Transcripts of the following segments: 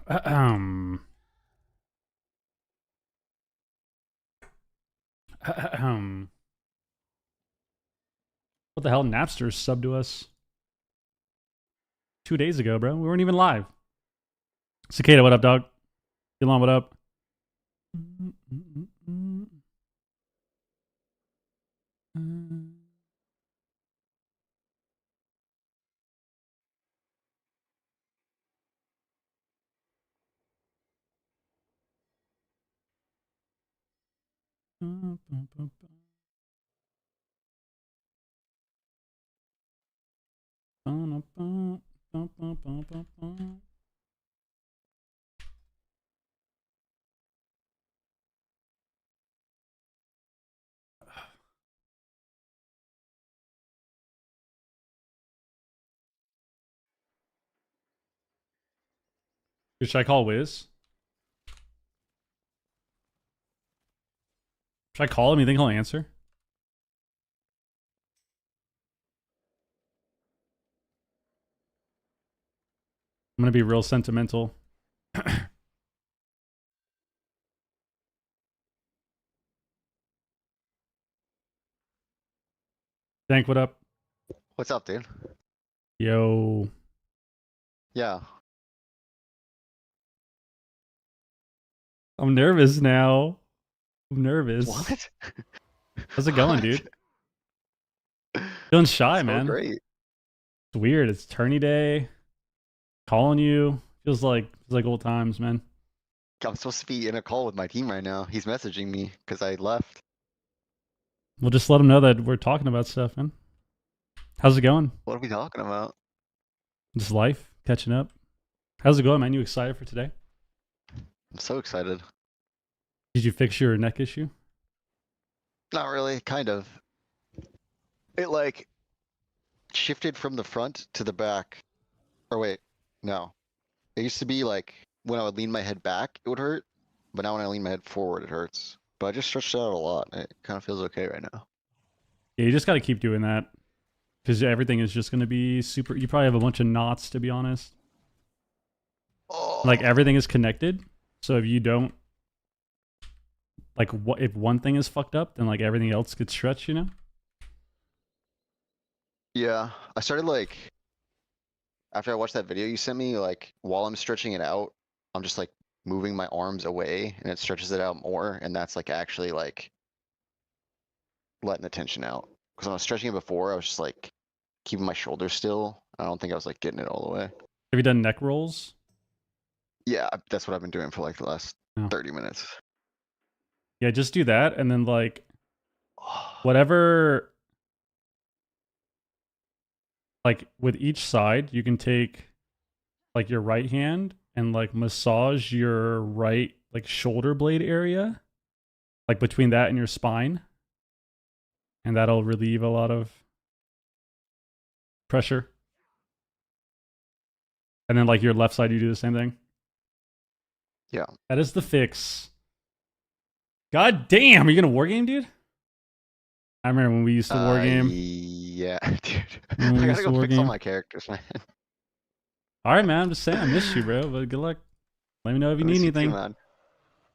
Ahem. Ahem. What the hell? Napster subbed to us 2 days ago, bro. We weren't even live. Cicada, what up, dog? Elon, what up? Should I call Whiz? Should I call him? You think he'll answer? I'm gonna be real sentimental. Dank, what up? What's up, dude? Yo. Yeah. I'm nervous now. I'm nervous. What? How's it going, dude? Feeling shy, So man. great. It's weird. It's tourney day. Calling you. Feels like old times, man. I'm supposed to be in a call with my team right now. He's messaging me because I left. We'll just let him know that we're talking about stuff, man. How's it going? What are we talking about? Just life, catching up. How's it going, man? You excited for today? I'm so excited. Did you fix your neck issue? Not really, kind of. It like shifted from the front to the back. Or wait, no. It used to be like when I would lean my head back, it would hurt. But now when I lean my head forward, it hurts. But I just stretched it out a lot. It kind of feels okay right now. Yeah, you just got to keep doing that. Because everything is just going to be super... You probably have a bunch of knots, to be honest. Oh. Like, everything is connected. So if you don't... Like, if one thing is fucked up, then, like, everything else gets stretched, you know? Yeah, I started like... After I watched that video you sent me, like, while I'm stretching it out, I'm just, like, moving my arms away, and it stretches it out more, and that's, like, actually, like, letting the tension out. Because when I was stretching it before, I was just, like, keeping my shoulders still. I don't think I was, like, getting it all the way. Have you done neck rolls? Yeah, that's what I've been doing for, like, the last Oh. 30 minutes. Yeah, just do that, and then, like, whatever... Like, with each side, you can take, like, your right hand and, like, massage your right, like, shoulder blade area. Like, between that and your spine. And that'll relieve a lot of pressure. And then, like, your left side, you do the same thing. Yeah. That is the fix. God damn, are you gonna wargame, dude? I remember when we used to wargame. Yeah, dude. When we I used gotta to go fix all wargame. my characters, man. Alright, man, I'm just saying, I miss you, bro. But good luck. Let me know if you Let me need see anything. too, man.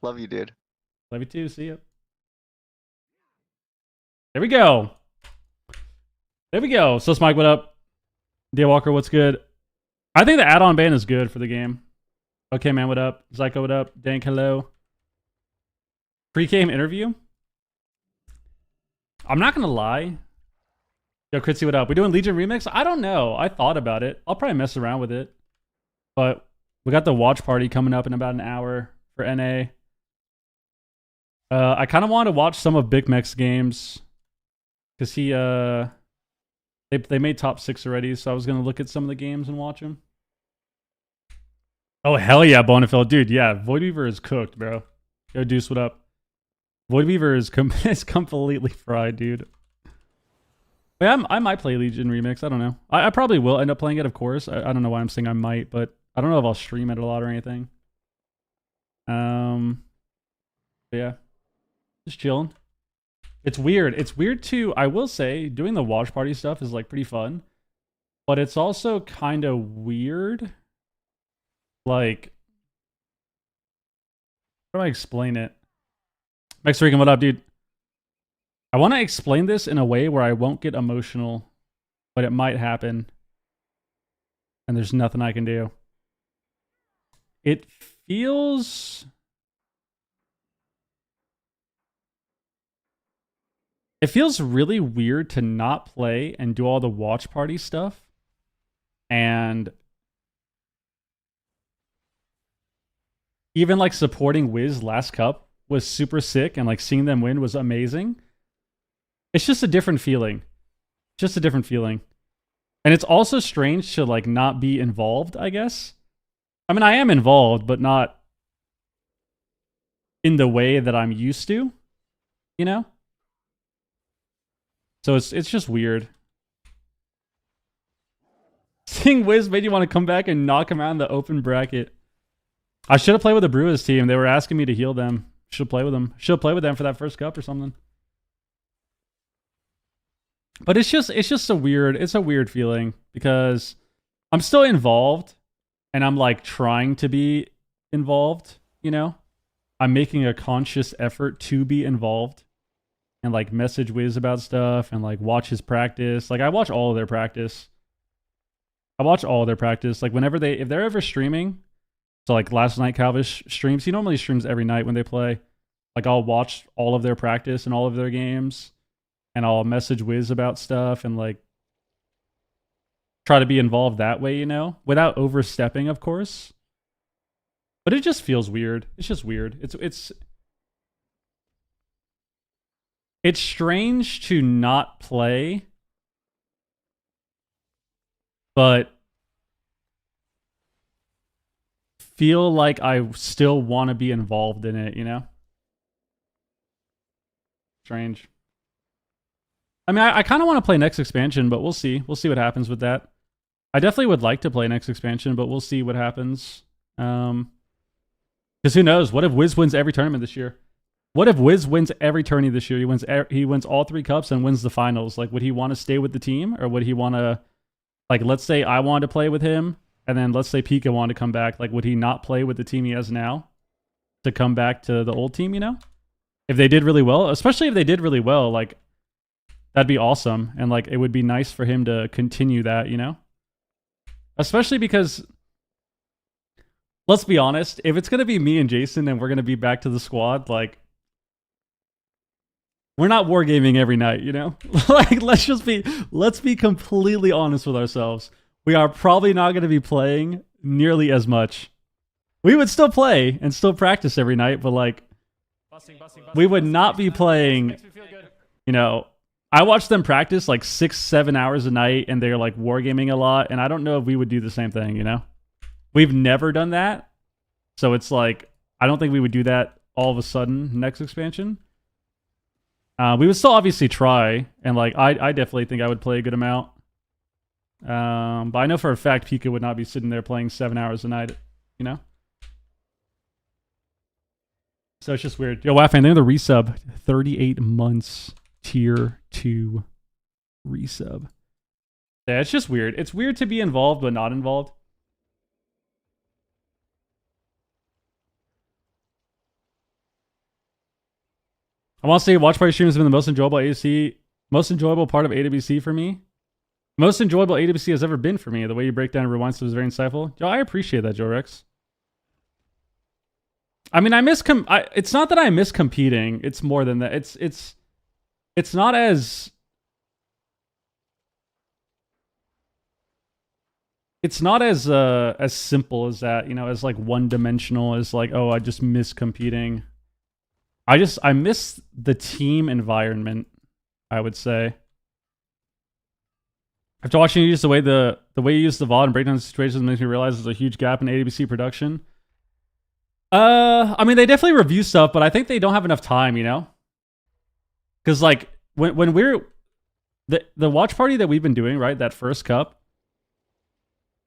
Love you, dude. Love you too. See ya. There we go. There we go. So, Smike, what up? Daywalker, what's good? I think the add-on ban is good for the game. Okay, man, what up? Zyko, what up? Dank, hello. Pre-game interview? I'm not gonna lie. Yo, Critzy, what up? We doing Legion Remix? I don't know. I thought about it. I'll probably mess around with it. But we got the watch party coming up in about an hour for NA. I kind of want to watch some of Big Mech's games. Because they made top 6 already, so I was going to look at some of the games and watch them. Oh, hell yeah, Bonafide. Dude, yeah, Void Weaver is cooked, bro. Yo, Deuce, what up? Void Weaver is completely fried, dude. But yeah, I might play Legion Remix. I don't know. I probably will end up playing it, of course. I don't know why I'm saying I might, but I don't know if I'll stream it a lot or anything. But yeah. Just chilling. It's weird. It's weird too. I will say, doing the watch party stuff is like pretty fun. But it's also kind of weird. Like, How do I explain it? Max Regan, what up, dude? I want to explain this in a way where I won't get emotional, but it might happen. And there's nothing I can do. It feels... It feels really weird to not play and do all the watch party stuff. And even like supporting Whiz last cup was super sick, and like seeing them win was amazing. It's just a different feeling. Just a different feeling. And it's also strange to like not be involved, I guess. I mean, I am involved, but not in the way that I'm used to, you know? So it's just weird. Seeing Wiz made you want to come back and knock him out in the open bracket. I should have played with the Brewers team. They were asking me to heal them. Should play with them. Should play with them for that first cup or something. But it's just a weird feeling because I'm still involved and I'm like trying to be involved, you know? I'm making a conscious effort to be involved and like message Wiz about stuff and like watch his practice. Like I watch all of their practice. Like whenever if they're ever streaming, so like last night Calvish streams, he normally streams every night when they play. Like I'll watch all of their practice and all of their games, and I'll message Wiz about stuff and like try to be involved that way, you know, without overstepping, of course. But it just feels weird. It's just weird. It's strange to not play, but feel like I still want to be involved in it, you know? Strange. I mean, I kind of want to play next expansion, but we'll see. We'll see what happens with that. I definitely would like to play next expansion, but we'll see what happens. Because who knows? What if Wiz wins every tournament this year? What if Wiz wins every tourney this year? He wins all 3 cups and wins the finals. Like, would he want to stay with the team, or would he want to, like, let's say I wanted to play with him, and then let's say Pika wanted to come back. Like, would he not play with the team he has now to come back to the old team? You know, if they did really well, especially if they did really well, like that'd be awesome, and like it would be nice for him to continue that. You know, especially because, let's be honest, if it's gonna be me and Jason and we're gonna be back to the squad, like, we're not wargaming every night, you know? Like, let's be completely honest with ourselves. We are probably not going to be playing nearly as much. We would still play and still practice every night, but like, we would not be playing, you know, I watch them practice like 6-7 hours a night and they're like wargaming a lot, and I don't know if we would do the same thing, you know? We've never done that. So it's like, I don't think we would do that all of a sudden next expansion. We would still obviously try, and like I definitely think I would play a good amount. But I know for a fact Pika would not be sitting there playing 7 hours a night, you know? So it's just weird. Yo, Waffan, they're the resub. 38 months, tier 2 resub. Yeah, it's just weird. It's weird to be involved but not involved. I want to say watch party streams have been the most enjoyable part of AWC for me. Most enjoyable AWC has ever been for me. The way you break down and rewind stuff is very insightful. Yo, I appreciate that, Joe Rex. I mean, it's not that I miss competing. It's more than that. It's not as... It's not as simple as that, you know, as like one-dimensional as like, oh, I just miss competing. I miss the team environment, I would say. After watching you use the way you use the VOD and break down situations makes me realize there's a huge gap in AWC production. I mean, they definitely review stuff, but I think they don't have enough time, you know? Because like when we're the watch party that we've been doing, right? That first cup,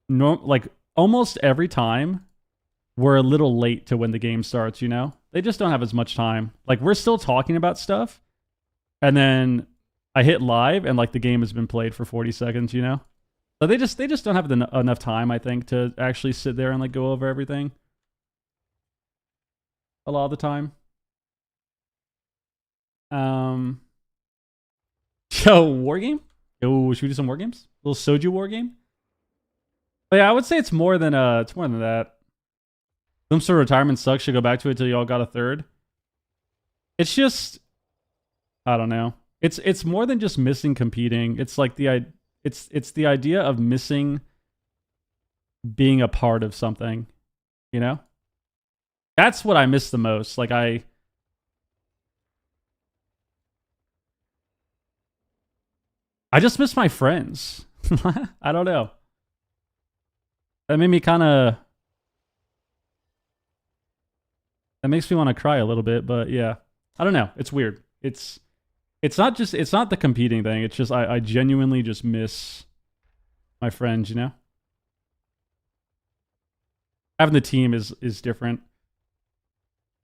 like almost every time we're a little late to when the game starts, you know? They just don't have as much time. Like, we're still talking about stuff, and then I hit live, and like the game has been played for 40 seconds, you know? So they just don't have enough time, I think, to actually sit there and like go over everything. a lot of the time. Yo, war game? Yo, should we do some war games? A little soju war game? But yeah, I would say it's more than that. Some sort of retirement sucks. Should go back to it till you all got a third. It's just, I don't know. It's more than just missing competing. It's like it's the idea of missing being a part of something, you know? That's what I miss the most. Like I just miss my friends. I don't know. That made me kind of... That makes me want to cry a little bit, but yeah. I don't know. It's weird. It's not the competing thing. It's just I genuinely just miss my friends, you know? Having the team is different.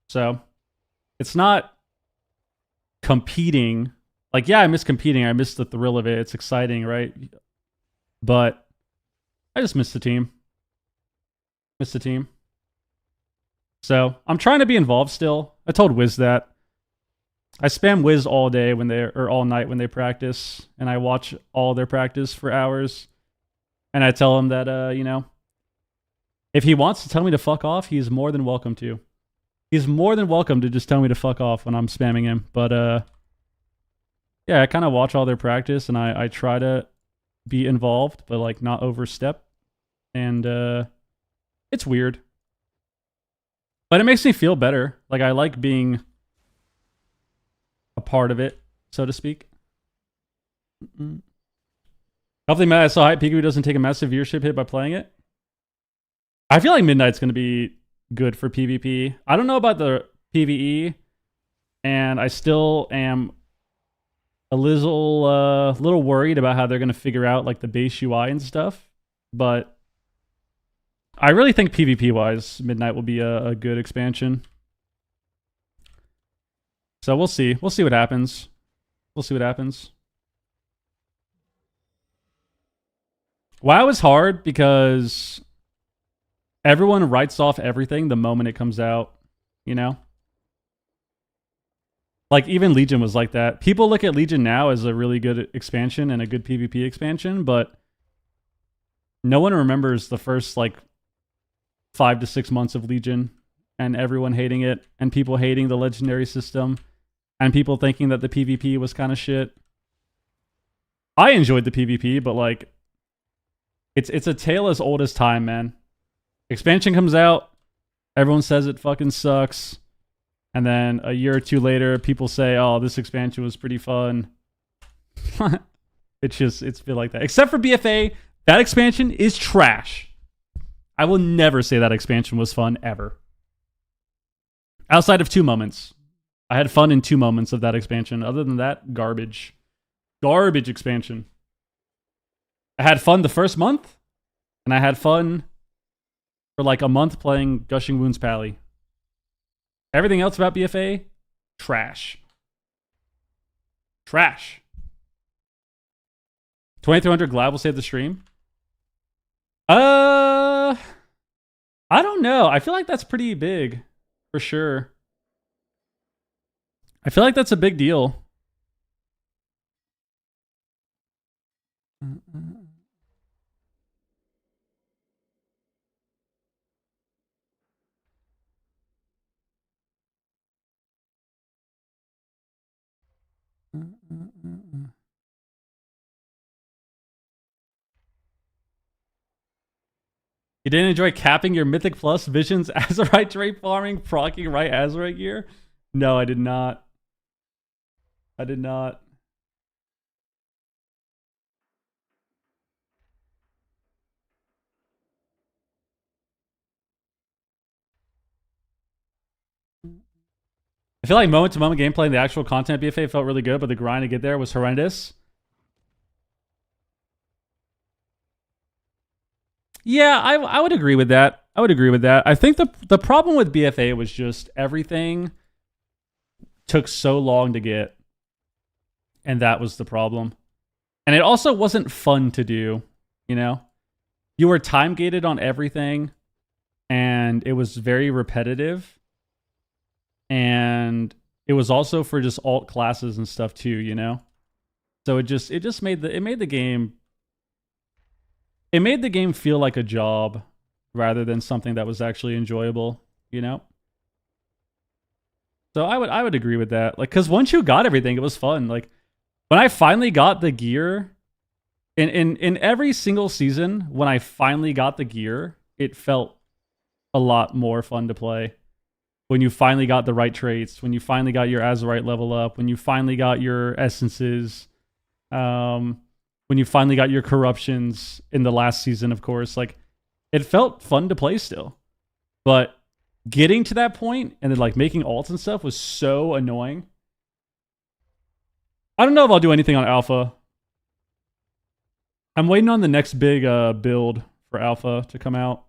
So, it's not competing. Like, yeah, I miss competing. I miss the thrill of it. It's exciting, right? But I just miss the team. Miss the team. So, I'm trying to be involved still. I told Whiz that. I spam Whiz all day or all night when they practice, and I watch all their practice for hours. And I tell him that, you know, if he wants to tell me to fuck off, he's more than welcome to. He's more than welcome to just tell me to fuck off when I'm spamming him. But, yeah, I kind of watch all their practice, and I try to be involved, but, like, not overstep. And, it's weird. But it makes me feel better. Like, I like being a part of it, so to speak. Hopefully, Matt, I saw hype PvP doesn't take a massive viewership hit by playing it. I feel like Midnight's going to be good for PvP. I don't know about the PvE, and I still am a little worried about how they're going to figure out like the base UI and stuff. But I really think PvP-wise, Midnight will be a good expansion. So we'll see. We'll see what happens. We'll see what happens. WoW is hard because everyone writes off everything the moment it comes out, you know? Like, even Legion was like that. People look at Legion now as a really good expansion and a good PvP expansion, but no one remembers the first, like, 5 to 6 months of Legion and everyone hating it and people hating the legendary system and people thinking that the PvP was kind of shit. I enjoyed the PvP, but, like, it's a tale as old as time, man. Expansion comes out, everyone says it fucking sucks, and then a year or two later, people say, "Oh, this expansion was pretty fun." It's feel like that. Except for BFA, that expansion is trash. I will never say that expansion was fun ever. Outside of 2 moments, I had fun in 2 moments of that expansion. Other than that, garbage, garbage expansion. I had fun the first month, and I had fun for like a month playing Gushing Wounds Pally. Everything else about BFA, trash. Trash. 2300 glad will save the stream. I don't know. I feel like that's pretty big, for sure. I feel like that's a big deal. You didn't enjoy capping your Mythic Plus visions Azurite trade farming, proccing right Azurite gear? No, I did not. I did not. I feel like moment-to-moment gameplay and the actual content BFA felt really good, but the grind to get there was horrendous. Yeah, I would agree with that. I would agree with that. I think the problem with BFA was just everything took so long to get, and that was the problem. And it also wasn't fun to do, you know? You were time-gated on everything, and it was very repetitive. and it was also for just alt classes and stuff too, you know. So it just made the game feel like a job rather than something that was actually enjoyable, you know. So I would agree with that. Like, cause once you got everything, it was fun. Like when I finally got the gear in every single season, when I finally got the gear, it felt a lot more fun to play. When you finally got the right traits, when you finally got your Azurite level up, when you finally got your essences, when you finally got your corruptions in the last season, of course, like it felt fun to play still. But getting to that point and then like making alts and stuff was so annoying. I don't know if I'll do anything on alpha. I'm waiting on the next big build for alpha to come out.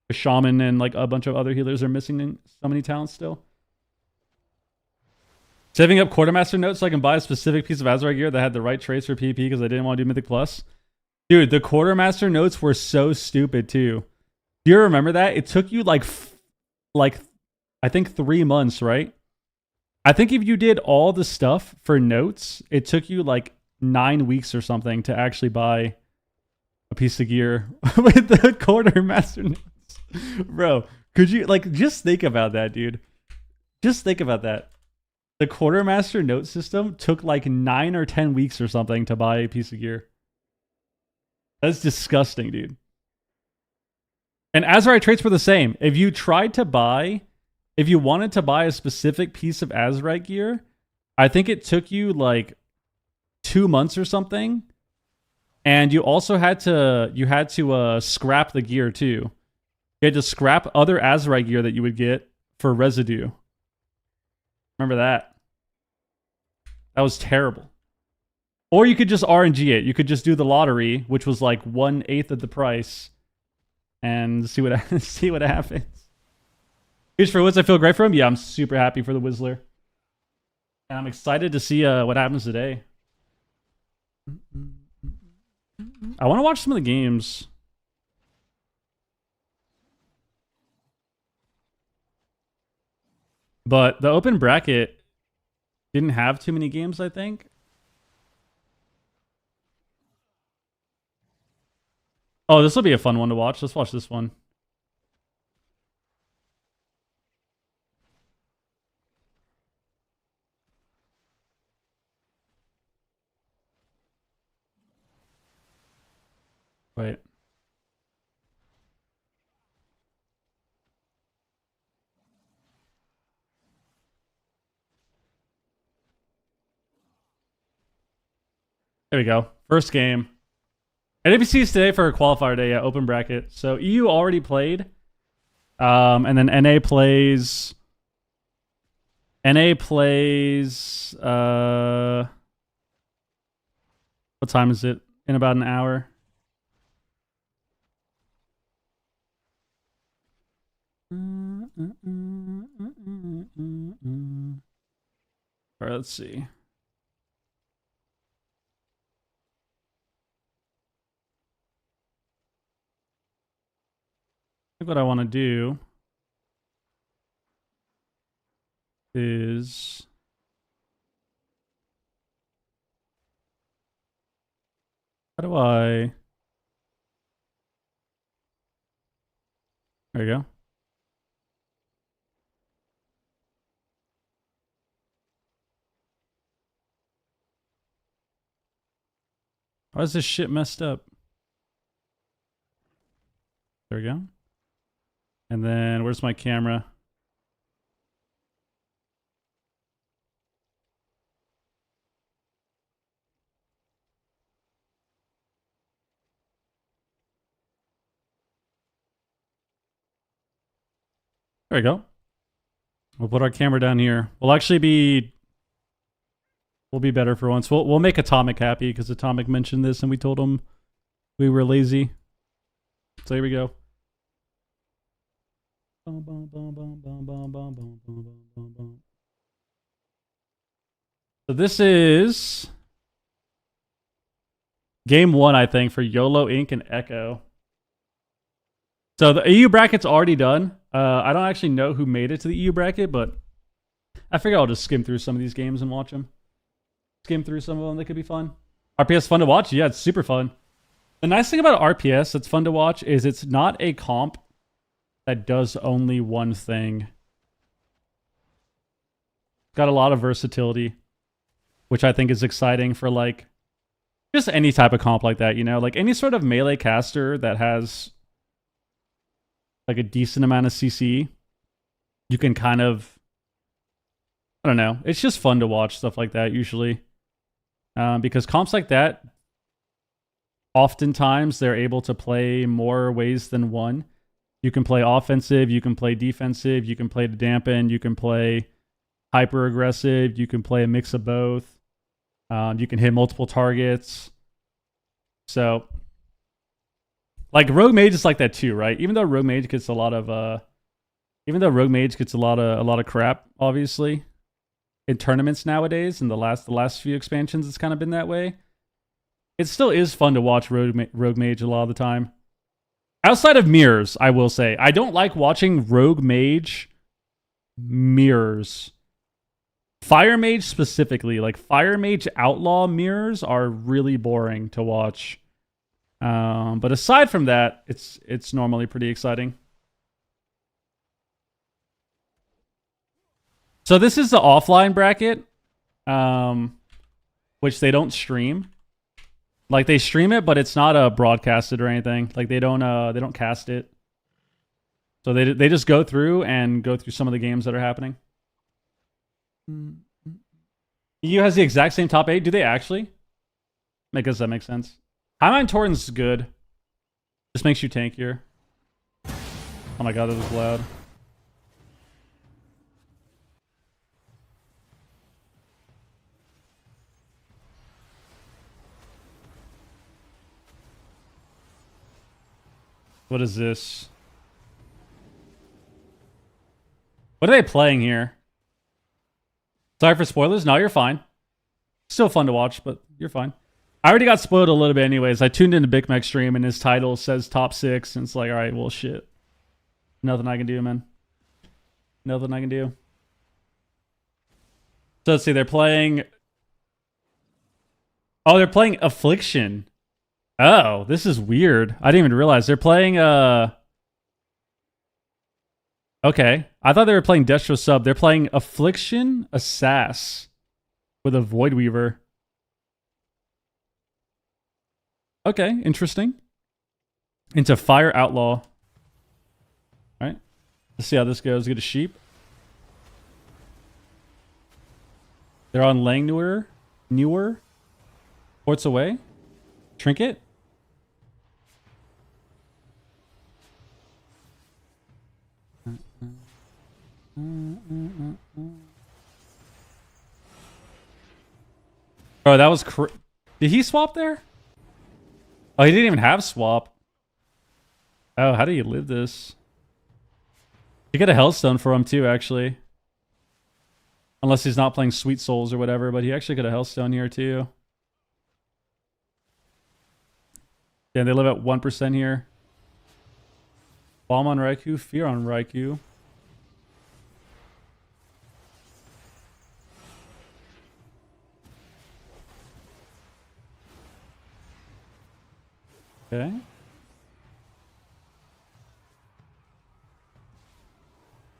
The shaman and like a bunch of other healers are missing so many talents still. Saving up quartermaster notes so I can buy a specific piece of Azurite gear that had the right traits for PvP because I didn't want to do Mythic Plus. Dude, the quartermaster notes were so stupid too. Do you remember that? It took you like I think 3 months, right? I think if you did all the stuff for notes, it took you like 9 weeks or something to actually buy a piece of gear with the quartermaster notes. Bro, could you like just think about that, dude? Just think about that. The quartermaster note system took like 9 or 10 weeks or something to buy a piece of gear. That's disgusting, dude. And Azurite traits were the same. If you wanted to buy a specific piece of Azurite gear, I think it took you like 2 months or something. And you also had to scrap the gear too. You had to scrap other Azurite gear that you would get for residue. Remember that? That was terrible. Or you could just RNG it. You could just do the lottery, which was like 1/8 of the price, and see what happens. Here's for Whiz. I feel great for him. Yeah, I'm super happy for the Whistler, and I'm excited to see what happens today. I want to watch some of the games. But the open bracket didn't have too many games, I think. Oh, this will be a fun one to watch. Let's watch this one. Wait. There we go. First game. AWC is today for a qualifier day, yeah, open bracket. So EU already played. And then NA plays what time is it? In about an hour. All right, let's see. I think what I want to do is how do I... There you go. Why is this shit messed up? There we go. And then where's my camera? There we go. We'll put our camera down here. We'll be better for once. We'll make Atomic happy because Atomic mentioned this and we told him we were lazy. So here we go. So this is game 1, I think, for YOLO Inc. and Echo. So the EU bracket's already done. I don't actually know who made it to the EU bracket, but I figure I'll just skim through some of these games and watch them. Skim through some of them. They could be fun. RPS fun to watch? Yeah, it's super fun. The nice thing about RPS that's fun to watch is it's not a comp that does only one thing. Got a lot of versatility, which I think is exciting for like just any type of comp like that, you know? Like any sort of melee caster that has like a decent amount of CC, you can kind of, I don't know. It's just fun to watch stuff like that usually. Because comps like that, oftentimes they're able to play more ways than one. You can play offensive, you can play defensive, you can play to dampen, you can play hyper aggressive, you can play a mix of both. You can hit multiple targets. So, like Rogue Mage is like that too, right? Even though Rogue Mage gets a lot of crap, obviously, in tournaments nowadays, in the last few expansions, it's kind of been that way. It still is fun to watch Rogue Mage a lot of the time. Outside of mirrors, I will say, I don't like watching Rogue Mage mirrors. Fire Mage specifically, like Fire Mage Outlaw mirrors are really boring to watch. But aside from that, it's normally pretty exciting. So this is the offline bracket, which they don't stream. Like they stream it, but it's not broadcasted or anything. Like they don't cast it. So they just go through some of the games that are happening. EU has the exact same top 8. Do they actually? I guess that makes sense. Highmine Torrent's good. Just makes you tankier. Oh my god, that was loud. What is this? What are they playing here? Sorry for spoilers. No, you're fine. Still fun to watch, but you're fine. I already got spoiled a little bit anyways. I tuned into Big Mac stream and his title says top 6. And it's like, all right, well, shit. Nothing I can do, man. Nothing I can do. So let's see. They're playing... Oh, they're playing Affliction. Oh, this is weird. I didn't even realize. They're playing... Okay. I thought they were playing Destro Sub. They're playing Affliction Assass with a Void Weaver. Okay, interesting. Into Fire Outlaw. Alright. Let's see how this goes. Get a sheep. They're on Langnewer. Newer. Ports away. Trinket. Bro, that was did he swap there? Oh, he didn't even have swap. Oh, how do you live this? You get a Hellstone for him too, actually. Unless he's not playing Sweet Souls or whatever, but he actually got a Hellstone here too. Yeah, they live at 1% here. Bomb on Raikou, Fear on Raikou. Okay.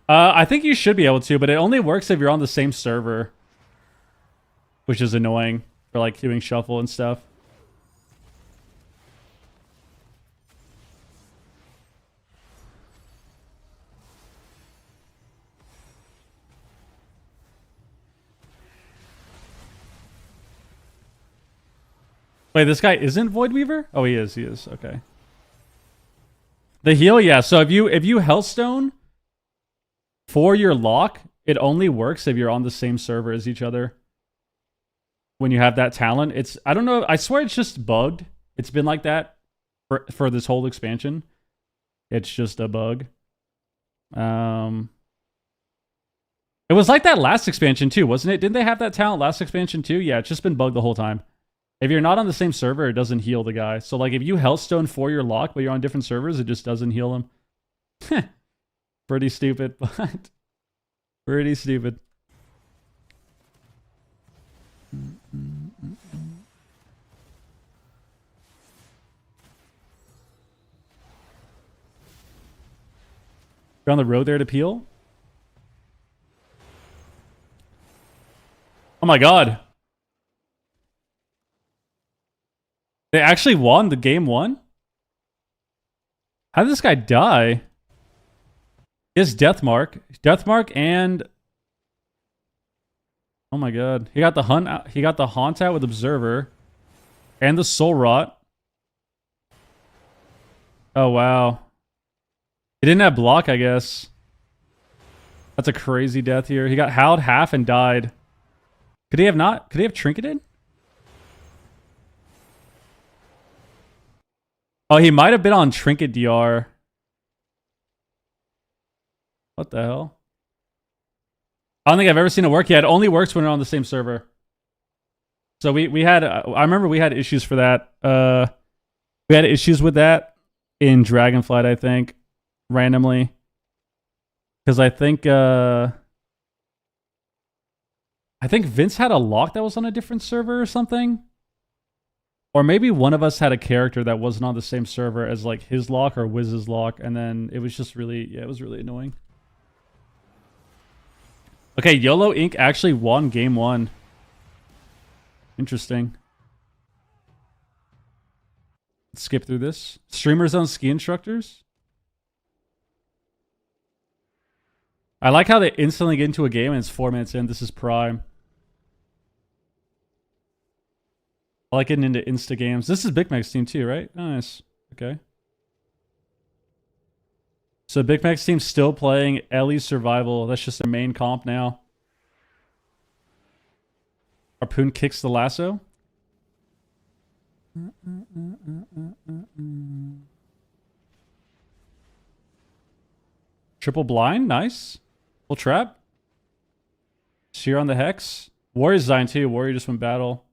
I think you should be able to, but it only works if you're on the same server. Which is annoying for like queuing shuffle and stuff. Wait, this guy isn't Void Weaver? Oh, he is. He is. Okay. The heal, yeah. So if you Hellstone for your lock, it only works if you're on the same server as each other. When you have that talent, it's I don't know. I swear it's just bugged. It's been like that for this whole expansion. It's just a bug. It was like that last expansion too, wasn't it? Didn't they have that talent last expansion too? Yeah, it's just been bugged the whole time. If you're not on the same server, it doesn't heal the guy. So like if you Hellstone for your lock, but you're on different servers, it just doesn't heal him. Pretty stupid, but pretty stupid. You're on the road there to Peel. Oh my god. They actually won the game one? How did this guy die? He has Deathmark. Deathmark and... Oh my god. He got the hunt out, he got the haunt out with Observer. And the Soul Rot. Oh wow. He didn't have block, I guess. That's a crazy death here. He got howled half and died. Could he have trinketed? Oh, he might have been on Trinket DR. What the hell? I don't think I've ever seen it work. Yeah, it only works when they're on the same server. So we had, I remember we had issues for that. We had issues with that in Dragonflight, I think, randomly. Because I think Vince had a lock that was on a different server or something. Or maybe one of us had a character that wasn't on the same server as like his lock or Wiz's lock, and then it was just really, yeah, it was really annoying. Okay, YOLO Inc. actually won game one. Interesting. Let's skip through this. Streamers on ski instructors. I like how they instantly get into a game and it's 4 minutes in. This is Prime. I like getting into Insta games. This is Big Mac's team too, right? Nice. Okay. So Big Mac's team's still playing Ellie's Survival. That's just their main comp now. Harpoon kicks the lasso. Triple blind, nice. Full trap. Sheer on the hex. Warrior's design too. Warrior just went battle.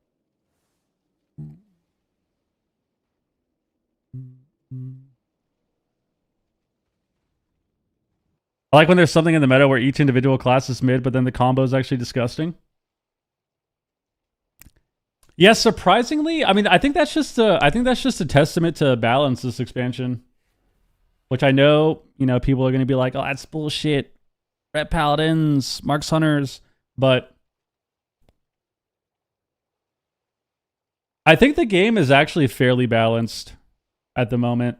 I like when there's something in the meta where each individual class is mid, but then the combo is actually disgusting. Yeah, surprisingly, I mean, I think that's just a testament to balance this expansion. Which I know, you know, people are going to be like, "Oh, that's bullshit. Red Paladins, Marks Hunters," but I think the game is actually fairly balanced at the moment.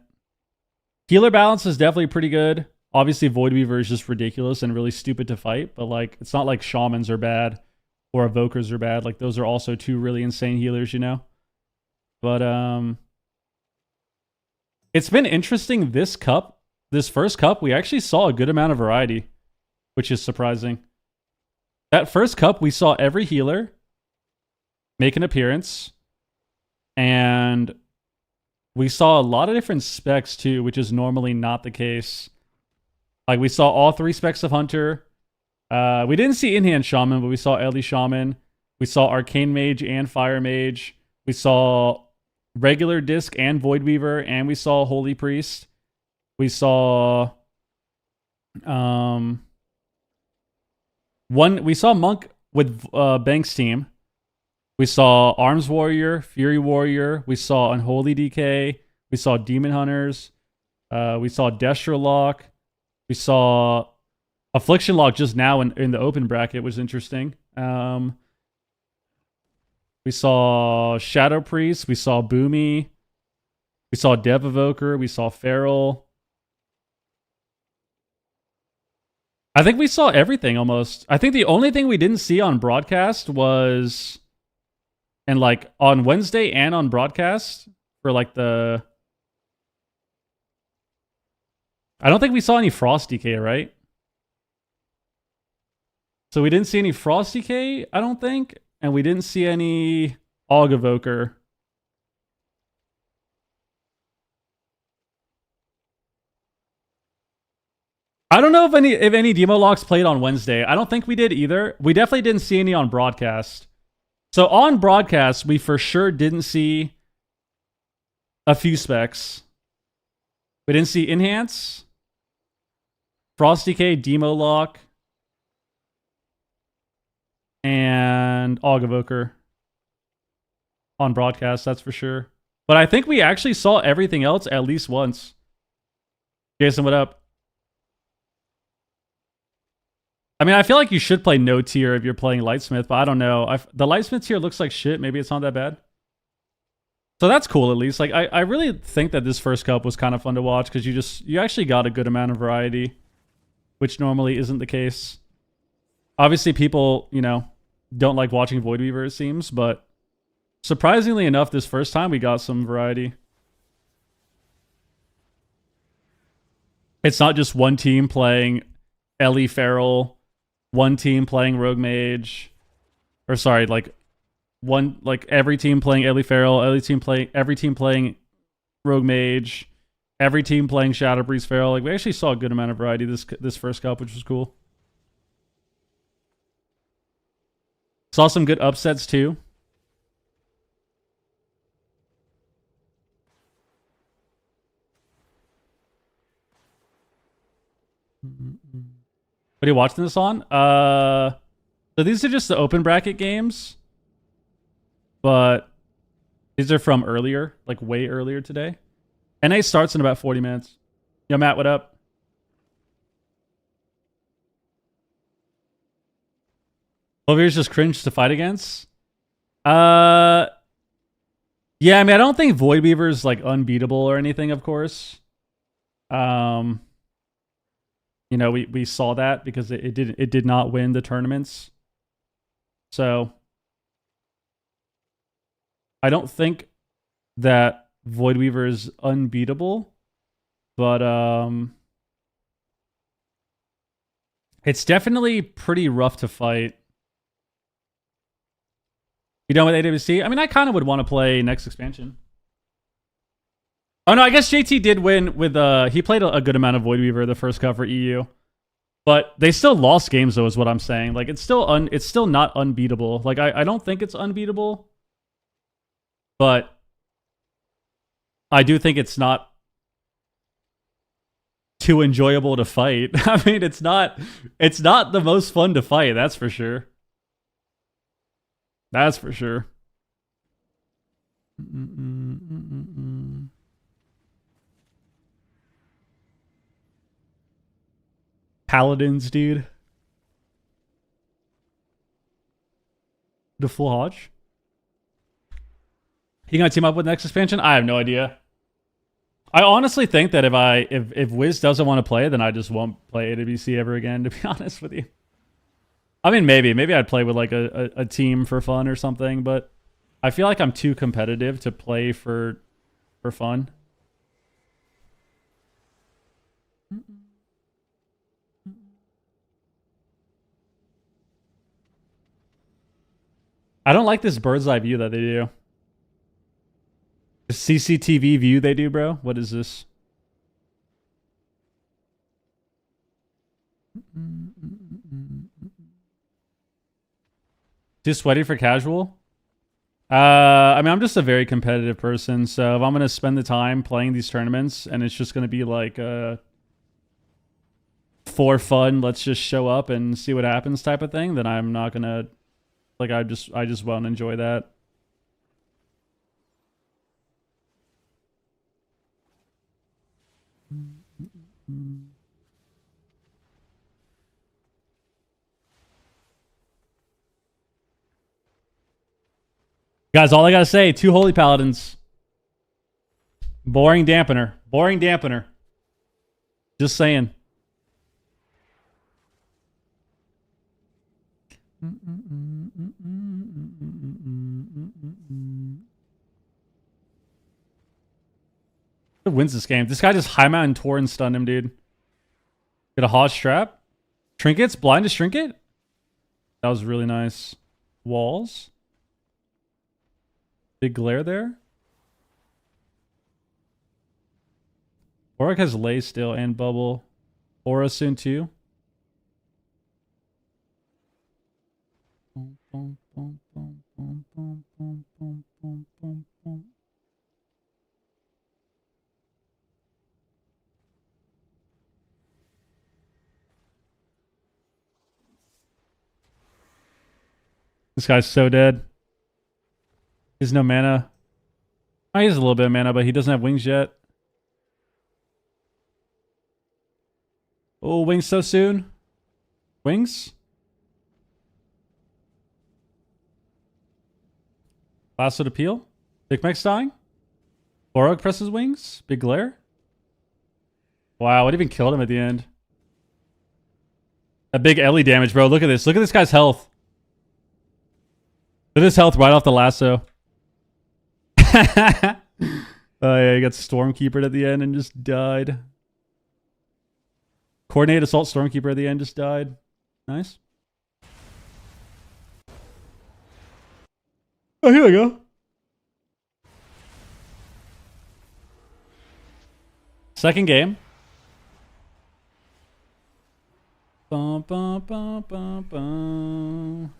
Healer balance is definitely pretty good. Obviously, Void Weaver is just ridiculous and really stupid to fight, but like, it's not like Shamans are bad or Evokers are bad. Like, those are also two really insane healers, you know? But, it's been interesting this cup. This first cup, we actually saw a good amount of variety, which is surprising. That first cup, we saw every healer make an appearance, and we saw a lot of different specs too, which is normally not the case. Like, we saw all 3 specs of Hunter. We didn't see In-Hand Shaman, but we saw Ellie Shaman. We saw Arcane Mage and Fire Mage. We saw regular Disc and Void Weaver, and we saw Holy Priest. We saw we saw Monk with Bank's team. We saw Arms Warrior, Fury Warrior. We saw Unholy DK. We saw Demon Hunters. We saw Destro Lock. We saw Affliction Lock just now in the open bracket, which was interesting. We saw Shadow Priest. We saw Boomy. We saw Dev Evoker. We saw Feral. I think we saw everything almost. I think the only thing we didn't see on broadcast was... And like on Wednesday and on broadcast for like the... I don't think we saw any Frost DK, right? So we didn't see any Frost DK, I don't think. And we didn't see any Aug Evoker. I don't know if any demo locks played on Wednesday. I don't think we did either. We definitely didn't see any on broadcast. So on broadcast, we for sure didn't see a few specs. We didn't see Enhance, Frost DK, Demo Lock, and Aug Evoker on broadcast, that's for sure. But I think we actually saw everything else at least once. Jason, what up? I mean, I feel like you should play no tier if you're playing Lightsmith, but I don't know. The Lightsmith tier looks like shit. Maybe it's not that bad. So that's cool at least. Like I really think that this first cup was kind of fun to watch because you actually got a good amount of variety, which normally isn't the case. Obviously, people, you know, don't like watching Void Weaver, it seems, but surprisingly enough, this first time we got some variety. It's not just one team playing Ellie Feral, one team playing Rogue Mage, or sorry, like every team playing Ellie Feral, every team playing Rogue Mage, every team playing Shadow Breeze Feral. Like we actually saw a good amount of variety this first cup, which was cool. Saw some good upsets too. What are you watching this on? So these are just the open bracket games, but these are from earlier, like way earlier today. NA starts in about 40 minutes. Yo, Matt, what up? Overeaters just cringe to fight against. Yeah, I mean, I don't think Void Weaver is like unbeatable or anything, of course. You know, we saw that because it did not win the tournaments. So I don't think that Void Weaver is unbeatable, but it's definitely pretty rough to fight. You done with AWC? I mean, I kind of would want to play next expansion. Oh no, I guess JT did win with he played a good amount of Void Weaver the first cup for EU. But they still lost games though, is what I'm saying. Like it's still not unbeatable. Like I don't think it's unbeatable. But I do think it's not too enjoyable to fight. I mean, it's not the most fun to fight, that's for sure. That's for sure. Paladins, dude. The full Hodge. You gonna team up with next expansion? I have no idea. I honestly think that if Whiz doesn't want to play, then I just won't play AWC ever again, to be honest with you. I mean, maybe I'd play with like a team for fun or something, but I feel like I'm too competitive to play for fun. I don't like this bird's eye view that they do. The CCTV view they do, bro. What is this? Too sweaty for casual? I mean, I'm just a very competitive person, so if I'm going to spend the time playing these tournaments and it's just going to be like for fun, let's just show up and see what happens type of thing, then I'm not going to, like, I just won't enjoy that. Guys, all I gotta say, 2 Holy Paladins. Boring dampener. Boring dampener. Just saying. Who wins this game? This guy just high mountain tore and stunned him, dude. Get a Hodge strap. Trinkets? Blind to Trinket? That was really nice. Walls. Big glare there. Auric has lay still and bubble. Aura soon too. This guy's so dead. He has no mana. Oh, he has a little bit of mana, but he doesn't have wings yet. Oh, wings so soon. Wings. Lasso to peel. Big Mech's dying. Borog presses wings. Big glare. Wow, it even killed him at the end. That big Ellie damage, bro. Look at this. Look at this guy's health. Look at his health right off the lasso. Oh yeah, he got Stormkeeper at the end and just died. Coordinated Assault Stormkeeper at the end just died. Nice. Oh, here we go. Second game. Bum, bum, bum, bum, bum.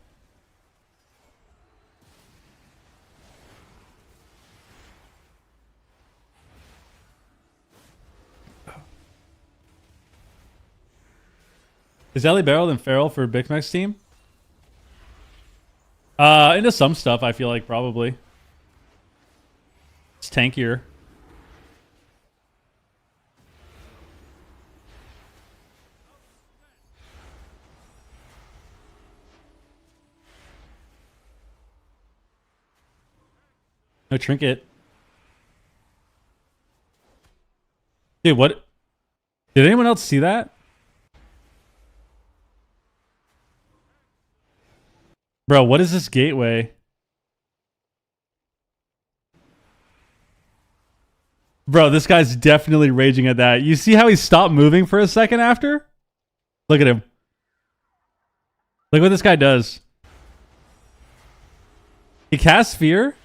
Is Ellie Barrel than Feral for Big Mac's team? Into some stuff, I feel like probably. It's tankier. No trinket. Dude, what? Did anyone else see that? Bro, what is this gateway? Bro, this guy's definitely raging at that. You see how he stopped moving for a second after? Look at him. Look what this guy does. He casts Fear,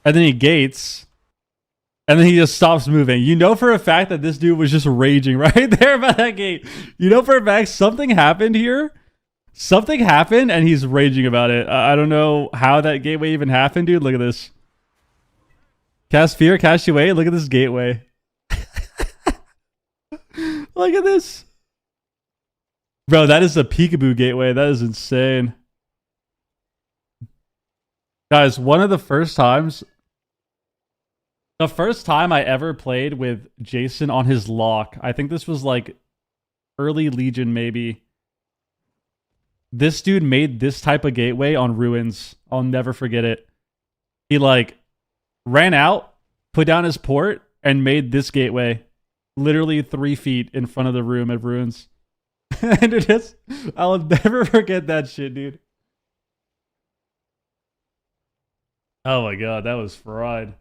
and then he gates, and then he just stops moving. You know for a fact that this dude was just raging right there by that gate. You know for a fact something happened here. Something happened, and he's raging about it. I don't know how that gateway even happened, dude. Look at this. Cast Fear, cast you away. Look at this gateway. Look at this. Bro, that is a peekaboo gateway. That is insane. Guys, one of the first times... The first time I ever played with Jason on his lock, I think this was like early Legion maybe. This dude made this type of gateway on Ruins. I'll never forget it. He like ran out, put down his port, and made this gateway. Literally 3 feet in front of the room at Ruins. And it is, I'll never forget that shit, dude. Oh my god, that was fried.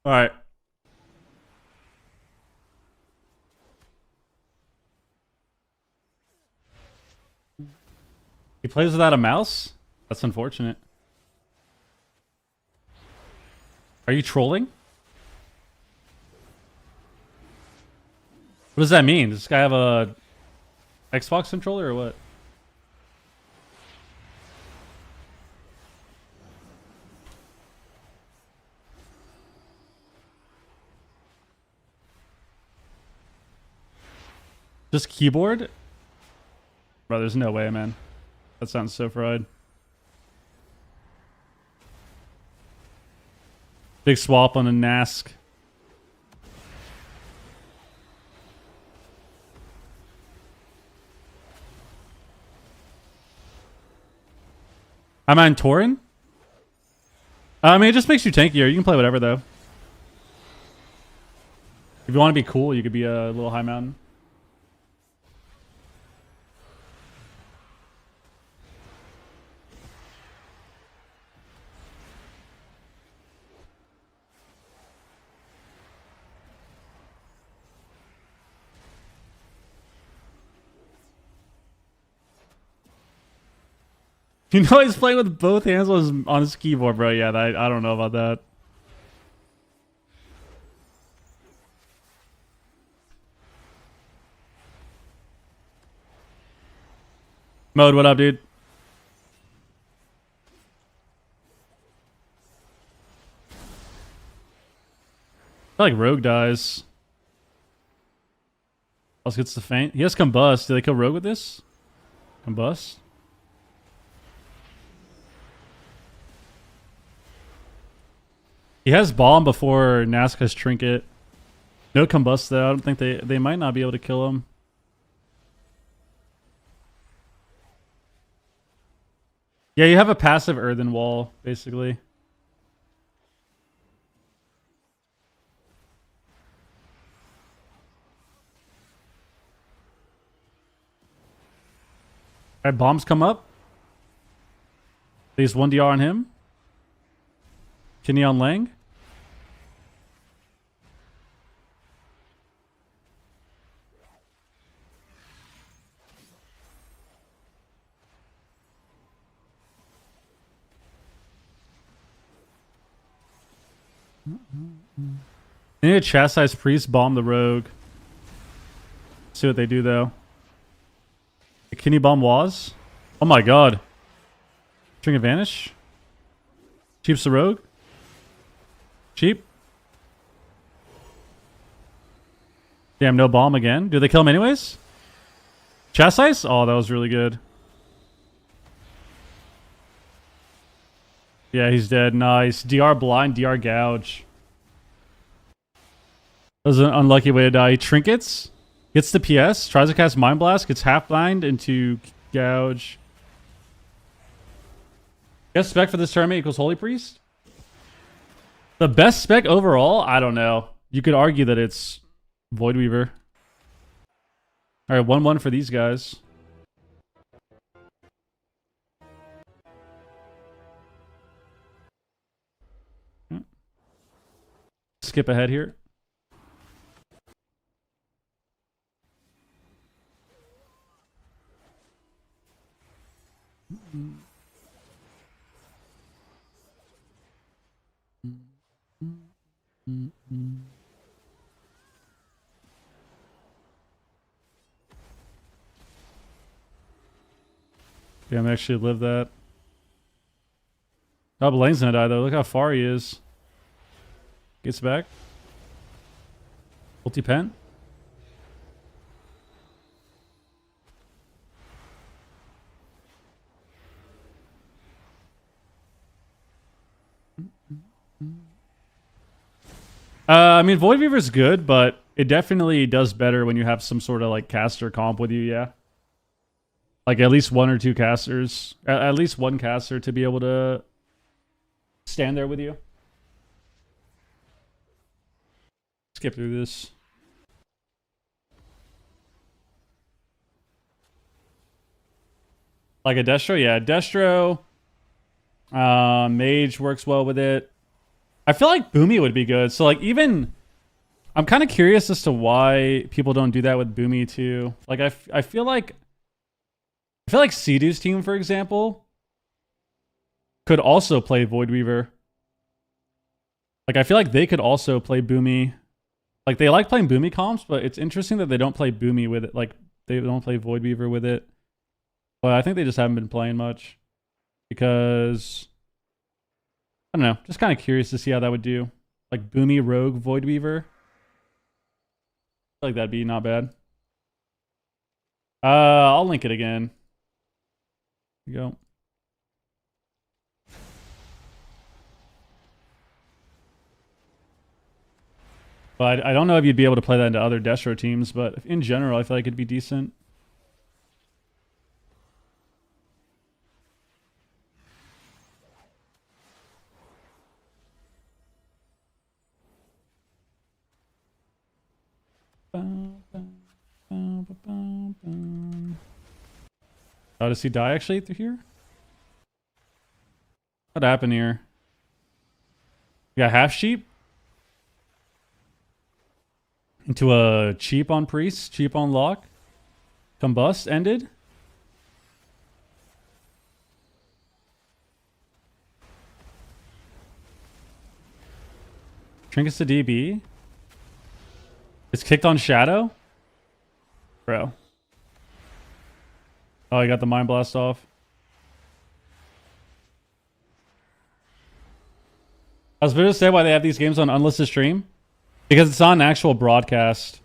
All right. He plays without a mouse? That's unfortunate. Are you trolling? What does that mean? Does this guy have a Xbox controller or what? Just keyboard? Bro, there's no way, man. That sounds so fried. Big swap on a Nask. I'm on Tauren? I mean, it just makes you tankier. You can play whatever, though. If you want to be cool, you could be a little high mountain. You know he's playing with both hands on his keyboard, bro. Yeah, I don't know about that. Mode, what up, dude? I feel like Rogue dies. Else gets the faint. He has Combust. Do they kill Rogue with this? Combust? He has Bomb before Nazca's Trinket. No Combust though. I don't think they might not be able to kill him. Yeah, you have a passive Earthen Wall, basically. Alright, bombs come up. There's 1 DR on him. Kinney on Lang. They need a chastise priest bomb the rogue. See what they do though. Can you bomb Waz? Oh my god. String of Vanish. Cheaps the rogue. Cheap. Damn, no bomb again. Do they kill him anyways? Chastise? Oh, that was really good. Yeah, he's dead. Nice. DR blind, DR gouge. That was an unlucky way to die. He trinkets. Gets the PS. Tries to cast Mind Blast. Gets half blind into gouge. Best spec for this tournament equals Holy Priest? The best spec overall? I don't know. You could argue that it's Void Weaver. Alright, 1-1 for these guys. Skip ahead here. Yeah, I'm actually live that. Oh, but Lane's gonna die though. Look how far he is. Gets back. Ulti pen. I mean, Void Weaver's good, but it definitely does better when you have some sort of like caster comp with you, yeah. Like at least 1 or 2 casters. At least 1 caster to be able to stand there with you. Skip through this. Like a Destro? Yeah, Destro. Mage works well with it. I feel like Boomy would be good. So like even... I'm kind of curious as to why people don't do that with Boomy too. Like I feel like... I feel like Sea-Doo's team, for example, could also play Void Weaver. Like I feel like they could also play Boomy. Like they like playing Boomy comps, but it's interesting that they don't play Boomy with it. Like they don't play Void Weaver with it. But I think they just haven't been playing much. Because... I don't know. Just kind of curious to see how that would do. Like Boomy, Rogue, Void Weaver. I feel like that'd be not bad. I'll link it again. Here you go. But I don't know if you'd be able to play that into other Destro teams, but in general, I feel like it'd be decent. Oh, does he die actually through here? What happened here? We got half sheep into a cheap on priest, cheap on lock. Combust ended. Trinkets to DB. It's kicked on Shadow? Bro. Oh, I got the Mind Blast off. I was going to say why they have these games on unlisted stream. Because it's not an actual broadcast.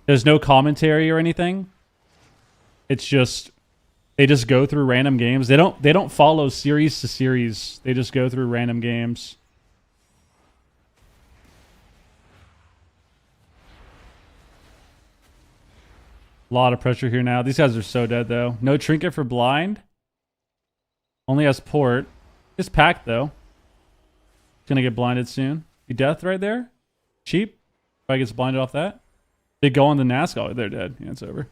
There's no commentary or anything. It's just... They just go through random games. They don't follow series to series. They just go through random games. A lot of pressure here now. These guys are so dead, though. No trinket for blind. Only has port. It's packed, though. It's going to get blinded soon. Be death right there. Cheap. Probably gets blinded off that. They go on the Nask. Oh, they're dead. Yeah, it's over.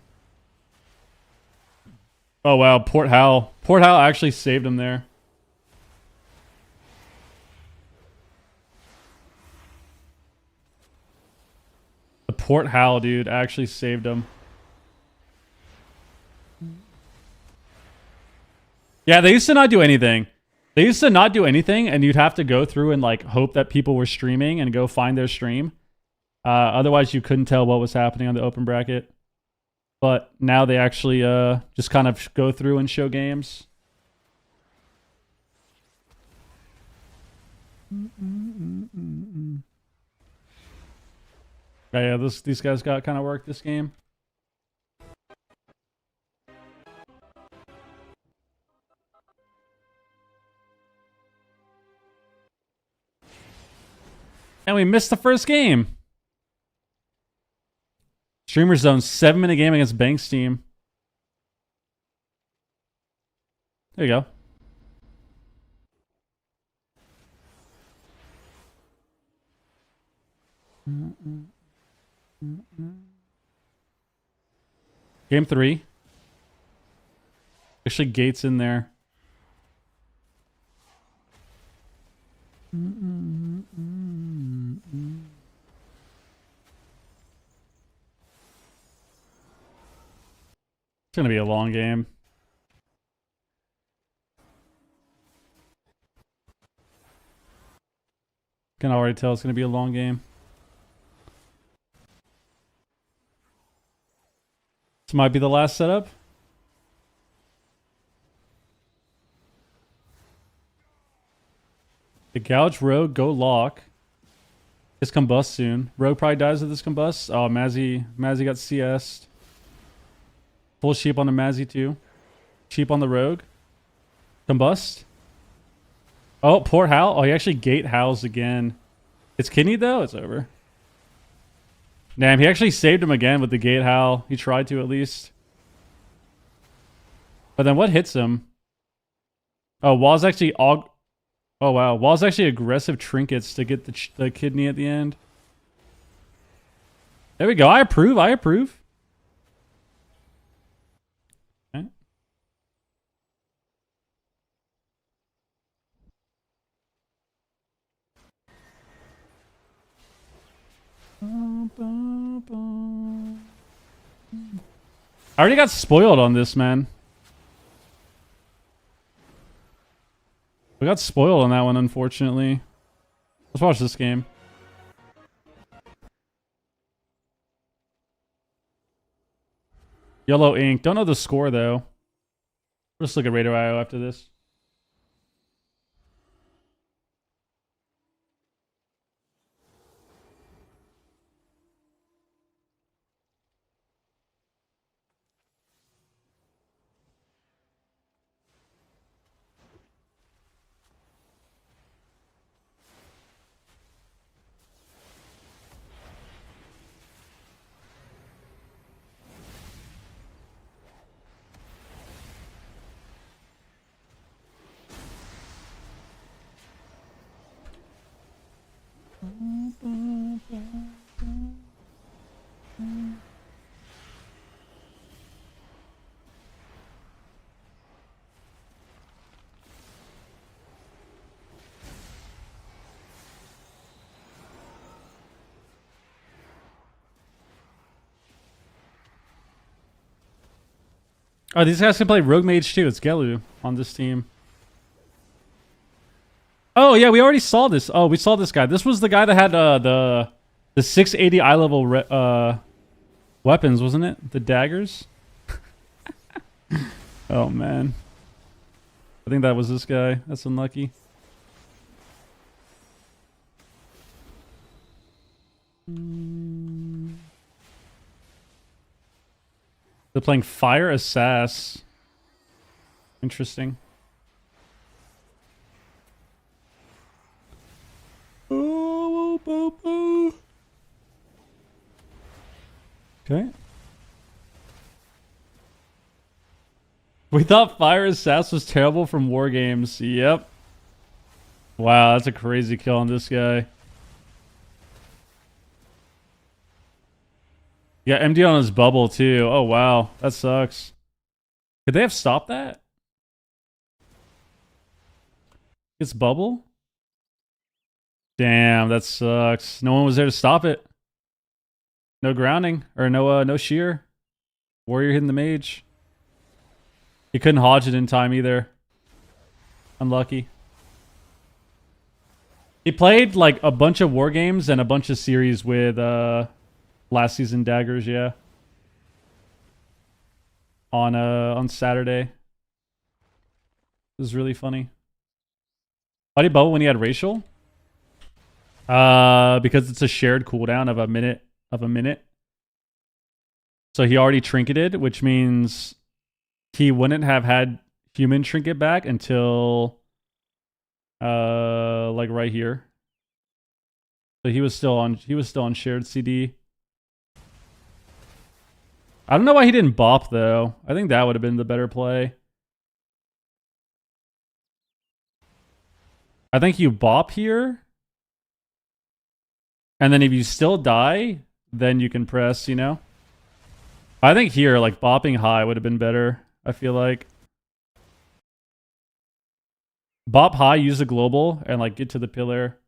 Oh, wow. Port Hal. Port Hal actually saved him there. The Port Hal, dude, actually saved him. Yeah, they used to not do anything. They used to not do anything, and you'd have to go through and like hope that people were streaming and go find their stream. Otherwise, you couldn't tell what was happening on the open bracket. But now they actually just kind of go through and show games. Yeah, these guys got kind of worked this game. And we missed the first game. Streamer Zone, 7-minute game against Banks team. There you go. Game 3. Actually, Gates in there. It's going to be a long game. Can already tell it's going to be a long game. This might be the last setup. The Gouge Rogue, go lock. This combust soon. Rogue probably dies with this combust. Oh, Mazzy got CS'd. Full sheep on the Mazzy too. Sheep on the Rogue. Combust. Oh, poor Hal. Oh, he actually gate Howls again. It's kidney though. It's over. Damn, he actually saved him again with the gate Howl. He tried to at least. But then what hits him? Oh, Wall's actually oh wow, Wall's actually aggressive trinkets to get the kidney at the end. There we go. I approve. I approve. Okay. I already got spoiled on this, man. We got spoiled on that one, unfortunately. Let's watch this game. Yellow ink. Don't know the score, though. We'll just look at Radar IO after this. Oh, these guys can play Rogue Mage too. It's Gelu on this team. Oh yeah, we already saw this. Oh, we saw this guy. This was the guy that had the 680 eye level weapons, wasn't it? The daggers. Oh man, I think that was this guy. That's unlucky. They're playing Fire Assass. Interesting. Okay. We thought Fire Assass was terrible from War Games. Yep. Wow, that's a crazy kill on this guy. Yeah, MD on his bubble too. Oh wow, that sucks. Could they have stopped that? It's bubble? Damn, that sucks. No one was there to stop it. No grounding or no shear. Warrior hitting the mage. He couldn't hodge it in time either. Unlucky. He played like a bunch of war games and a bunch of series with last season daggers, yeah. On Saturday. It was really funny. Why did he bubble when he had racial? Because it's a shared cooldown of a minute. So he already trinketed, which means he wouldn't have had human trinket back until like right here. So he was still on shared CD. I don't know why he didn't bop though. I think that would have been the better play. I think you bop here. And then if you still die, then you can press, you know? I think here, like, bopping high would have been better, I feel like. Bop high, use the global, and, like, get to the pillar.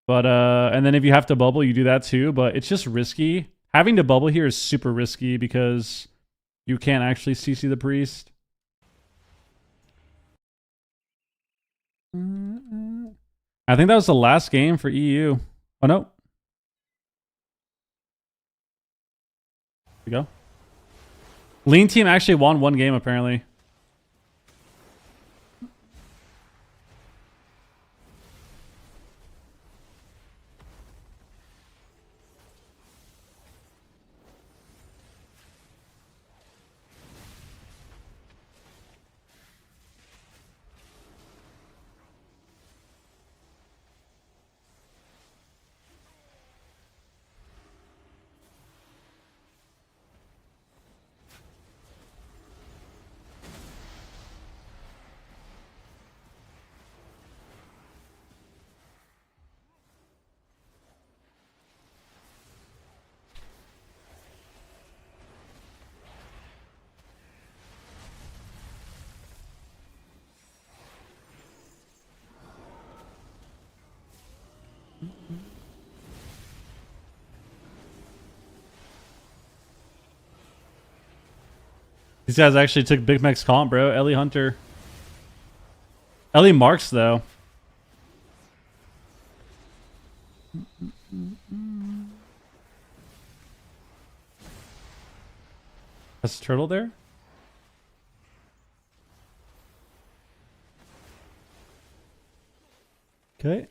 But, and then if you have to bubble, you do that too, but it's just risky. Having to bubble here is super risky because you can't actually CC the priest. I think that was the last game for EU. Oh, no. There we go. Lean team actually won one game, apparently. These guys actually took Big Mac's comp, bro. Ellie Hunter. Ellie Marks, though. That's a turtle there? Okay.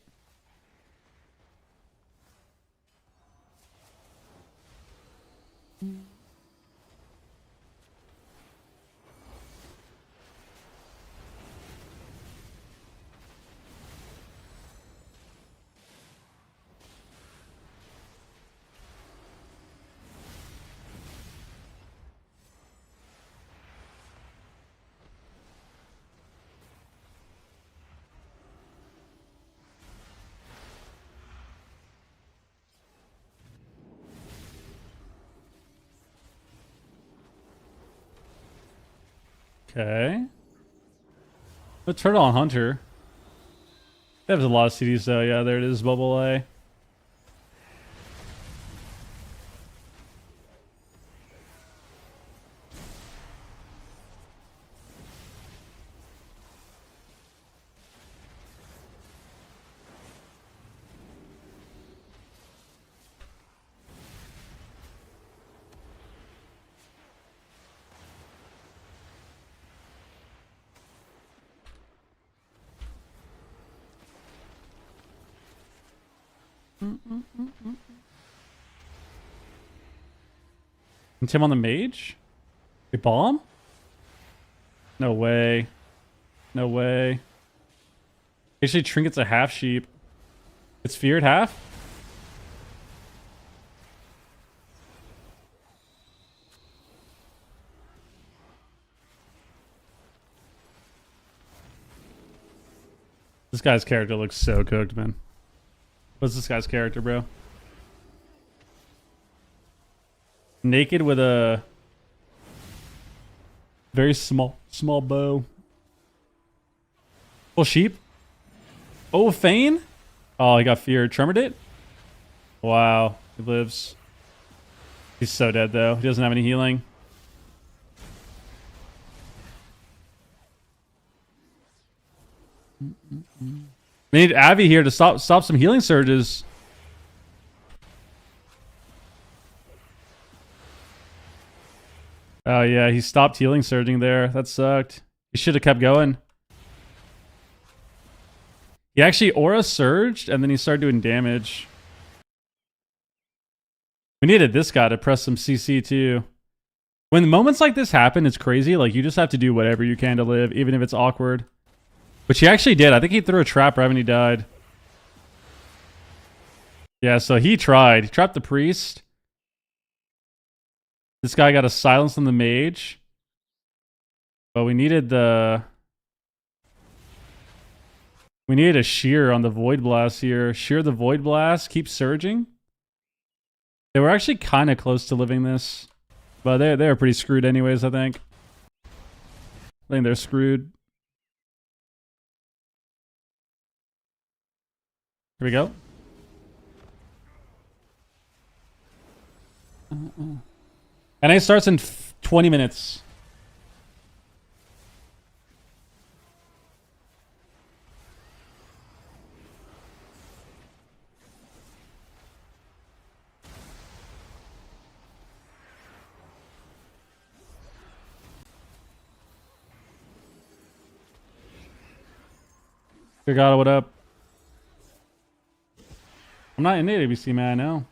Okay. The turtle on Hunter. That has a lot of CDs though. Yeah, there it is. Bubble A. And Tim on the mage? We bomb? No way. No way. Actually, Trinket's a half sheep. It's feared half? This guy's character looks so cooked, man. What's this guy's character, bro? Naked with a very small bow. Full sheep. Oh, Fane? Oh, he got feared. Tremored it? Wow. He lives. He's so dead, though. He doesn't have any healing. We need Abby here to stop some healing surges. Oh, yeah. He stopped healing surging there. That sucked. He should have kept going. He actually aura surged, and then he started doing damage. We needed this guy to press some CC, too. When moments like this happen, it's crazy. Like, you just have to do whatever you can to live, even if it's awkward. Which he actually did. I think he threw a trap right when he died. Yeah, so he tried. He trapped the priest. This guy got a silence on the mage. But we needed the... We needed a shear on the Void Blast here. Shear the Void Blast. Keep surging. They were actually kind of close to living this. But they were pretty screwed anyways, I think. I think they're screwed. Here we go. And it starts in 20 minutes. Gagata, what up? I'm not in the AWC, man, I know.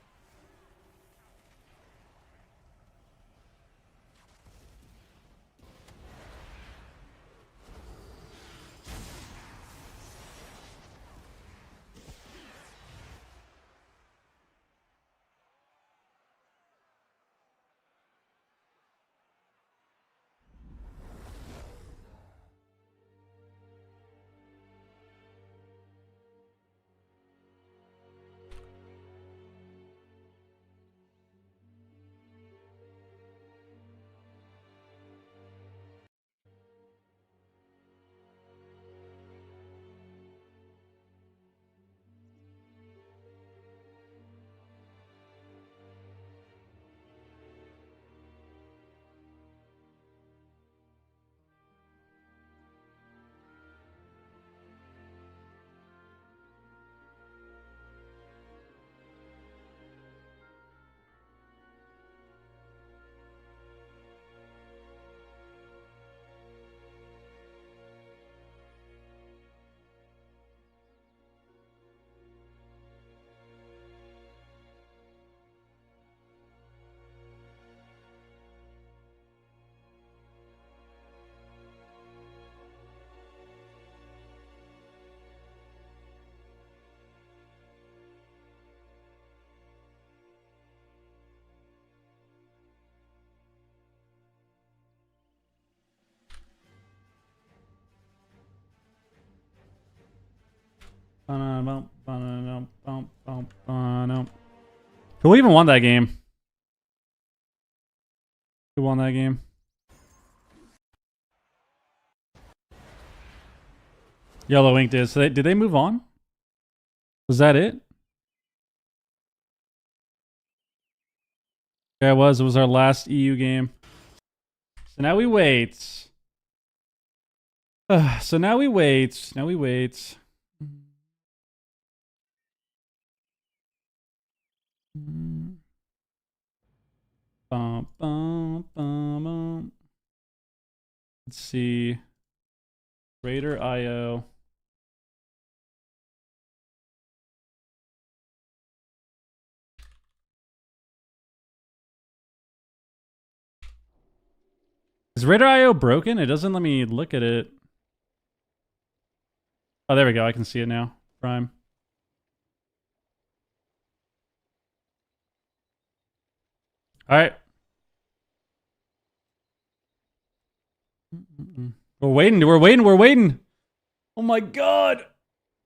Who even won that game? Who won that game? Yellow Ink did. So did they move on? Was that it? Yeah, it was. It was our last EU game. So now we wait. So now we wait. Now we wait. Let's see. Raider IO. Is Raider IO broken? It doesn't let me look at it. Oh, there we go. I can see it now. Prime. All right. We're waiting. Oh my God.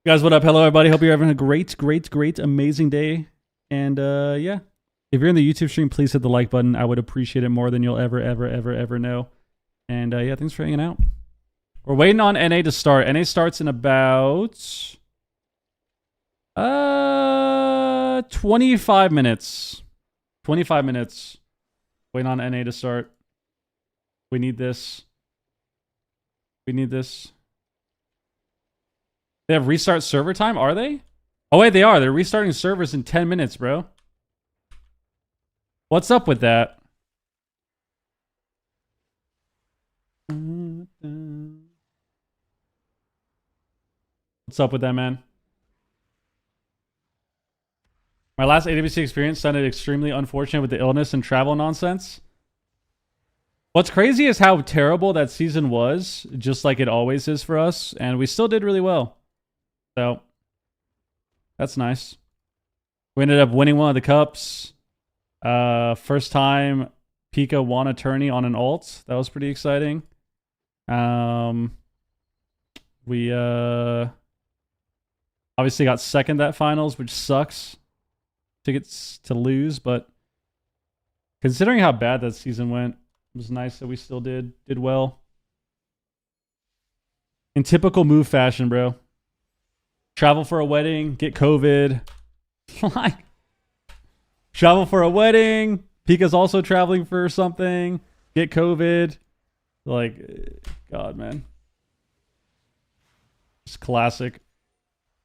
Guys, what up? Hello, everybody. Hope you're having a great, amazing day. And yeah, if you're in the YouTube stream, please hit the like button. I would appreciate it more than you'll ever know. And yeah, thanks for hanging out. We're waiting on NA to start. NA starts in about 25 minutes. 25 minutes. Waiting on NA to start. We need this. We need this. They have restart server time, are they? Oh wait, they are. They're restarting servers in 10 minutes, bro. What's up with that? What's up with that, man? My last AWC experience sounded extremely unfortunate with the illness and travel nonsense. What's crazy is how terrible that season was, just like it always is for us, and we still did really well. So, that's nice. We ended up winning one of the cups. First time Pika won a tourney on an ult. That was pretty exciting. We obviously got second at finals, which sucks. Tickets to lose, but considering how bad that season went, it was nice that we still did well. In typical move fashion, bro. Travel for a wedding, get COVID. Like, travel for a wedding. Pika's also traveling for something. Get COVID. Like, God, man. It's classic.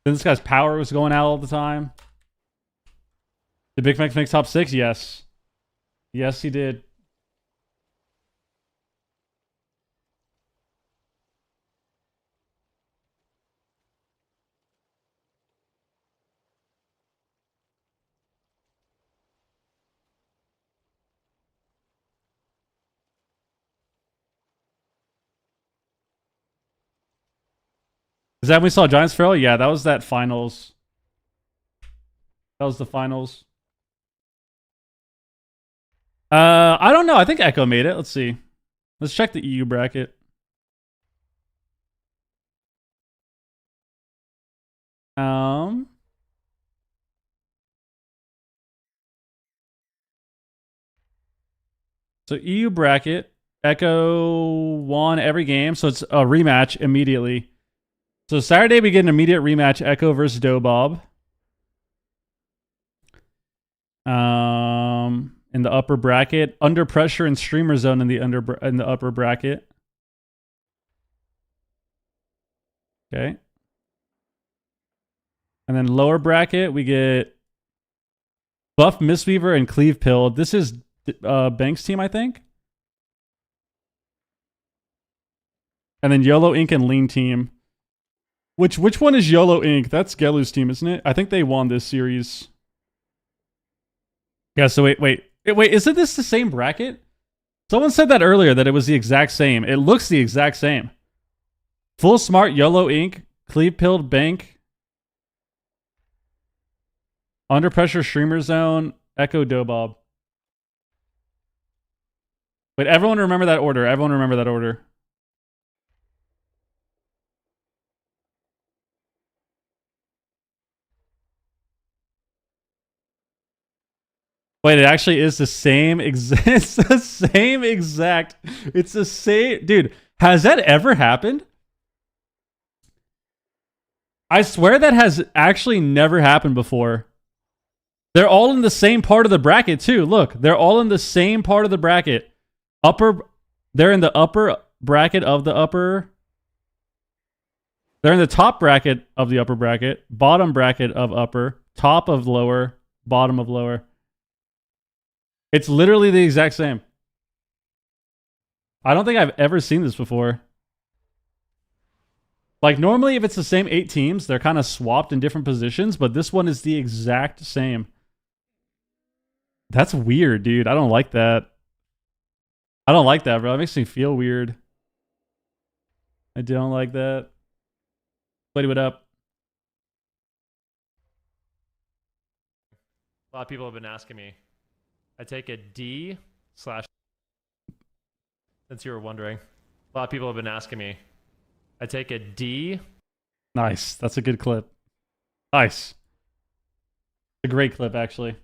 Then this guy's power was going out all the time. Did Big Mac make top 6? Yes. Yes, he did. Is that when we saw Giants Feral? Yeah, that was that finals. That was the finals. I don't know. I think Echo made it. Let's see. Let's check the EU bracket. So EU bracket, Echo won every game, so it's a rematch immediately. So Saturday we get an immediate rematch, Echo versus Dobob. In the upper bracket, Under Pressure and Streamer Zone in the upper bracket. Okay. And then lower bracket, we get Buff Mistweaver and Cleave Pill. This is Banks' team, I think. And then YOLO Inc. and Lean team. Which one is YOLO Inc.? That's Gelu's team, isn't it? I think they won this series. Yeah, so wait, isn't this the same bracket? Someone said that earlier, that it was the exact same. It looks the exact same. Full Smart, YOLO Inc., Cleave Pilled Bank, Under Pressure, Streamer Zone, Echo Dobob. Wait, everyone remember that order. Everyone remember that order. Wait, it actually is the same exact. It's the same exact. It's the same. Dude, has that ever happened? I swear that has actually never happened before. They're all in the same part of the bracket, too. Look, they're all in the same part of the bracket. They're in the upper bracket of the upper. They're in the top bracket of the upper bracket, bottom bracket of upper, top of lower, bottom of lower. It's literally the exact same. I don't think I've ever seen this before. Like, normally if it's the same 8 teams, they're kind of swapped in different positions, but this one is the exact same. That's weird, dude. I don't like that. I don't like that, bro. It makes me feel weird. I don't like that. Buddy, what up? A lot of people have been asking me. I take a D slash. Since you were wondering, a lot of people have been asking me. I take a D. Nice. That's a good clip. Nice. A great clip, actually.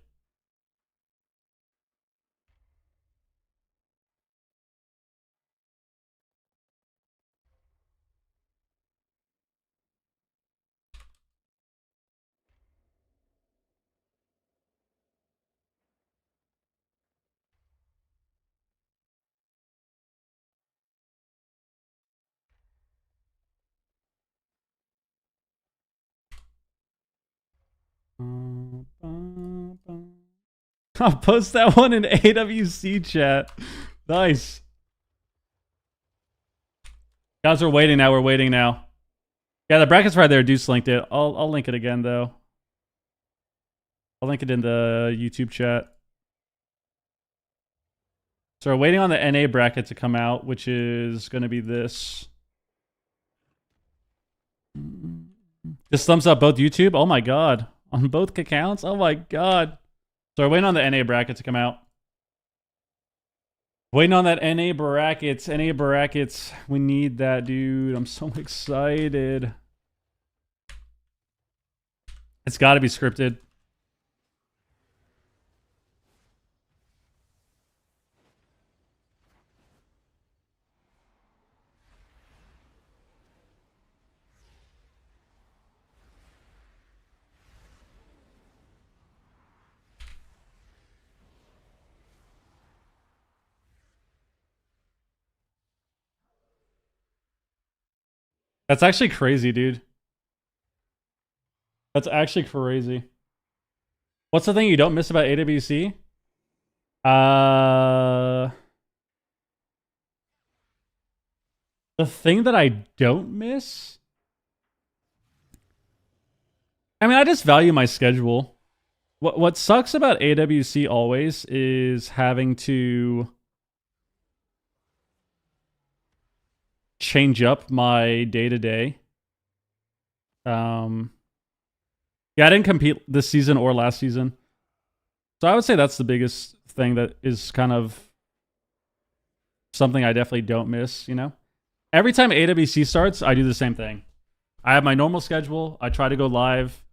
I'll post that one in AWC chat. Nice. Guys, we're waiting now. We're waiting now. Yeah, the bracket's right there. Deuce linked it. I'll link it again, though. I'll link it in the YouTube chat. So we're waiting on the NA bracket to come out, which is going to be this. Just thumbs up both YouTube. Oh my god. On both accounts? Oh my god. So we're waiting on the NA bracket to come out. Waiting on that NA brackets. NA brackets. We need that, dude. I'm so excited. It's got to be scripted. That's actually crazy, dude. That's actually crazy. What's the thing you don't miss about AWC? The thing that I don't miss? I mean, I just value my schedule. What sucks about AWC always is having to change up my day-to-day. Yeah, I didn't compete this season or last season. So I would say that's the biggest thing that is kind of something I definitely don't miss, you know? Every time AWC starts, I do the same thing. I have my normal schedule. I try to go live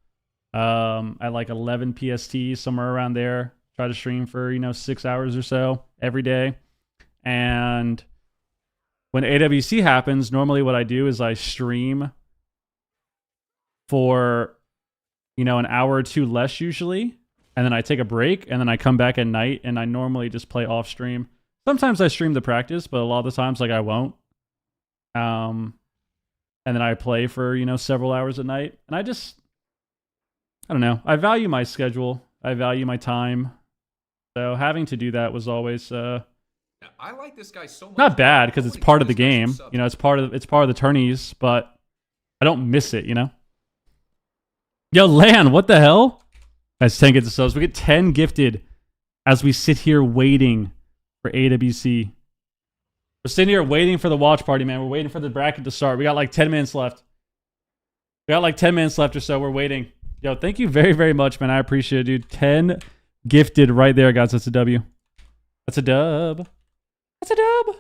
at like 11 PST, somewhere around there. Try to stream for, 6 hours or so every day. And when AWC happens, normally what I do is I stream for, an hour or two less usually. And then I take a break and then I come back at night and I normally just play off stream. Sometimes I stream the practice, but a lot of the times I won't. And then I play for, several hours at night. And I don't know. I value my schedule. I value my time. So having to do that was always I like this guy so much. not bad because it's part of the game. It's part of the tourneys, but I don't miss it, Yo, Lan, what the hell? That's 10 gifted subs. We get 10 gifted as we sit here waiting for AWC. We're sitting here waiting for the watch party, man. We're waiting for the bracket to start. We got like 10 minutes left. Or so. We're waiting. Yo, thank you very, very much, man. I appreciate it, dude. 10 gifted right there, guys. That's a W. That's a dub. That's a dub.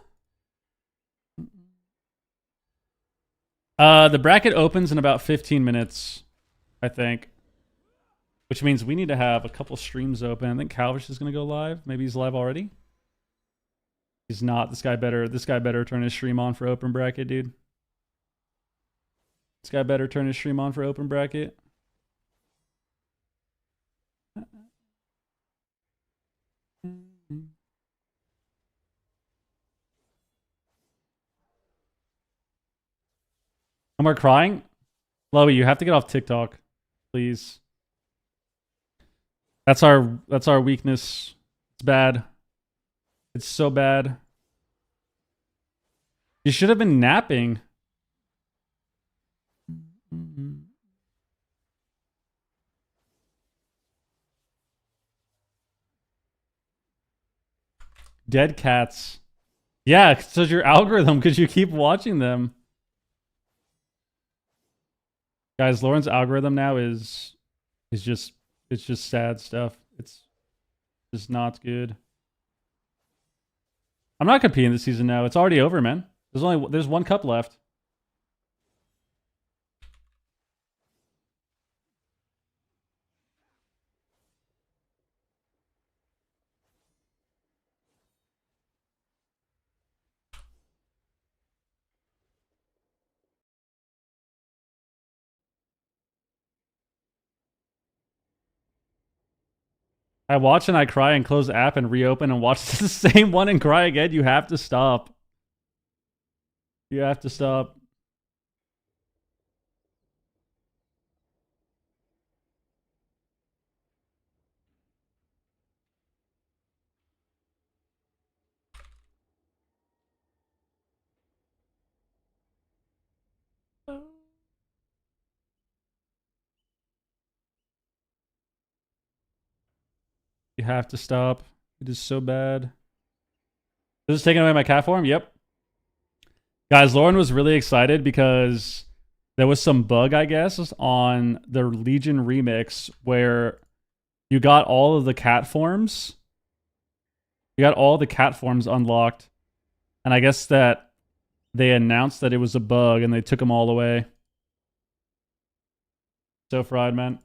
The bracket opens in about 15 minutes, I think. Which means we need to have a couple streams open. I think Calvish is going to go live. Maybe he's live already. He's not. This guy better turn his stream on for open bracket, dude. This guy better turn his stream on for open bracket. No more crying? Loey, you have to get off TikTok, please. That's our weakness. It's bad. It's so bad. You should have been napping. Dead cats. Yeah, so your algorithm, because you keep watching them. Guys, Lauren's algorithm now is just it's just sad stuff. It's just not good. I'm not competing this season now. It's already over, man. There's one cup left. I watch and I cry and close the app and reopen and watch the same one and cry again. You have to stop. You have to stop. You have to stop. It is so bad. This is taking away my cat form? Yep. Guys, Lauren was really excited because there was some bug, I guess, on the Legion remix where you got all of the cat forms. You got all the cat forms unlocked. And I guess that they announced that it was a bug and they took them all away. So fried, man.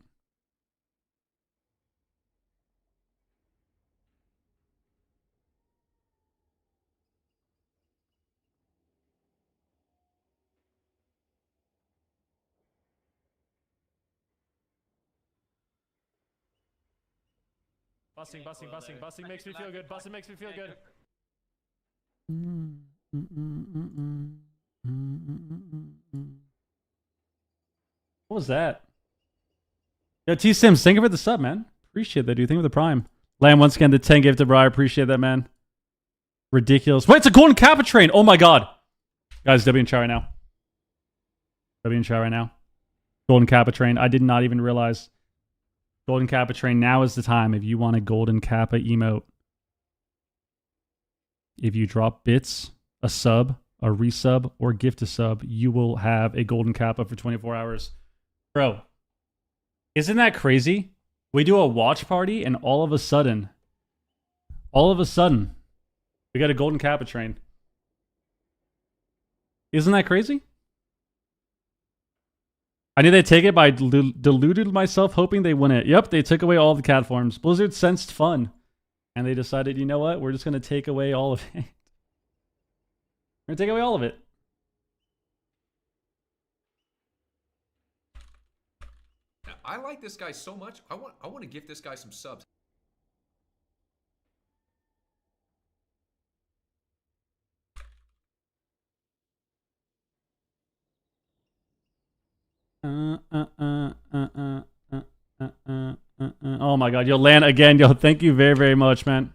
Busting makes me feel good. Busting makes me feel good. What was that? Yo, T-Sims, thank you for the sub, man. Appreciate that, dude. Thank you for the prime. Lamb, once again, the 10 gift to Briar. Appreciate that, man. Ridiculous. Wait, it's a golden kappa train. Oh my god. Guys, W in chat right now. W in chat right now. Golden kappa train. I did not even realize. Golden kappa train. Now is the time if you want a golden kappa emote. If you drop bits, a sub, a resub, or gift a sub, you will have a golden kappa for 24 hours. Bro, isn't that crazy? We do a watch party and all of a sudden, we got a golden kappa train. Isn't that crazy? I knew they'd take it, but I deluded myself hoping they win it. Yep, they took away all the cat forms. Blizzard sensed fun. And they decided, you know what? We're just going to take away all of it. We're going to take away all of it. I like this guy so much. I want to give this guy some subs. Oh my god, yo, Lan again, yo, thank you very, very much, man.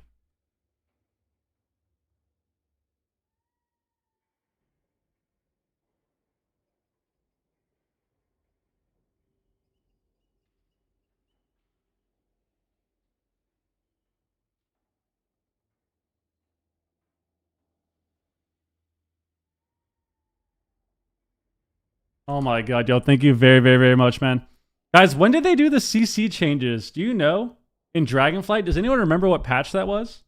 Oh my god, yo, thank you very, very, very much, man. Guys, when did they do the CC changes? Do you know? In Dragonflight, does anyone remember what patch that was?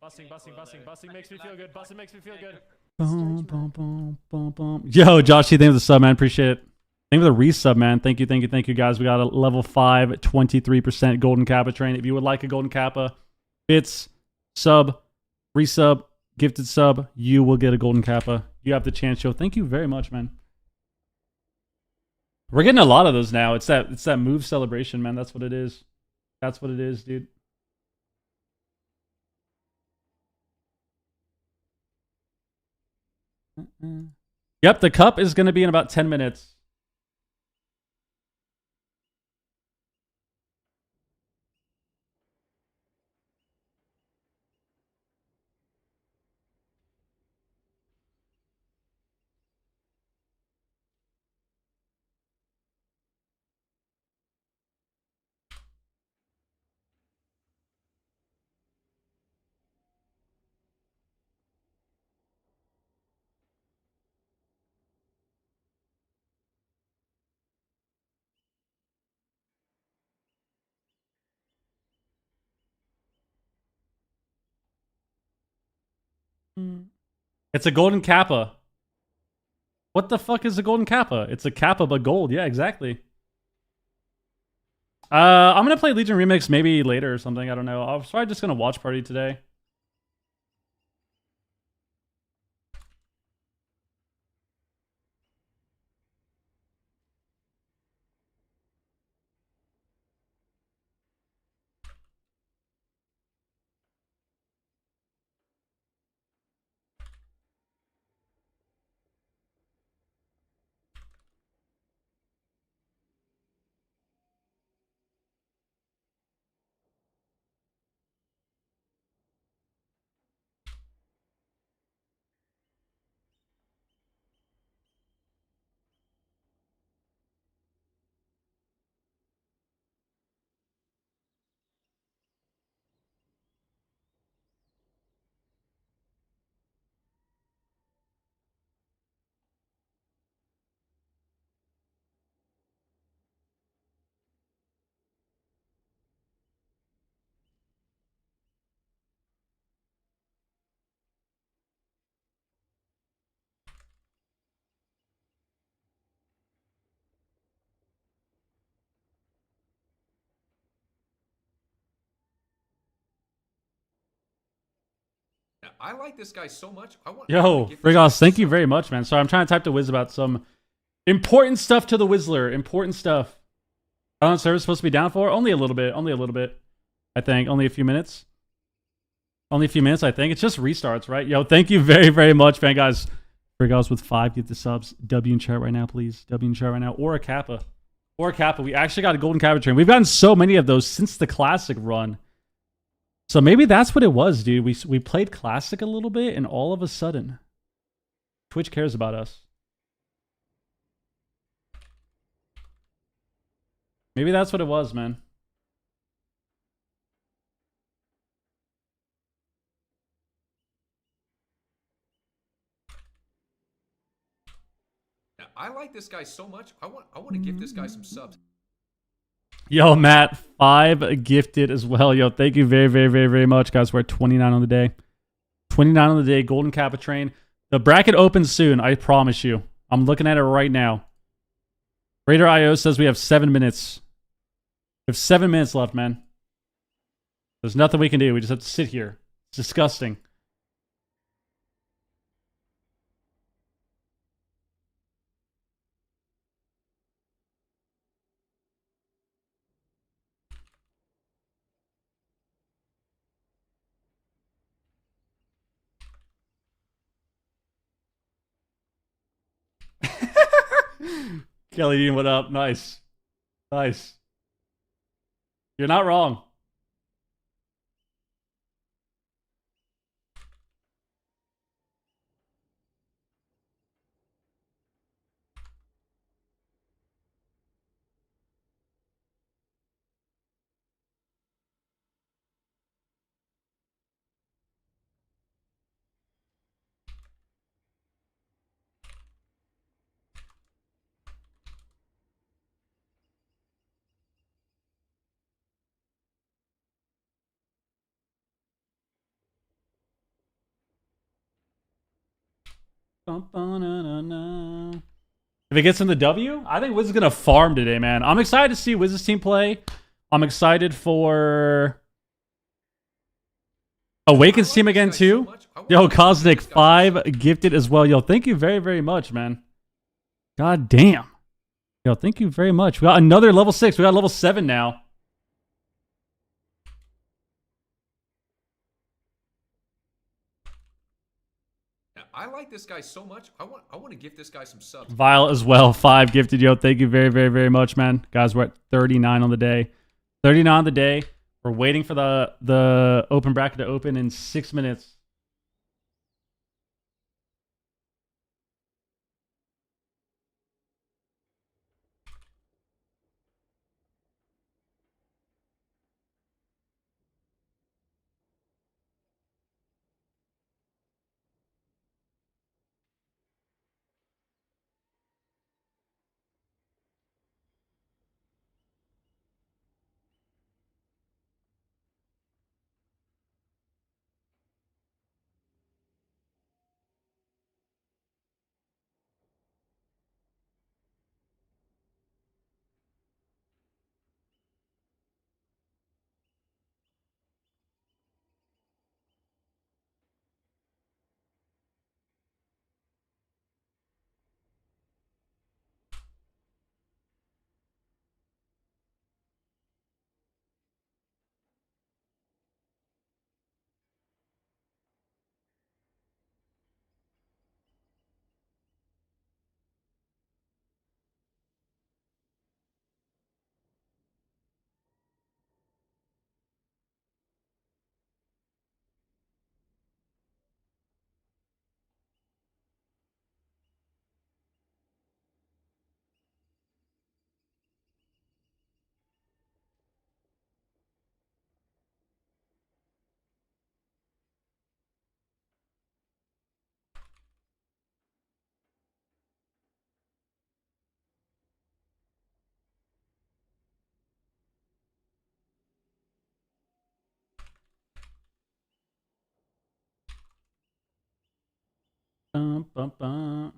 Busting makes me feel good. Busting makes me feel good. Boom, boom, boom, boom, boom. Yo, Josh, thank you for the sub, man. Appreciate it. Thank you for the resub, man. Thank you, guys. We got a level 5, 23% golden kappa train. If you would like a golden kappa, bits, sub, resub, gifted sub, you will get a golden kappa. You have the chance, yo. Thank you very much, man. We're getting a lot of those now. It's that move celebration, man. That's what it is. That's what it is, dude. Yep, the cup is going to be in about 10 minutes. It's a golden kappa. What the fuck is a golden kappa? It's a kappa but gold. Yeah, exactly. I'm gonna play Legion Remix maybe later or something. I don't know. I'm probably just gonna watch party today. I like this guy so much. I want Yo, to give this guy Frigos, some thank you subs. very much, man. Sorry, I'm trying to type to Wiz about some important stuff to the Whistler. Important stuff. How long is service supposed to be down for? Only a little bit. Only a little bit. I think. Only a few minutes. Only a few minutes, I think. It's just restarts, right? Yo, thank you very, very much, man, guys. Frigos with 5. Get the subs. W in chat right now, please. W in chat right now. Or a kappa. Or a kappa. We actually got a golden kappa train. We've gotten so many of those since the classic run. So maybe that's what it was, dude. We played classic a little bit, and all of a sudden, Twitch cares about us. Maybe that's what it was, man. I like this guy so much. I want to give this guy some subs. Yo, Matt, 5 gifted as well. Yo, thank you very, very, very, very much, guys. We're at 29 on the day. 29 on the day. Golden Kappa train. The bracket opens soon. I promise you. I'm looking at it right now. Raider IO says we have 7 minutes. We have 7 minutes left, man. There's nothing we can do. We just have to sit here. It's disgusting. Kelly Dean, what up? Nice. Nice. You're not wrong. If it gets in the W, I think Wiz is going to farm today, man. I'm excited to see Wiz's team play. I'm excited for Awaken's team again, too. Yo, Cosmic 5 gifted as well. Yo, thank you very, very much, man. God damn. Yo, thank you very much. We got another level 6. We got level 7 now. I like this guy so much. I want to give this guy some subs. Vile as well. 5 gifted. Yo, thank you very, very, very much, man. Guys, we're at 39 on the day. 39 on the day. We're waiting for the open bracket to open in 6 minutes. Bum, bum, bum.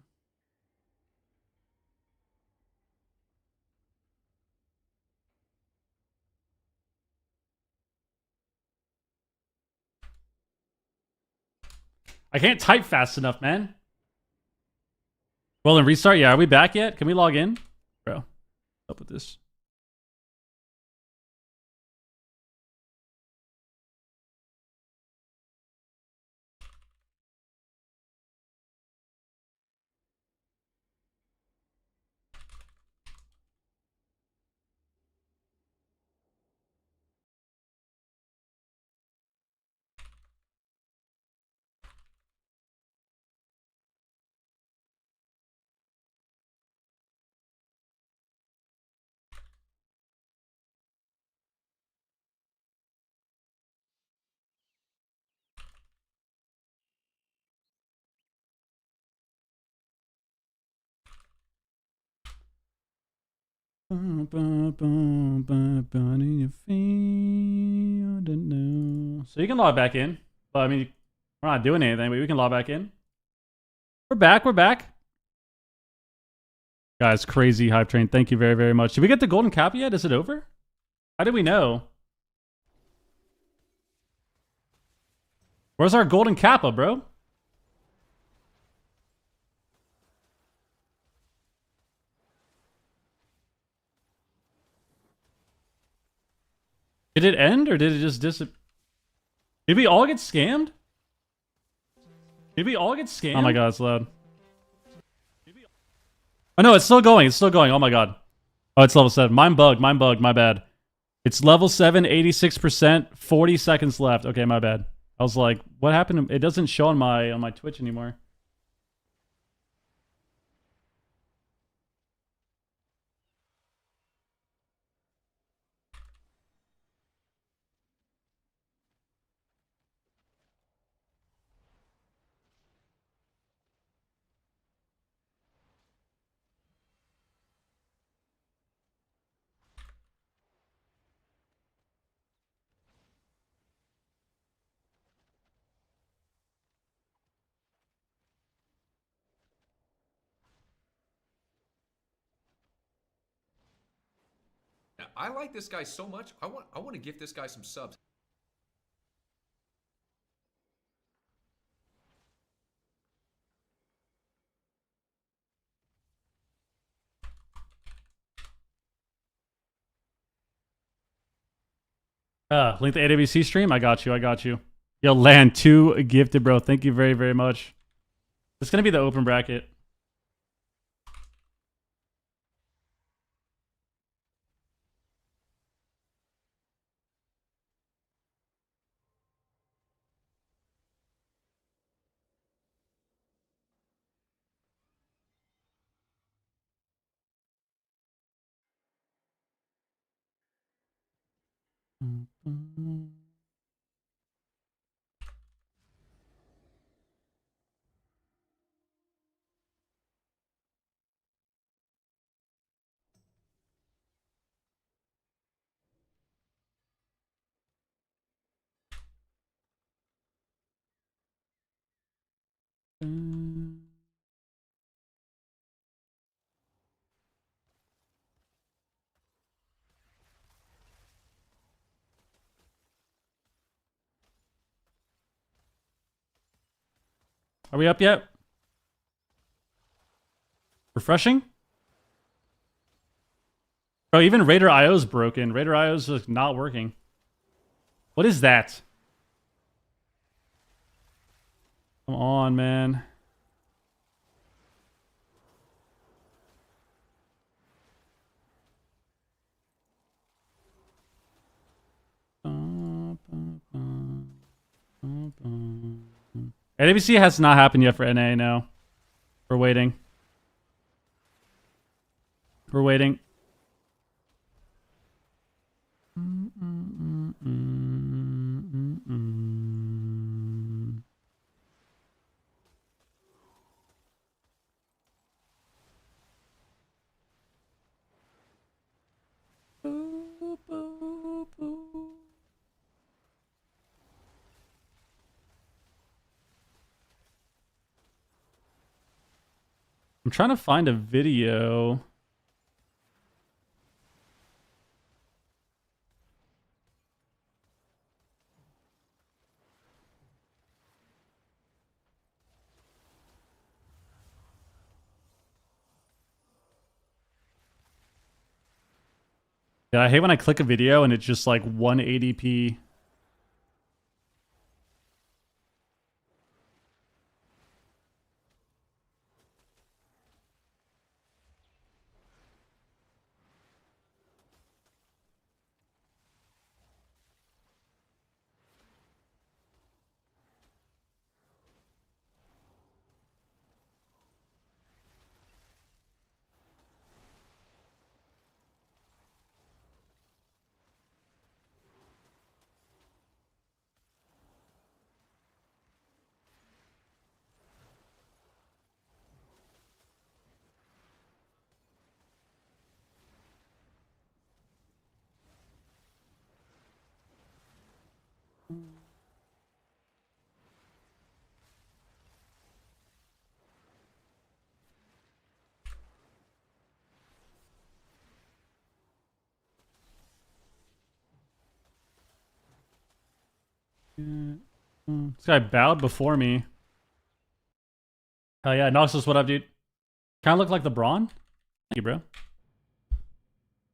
I can't type fast enough, man. Well, then restart. Yeah, are we back yet? Can we log in? Bro, what's up with this? So you can log back in. But I mean, we're not doing anything, but we can log back in. We're back. We're back. Guys, crazy hype train. Thank you very, very much. Did we get the golden cap yet? Is it over? How did we know? Where's our golden kappa, bro? Did it end or did it just disappear? Did we all get scammed? Did we all get scammed? Oh my god, it's loud. Oh no, it's still going. It's still going. Oh my god. Oh, it's level 7. Mine bugged. Mine bugged. My bad. It's level 7, 86%, 40 seconds left. Okay, my bad. I was like, what happened? It doesn't show on my Twitch anymore. Now, I like this guy so much. I want to gift this guy some subs. Link the AWC stream. I got you. I got you. Yo, land 2 gifted, bro. Thank you very, very much. It's gonna be the open bracket. Are we up yet? Refreshing? Bro, even Raider IO's broken. Raider IO's just not working. What is that? Come on, man. AWC has not happened yet for NA, no. We're waiting. We're waiting. I'm trying to find a video. Yeah, I hate when I click a video and it's just like 180p. This guy bowed before me. Oh yeah, Noxus, what up, dude? Kind of look like LeBron. Thank you, bro.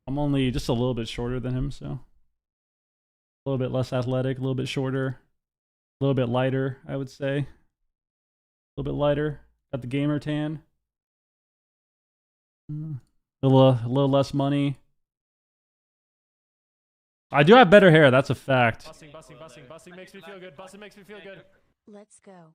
I'm only just a little bit shorter than him, so a little bit less athletic, a little bit shorter, a little bit lighter, I would say. A little bit lighter. Got the gamer tan. A little less money. I do have better hair. That's a fact. Busting makes me feel good. Busting makes me feel good. Let's go.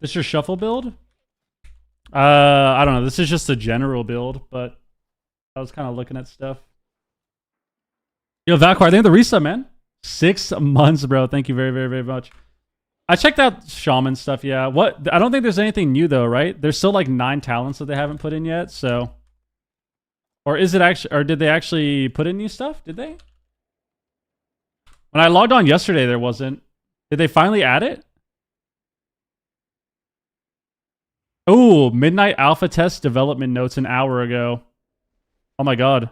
This your shuffle build? I don't know. This is just a general build, but I was kind of looking at stuff. Yo, Valkyrie, thank you for the reset, man. 6 months, bro. Thank you very, very, very much. I checked out shaman stuff. Yeah. What? I don't think there's anything new though, right? There's still like 9 talents that they haven't put in yet. So, or is it actually? Or did they actually put in new stuff? Did they? When I logged on yesterday, there wasn't. Did they finally add it? Oh, midnight alpha test development notes an hour ago. Oh my god.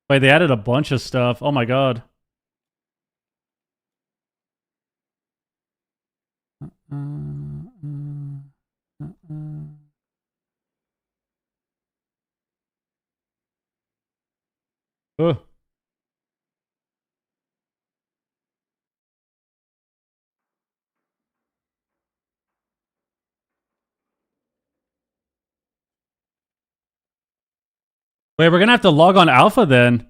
Wait, they added a bunch of stuff. Oh my god. Ugh. Wait, we're gonna have to log on alpha then.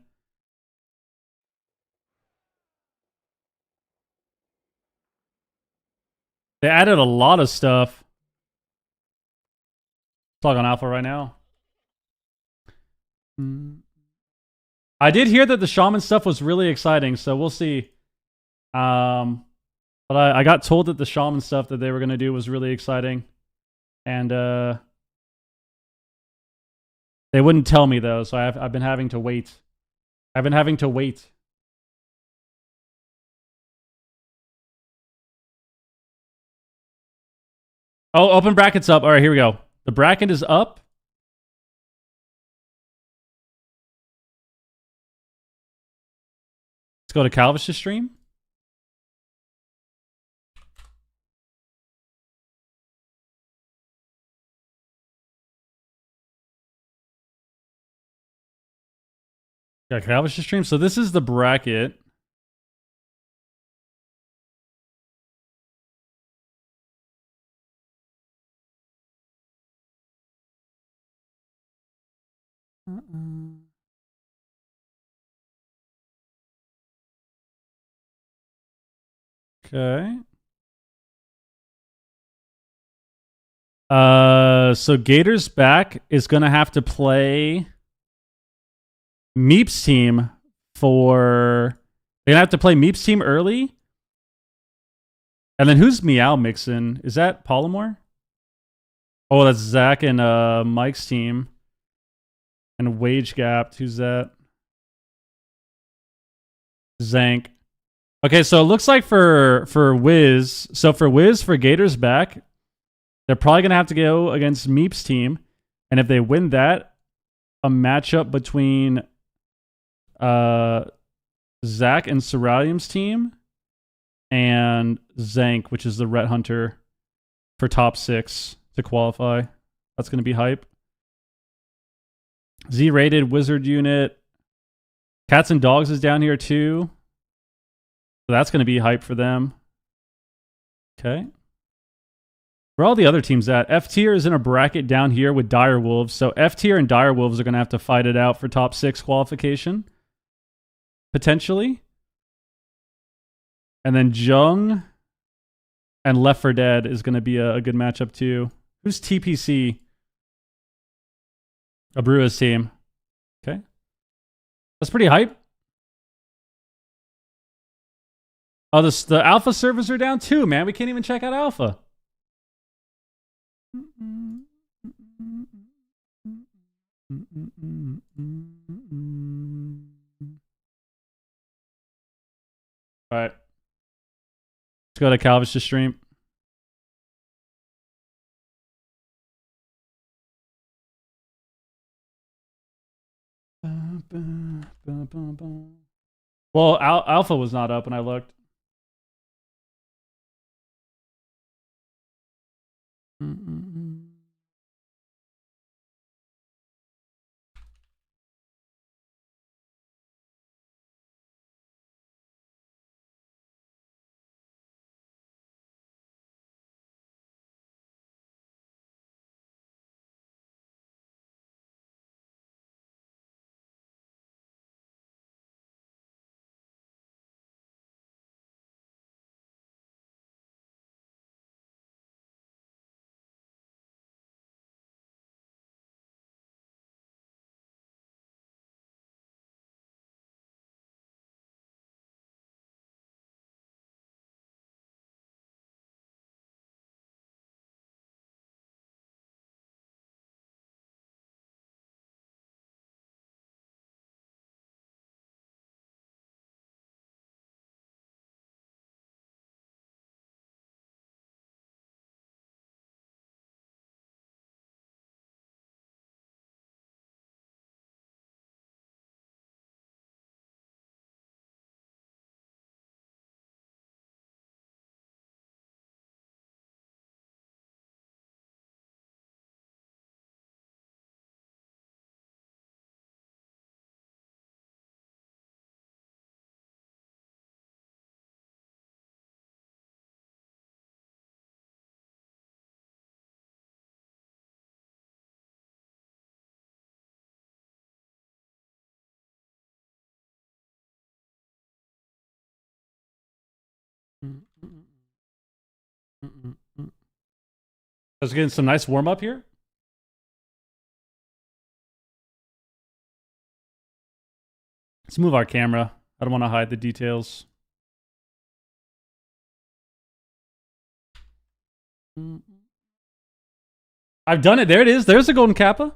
They added a lot of stuff. Let's log on alpha right now. I did hear that the shaman stuff was really exciting, so we'll see. But I got told that the shaman stuff that they were gonna do was really exciting, and they wouldn't tell me though, so I've been having to wait. I've been having to wait. Oh, open brackets up. All right, here we go. The bracket is up. go to Calvish's stream. Yeah, Calvish's stream. So this is the bracket. Okay. So Gators back is gonna have to play Meep's team for. They're gonna have to play Meep's team early. And then who's Meow mixing? Is that Polymore? Oh, that's Zach and Mike's team. And Wage Gapped. Who's that? Zank. Okay, so it looks like for Whiz. So for Whiz, for Gators back, they're probably gonna have to go against Meep's team. And if they win that, a matchup between Zach and Ceruleum's team and Zank, which is the Ret Hunter, for top 6 to qualify. That's going to be hype. Z-rated Wizard unit. Cats and Dogs is down here too. So that's going to be hype for them. Okay. Where are all the other teams at? F tier is in a bracket down here with Dire Wolves. So F tier and Dire Wolves are going to have to fight it out for top 6 qualification. Potentially. And then Jung and Left 4 Dead is going to be a good matchup too. Who's TPC? Abrua's team. Okay. That's pretty hype. Oh, the alpha servers are down too, man. We can't even check out alpha. All right. Let's go to Calvish's stream. Well, Alpha was not up when I looked. I was getting some nice warm up here. Let's move our camera. I don't want to hide the details. I've done it. There it is. There's a golden kappa.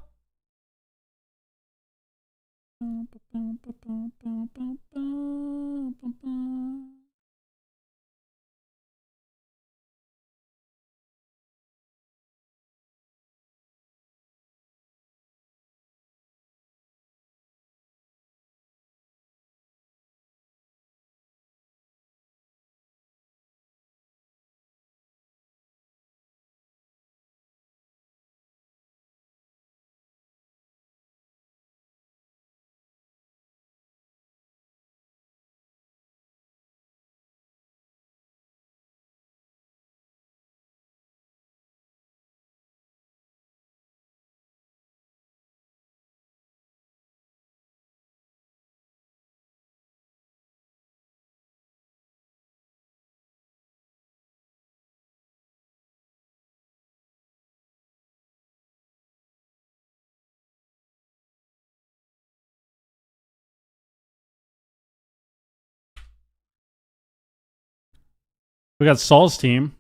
We got Saul's team.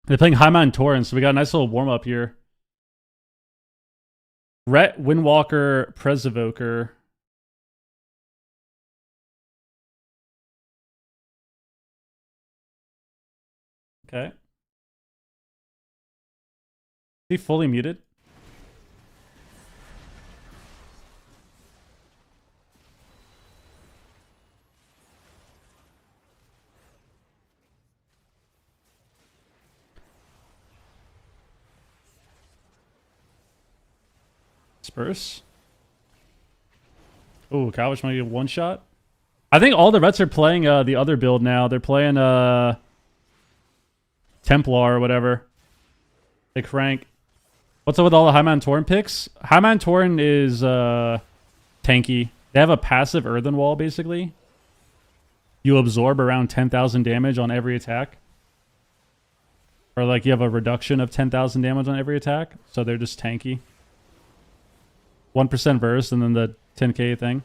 They're playing High Mountain Torrent, so we got a nice little warm up here. Rhett, Windwalker, Presevoker. Okay. Is he fully muted? Disperse. Oh, Calvich might get one shot. I think all the Reds are playing the other build now. They're playing Templar or whatever. They crank. What's up with all the High Mountain Torrent picks? High Mountain Torrent is tanky. They have a passive earthen wall, basically. You absorb around 10,000 damage on every attack. Or like you have a reduction of 10,000 damage on every attack. So they're just tanky. 1% verse and then the 10k thing.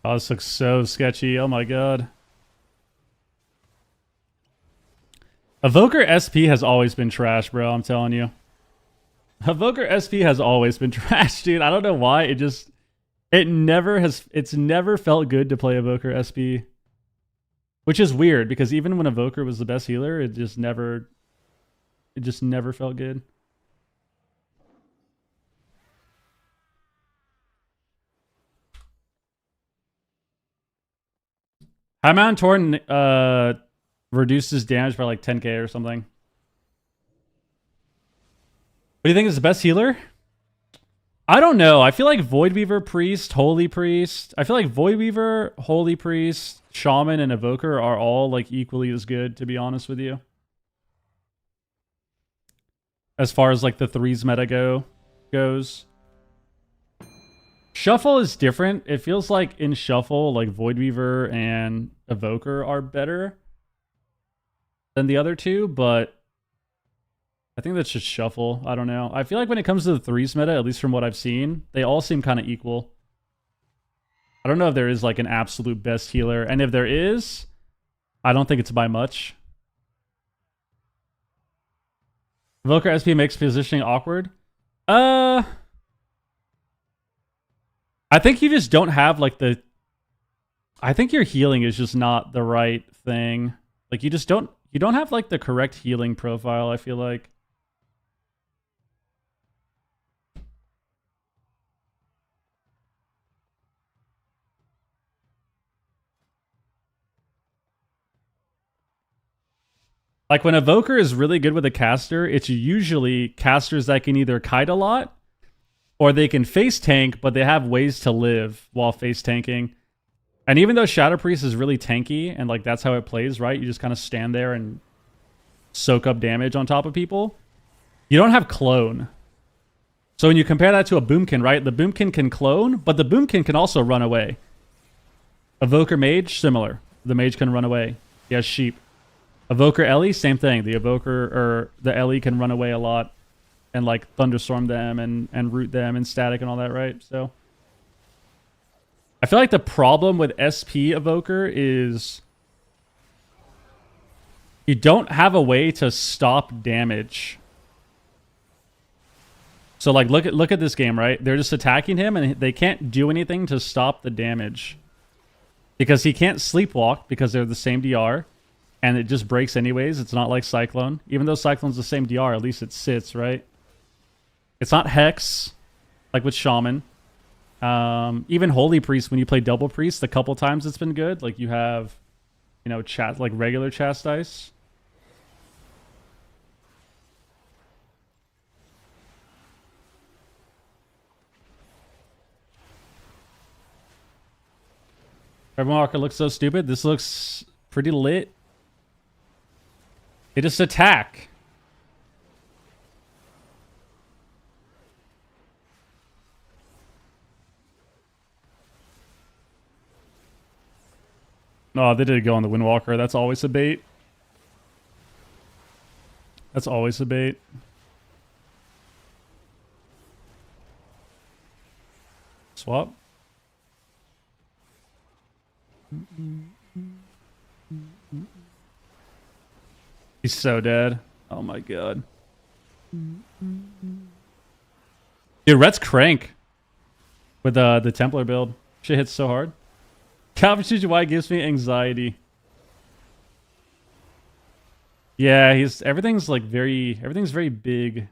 Oh, this looks so sketchy. Oh my god. Evoker SP has always been trash, bro. I'm telling you. Evoker SP has always been trash, dude. I don't know why. It's never felt good to play Evoker SP. Which is weird, because even when Evoker was the best healer, it just never felt good. High Mountain Torrent reduces damage by like 10k or something. What do you think is the best healer? I don't know. I feel like Voidweaver, Priest, Holy Priest. I feel like Voidweaver, Holy Priest, Shaman, and Evoker are all like equally as good, to be honest with you. As far as like the threes meta goes. Shuffle is different. It feels like in Shuffle, like Voidweaver and Evoker are better than the other two, but I think that's just Shuffle. I don't know. I feel like when it comes to the threes meta, at least from what I've seen, they all seem kind of equal. I don't know if there is like an absolute best healer, and if there is, I don't think it's by much. Evoker SP makes positioning awkward. I think you just don't have like the... I think your healing is just not the right thing. Like you just don't... You don't have like the correct healing profile, I feel like. Like when Evoker is really good with a caster, it's usually casters that can either kite a lot, or they can face tank, but they have ways to live while face tanking. And even though Shadow Priest is really tanky, and like that's how it plays, right? You just kind of stand there and soak up damage on top of people. You don't have clone. So when you compare that to a Boomkin, right? The Boomkin can clone, but the Boomkin can also run away. Evoker Mage, similar. The Mage can run away. He has Sheep. Evoker Ellie, same thing. The Evoker, or the Ellie can run away a lot and like thunderstorm them and root them and static and all that, right? So I feel like the problem with SP Evoker is you don't have a way to stop damage. So like look at this game, right? They're just attacking him and they can't do anything to stop the damage. Because he can't sleepwalk because they're the same DR. And it just breaks anyways. It's not like Cyclone. Even though Cyclone's the same DR, at least it sits, right? It's not Hex, like with Shaman. Even Holy Priest, when you play Double Priest, the couple times it's been good. Like you have, you know, like regular Chastise. Everyone Walker looks so stupid. This looks pretty lit. They just attack. No, they did go on the Windwalker. That's always a bait. That's always a bait. Swap. He's so dead. Oh my god. Dude, Rhett's crank with the Templar build. Shit hits so hard. Competition Y gives me anxiety. Yeah, everything's very big.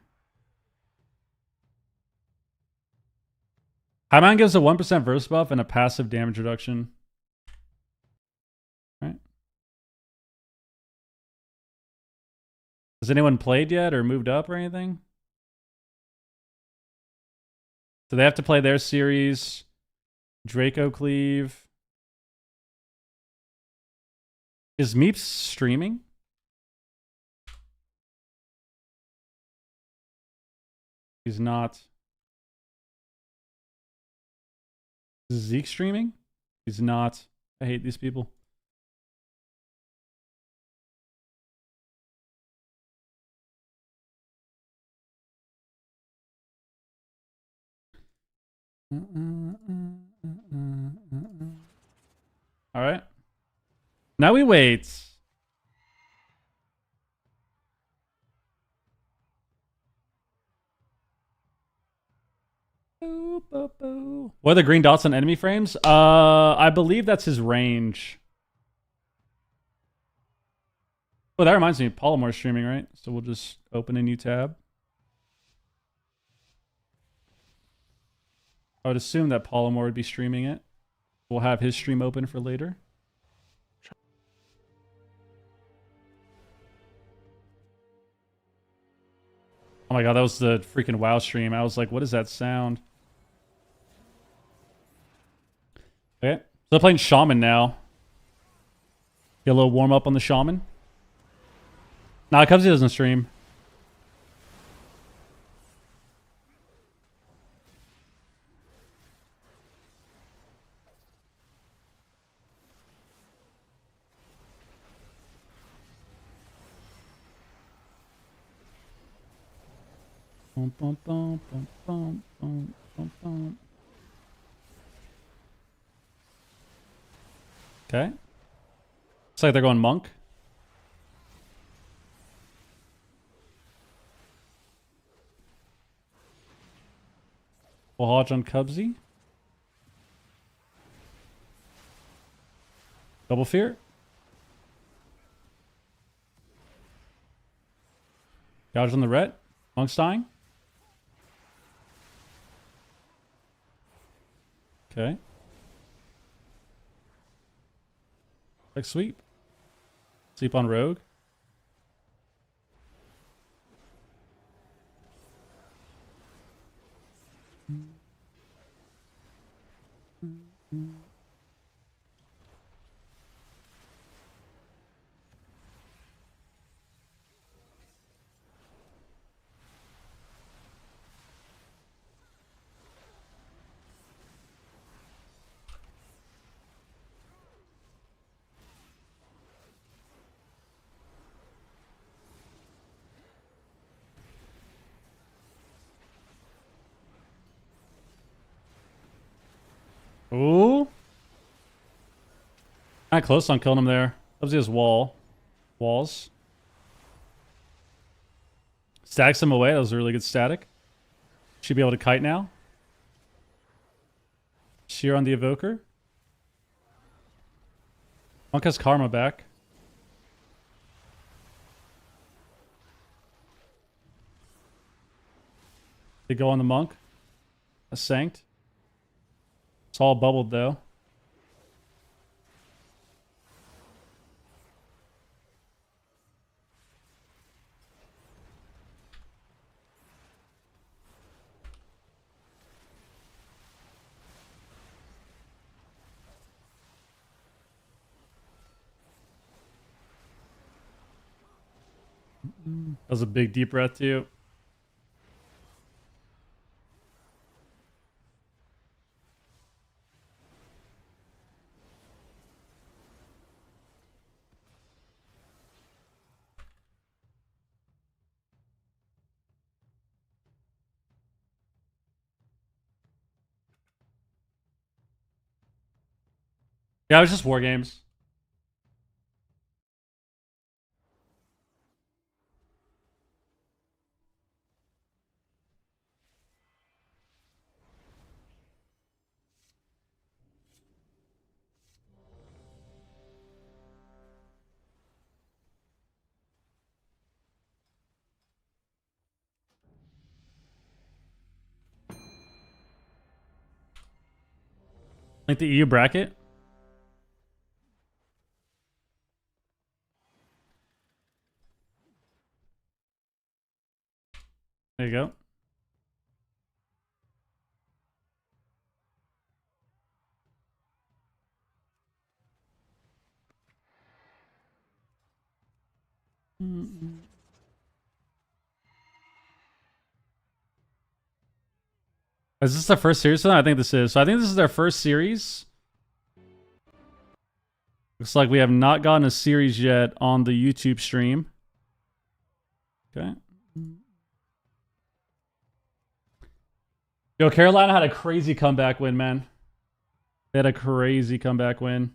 Highmine gives a 1% verse buff and a passive damage reduction. Right. Has anyone played yet or moved up or anything? So they have to play their series. Draco Cleave. Is Meeps streaming? He's not. Is Zeke streaming? He's not. I hate these people. All right. Now we wait. What are the green dots on enemy frames? I believe that's his range. Oh, that reminds me. Polymore's streaming, right? So we'll just open a new tab. I would assume that Polymore would be streaming it. We'll have his stream open for later. Oh my god, that was the freaking WoW stream. I was like, what is that sound? Okay, so they're playing Shaman now. Get a little warm up on the Shaman. Nah, Cubsy doesn't stream. Bum, bum, bum, bum, bum, bum, bum, bum. Okay. Looks like they're going monk. We'll hodge on Cubsy. Double fear. Gouge on the ret. Monk's dying. Okay. Like sweep. Sleep on rogue. Ooh. Kinda close on killing him there. Cubsy has walls. Stacks him away. That was a really good static. Should be able to kite now. Shear on the evoker. Monk has karma back. They go on the monk. A sanct. It's all bubbled though. That was a big deep breath too. Yeah, it was just war games. Like the EU bracket. There you go. Is this the first series? I think this is. So I think this is their first series. Looks like we have not gotten a series yet on the YouTube stream. Okay. Yo, Carolina had a crazy comeback win, man. They had a crazy comeback win.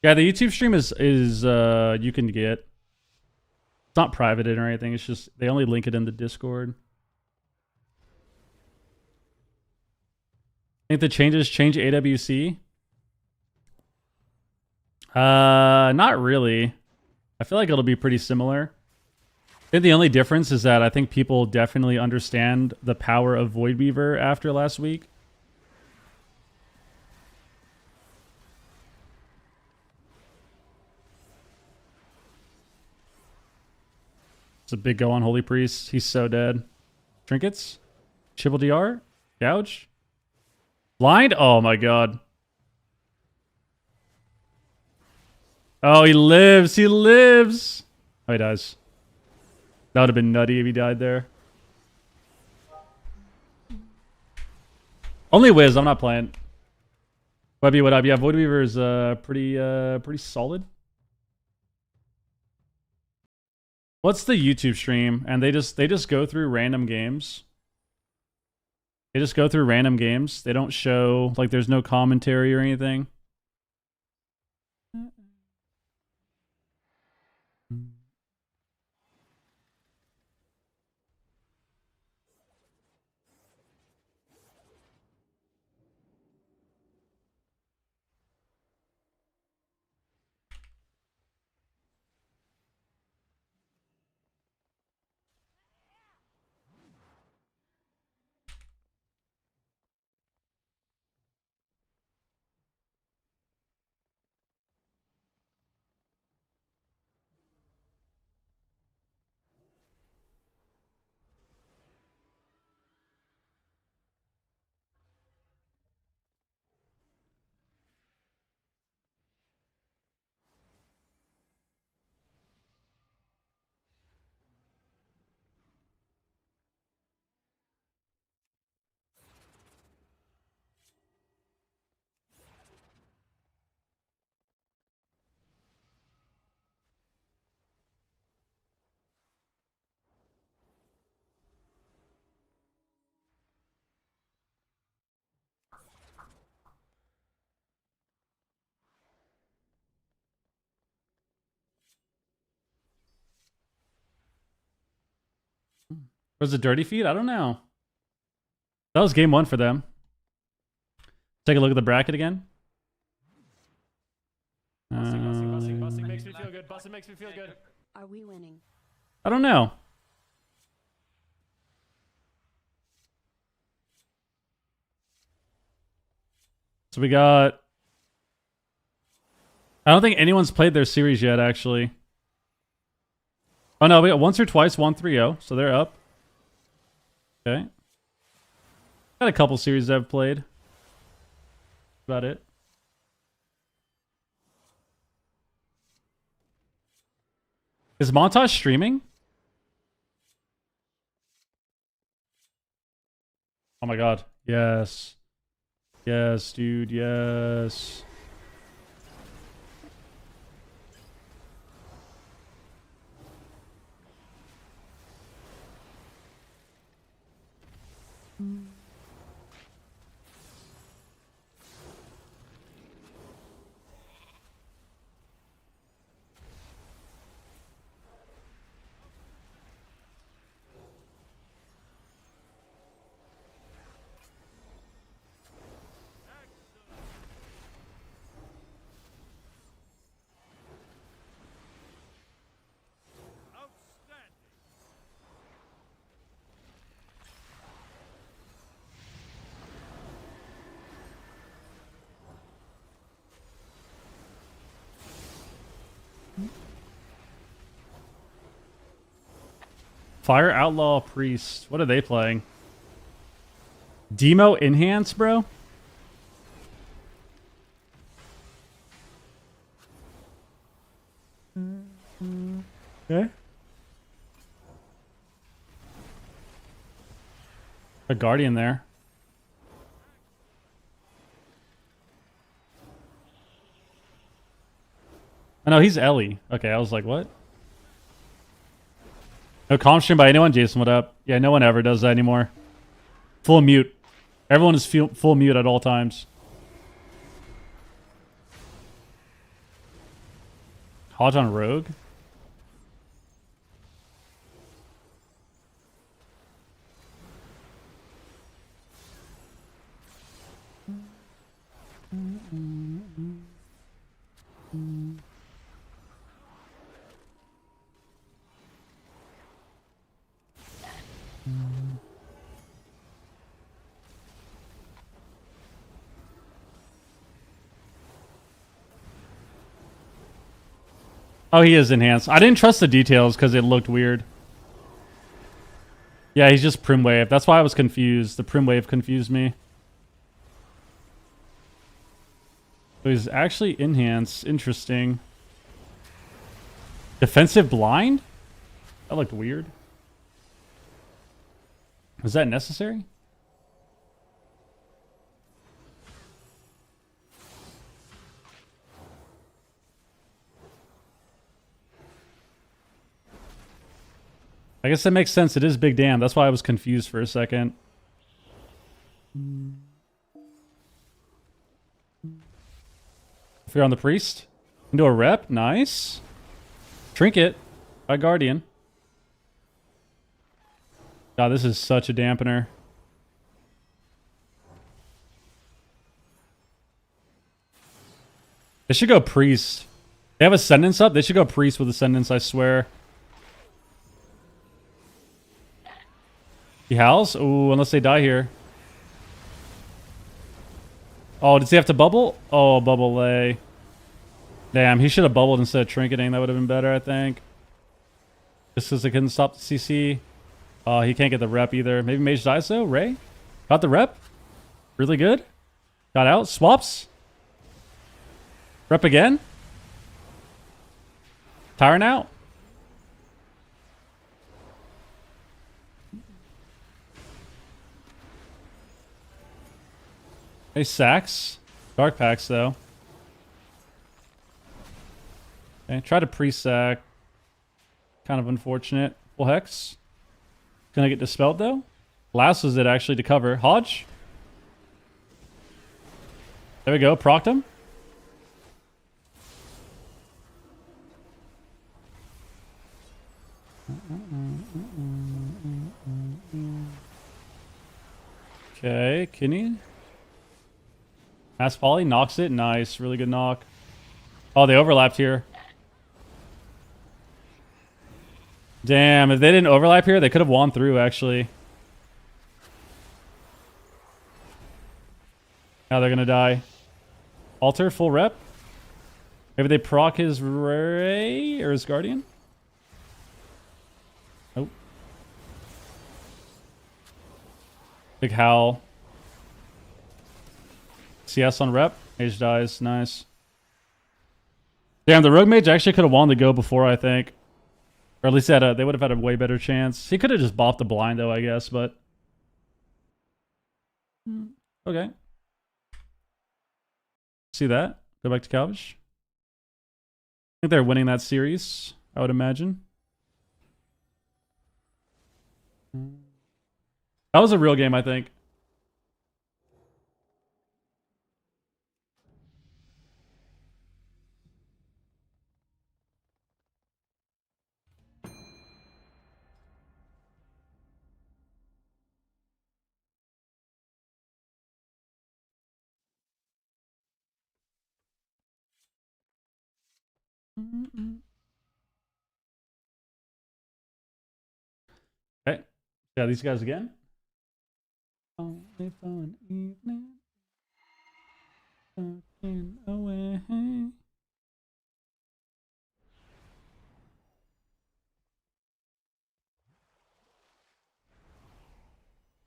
Yeah, the YouTube stream is you can get. It's not privated or anything. It's just they only link it in the Discord. I think the changes change AWC. Not really. I feel like it'll be pretty similar. I think the only difference is that I think people definitely understand the power of Void Weaver after last week. It's a big go on Holy Priest. He's so dead. Trinkets? Chibble DR? Gouge? Blind? Oh my god. Oh, he lives. He lives. Oh, he dies. That would have been nutty if he died there. Only Whiz. I'm not playing. Webby, what up? Yeah, Void Weaver is pretty solid. What's the YouTube stream? And they just go through random games. They just go through random games. They don't show, like, there's no commentary or anything. Was it Dirty Feet? I don't know. That was game one for them. Take a look at the bracket again. Busting makes me feel good. Busting makes me feel good. Are we winning? I don't know. So we got... I don't think anyone's played their series yet, actually. Oh no, we got once or twice, 1-3-0, so they're up. Okay. Got a couple series I've played. About it. Is Montage streaming? Oh my god. Yes. Yes, dude. Yes. Fire Outlaw Priest. What are they playing? Demo Enhance, bro? Okay. A Guardian there. Oh no, he's Ellie. Okay, I was like, what? No calm stream by anyone? Jason, what up? Yeah, no one ever does that anymore. Full mute. Everyone is full mute at all times. Hodge on Rogue? Oh, he is enhanced. I didn't trust the details because it looked weird. Yeah, he's just Primwave. That's why I was confused. The Primwave confused me. So he's actually enhanced. Interesting. Defensive blind? That looked weird. Was that necessary? I guess that makes sense. It is Big Damn. That's why I was confused for a second. Fear on the Priest. Into a rep. Nice. Trinket by Guardian. God, this is such a dampener. They should go Priest. They have Ascendance up. They should go Priest with Ascendance, I swear. He howls? Ooh, unless they die here. Oh, does he have to bubble? Oh, bubble lay. Damn, he should have bubbled instead of trinketing. That would have been better, I think. Just because they couldn't stop the CC. Oh, he can't get the rep either. Maybe Mage dies though. Ray? Got the rep? Really good? Got out. Swaps? Rep again? Tyrant out? Hey, sacks. Dark packs, though. Okay, try to pre-sack. Kind of unfortunate. Full Hex. Gonna get dispelled, though. Last was it, actually, to cover. Hodge. There we go. Procced him. Okay, Kinney. Mass Volley knocks it. Nice. Really good knock. Oh, they overlapped here. Damn, if they didn't overlap here, they could have won through, actually. Now they're going to die. Alter, full rep. Maybe they proc his Ray or his Guardian. Oh. Big Howl. CS on rep. Mage dies. Nice. Damn, the Rogue Mage actually could have won the go before, I think. Or at least they would have had a way better chance. He could have just bopped the blind, though, I guess, but... Okay. See that? Go back to Calvish. I think they're winning that series, I would imagine. That was a real game, I think. Okay. Yeah, these guys again. Only for an evening. Fucking away.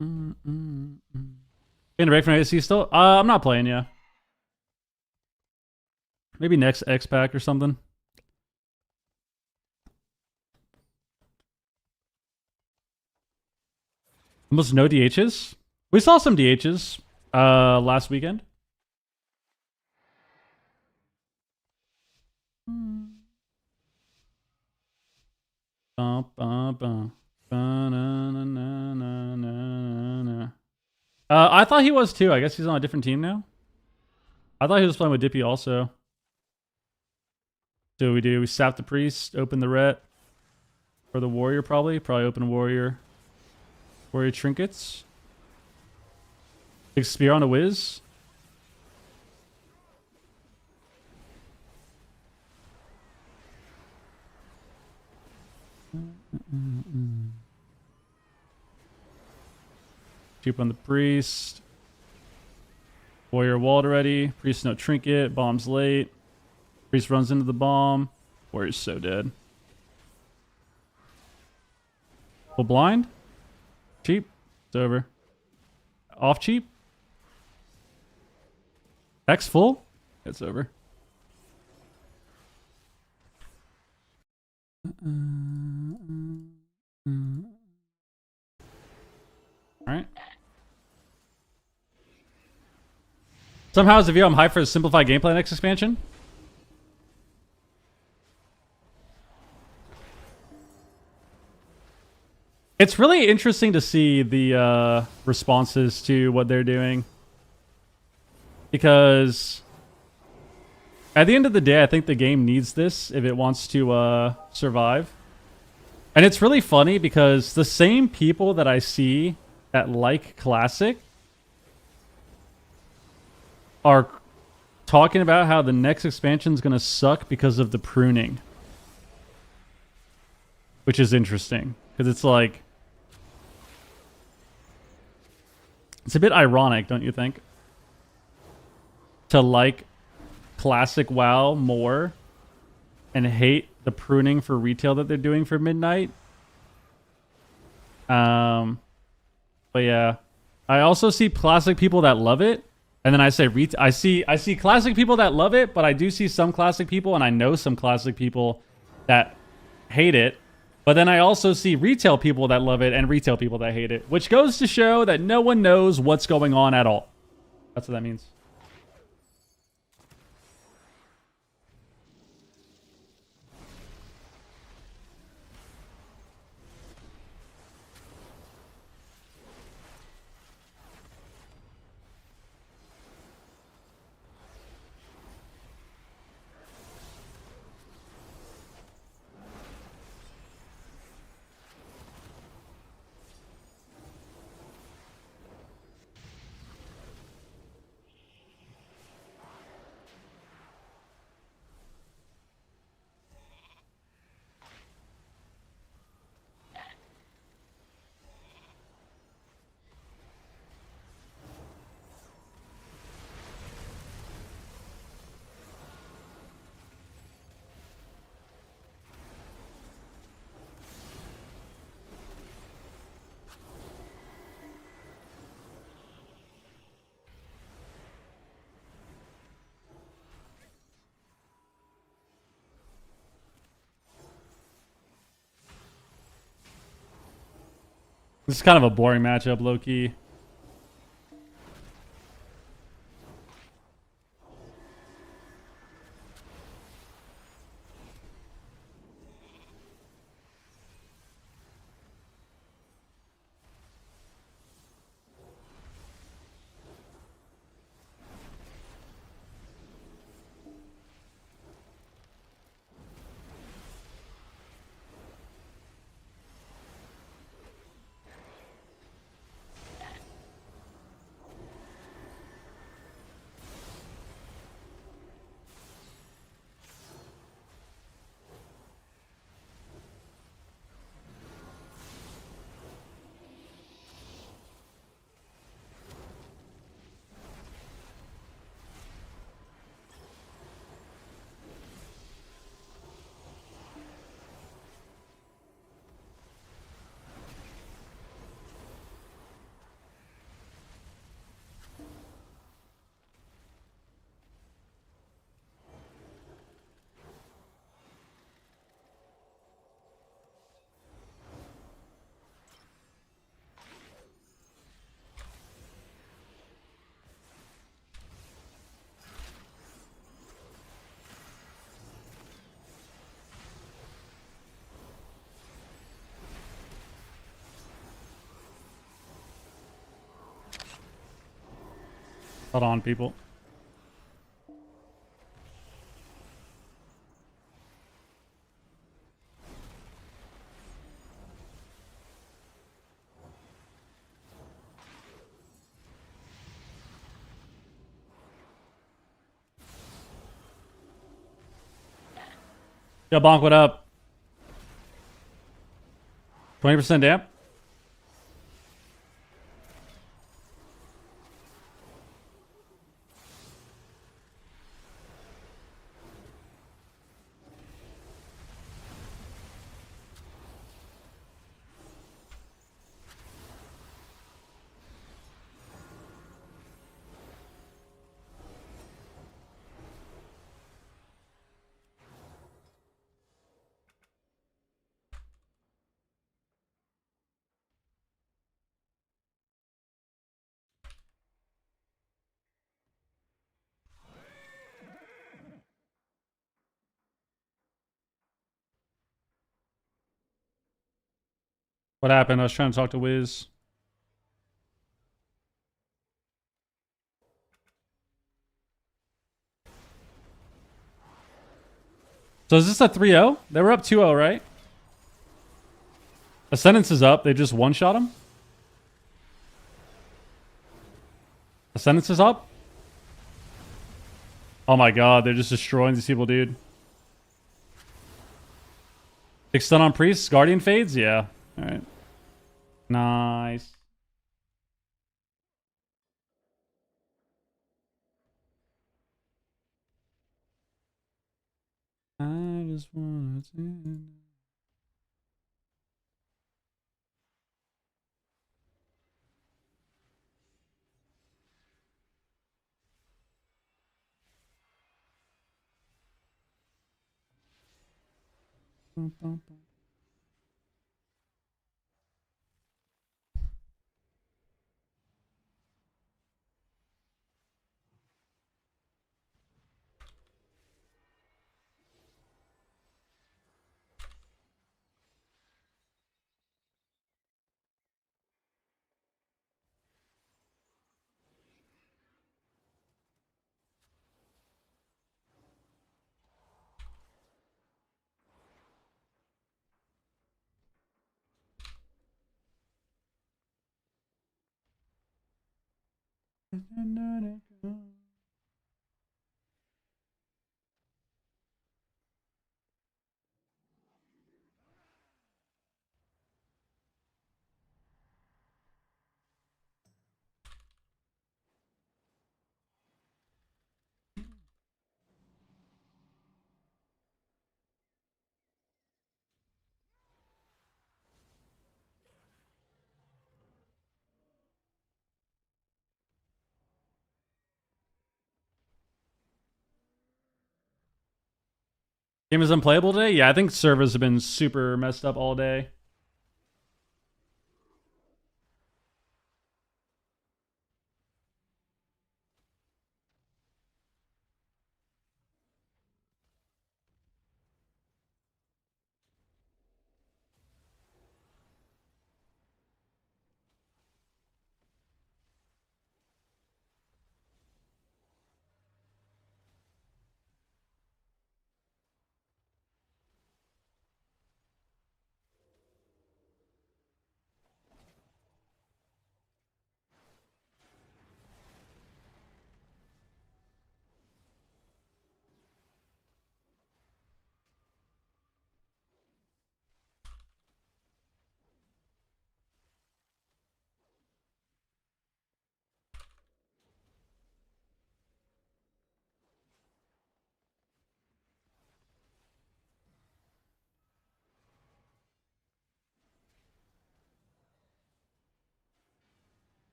Getting a break from AWC still? I'm not playing, yeah. Maybe next X pack or something. Almost no DHs. We saw some DHs last weekend. I thought he was too. I guess he's on a different team now. I thought he was playing with Dippy also. So we do. We sap the priest, open the ret. Or the warrior probably. Probably open warrior. Warrior trinkets. Big spear on a whiz. Cheap on the priest. Warrior walled already. Priest no trinket. Bomb's late. Priest runs into the bomb. Warrior's so dead. Full blind. Cheap. It's over. Off cheap. X full. It's over. Alright. Somehow as a view, I'm hyped for the simplified gameplay next expansion. It's really interesting to see the responses to what they're doing. Because at the end of the day, I think the game needs this if it wants to survive. And it's really funny because the same people that I see that like Classic are talking about how the next expansion is going to suck because of the pruning. Which is interesting. Because it's like... It's a bit ironic, don't you think? To like Classic WoW more and hate the pruning for retail that they're doing for Midnight. But yeah. I also see Classic people that love it. And then I say I see Classic people that love it, but I do see some Classic people, and I know some Classic people that hate it. But then I also see retail people that love it and retail people that hate it, which goes to show that no one knows what's going on at all. That's what that means. This is kind of a boring matchup, low-key. Hold on, people. Yo, Bonk, what up? 20% damp? What happened? I was trying to talk to Whiz. So is this a 3-0? They were up 2-0, right? Ascendance is up. They just one-shot him? Ascendance is up? Oh my god, they're just destroying these people, dude. Big stun on priests? Guardian fades? Yeah. Alright. Nice. I just want to... Game is unplayable today? Yeah, I think servers have been super messed up all day.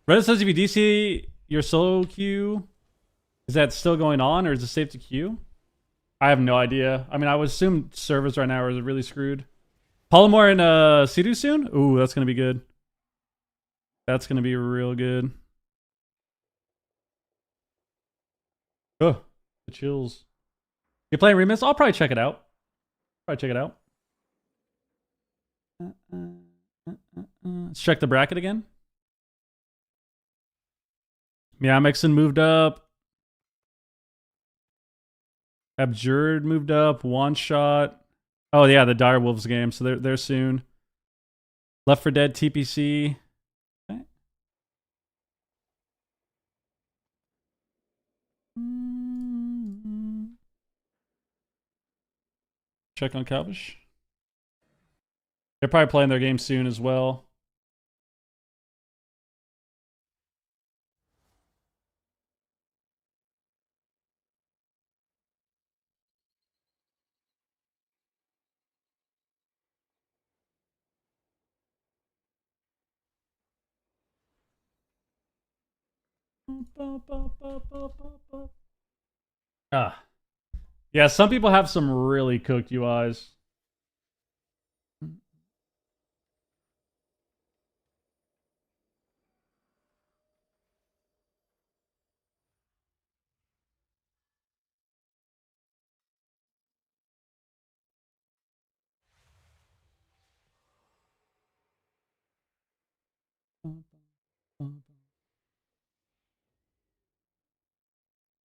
Reddit says if you DC your solo queue, is that still going on or is it safe to queue? I have no idea. I mean, I would assume servers right now are really screwed. Polymore and Sidu soon? Ooh, that's going to be good. That's going to be real good. Oh, the chills. You playing Remix? I'll probably check it out. Let's check the bracket again. Yeah, Mixon moved up. Abjured moved up. One shot. Oh yeah, the Dire Wolves game. So they're soon. Left 4 Dead TPC. Okay. Check on Calvish. They're probably playing their game soon as well. Ah. Yeah, some people have some really cooked UIs.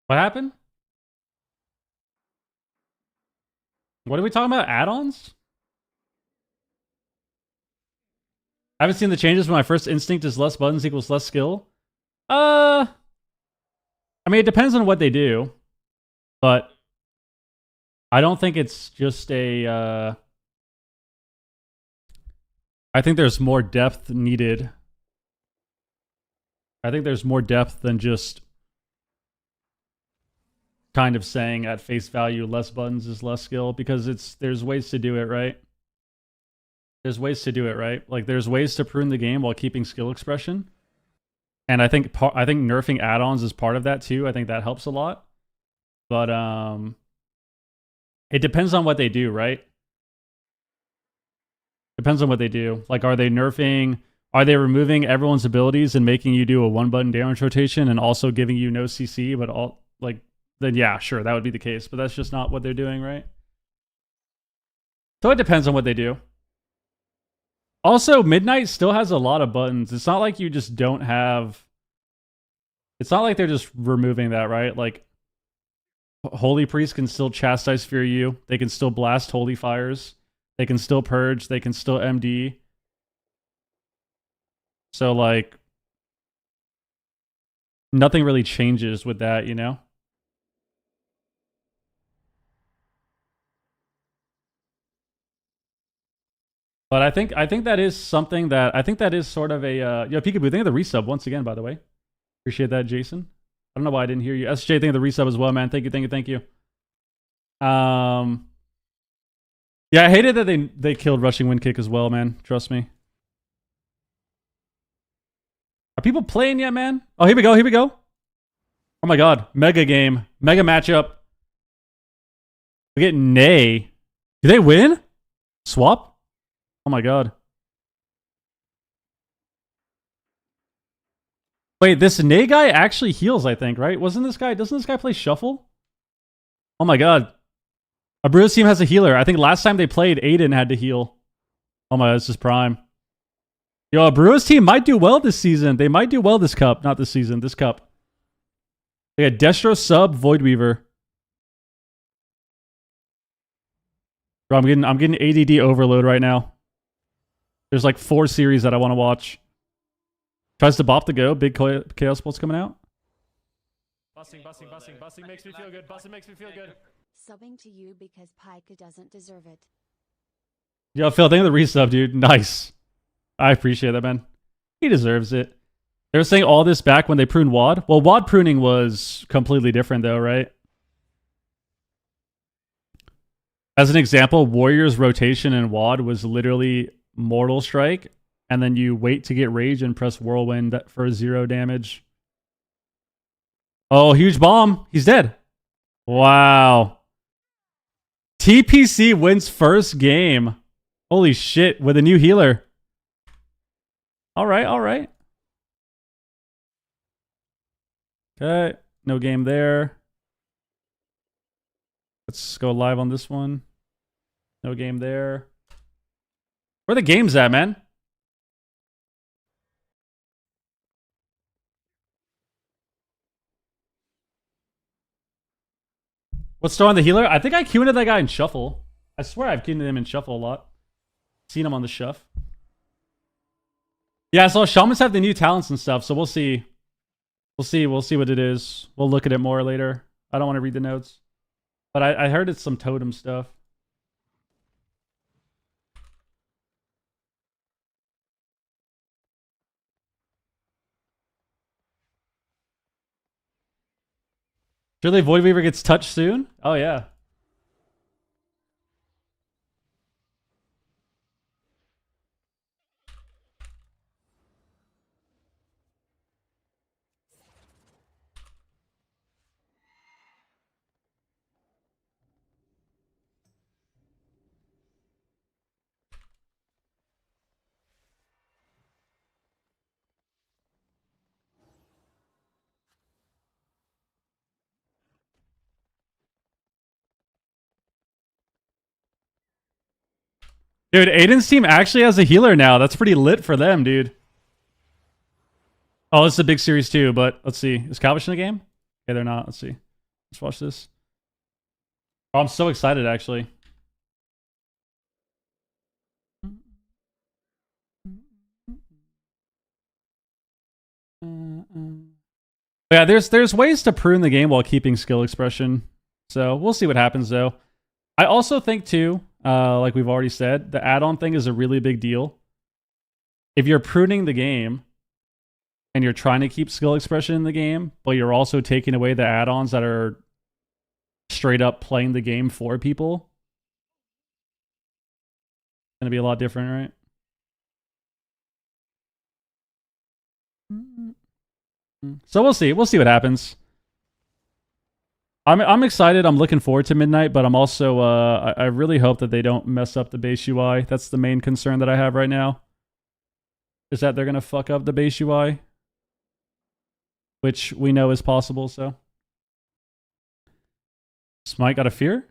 What happened? What are we talking about? Add-ons? I haven't seen the changes, but my first instinct is less buttons equals less skill. I mean, it depends on what they do, but I don't think it's just a. I think there's more depth needed. I think there's more depth than just kind of saying at face value less buttons is less skill, because there's ways to do it, right? There's ways to do it, right? Like there's ways to prune the game while keeping skill expression. And I think nerfing add-ons is part of that too. I think that helps a lot. But it depends on what they do, right? Depends on what they do. Like, are they removing everyone's abilities and making you do a 1-button damage rotation and also giving you no CC, but all like, then yeah, sure, that would be the case. But that's just not what they're doing, right? So it depends on what they do. Also, Midnight still has a lot of buttons. It's not like you just don't have... It's not like they're just removing that, right? Like, Holy Priest can still chastise fear you. They can still blast Holy Fires. They can still purge. They can still MD. So, like, nothing really changes with that, you know? But I think that is something that... I think that is sort of a... Yo, Peekaboo, thank you for the resub once again, by the way. Appreciate that, Jason. I don't know why I didn't hear you. SJ, thank you for the resub as well, man. Thank you. Yeah, I hated that they killed rushing wind kick as well, man. Trust me. Are people playing yet, man? Oh, here we go. Oh my god. Mega game. Mega matchup. We get Nay. Do they win? Swap? Oh my god. Wait, this Nay guy actually heals, I think, right? Doesn't this guy play Shuffle? Oh my god. Abru's team has a healer. I think last time they played, Aiden had to heal. Oh my god, this is prime. Yo, Abru's team might do well this season. They might do well this cup. Not this season, this cup. They got Destro sub, Voidweaver. Bro, I'm getting ADD overload right now. There's like 4 series that I want to watch. Tries to bop the go. Big Chaos Bolt's coming out. Busting makes me feel good. Busting makes me feel good. Subbing to you because Pika doesn't deserve it. Yo, Phil, thank you for the resub, dude. Nice. I appreciate that, man. He deserves it. They were saying all this back when they pruned WAD. Well, WAD pruning was completely different, though, right? As an example, Warrior's rotation in WAD was literally Mortal Strike, and then you wait to get Rage and press Whirlwind for 0 damage. Oh, huge bomb. He's dead. Wow. TPC wins first game. Holy shit, with a new healer. All right. Okay, no game there. Let's go live on this one. No game there. Where the game's at, man? What's throwing the healer? I think I queued that guy in shuffle. I swear I've queued him in shuffle a lot. Seen him on the shuff. Yeah, so shamans have the new talents and stuff, so we'll see. We'll see what it is. We'll look at it more later. I don't want to read the notes. But I heard it's some totem stuff. Surely Void Weaver gets touched soon? Oh, yeah. Dude, Aiden's team actually has a healer now. That's pretty lit for them, dude. Oh, it's a big series too, but let's see. Is Calvish in the game? Okay, they're not. Let's see. Let's watch this. Oh, I'm so excited, actually. Yeah, there's ways to prune the game while keeping skill expression. So we'll see what happens, though. I also think, too, like we've already said, the add-on thing is a really big deal. If you're pruning the game and you're trying to keep skill expression in the game, but you're also taking away the add-ons that are straight up playing the game for people, it's going to be a lot different, right? So we'll see. We'll see what happens. I'm excited. I'm looking forward to Midnight, but I'm also I really hope that they don't mess up the base UI. That's the main concern that I have right now. Is that they're gonna fuck up the base UI, which we know is possible. So, Smite got a fear.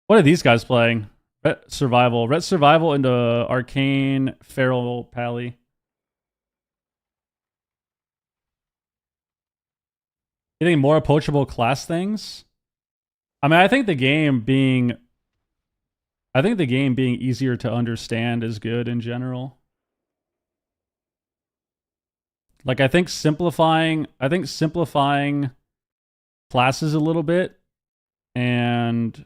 What are these guys playing? Ret Survival into Arcane Feral Pally. You think more approachable class things? I mean, I think the game being easier to understand is good in general. Like I think simplifying classes a little bit, and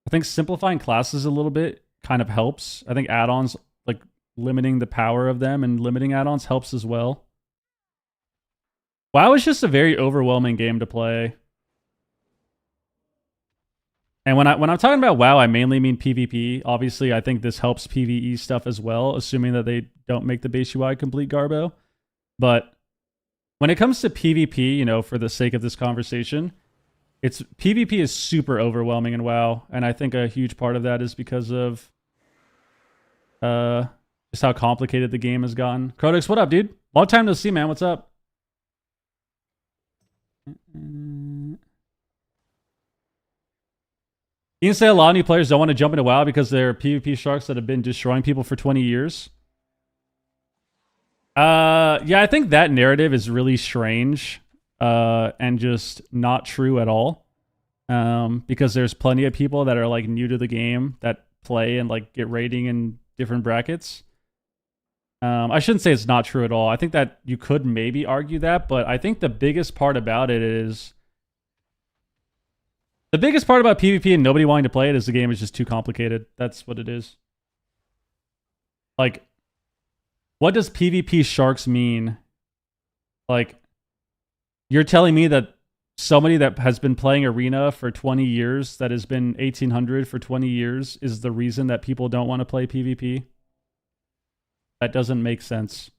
I think simplifying classes a little bit kind of helps. I think add-ons, like limiting the power of them and limiting add-ons, helps as well. WoW is just a very overwhelming game to play. And when I'm talking about WoW, I mainly mean PvP. Obviously, I think this helps PvE stuff as well, assuming that they don't make the base UI complete garbo. But when it comes to PvP, you know, for the sake of this conversation, PvP is super overwhelming in WoW, and I think a huge part of that is because of just how complicated the game has gotten. Crodex, what up, dude? Long time no see, man. What's up? You can say a lot of new players don't want to jump into WoW because they're PvP sharks that have been destroying people for 20 years. Yeah, I think that narrative is really strange and just not true at all. Because there's plenty of people that are like new to the game that play and like get rating in different brackets. I shouldn't say it's not true at all. I think that you could maybe argue that, but I think the biggest part about it is the biggest part about PvP and nobody wanting to play it is the game is just too complicated. That's what it is. Like, what does PvP sharks mean? Like, you're telling me that somebody that has been playing Arena for 20 years, that has been 1800 for 20 years, is the reason that people don't want to play PvP? That doesn't make sense.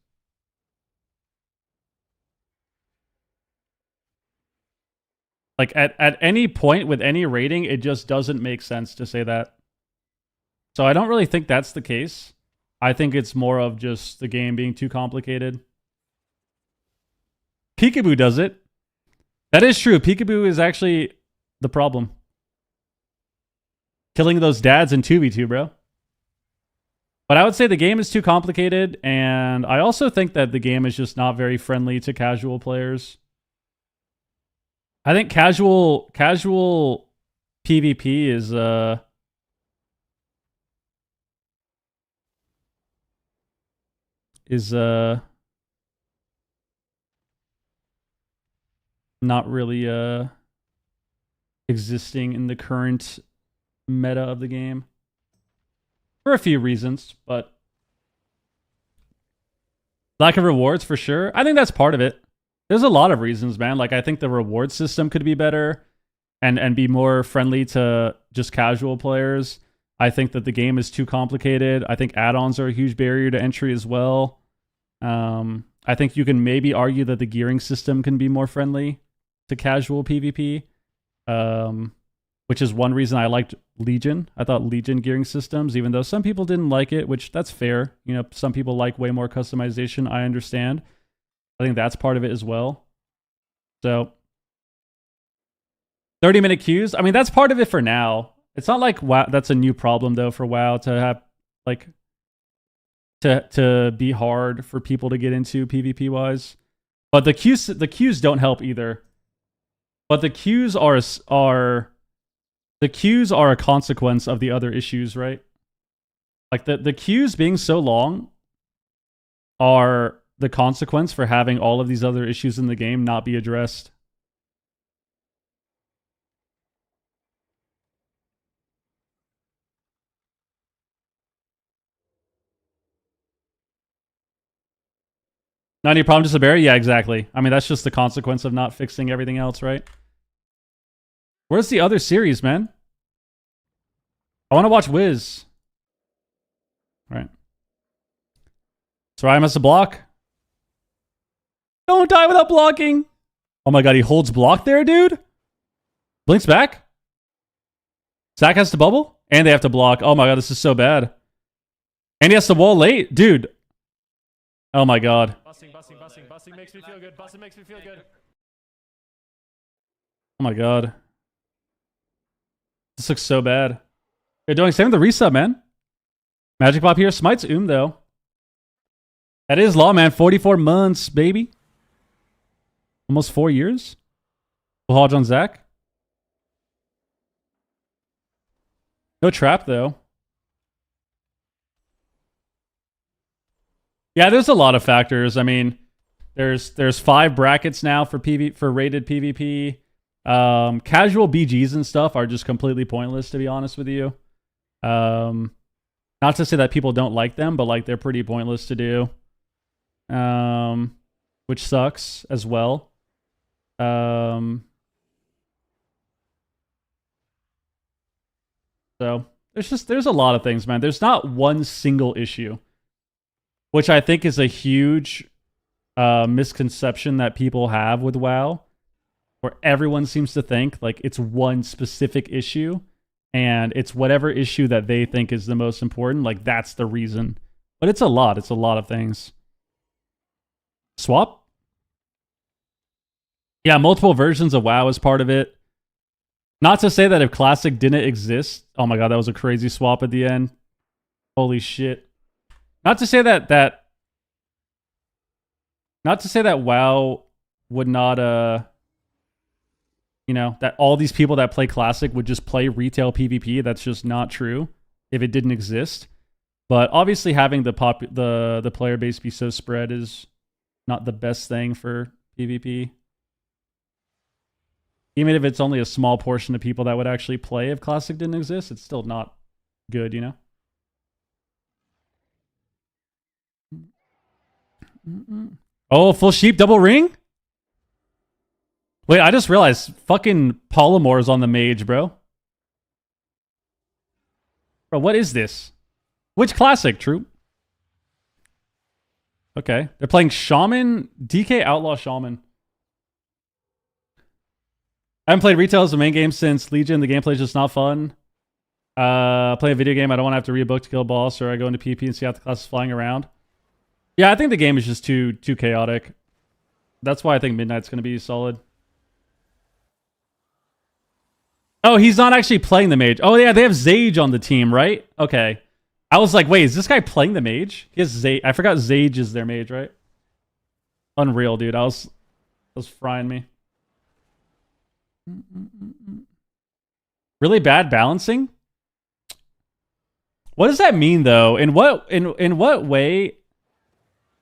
Like, at any point with any rating, it just doesn't make sense to say that. So I don't really think that's the case. I think it's more of just the game being too complicated. Peekaboo does it. That is true. Peekaboo is actually the problem. killing those dads in 2v2, bro. But I would say the game is too complicated, and I also think that the game is just not very friendly to casual players. I think casual PvP is not really existing in the current meta of the game for a few reasons, but lack of rewards for sure. I think that's part of it. There's a lot of reasons, man. Like I think the reward system could be better and be more friendly to just casual players. I think that the game is too complicated. I think add-ons are a huge barrier to entry as well. I think you can maybe argue that the gearing system can be more friendly to casual PvP, which is one reason I liked Legion. I thought Legion gearing systems, even though some people didn't like it, which that's fair. You know, some people like way more customization. I understand. I think that's part of it as well. So 30-minute queues. I mean, that's part of it for now. It's not like WoW. That's a new problem though for WoW to have like to be hard for people to get into PvP wise. But the queues don't help either. But the queues are a consequence of the other issues, right? Like the queues being so long are the consequence for having all of these other issues in the game not be addressed. Not any problem, just a berry? Yeah, exactly. I mean, that's just the consequence of not fixing everything else, right? Where's the other series, man? I want to watch Whiz. Right. Soraya must have block. Don't die without blocking. Oh my god, he holds block there, dude. Blinks back. Zac has to bubble. And they have to block. Oh my god, this is so bad. And he has to wall late. Dude. Oh my god. Busting makes me feel good. Busting makes me feel good. Oh my god. This looks so bad. They're doing same with the resub, man. Magic Pop here. Smites though. That is law, man. 44 months, baby. Almost 4 years. Full Hodge on Zac. No trap, though. Yeah, there's a lot of factors. I mean, there's 5 brackets now for rated PvP. Casual BGs and stuff are just completely pointless, to be honest with you. Not to say that people don't like them, but like they're pretty pointless to do. Which sucks as well. So there's a lot of things, man. There's not one single issue, which I think is a huge misconception that people have with WoW, where everyone seems to think like it's one specific issue and it's whatever issue that they think is the most important. Like that's the reason, but it's a lot. It's a lot of things. Swap? Yeah, multiple versions of WoW is part of it. Not to say that if Classic didn't exist, oh my god, that was a crazy swap at the end. Holy shit. Not to say that WoW would not you know, that all these people that play Classic would just play retail PvP. That's just not true if it didn't exist. But obviously having the player base be so spread is not the best thing for PvP. Even if it's only a small portion of people that would actually play if Classic didn't exist, it's still not good, you know? Oh, full sheep, double ring? Wait, I just realized fucking Polymore is on the mage, bro. Bro, what is this? Which Classic, Troop? Okay. They're playing Shaman, DK Outlaw Shaman. I haven't played retail as the main game since Legion. The gameplay is just not fun. Play a video game, I don't want to have to read a book to kill a boss, or I go into PvP and see how the class is flying around. Yeah, I think the game is just too chaotic. That's why I think Midnight's going to be solid. Oh, he's not actually playing the mage. Oh yeah, they have Zage on the team, right? Okay. I was like, wait, is this guy playing the mage? He has Zage. I forgot Zage is their mage, right? Unreal, dude. That was frying me. Really bad balancing? What does that mean though? In what way?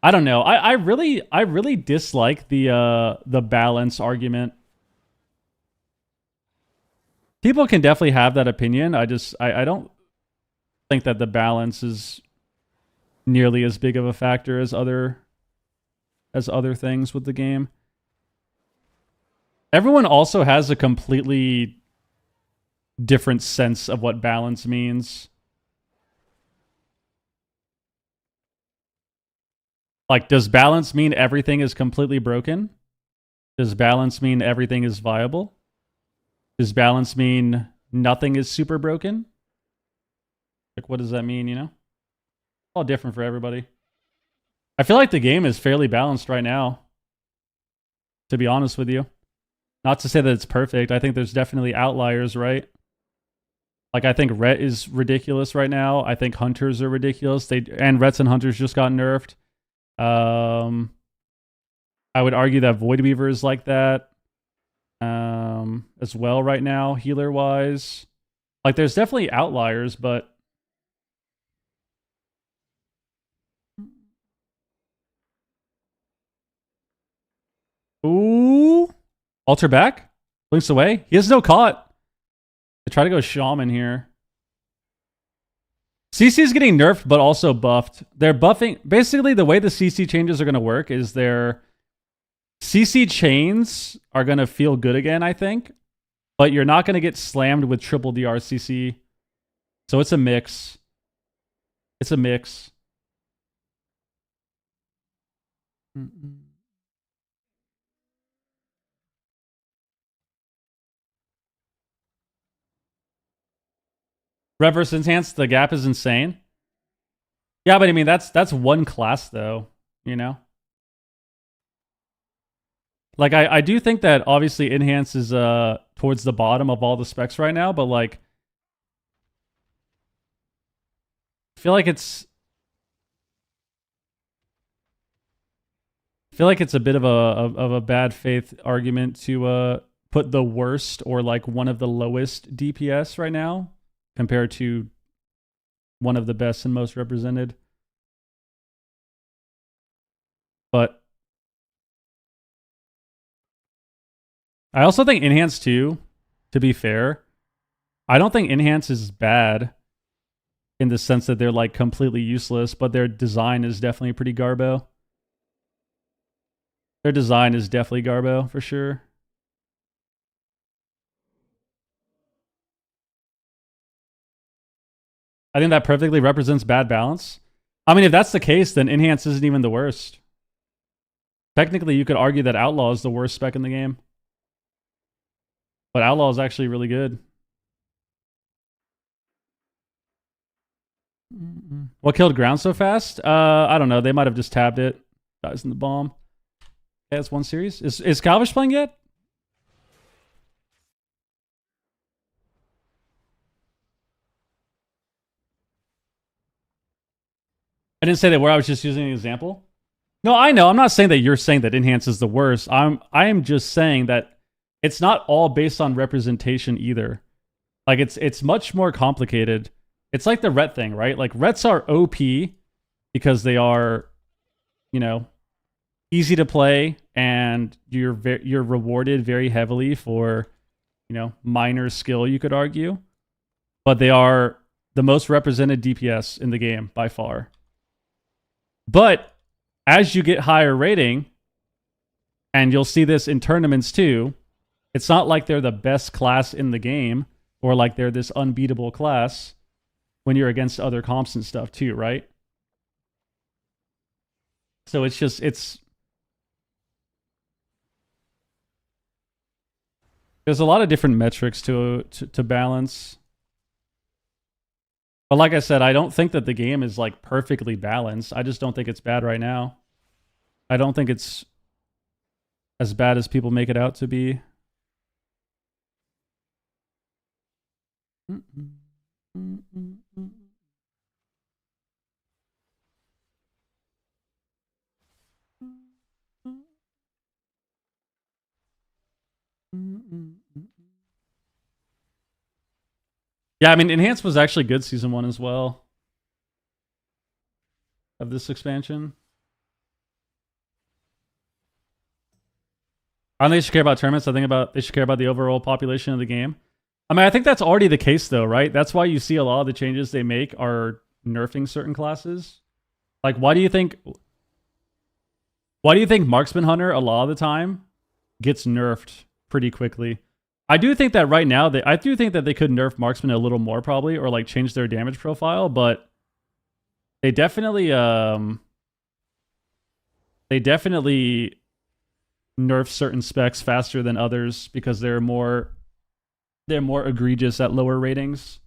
I don't know. I really dislike the balance argument. People can definitely have that opinion. I don't think that the balance is nearly as big of a factor as other things with the game. Everyone also has a completely different sense of what balance means. Like, does balance mean everything is completely broken? Does balance mean everything is viable? Does balance mean nothing is super broken? Like, what does that mean, you know? All different for everybody. I feel like the game is fairly balanced right now, to be honest with you. Not to say that it's perfect. I think there's definitely outliers, right? Like, I think Ret is ridiculous right now. I think Hunters are ridiculous. And Rets and Hunters just got nerfed. I would argue that Void Weaver is like that as well right now, healer wise. Like, there's definitely outliers, but ooh, alter back, blinks away. He has no caught. I try to go shaman here. CC is getting nerfed, but also buffed. They're buffing. Basically, the way the CC changes are going to work is their CC chains are going to feel good again, I think. But you're not going to get slammed with triple DR CC. So it's a mix. It's a mix. Reverse enhance, the gap is insane. Yeah, but I mean that's one class though, you know? Like I do think that obviously enhance is towards the bottom of all the specs right now, but like I feel like it's a bit of a bad faith argument to put the worst or like one of the lowest DPS right now compared to one of the best and most represented. But I also think Enhance too, to be fair. I don't think Enhance is bad in the sense that they're like completely useless, but their design is definitely pretty garbo. Their design is definitely garbo for sure. I think that perfectly represents bad balance. I mean, if that's the case, then Enhance isn't even the worst. Technically, you could argue that Outlaw is the worst spec in the game. But Outlaw is actually really good. What killed Ground so fast? I don't know. They might have just tabbed it. Dies in the bomb. Yeah, it's one series. Is Calvish playing yet? I didn't say that where I was just using an example. No, I know. I'm not saying that you're saying that Enhance is the worst. I am just saying that it's not all based on representation either. Like it's much more complicated. It's like the Ret thing, right? Like Rets are OP because they are, you know, easy to play and you're rewarded very heavily for, you know, minor skill, you could argue. But they are the most represented DPS in the game by far. But as you get higher rating, and you'll see this in tournaments too, it's not like they're the best class in the game or like they're this unbeatable class when you're against other comps and stuff too, right? So there's a lot of different metrics to balance. But like I said, I don't think that the game is like perfectly balanced. I just don't think it's bad right now. I don't think it's as bad as people make it out to be. Yeah, I mean, Enhanced was actually good season 1 as well of this expansion. I don't think they should care about tournaments. I think they should care about the overall population of the game. I mean, I think that's already the case, though, right? That's why you see a lot of the changes they make are nerfing certain classes. Like, why do you think Marksman Hunter a lot of the time gets nerfed pretty quickly? I do think that right now I do think that they could nerf Marksman a little more probably, or like change their damage profile, but they definitely nerf certain specs faster than others because they're more egregious at lower ratings.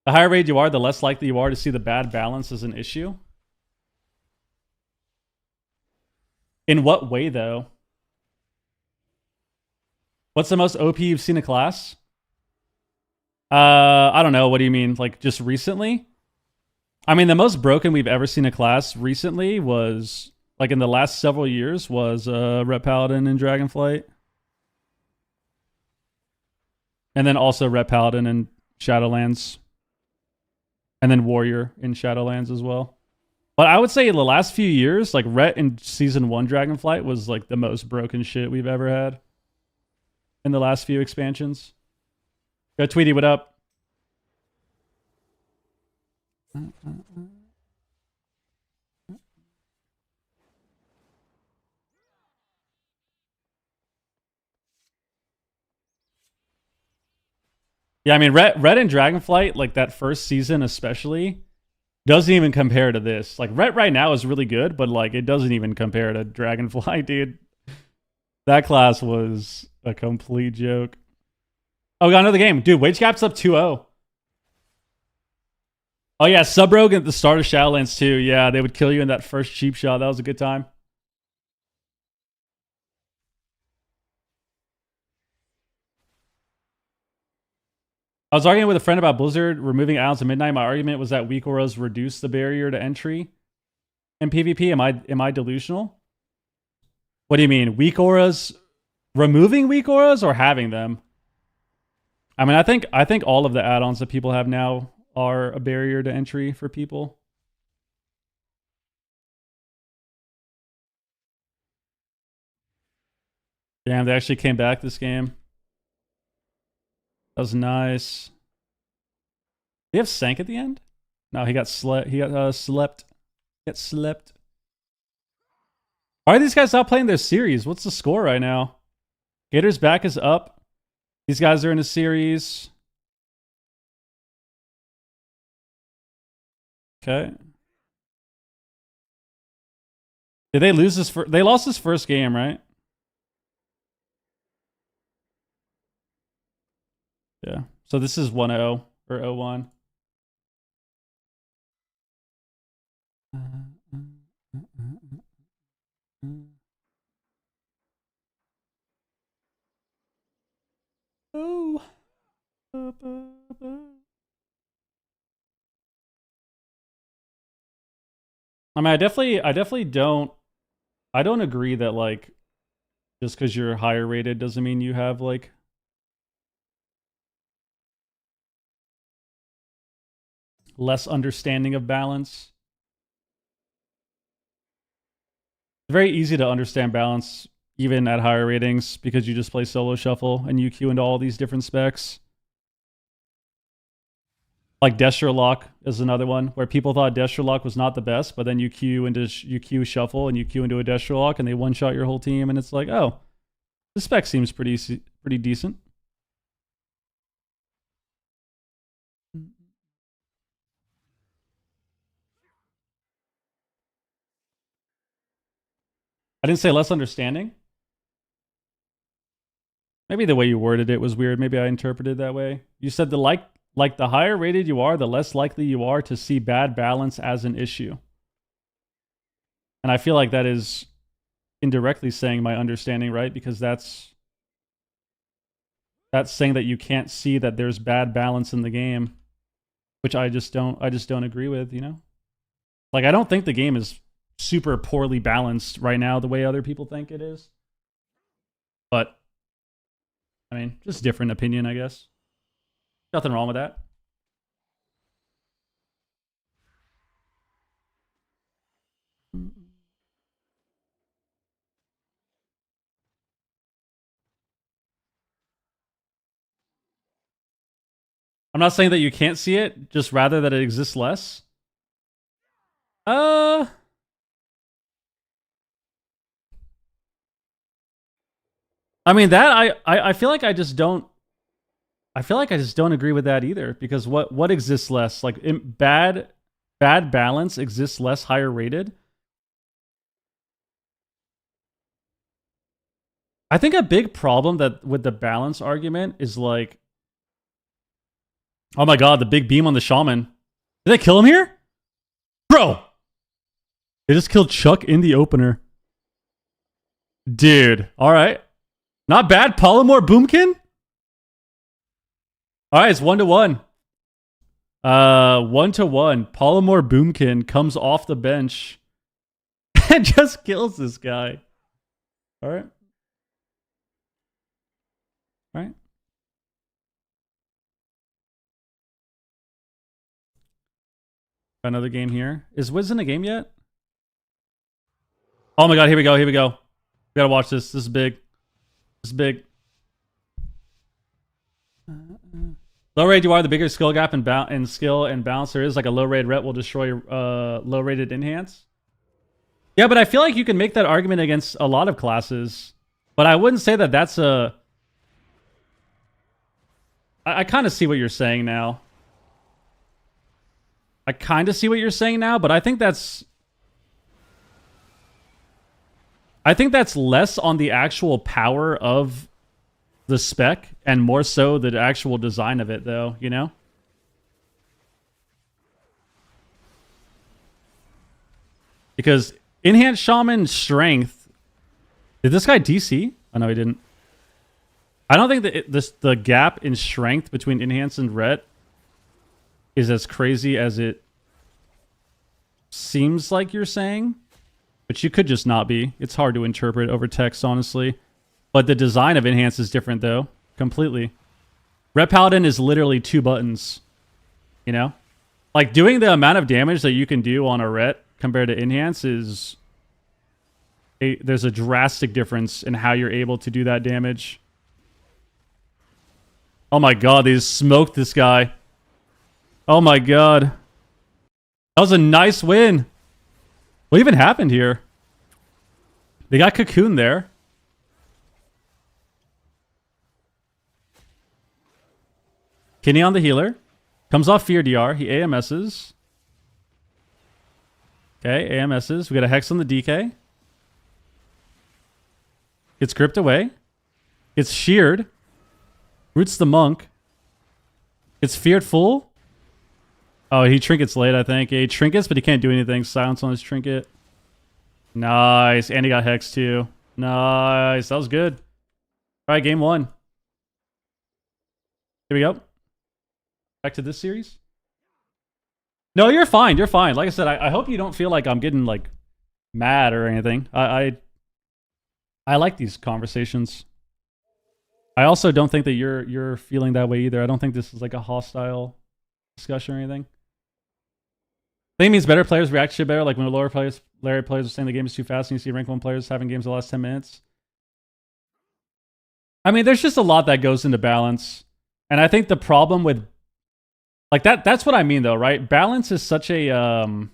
The higher rated you are, the less likely you are to see the bad balance as an issue. In what way, though? What's the most OP you've seen a class? I don't know. What do you mean? Like, just recently? I mean, the most broken we've ever seen a class recently was, like, in the last several years, was Ret Paladin and Dragonflight. And then also Ret Paladin and Shadowlands. And then Warrior in Shadowlands as well. But I would say in the last few years, like Ret in Season 1 Dragonflight was like the most broken shit we've ever had. In the last few expansions. Yo, Tweety, what up? Yeah, I mean, Ret and Dragonflight, like that first season especially, doesn't even compare to this. Like, Ret right now is really good, but like it doesn't even compare to Dragonflight, dude. That class was a complete joke. Oh, we got another game. Dude, wage cap's up 2-0. Oh, yeah, Sub-Rogue at the start of Shadowlands, too. Yeah, they would kill you in that first cheap shot. That was a good time. I was arguing with a friend about Blizzard removing Islands of Midnight. My argument was that weak auras reduce the barrier to entry in PvP. Am I delusional? What do you mean? Weak auras? Removing weak auras or having them? I mean, I think all of the add-ons that people have now are a barrier to entry for people. Damn, they actually came back this game. That was nice. Did he have Sank at the end? No, he got slept. He got slept. Get slept. Why are these guys not playing their series? What's the score right now? Gator's back is up. These guys are in a series. Okay. Did they lose this? They lost this first game, right? Yeah. So this is 1-0 or 0-1. Oh. I mean, I definitely don't agree that like just because you're higher rated doesn't mean you have like less understanding of balance. It's very easy to understand balance even at higher ratings because you just play solo shuffle and you queue into all these different specs. Like Destro Lock is another one where people thought Destro Lock was not the best, but then you queue shuffle and you queue into a Destro Lock and they one shot your whole team and it's like, oh, the spec seems pretty decent. I didn't say less understanding. Maybe the way you worded it was weird. Maybe I interpreted it that way. You said like the higher rated you are, the less likely you are to see bad balance as an issue. And I feel like that is indirectly saying my understanding, right? Because that's saying that you can't see that there's bad balance in the game, which I just don't agree with, you know? Like, I don't think the game is super poorly balanced right now the way other people think it is. But I mean, just different opinion, I guess. Nothing wrong with that. I'm not saying that you can't see it, just rather that it exists less. I mean, that I feel like I just don't agree with that either, because what exists less? Like, bad balance exists less higher rated. I think a big problem that with the balance argument is like, oh my god, the big beam on the shaman. Did they kill him here? Bro! They just killed Chuck in the opener. Dude, alright. Not bad, Polymorph Boomkin? Alright, it's 1-1. 1-1. Polymorph Boomkin comes off the bench and just kills this guy. Alright. Alright. Another game here. Is Whiz in the game yet? Oh my god, here we go, here we go. We gotta watch this. This is big. This is big. Low rate you are, the bigger skill gap in skill and balance there is. Like a low rate ret will destroy low rated enhance. Yeah, but I feel like you can make that argument against a lot of classes. But I wouldn't say that that's a... I kind of see what you're saying now. I kind of see what you're saying now, but I think that's less on the actual power of the spec and more so the actual design of it, though, you know? Because Enhanced Shaman Strength... Did this guy DC? Oh, no, he didn't. I don't think that the gap in strength between Enhanced and Ret is as crazy as it seems like you're saying. But you could just not be. It's hard to interpret over text, honestly. But the design of Enhance is different, though. Completely. Ret Paladin is literally 2 buttons. You know? Like, doing the amount of damage that you can do on a Ret compared to Enhance is... there's a drastic difference in how you're able to do that damage. Oh my god, they just smoked this guy. Oh my god. That was a nice win. What even happened here? They got Cocoon there. Kinney on the healer. Comes off Fear DR. He AMS's. Okay, AMS's. We got a Hex on the DK. Gets gripped away. Gets sheared. Roots the monk. Gets feared full. Oh, he trinkets late, I think. Yeah, he trinkets, but he can't do anything. Silence on his trinket. Nice. And he got Hex too. Nice. That was good. All right, game 1. Here we go. Back to this series. No, you're fine. You're fine. Like I said, I hope you don't feel like I'm getting like mad or anything. I like these conversations. I also don't think that you're feeling that way either. I don't think this is like a hostile discussion or anything. I think it means better players react shit better. Like when lower players are saying the game is too fast and you see rank 1 players having games the last 10 minutes. I mean, there's just a lot that goes into balance. And I think the problem with like that's what I mean though, right? Balance is such a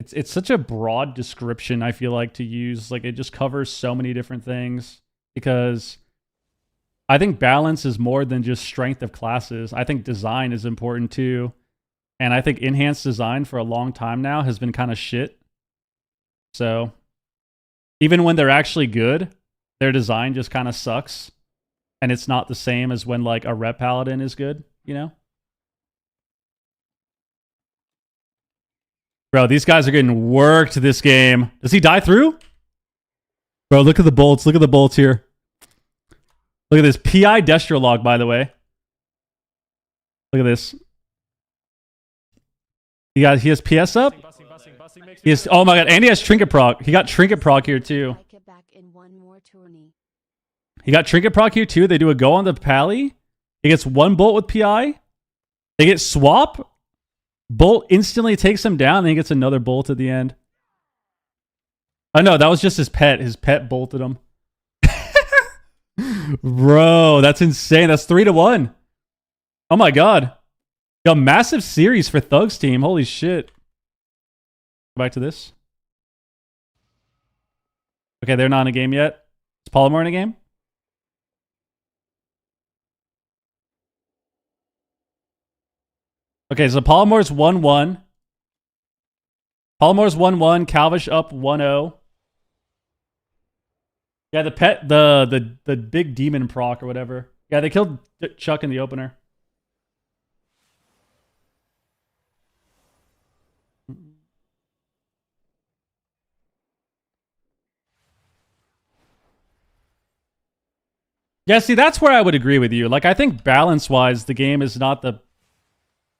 it's such a broad description, I feel like, to use. Like, it just covers so many different things, because I think balance is more than just strength of classes. I think design is important too. And I think enhanced design for a long time now has been kind of shit. So even when they're actually good, their design just kind of sucks, and it's not the same as when like a rep paladin is good, you know? Bro, these guys are getting worked this game. Does he die through? Bro, look at the bolts. Look at the bolts here. Look at this. PI Destro log, by the way. Look at this. He has PS up. He has, oh my god, and he has Trinket proc. He got Trinket proc here too. He got Trinket proc here too. They do a go on the Pally. He gets one bolt with PI. They get swap. Bolt instantly takes him down, and then he gets another bolt at the end. Oh no, that was just his pet. His pet bolted him. Bro, that's insane. That's 3-1. Oh my god. Yo, massive series for Thug's team. Holy shit. Go back to this. Okay, they're not in a game yet. Is Polymorph in a game? Okay, so Polymorph's 1-1. Polymorph's 1-1. Calvish up 1-0. Yeah, the pet, the big demon proc or whatever. Yeah, they killed Chuck in the opener. Yeah, see, that's where I would agree with you. Like, I think balance-wise, the game is not the...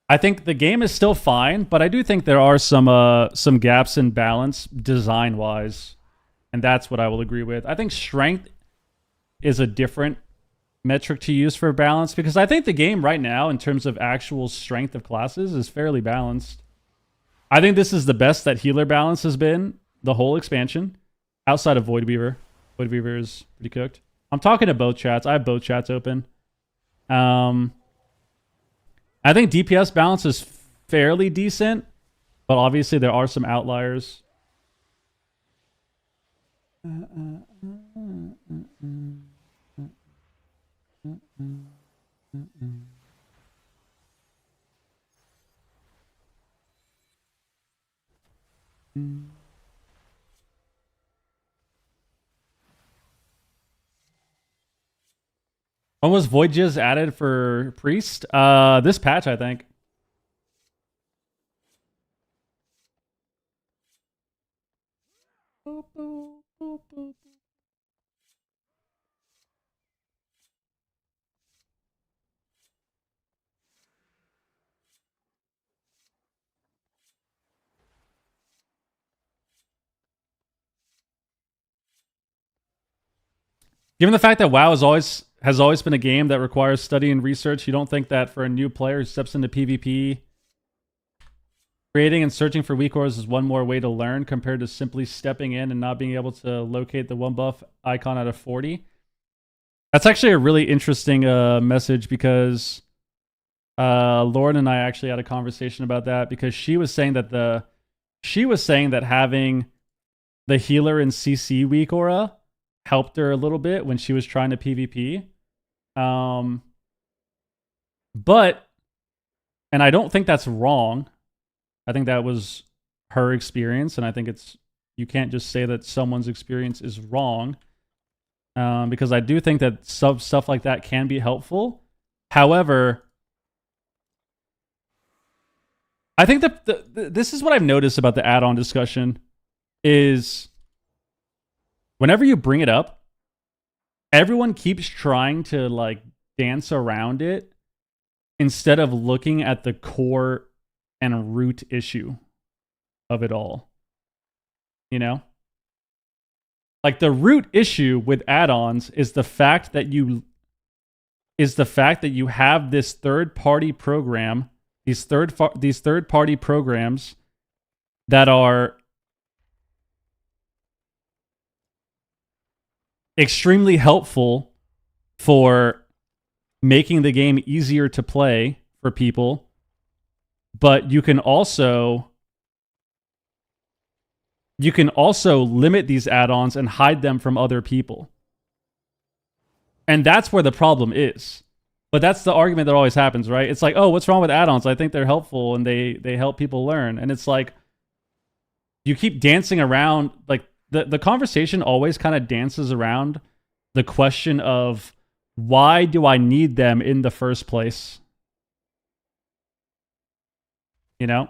I think the game is still fine, but I do think there are some gaps in balance design-wise. And that's what I will agree with. I think strength is a different metric to use for balance, because I think the game right now, in terms of actual strength of classes, is fairly balanced. I think this is the best that healer balance has been the whole expansion, outside of Void Weaver. Void Weaver is pretty cooked. I'm talking to both chats. I have both chats open. I think DPS balance is fairly decent, but obviously there are some outliers. When was Void Jizz added for Priest? This patch, I think. Given the fact that WoW has always been a game that requires study and research, you don't think that for a new player who steps into PvP, creating and searching for weak cores is one more way to learn compared to simply stepping in and not being able to locate the one buff icon out of 40? That's actually a really interesting message, because Lauren and I actually had a conversation about that, because she was saying that having the healer and CC weak aura helped her a little bit when she was trying to PvP. But, and I don't think that's wrong. I think that was her experience, and I think you can't just say that someone's experience is wrong, because I do think that stuff like that can be helpful. However, I think this is what I've noticed about the add-on discussion is whenever you bring it up, everyone keeps trying to like dance around it instead of looking at the core and root issue of it all. You know? Like, the root issue with add-ons is the fact that you have this third-party program, these third-party programs that are extremely helpful for making the game easier to play for people, but you can also limit these add-ons and hide them from other people. And that's where the problem is. But that's the argument that always happens, right? It's like, oh, what's wrong with add-ons? I think they're helpful and they help people learn. And it's like, you keep dancing around, like, the conversation always kind of dances around the question of why do I need them in the first place? You know?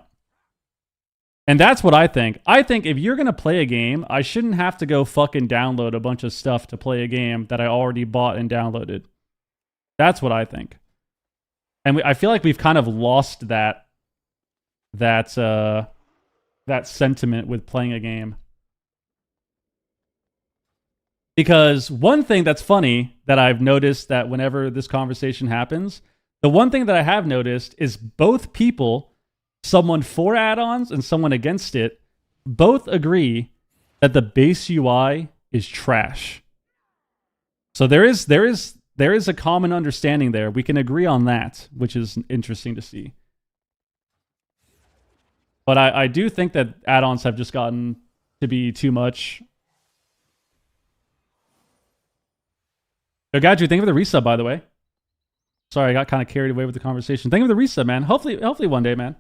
And that's what I think. I think if you're going to play a game, I shouldn't have to go fucking download a bunch of stuff to play a game that I already bought and downloaded. That's what I think. And I feel like we've kind of lost that sentiment with playing a game. Because one thing that's funny that I've noticed that whenever this conversation happens, the one thing that I have noticed is both people, someone for add-ons and someone against it, both agree that the base UI is trash. So there is a common understanding there. We can agree on that, which is interesting to see. But I do think that add-ons have just gotten to be too much. Yo, Gadju, thank you for the resub, by the way. Sorry, I got kind of carried away with the conversation. Thank you for the resub, man. Hopefully one day, man.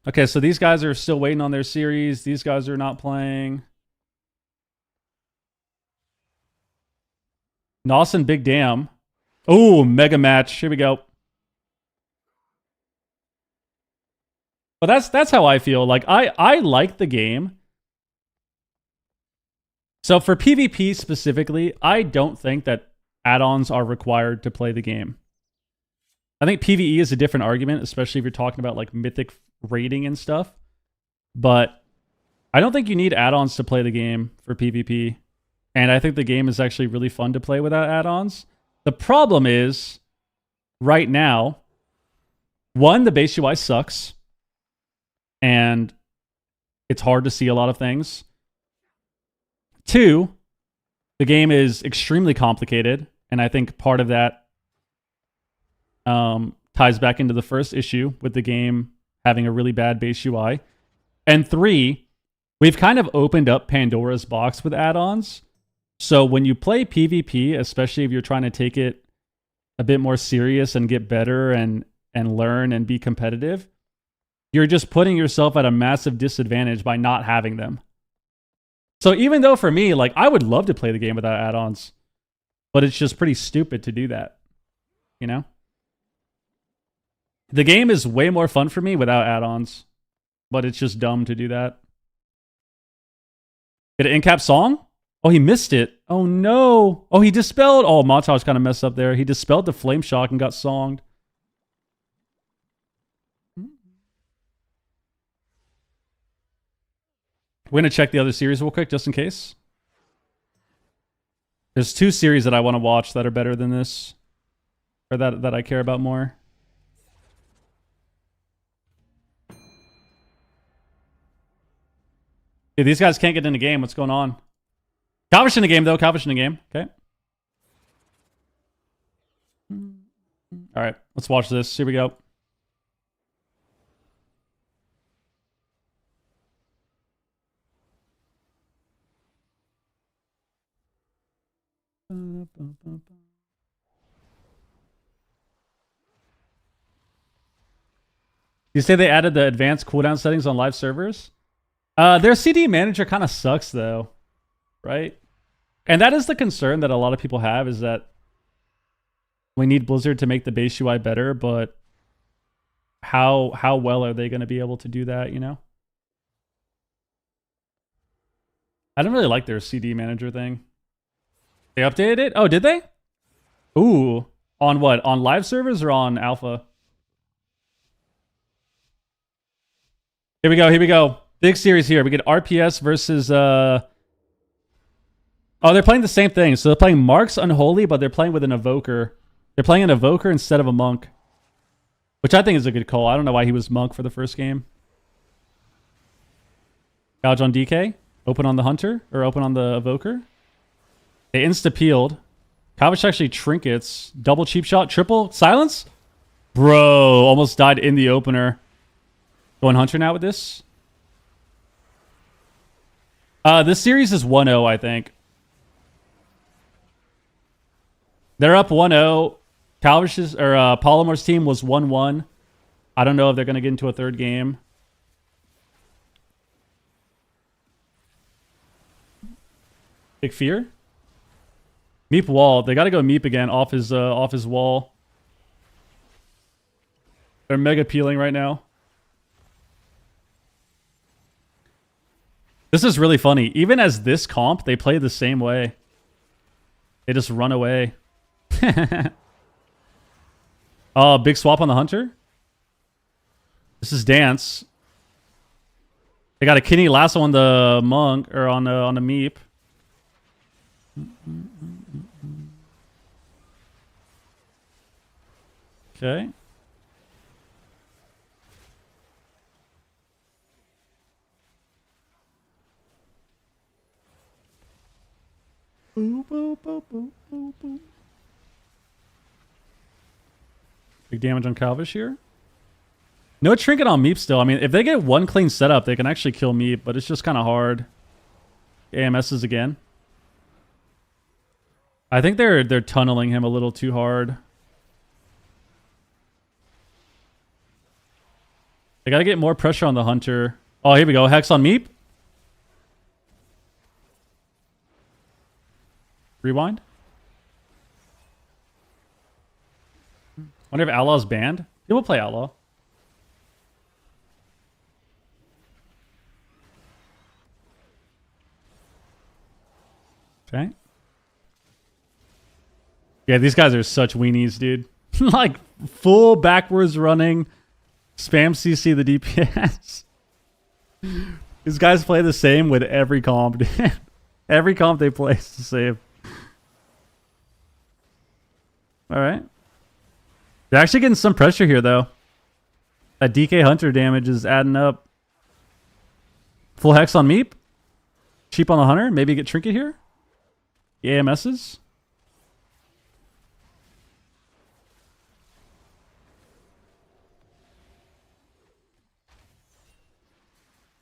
Okay, so these guys are still waiting on their series. These guys are not playing. Nos and Big Dam. Oh, mega match. Here we go. But that's how I feel. Like I like the game. So for PvP specifically, I don't think that add-ons are required to play the game. I think PvE is a different argument, especially if you're talking about like mythic rating and stuff. But I don't think you need add-ons to play the game for PvP. And I think the game is actually really fun to play without add-ons. The problem is, right now, one, the base UI sucks. And it's hard to see a lot of things. Two, the game is extremely complicated, and I think part of that ties back into the first issue with the game having a really bad base UI. And three, we've kind of opened up Pandora's box with add-ons. So when you play PvP, especially if you're trying to take it a bit more serious and get better and learn and be competitive, you're just putting yourself at a massive disadvantage by not having them. So even though for me, like, I would love to play the game without add-ons, but it's just pretty stupid to do that, you know? The game is way more fun for me without add-ons, but it's just dumb to do that. Get an in-cap song? Oh, he missed it. Oh, no. Oh, he dispelled. Oh, Montage kind of messed up there. He dispelled the Flame Shock and got songed. We're going to check the other series real quick, just in case. There's two series that I want to watch that are better than this. Or that I care about more. Yeah, these guys can't get in the game. What's going on? Calvish in the game, though. Calvish in the game. Okay. All right. Let's watch this. Here we go. You say they added the advanced cooldown settings on live servers? Their CD manager kind of sucks, though. Right? And that is the concern that a lot of people have, is that we need Blizzard to make the base UI better, but how well are they going to be able to do that, you know? I don't really like their CD manager thing. They updated it? Oh, did they? Ooh. On what? On live servers or on alpha? Here we go. Here we go. Big series here. We get RPS versus... Oh, they're playing the same thing. So they're playing Mark's Unholy, but they're playing with an Evoker. They're playing an Evoker instead of a Monk. Which I think is a good call. I don't know why he was Monk for the first game. Gouge on DK. Open on the Hunter. Or open on the Evoker. They insta-peeled. Kavish actually trinkets. Double cheap shot. Triple silence? Bro, almost died in the opener. Going Hunter now with this. This series is 1-0, I think. They're up 1-0. Calvish's or Polymore's team was 1-1. I don't know if they're going to get into a third game. Big Fear? Meep wall. They gotta go Meep again off his wall. They're mega peeling right now. This is really funny. Even as this comp, they play the same way. They just run away. Oh, big swap on the hunter. This is dance. They got a kidney lasso on the monk or on the meep. Okay. Boop, boop, boop, boop, boop, boop. Big damage on Calvish here. No trinket on Meep still. I mean, if they get one clean setup, they can actually kill Meep, but it's just kind of hard. AMSs again. I think they're tunneling him a little too hard. They gotta get more pressure on the hunter. Oh, here we go. Hex on Meep. Rewind. Wonder if Outlaw's banned. He will play Outlaw. Okay. Yeah, these guys are such weenies, dude. Like, full backwards running. Spam CC the DPS. These guys play the same with every comp, dude. Every comp they play is the same. Alright. They're actually getting some pressure here, though. That DK Hunter damage is adding up. Full Hex on Meep. Cheap on the Hunter. Maybe get Trinket here. The AMSs.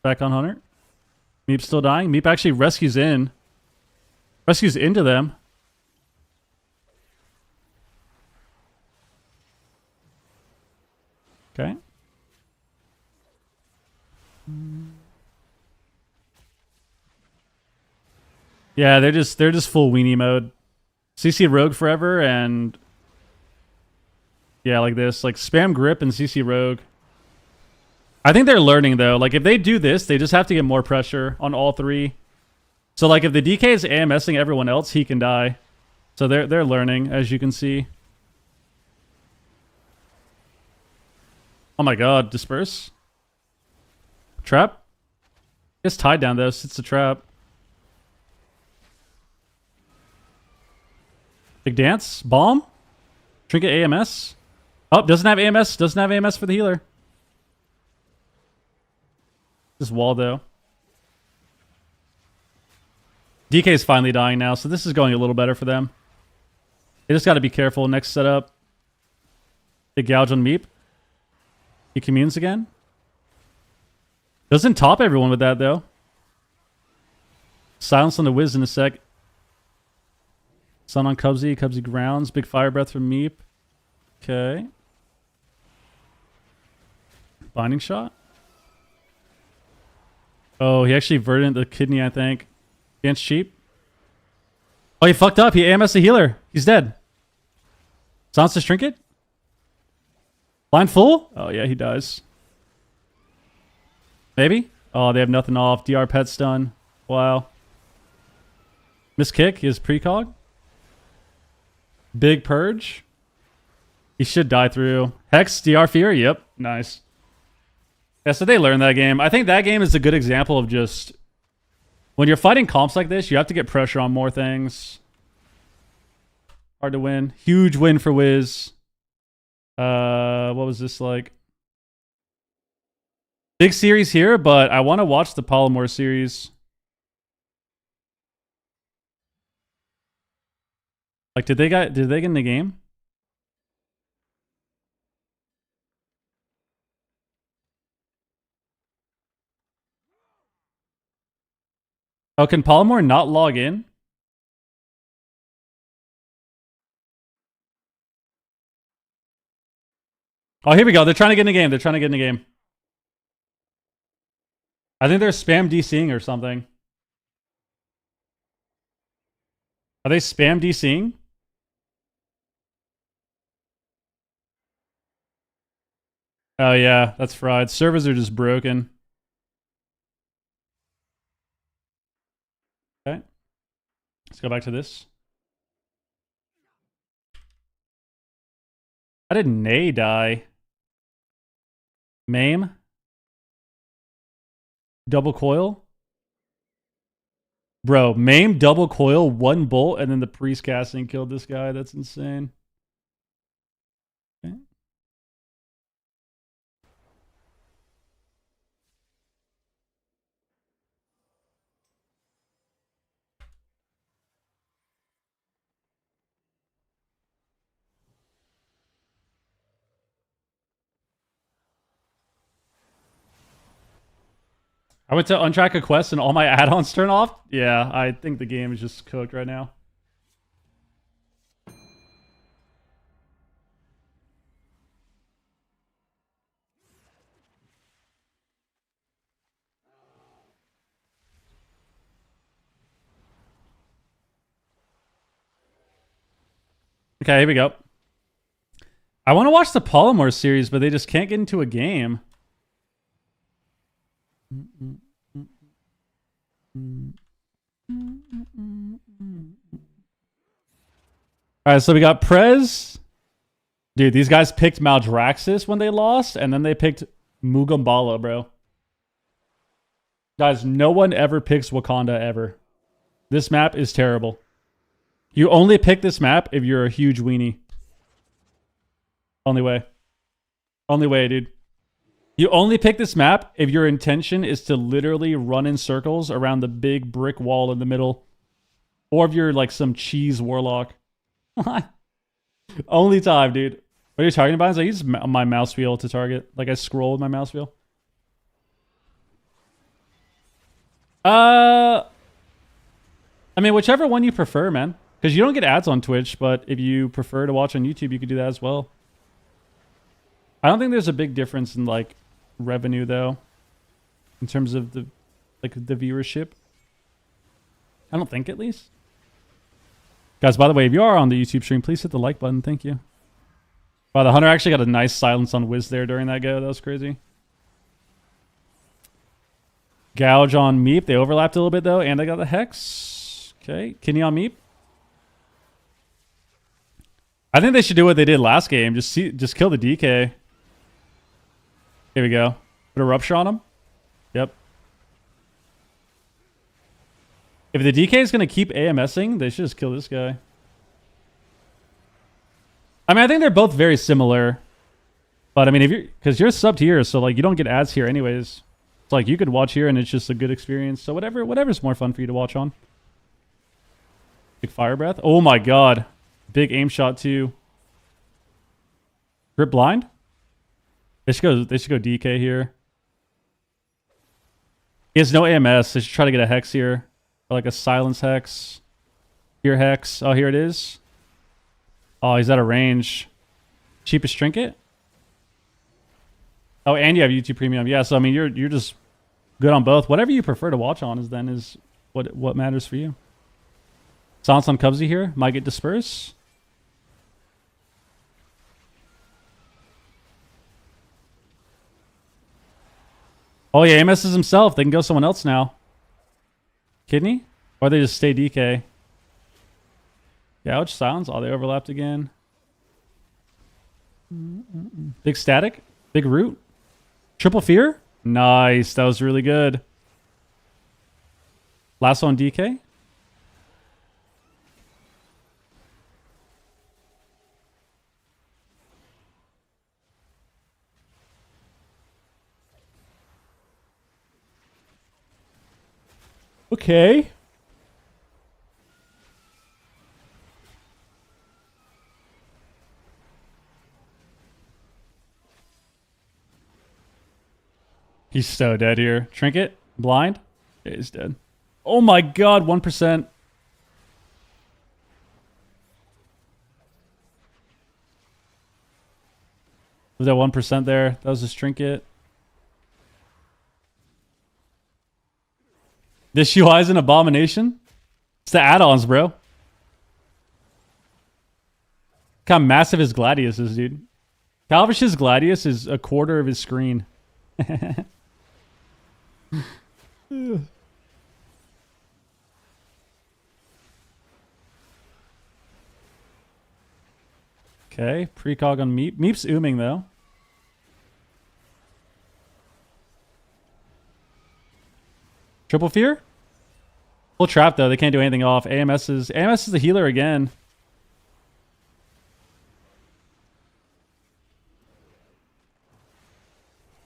Back on Hunter. Meep's still dying. Meep actually rescues in. Rescues into them. Okay. Yeah, they're just full weenie mode. CC Rogue forever and yeah, like this, like spam grip and CC Rogue. I think they're learning though. Like if they do this, they just have to get more pressure on all three. So like if the DK is AMSing everyone else, he can die. So they're learning, as you can see. Oh my god, disperse. Trap? It's tied down though, so it's a trap. Big dance. Bomb. Trinket AMS. Oh, doesn't have AMS. Doesn't have AMS for the healer. This wall though. DK is finally dying now, so this is going a little better for them. They just got to be careful. Next setup. Big gouge on Meep. He communes again. Doesn't top everyone with that though. Silence on the Whiz in a sec. Sun on Cubsy. Cubsy grounds. Big fire breath from Meep. Okay. Binding shot. Oh, he actually verdant the kidney, I think. Against cheap. Oh, he fucked up. He AMS the healer. He's dead. Silence his trinket. Blind full? Oh, yeah, he dies. Maybe? Oh, they have nothing off. DR pet stun. Wow. Miss kick is precog. Big purge. He should die through. Hex, DR fear. Yep. Nice. Yeah, so they learned that game. I think that game is a good example of just... When you're fighting comps like this, you have to get pressure on more things. Hard to win. Huge win for Whiz. What was this like? Big series here, but I want to watch the Polymorph series. Like, did they get in the game? Oh, can Polymorph not log in? Oh, here we go. They're trying to get in the game. They're trying to get in the game. I think they're spam DCing or something. Are they spam DCing? Oh yeah, that's fried. Servers are just broken. Okay. Let's go back to this. How did Nay die? Maim? Double coil? Bro, Maim, double coil, 1 bolt, and then the priest casting killed this guy. That's insane. Okay. I went to untrack a quest and all my add-ons turn off. Yeah, I think the game is just cooked right now. Okay, here we go. I want to watch the Polymorph series, but they just can't get into a game. Alright, so we got Prez. Dude, these guys picked Maldraxxus when they lost, and then they picked Mugambala, bro. Guys, no one ever picks Wakanda ever. This map is terrible. You only pick this map if you're a huge weenie. Only way. Only way, dude. You only pick this map if your intention is to literally run in circles around the big brick wall in the middle. Or if you're like some cheese warlock. Only time, dude. What are you talking about? Is I use my mouse wheel to target. Like I scroll with my mouse wheel. I mean, whichever one you prefer, man. Because you don't get ads on Twitch, but if you prefer to watch on YouTube, you could do that as well. I don't think there's a big difference in like revenue though, in terms of the viewership. I don't think, at least. Guys, by the way, if you are on the YouTube stream, please hit the like button. Thank you. Wow, the Hunter actually got a nice silence on Whiz there during that go. That was crazy. Gouge on Meep. They overlapped a little bit though, and I got the Hex. Okay, Kinney on Meep. I think they should do what they did last game. Just kill the DK. Here we go. Put a Rupture on him. Yep. If the DK is going to keep AMSing, they should just kill this guy. I mean, I think they're both very similar. But I mean, if you're, because you're sub tier, so like you don't get ads here anyways. It's like you could watch here and it's just a good experience. So whatever's more fun for you to watch on. Big Fire Breath. Oh my god. Big aim shot too. Grip blind? They should go DK here. He has no AMS. They should try to get a Hex here. Or like a silence Hex. Here Hex. Oh, here it is. Oh, he's out of range. Cheapest trinket? Oh, and you have YouTube Premium. Yeah, so I mean you're just good on both. Whatever you prefer to watch on is what matters for you. Silence on Cubsy here. Might get disperse. Oh yeah, Amos is himself. They can go someone else now. Kidney? Or they just stay DK. Gouge, silence. Oh, they overlapped again. Big static. Big root. Triple fear. Nice. That was really good. Last one DK. Okay. He's so dead here. Trinket? Blind? Yeah, he's dead. Oh my god, 1%. Was that 1% there? That was his trinket. This UI is an abomination? It's the add-ons, bro. how massive his Gladius is, dude. Calvish's Gladius is a quarter of his screen. Okay, precog on Meep. Meep's ooming though. Triple fear? Full trap though, they can't do anything off. AMS is the healer again.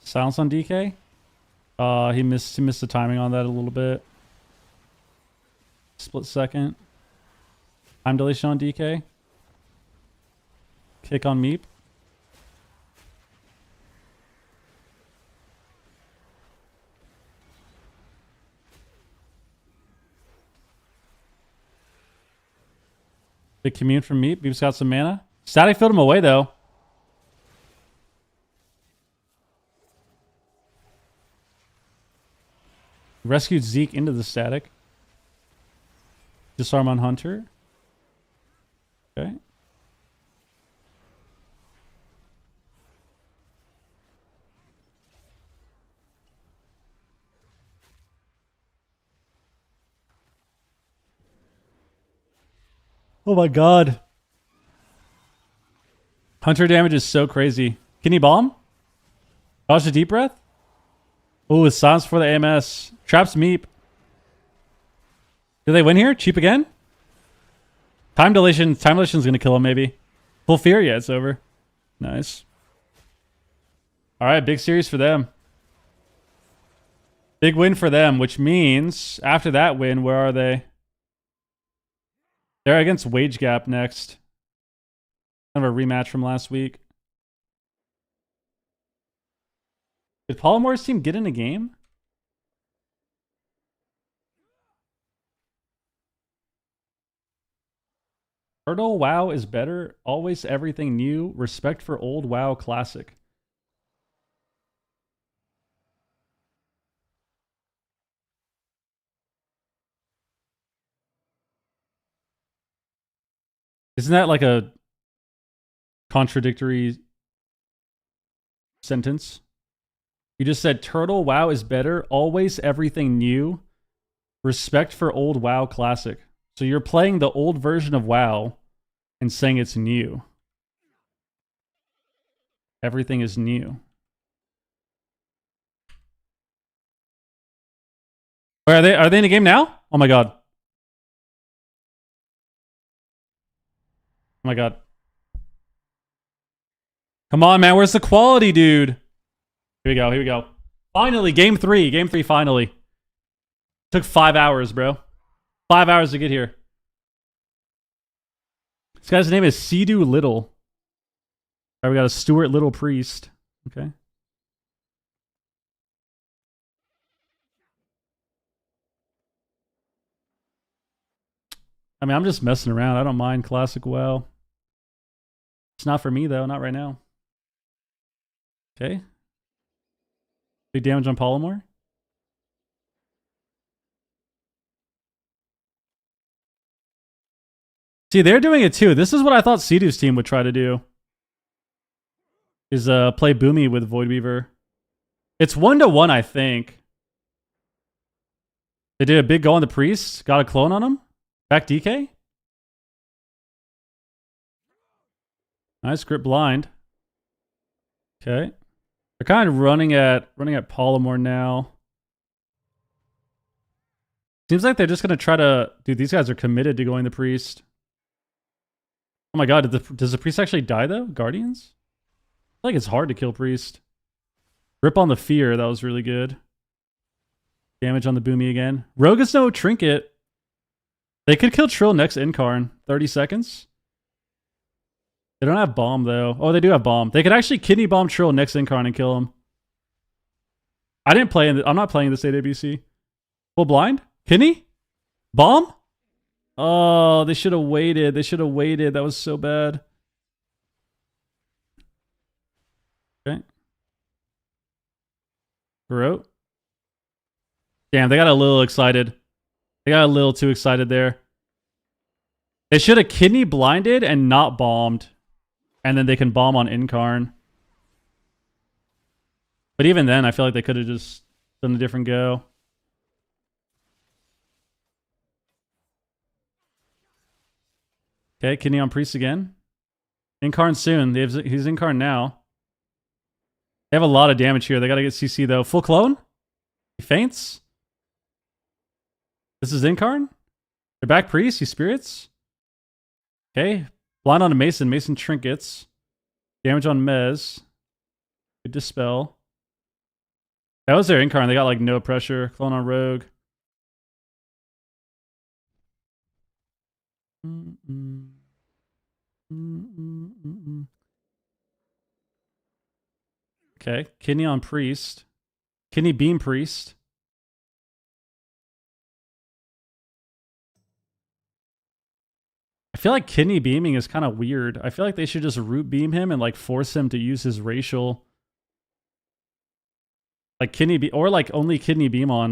Silence on DK. He missed the timing on that a little bit. Split second. Time deletion on DK. Kick on Meep. Big commune from Meep. Meep's got some mana. Static filled him away though. Rescued Zeke into the static. Disarm on Hunter. Okay. Oh my god. Hunter damage is so crazy. Can he bomb? Dodge a deep breath? Oh, it's silence for the AMS. Traps Meep. Do they win here? Cheap again? Time dilation. Time dilation's gonna kill him, maybe. Full fear? Yeah, it's over. Nice. Alright, big series for them. Big win for them, which means after that win, where are they? They're against Wage Gap next. Kind of a rematch from last week. Did Polymore's team get in a game? Turtle WoW is better. Always everything new. Respect for old WoW classic. Isn't that like a contradictory sentence? You just said Turtle WoW is better. Always everything new. Respect for old WoW classic. So you're playing the old version of WoW and saying it's new. Everything is new. Are they in the game now? Oh my god. Oh my god. Come on, man. Where's the quality, dude? Here we go. Here we go. Finally, game three. Game three, finally. Took 5 hours, bro. 5 hours to get here. This guy's name is Sidhu Little. All right, we got a Stuart Little priest. Okay. I mean, I'm just messing around. I don't mind classic WoW. It's not for me, though. Not right now. Okay. Big damage on Polymorph. See, they're doing it too. This is what I thought Sidhu's team would try to do. Is play Boomy with Void Weaver. It's 1-1, I think. They did a big go on the priest. Got a clone on him. Back DK. Nice grip blind. Okay. They're kind of running at Polymorph now. Seems like they're just gonna try to. Dude, these guys are committed to going the priest. Oh my god, does the priest actually die though? Guardians? I feel like it's hard to kill priest. Rip on the fear, that was really good. Damage on the Boomy again. Rogue is no trinket. They could kill Trill next Incarn. 30 seconds. They don't have bomb though. Oh, they do have bomb. They could actually kidney bomb Trill next Incarn and kill him. I didn't play I'm not playing this AWC. Full blind? Kidney? Bomb? Oh, they should have waited. They should have waited. That was so bad. Okay. Garrote. Damn, they got a little excited. They got a little too excited there. They should have kidney blinded and not bombed. And then they can bomb on Incarn. But even then, I feel like they could have just done a different go. Okay, Kidney on Priest again. Incarn soon. He's Incarn now. They have a lot of damage here. They got to get CC though. Full clone? He faints? This is Incarn? They're back Priest. He spirits. Okay. Blind on a Mason. Mason trinkets. Damage on Mez. Good dispel. That was their Incarn. They got like no pressure. Clone on Rogue. Okay. Kidney on Priest. Kidney beam Priest. I feel like kidney beaming is kind of weird. I feel like they should just root beam him and like force him to use his racial. Like kidney beam, or like only kidney beam on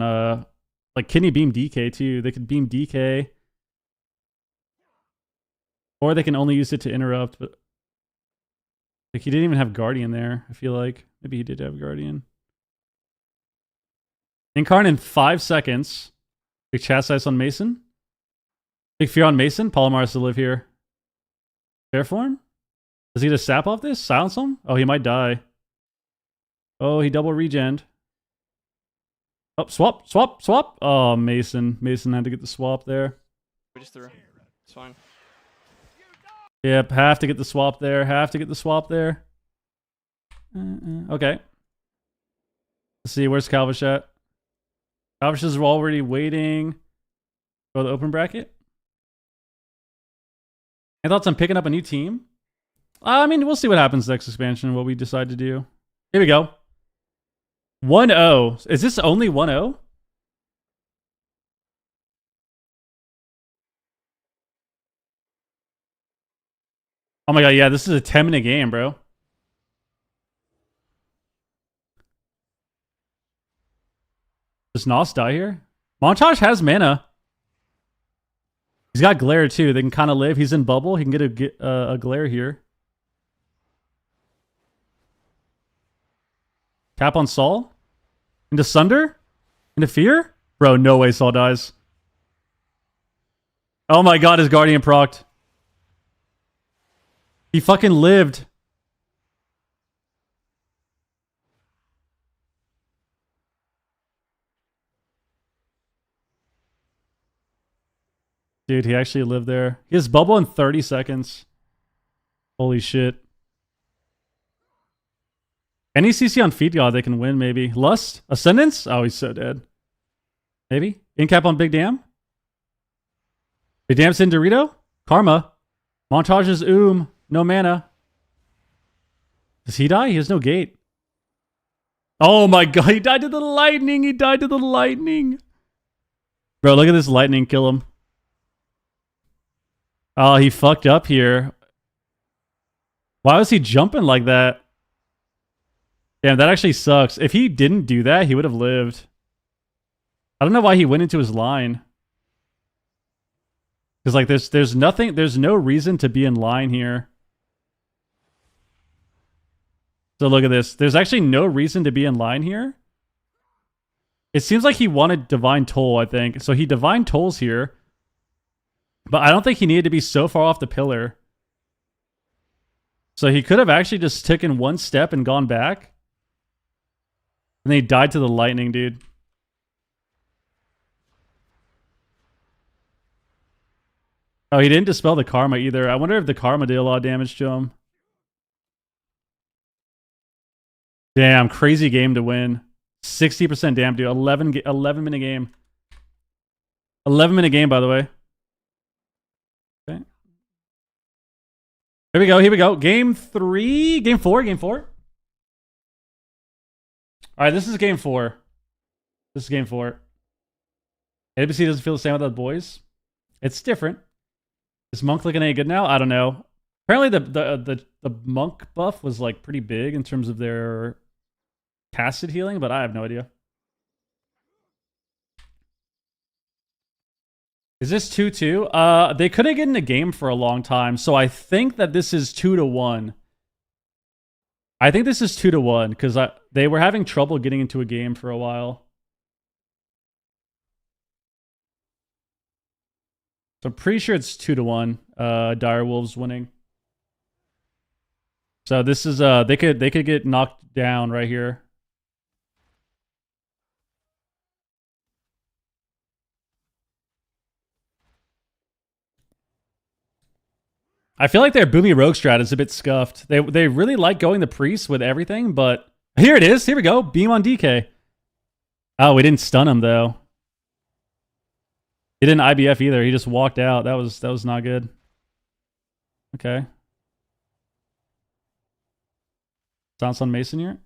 like kidney beam DK too. They could beam DK. Or they can only use it to interrupt, but like he didn't even have Guardian there, I feel like. Maybe he did have Guardian. Incarn in 5 seconds. Big chastise on Mason. Big fear on Mason. Palomar has to live here. Fair form? Does he get a sap off this? Silence him? Oh, he might die. Oh, he double regened. Oh, swap, swap, swap. Oh, Mason. Mason had to get the swap there. We just threw. It's fine. Yep, have to get the swap there. Have to get the swap there. Okay. Let's see, where's Calvish at? Calvish is already waiting for the open bracket. Any thoughts on picking up a new team? I mean, we'll see what happens next expansion, what we decide to do. Here we go. 1-0. Is this only 1-0? Oh my god, yeah, this is a 10-minute game, bro. Does Nos die here? Montage has mana. He's got glare too. They can kind of live. He's in bubble. He can get a glare here. Cap on Saul. Into Sunder? Into Fear? Bro, no way Saul dies. Oh my god, his Guardian procced. He fucking lived. Dude, he actually lived there. He has bubble in 30 seconds. Holy shit. Any CC on Feed God, they can win, maybe. Lust? Ascendance? Oh, he's so dead. Maybe. Incap on Big Dam? Big Dam's in Dorito? Karma. Montage's No mana. Does he die? He has no gate. Oh my god, he died to the lightning. He died to the lightning. Bro, look at this lightning kill him. Oh, he fucked up here. Why was he jumping like that? Damn, that actually sucks. If he didn't do that, he would have lived. I don't know why he went into his line. Because like there's nothing, there's no reason to be in line here. So look at this. There's actually no reason to be in line here. It seems like he wanted Divine Toll, I think. So he Divine Tolls here. But I don't think he needed to be so far off the pillar. So he could have actually just taken one step and gone back. And then he died to the lightning, dude. Oh, he didn't dispel the karma either. I wonder if the karma did a lot of damage to him. Damn, crazy game to win. 60% damn, dude. 11-minute game. 11-minute game, by the way. Okay. Here we go. Here we go. Game 3. Game 4. Game 4. All right, this is game 4. This is game 4. AWC doesn't feel the same without boys. It's different. Is Monk looking any good now? I don't know. Apparently the Monk buff was like pretty big in terms of their casted healing, but I have no idea. Is this 2-2? They couldn't get in a game for a long time, so I think that this is 2-1. I think this is 2-1 because they were having trouble getting into a game for a while. So I'm pretty sure it's 2-1. Dire Wolves winning. So this is they could get knocked down right here. I feel like their Boomy Rogue strat is a bit scuffed. They really like going the priest with everything, but here it is. Here we go. Beam on DK. Oh, we didn't stun him though. He didn't IBF either. He just walked out. That was not good. Okay. Sounds on Mason here.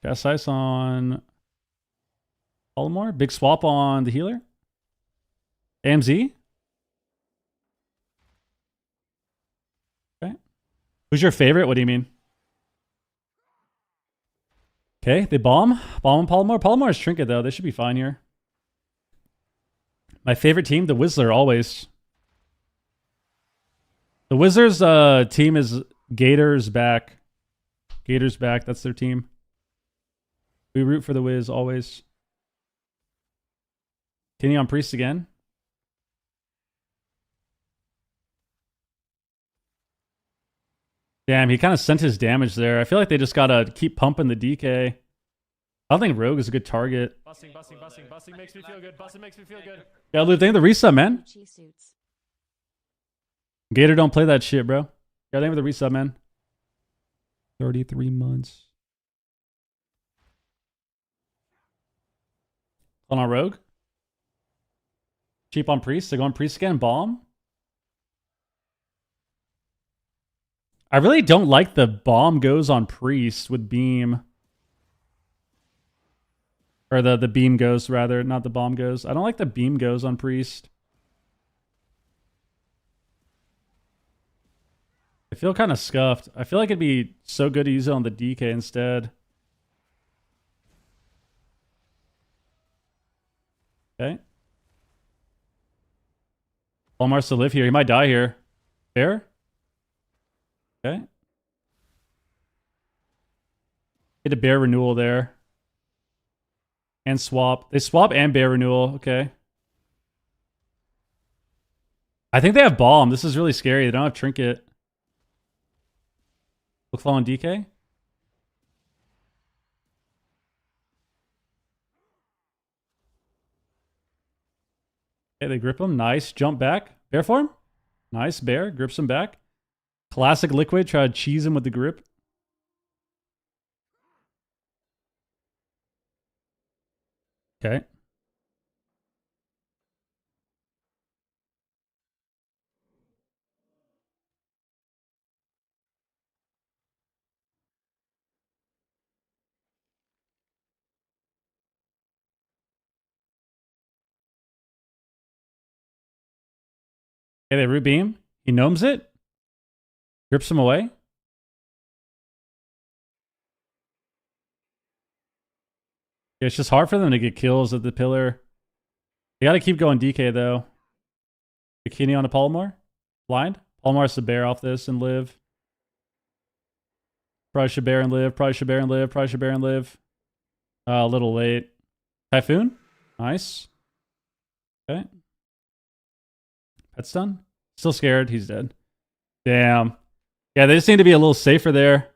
Cast Ice on Polymore. Big swap on the healer. AMZ. Okay. Who's your favorite? What do you mean? Okay, they bomb. Bomb on Polymore. Polymore is Trinket, though. They should be fine here. My favorite team, the Whistler, always. The Wizards team is Gators back. Gators back. That's their team. We root for the Wiz, always. Kenny on Priest again. Damn, he kind of sent his damage there. I feel like they just got to keep pumping the DK. I don't think Rogue is a good target. Busting makes me feel good. Busting makes me feel good. Yeah, Luke, thank you for the resub, man. Gucci suits. Gator don't play that shit, bro. Yeah, thank you for the resub, man. 33 months. On our Rogue. Cheap on Priest. They go on Priest again. Bomb. I really don't like the bomb goes on Priest with beam. Or the beam goes, rather. Not the bomb goes. I don't like the beam goes on Priest. I feel kind of scuffed. I feel like it'd be so good to use it on the DK instead. Okay. Walmart's to live here. He might die here. Fair? Okay. Get a bear renewal there. And swap. They swap and bear renewal. Okay. I think they have bomb. This is really scary. They don't have trinket. Look flow on DK. Okay, they grip him. Nice. Jump back. Bear form. Nice. Bear. Grips him back. Classic liquid. Try to cheese him with the grip. Okay. Okay, they root beam. He gnomes it. Grips him away. Yeah, it's just hard for them to get kills at the pillar. They got to keep going DK, though. Bikini on a Polymore. Blind. Polymore has to bear off this and live. Probably should bear and live. Probably should bear and live. Probably should bear and live. A little late. Typhoon. Nice. Okay. Pet stun. Still scared. He's dead. Damn. Yeah, they just need to be a little safer there.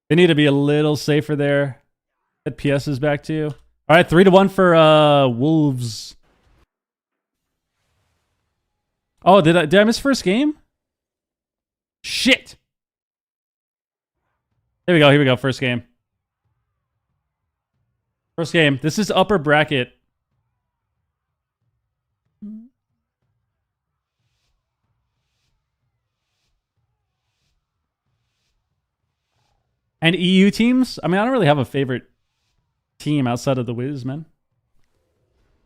They need to be a little safer there. That PS is back to you. All right, 3-1 for Wolves. Oh, did I miss first game? Shit. Here we go. Here we go. First game. First game. This is upper bracket. And EU teams? I mean, I don't really have a favorite team outside of the Wiz, man.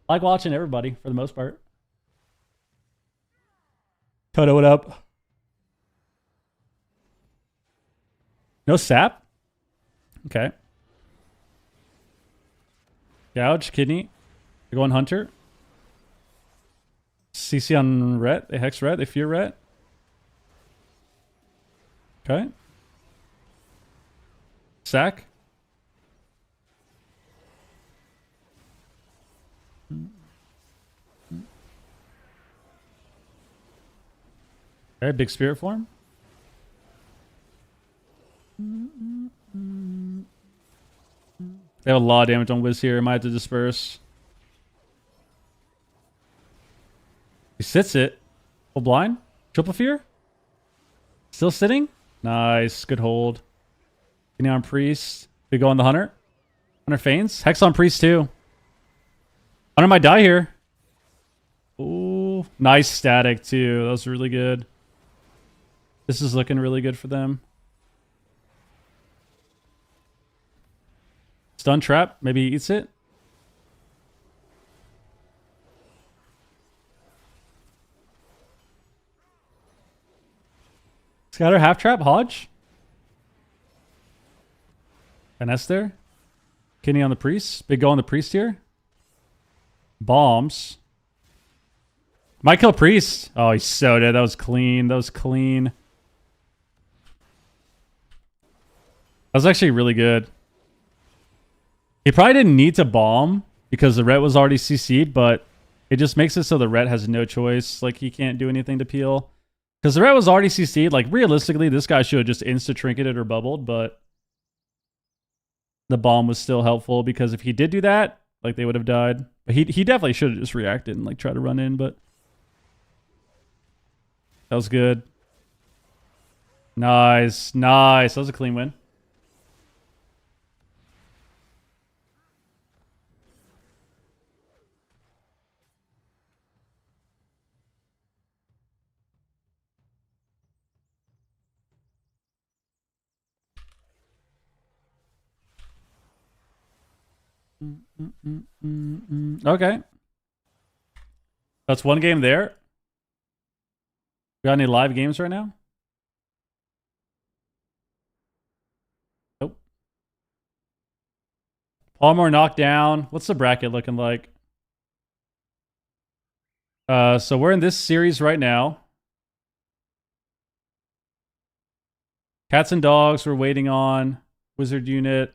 I like watching everybody for the most part. Toto, what up? No sap? Okay. Gouge, kidney. They're going Hunter. CC on Ret. They hex Ret. They fear Ret. Okay. Sack. Okay, big spirit form. They have a lot of damage on Whiz here. Might have to disperse. He sits it. Full blind. Triple fear. Still sitting. Nice. Good hold. Getting on priest. We go on the hunter. Hunter feigns. Hex on priest too. Hunter might die here. Ooh. Nice static too. That was really good. This is looking really good for them. Stun trap. Maybe he eats it. Scatter half trap. Hodge. Finesse there. Kidney on the priest. Big go on the priest here. Bombs. Might kill priest. Oh, he's so dead. That was clean. That was clean. That was actually really good. He probably didn't need to bomb because the ret was already CC'd, but it just makes it so the ret has no choice. Like, he can't do anything to peel. Because the ret was already CC'd. Like, realistically, this guy should have just insta-trinketed or bubbled, but the bomb was still helpful because if he did do that, like, they would have died. But he definitely should have just reacted and, like, tried to run in, but that was good. Nice. Nice. That was a clean win. Okay. That's one game there. We got any live games right now? Nope. Palmer knocked down. What's the bracket looking like? So we're in this series right now. Cats and dogs we're waiting on. Wizard unit.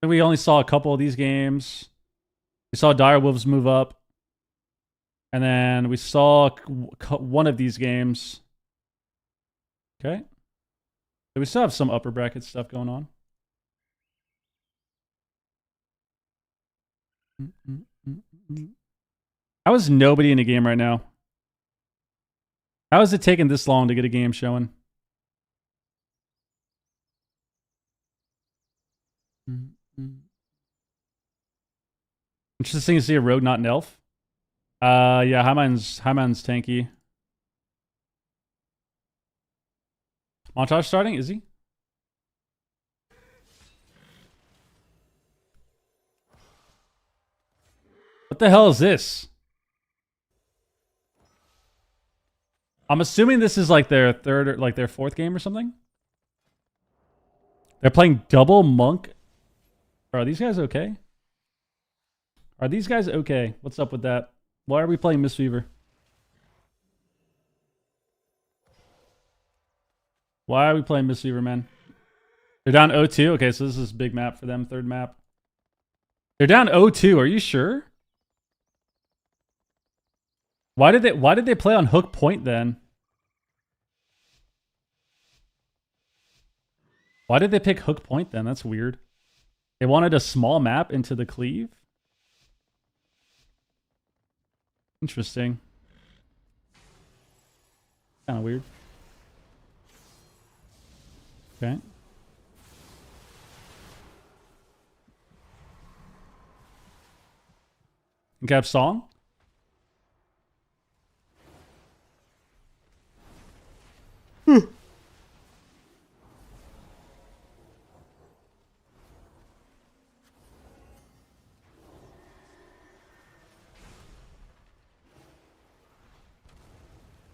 We only saw a couple of these games. We saw Dire Wolves move up. And then we saw one of these games. Okay. So we still have some upper bracket stuff going on. How is nobody in a game right now? How is it taking this long to get a game showing? Interesting to see a rogue, not an elf. Yeah, Hyman's tanky. Montage starting, is he? What the hell is this? I'm assuming this is like their third or like their fourth game or something. They're playing double monk. Are these guys okay? Are these guys okay? What's up with that? Why are we playing Mistweaver? Why are we playing Mistweaver, man? They're down 0-2. Okay, so this is big map for them. Third map. They're down 0-2. Are you sure? Why did they play on hook point then? Why did they pick hook point then? That's weird. They wanted a small map into the cleave. Interesting. Kind of weird. Okay. Cap song.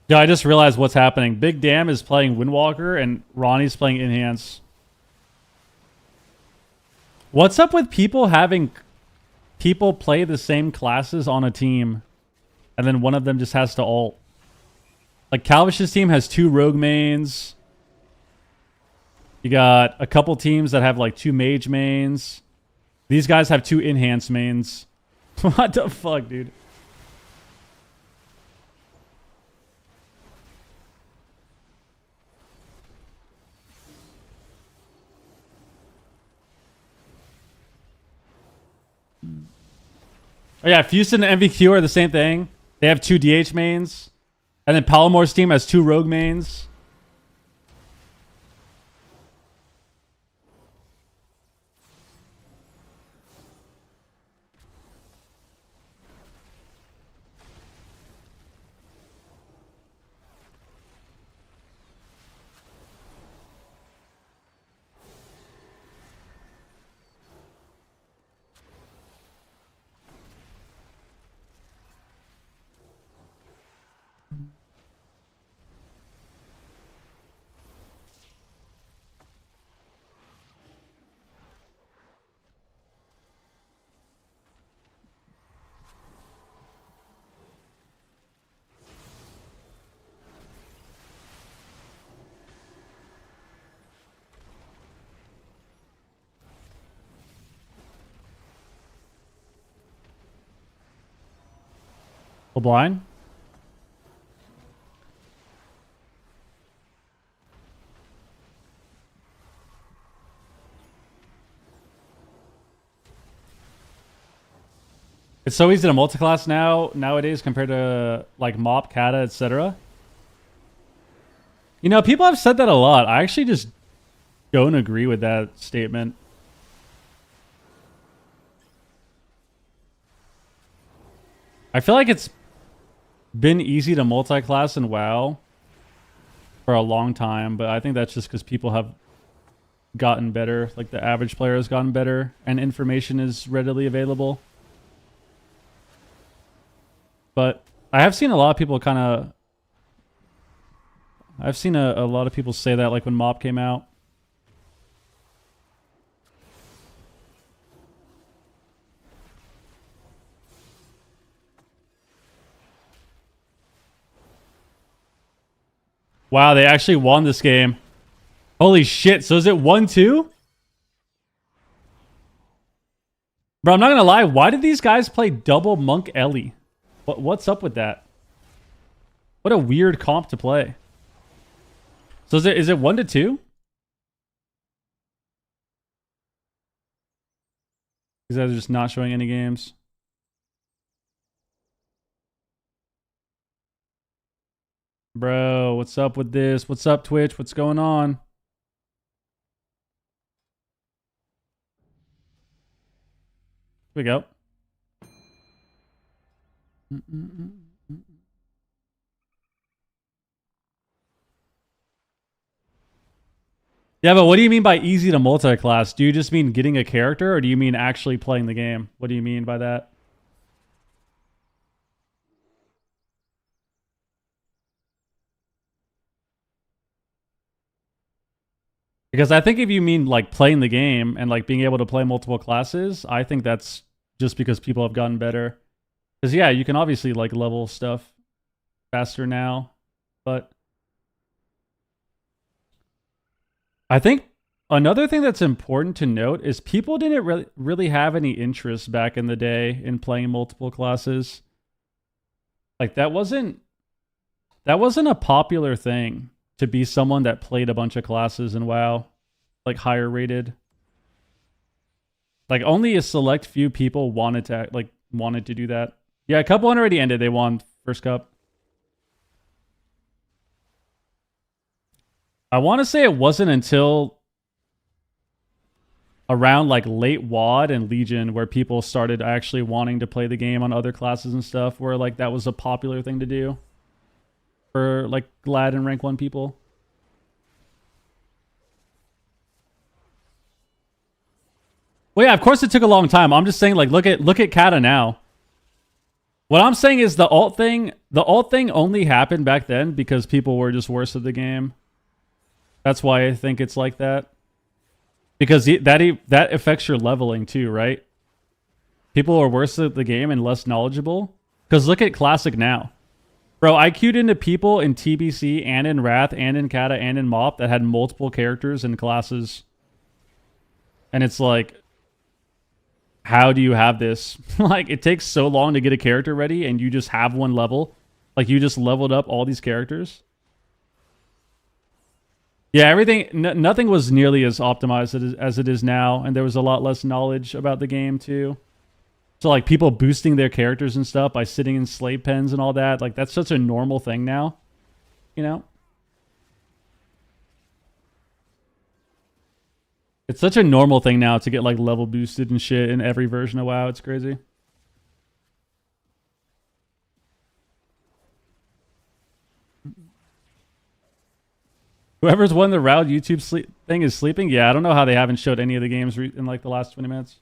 Yeah, I just realized what's happening. Big Dam is playing Windwalker and Ronnie's playing Enhance. What's up with people having people play the same classes on a team? and then one of them just has to ult. Like Calvish's team has 2 rogue mains. You got a couple teams that have like 2 mage mains. These guys have 2 enhanced mains. What the fuck, dude? Oh yeah, Houston and MVQ are the same thing. They have 2 DH mains. And then Palomore's team has 2 rogue mains. Full blind. It's so easy to multiclass nowadays compared to like Mop, Kata, etc. You know, people have said that a lot. I actually just don't agree with that statement. I feel like it's been easy to multi-class in WoW for a long time, but I think that's just because people have gotten better. Like the average player has gotten better and information is readily available. But I have seen a lot of people kind of... I've seen a lot of people say that like when Mop came out. Wow, they actually won this game. Holy shit, so is it 1-2? Bro, I'm not gonna lie, why did these guys play double Monk Ellie? What's up with that? What a weird comp to play. So is it 1-2? These guys are just not showing any games. Bro, what's up with this? What's up, Twitch? What's going on? Here we go. Yeah, but what do you mean by easy to multi-class? Do you just mean getting a character, or do you mean actually playing the game? What do you mean by that? Because I think if you mean like playing the game and like being able to play multiple classes, I think that's just because people have gotten better. Because yeah, you can obviously like level stuff faster now, but I think another thing that's important to note is people didn't really have any interest back in the day in playing multiple classes. Like that wasn't a popular thing to be someone that played a bunch of classes in WoW, like higher rated. Like only a select few people wanted to do that. Yeah, Cup 1 already ended. They won first Cup. I want to say it wasn't until around like late WoD and Legion where people started actually wanting to play the game on other classes and stuff, where like that was a popular thing to do for like Glad and rank 1 people. Well, yeah, of course it took a long time. I'm just saying, like, look at Kata now. What I'm saying is the alt thing only happened back then because people were just worse at the game. That's why I think it's like that. Because that affects your leveling too, right? People are worse at the game and less knowledgeable. Because look at Classic now. Bro, I queued into people in TBC and in Wrath and in Kata and in Mop that had multiple characters and classes. And it's like, how do you have this? Like, it takes so long to get a character ready and you just have one level. Like, you just leveled up all these characters. Yeah, everything, nothing was nearly as optimized as it is now, and there was a lot less knowledge about the game too. So like people boosting their characters and stuff by sitting in slave pens and all that, like that's such a normal thing now, you know? It's such a normal thing now to get like level boosted and shit in every version of WoW. It's crazy. Whoever's won the round YouTube thing is sleeping. Yeah, I don't know how they haven't showed any of the games in like the last 20 minutes.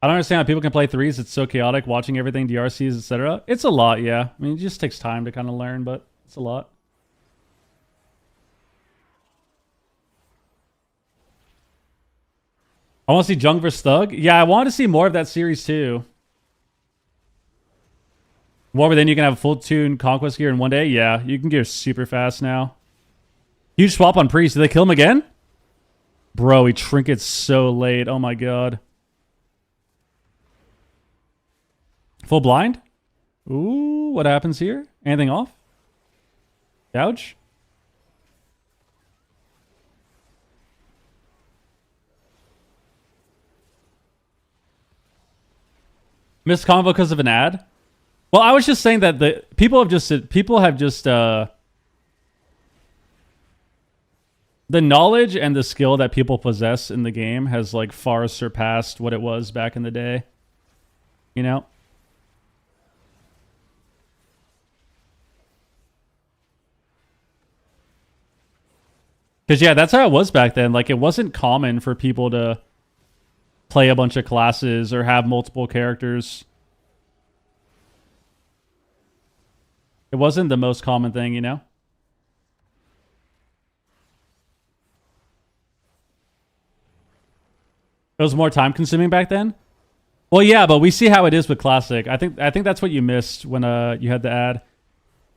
I don't understand how people can play threes. It's so chaotic watching everything, DRCs, etc. It's a lot, yeah. I mean, it just takes time to kind of learn, but it's a lot. I want to see Jung vs. Thug. Yeah, I want to see more of that series too. More, but then you can have a full tune Conquest gear in one day. Yeah, you can gear super fast now. Huge swap on Priest. Did they kill him again? Bro, he trinkets so late. Oh my god. Full blind? Ooh, what happens here? Anything off? Gouge? Missed convo because of an ad? Well, I was just saying that the people have just the knowledge and the skill that people possess in the game has like far surpassed what it was back in the day. You know? Because, yeah, that's how it was back then. Like, it wasn't common for people to play a bunch of classes or have multiple characters. It wasn't the most common thing, you know? It was more time-consuming back then? Well, yeah, but we see how it is with Classic. I think that's what you missed when you had the ad.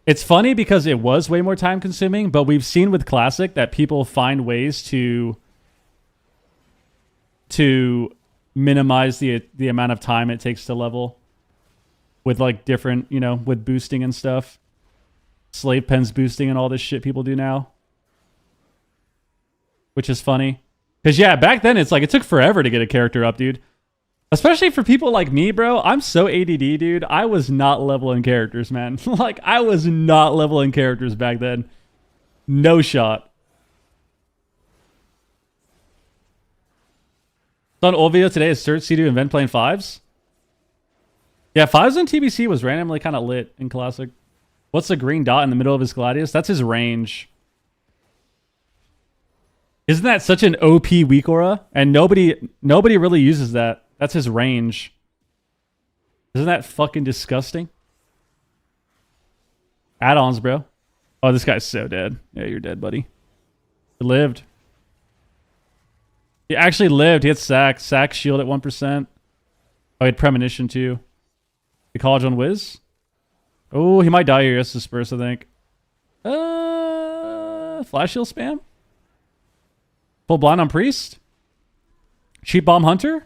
It's funny because it was way more time consuming, but we've seen with Classic that people find ways to minimize the amount of time it takes to level with like different, you know, with boosting and stuff. Slave pens boosting and all this shit people do now. Which is funny. Because yeah, back then it's like it took forever to get a character up, dude. Especially for people like me, bro. I'm so ADD, dude. I was not leveling characters, man. Like, I was not leveling characters back then. No shot. On old video today is Search C2 and Vent playing fives. Yeah, fives on TBC was randomly kind of lit in Classic. What's the green dot in the middle of his Gladius? That's his range. Isn't that such an OP weak aura? And nobody really uses that. That's his range. Isn't that fucking disgusting? Add-ons, bro. Oh, this guy's so dead. Yeah, you're dead, buddy. He lived. He actually lived. He had sack. Sack shield at 1%. Oh, he had premonition too. The college on Whiz. Oh, he might die here. Yes, disperse, I think. Flash shield spam. Full blind on Priest. Cheap bomb hunter.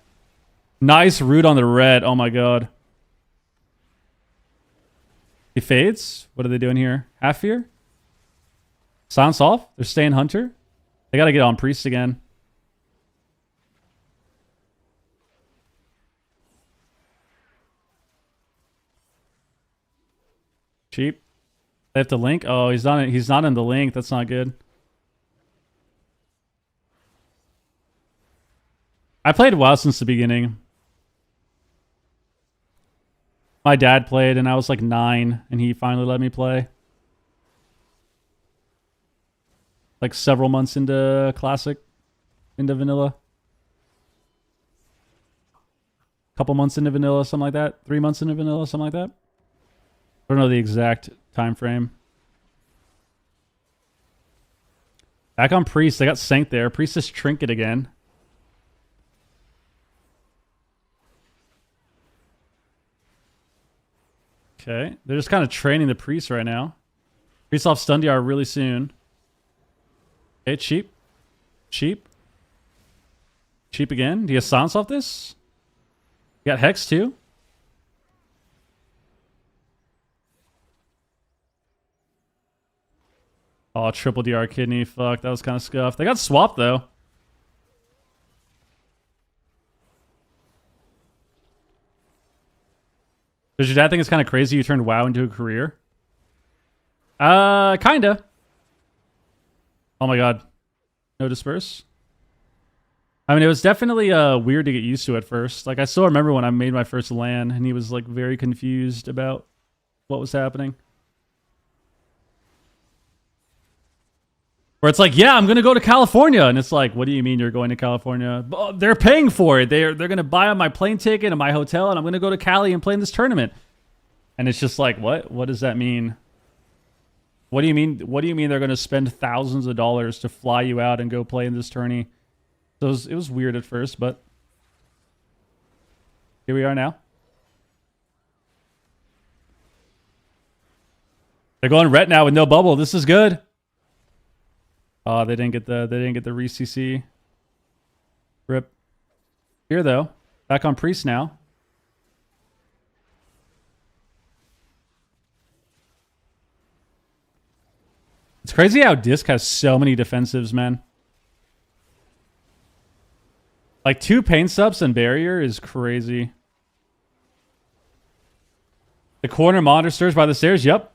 Nice root on the red. Oh my god. He fades. What are they doing here? Half fear? Silence off. They're staying hunter. They gotta get on Priest again. Cheap. They have to link. Oh, he's not in the link. That's not good. I played WoW since the beginning. My dad played, and I was like 9, and he finally let me play. Like several months into Classic, into Vanilla. Couple months into Vanilla, something like that. 3 months into Vanilla, something like that. I don't know the exact time frame. Back on Priest, they got Sank there. Priest is Trinket again. Okay. They're just kind of training the priest right now. Priest off Stundyar really soon. Okay, cheap. Cheap. Cheap again. Do you have silence off this? You got Hex too? Oh, triple DR kidney. Fuck, that was kind of scuffed. They got swapped though. Does your dad think it's kind of crazy you turned WoW into a career? Kinda. Oh my god. No disperse? I mean, it was definitely weird to get used to at first. Like, I still remember when I made my first LAN and he was like very confused about what was happening. Where it's like, yeah, I'm going to go to California. And it's like, what do you mean you're going to California? They're paying for it. They're going to buy my plane ticket and my hotel, and I'm going to go to Cali and play in this tournament. And it's just like, what? What does that mean? What do you mean? What do you mean they're going to spend thousands of dollars to fly you out and go play in this tourney? So it was weird at first, but here we are now. They're going ret now with no bubble. This is good. Oh, they didn't get the re-CC. Rip. Here though, back on priest now. It's crazy how Disc has so many defensives, man. Like 2 pain subs and barrier is crazy. The corner monitor stirs by the stairs. Yep.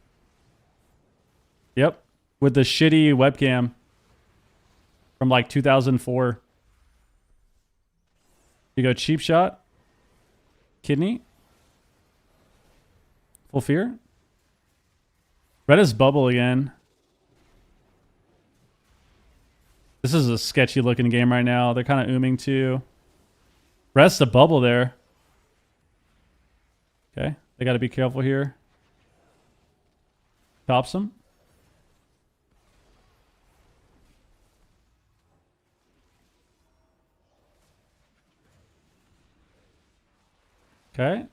Yep. With the shitty webcam from like 2004. You go cheap shot. Kidney. Full fear. Red is bubble again. This is a sketchy looking game right now. They're kind of ooming too. Rest the bubble there. Okay. They got to be careful here. Tops them. Okay.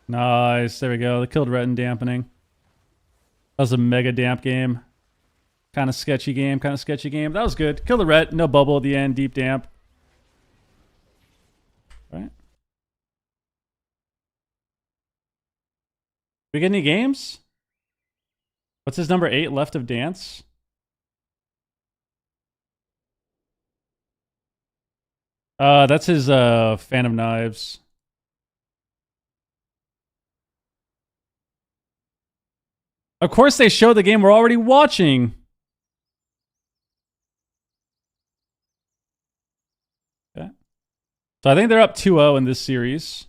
Nice. There we go. They killed Ret in dampening. That was a mega damp game. Kind of sketchy game. Kind of sketchy game. That was good. Kill the Ret. No bubble at the end. Deep damp. All right. We get any games? What's his number 8 left of dance? That's his Fan of Knives. Of course they show the game we're already watching. Okay. So I think they're up 2-0 in this series.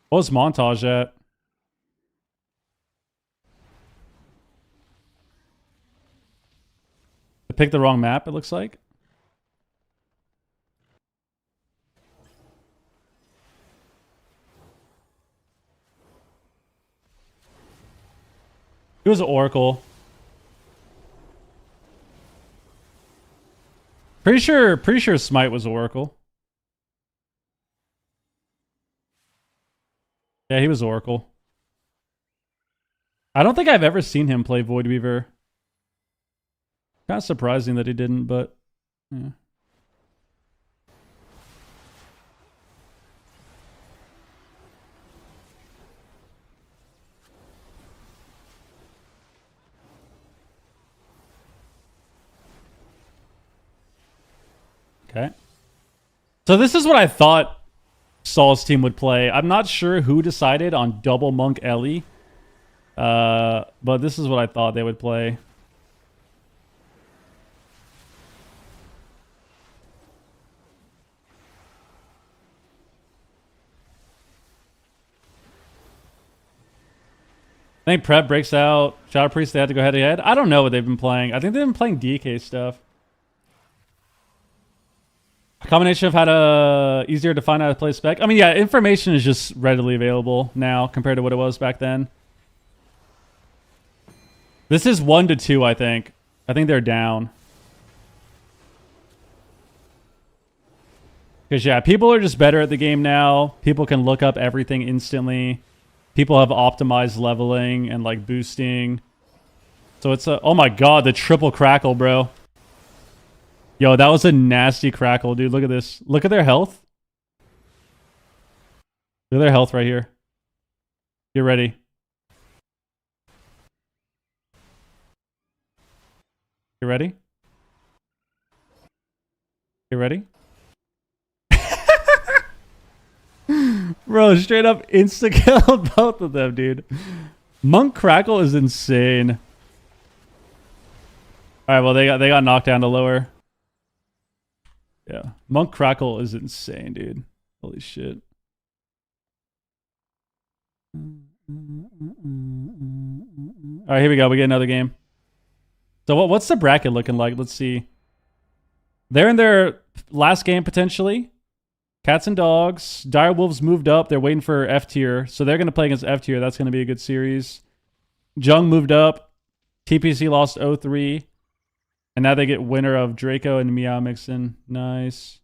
What was Montage at? I picked the wrong map, it looks like. It was Oracle. Pretty sure Smite was Oracle. Yeah, he was Oracle. I don't think I've ever seen him play Void Weaver. Kind of surprising that he didn't, but yeah. Okay. So this is what I thought Saul's team would play. I'm not sure who decided on double Monk Ellie. But this is what I thought they would play. I think Prep breaks out. Shadow Priest, they had to go head to head. I don't know what they've been playing. I think they've been playing DK stuff. A combination of how to easier to find out how to play spec. I mean, yeah, information is just readily available now compared to what it was back then. This is 1-2, I think. I think they're down. Because, yeah, people are just better at the game now. People can look up everything instantly. People have optimized leveling and, like, boosting. So it's a... Oh, my God, the triple crackle, bro. Yo, that was a nasty crackle, dude. Look at this. Look at their health. Look at their health right here. Get ready. You ready? You ready? Bro, straight up insta-killed both of them, dude. Monk Crackle is insane. Alright, well, they got knocked down to lower. Yeah. Monk Crackle is insane, dude. Holy shit. Alright, here we go. We get another game. So what's the bracket looking like? Let's see. They're in their last game, potentially. Cats and Dogs. Dire Wolves moved up. They're waiting for F tier. So they're going to play against F tier. That's going to be a good series. Jung moved up. TPC lost 0-3. And now they get winner of Draco and Meow Mixin. Nice.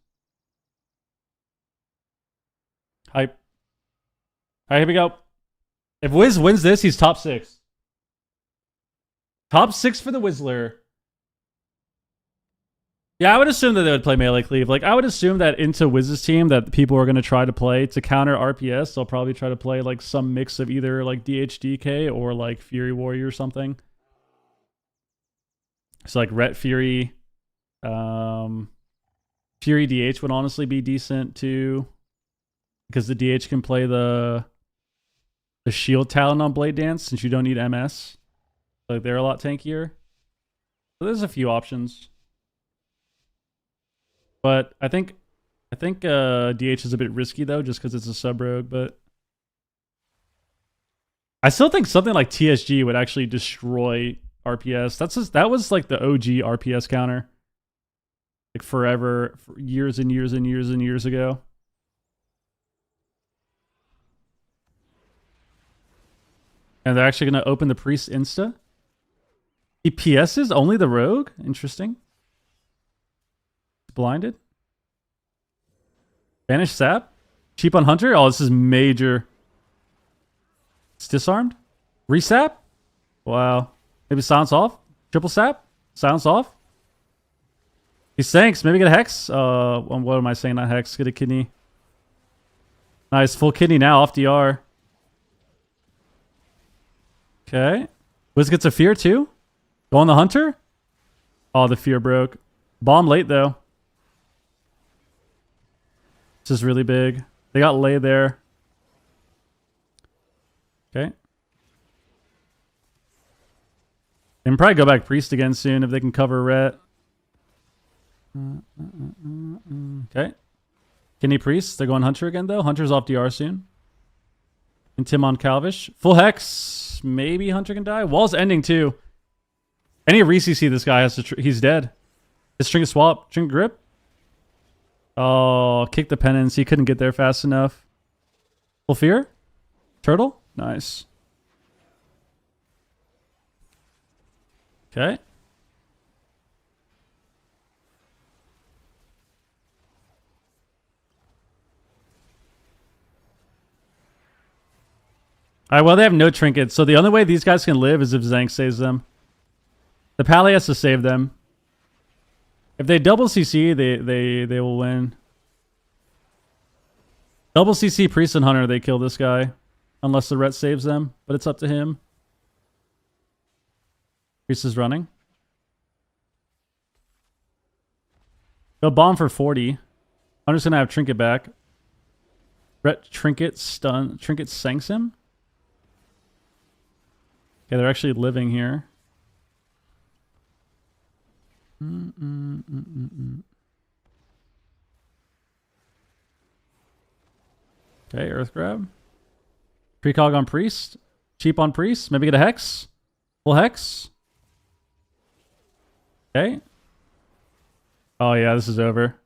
Hype. All right, here we go. If Whiz wins this, he's top 6. Top 6 for the Whistler. Yeah, I would assume that they would play Melee Cleave. Like, I would assume that into Wiz's team that people are going to try to play to counter RPS. They'll probably try to play, like, some mix of either, like, DHDK or, like, Fury Warrior or something. So, like, Ret Fury. Fury DH would honestly be decent, too. Because the DH can play the shield talent on Blade Dance since you don't need MS. Like, they're a lot tankier. So there's a few options. But I think DH is a bit risky, though, just because it's a sub-rogue. But I still think something like TSG would actually destroy RPS. That was like the OG RPS counter. Like forever, for years and years and years and years ago. And they're actually going to open the Priest Insta. He PS's only the Rogue? Interesting. Blinded. Banish Sap. Cheap on Hunter. Oh, this is major. It's disarmed. Resap. Wow. Maybe silence off. Triple Sap. Silence off. He sinks. Maybe get a Hex. What am I saying? Not Hex. Get a Kidney. Nice. Full Kidney now off DR. Okay. Wiz gets a Fear too. Go on the Hunter. Oh, the Fear broke. Bomb late though. This is really big. They got Lay there. Okay. They can probably go back Priest again soon if they can cover Ret. Okay. Kidney Priest. They're going Hunter again though. Hunter's off DR soon. And Tim on Calvish. Full Hex. Maybe Hunter can die. Wall's ending too. Any re-CC this guy has to... he's dead. His Trinket Swap. Trinket Grip. Oh, kick the penance. He couldn't get there fast enough. Full Fear. Turtle. Nice. Okay. Alright, well, they have no trinkets, so the only way these guys can live is if Zank saves them. The Pally has to save them. If they double CC, they will win. Double CC Priest and Hunter, they kill this guy. Unless the Ret saves them, but it's up to him. Priest is running. Go bomb for 40. Hunter's gonna have Trinket back. Ret Trinket stun. Trinket sanks him. Okay, they're actually living here. Okay, Earth Grab. Precog on Priest. Cheap on Priest. Maybe get a Hex. Full Hex. Okay. Oh yeah, this is over.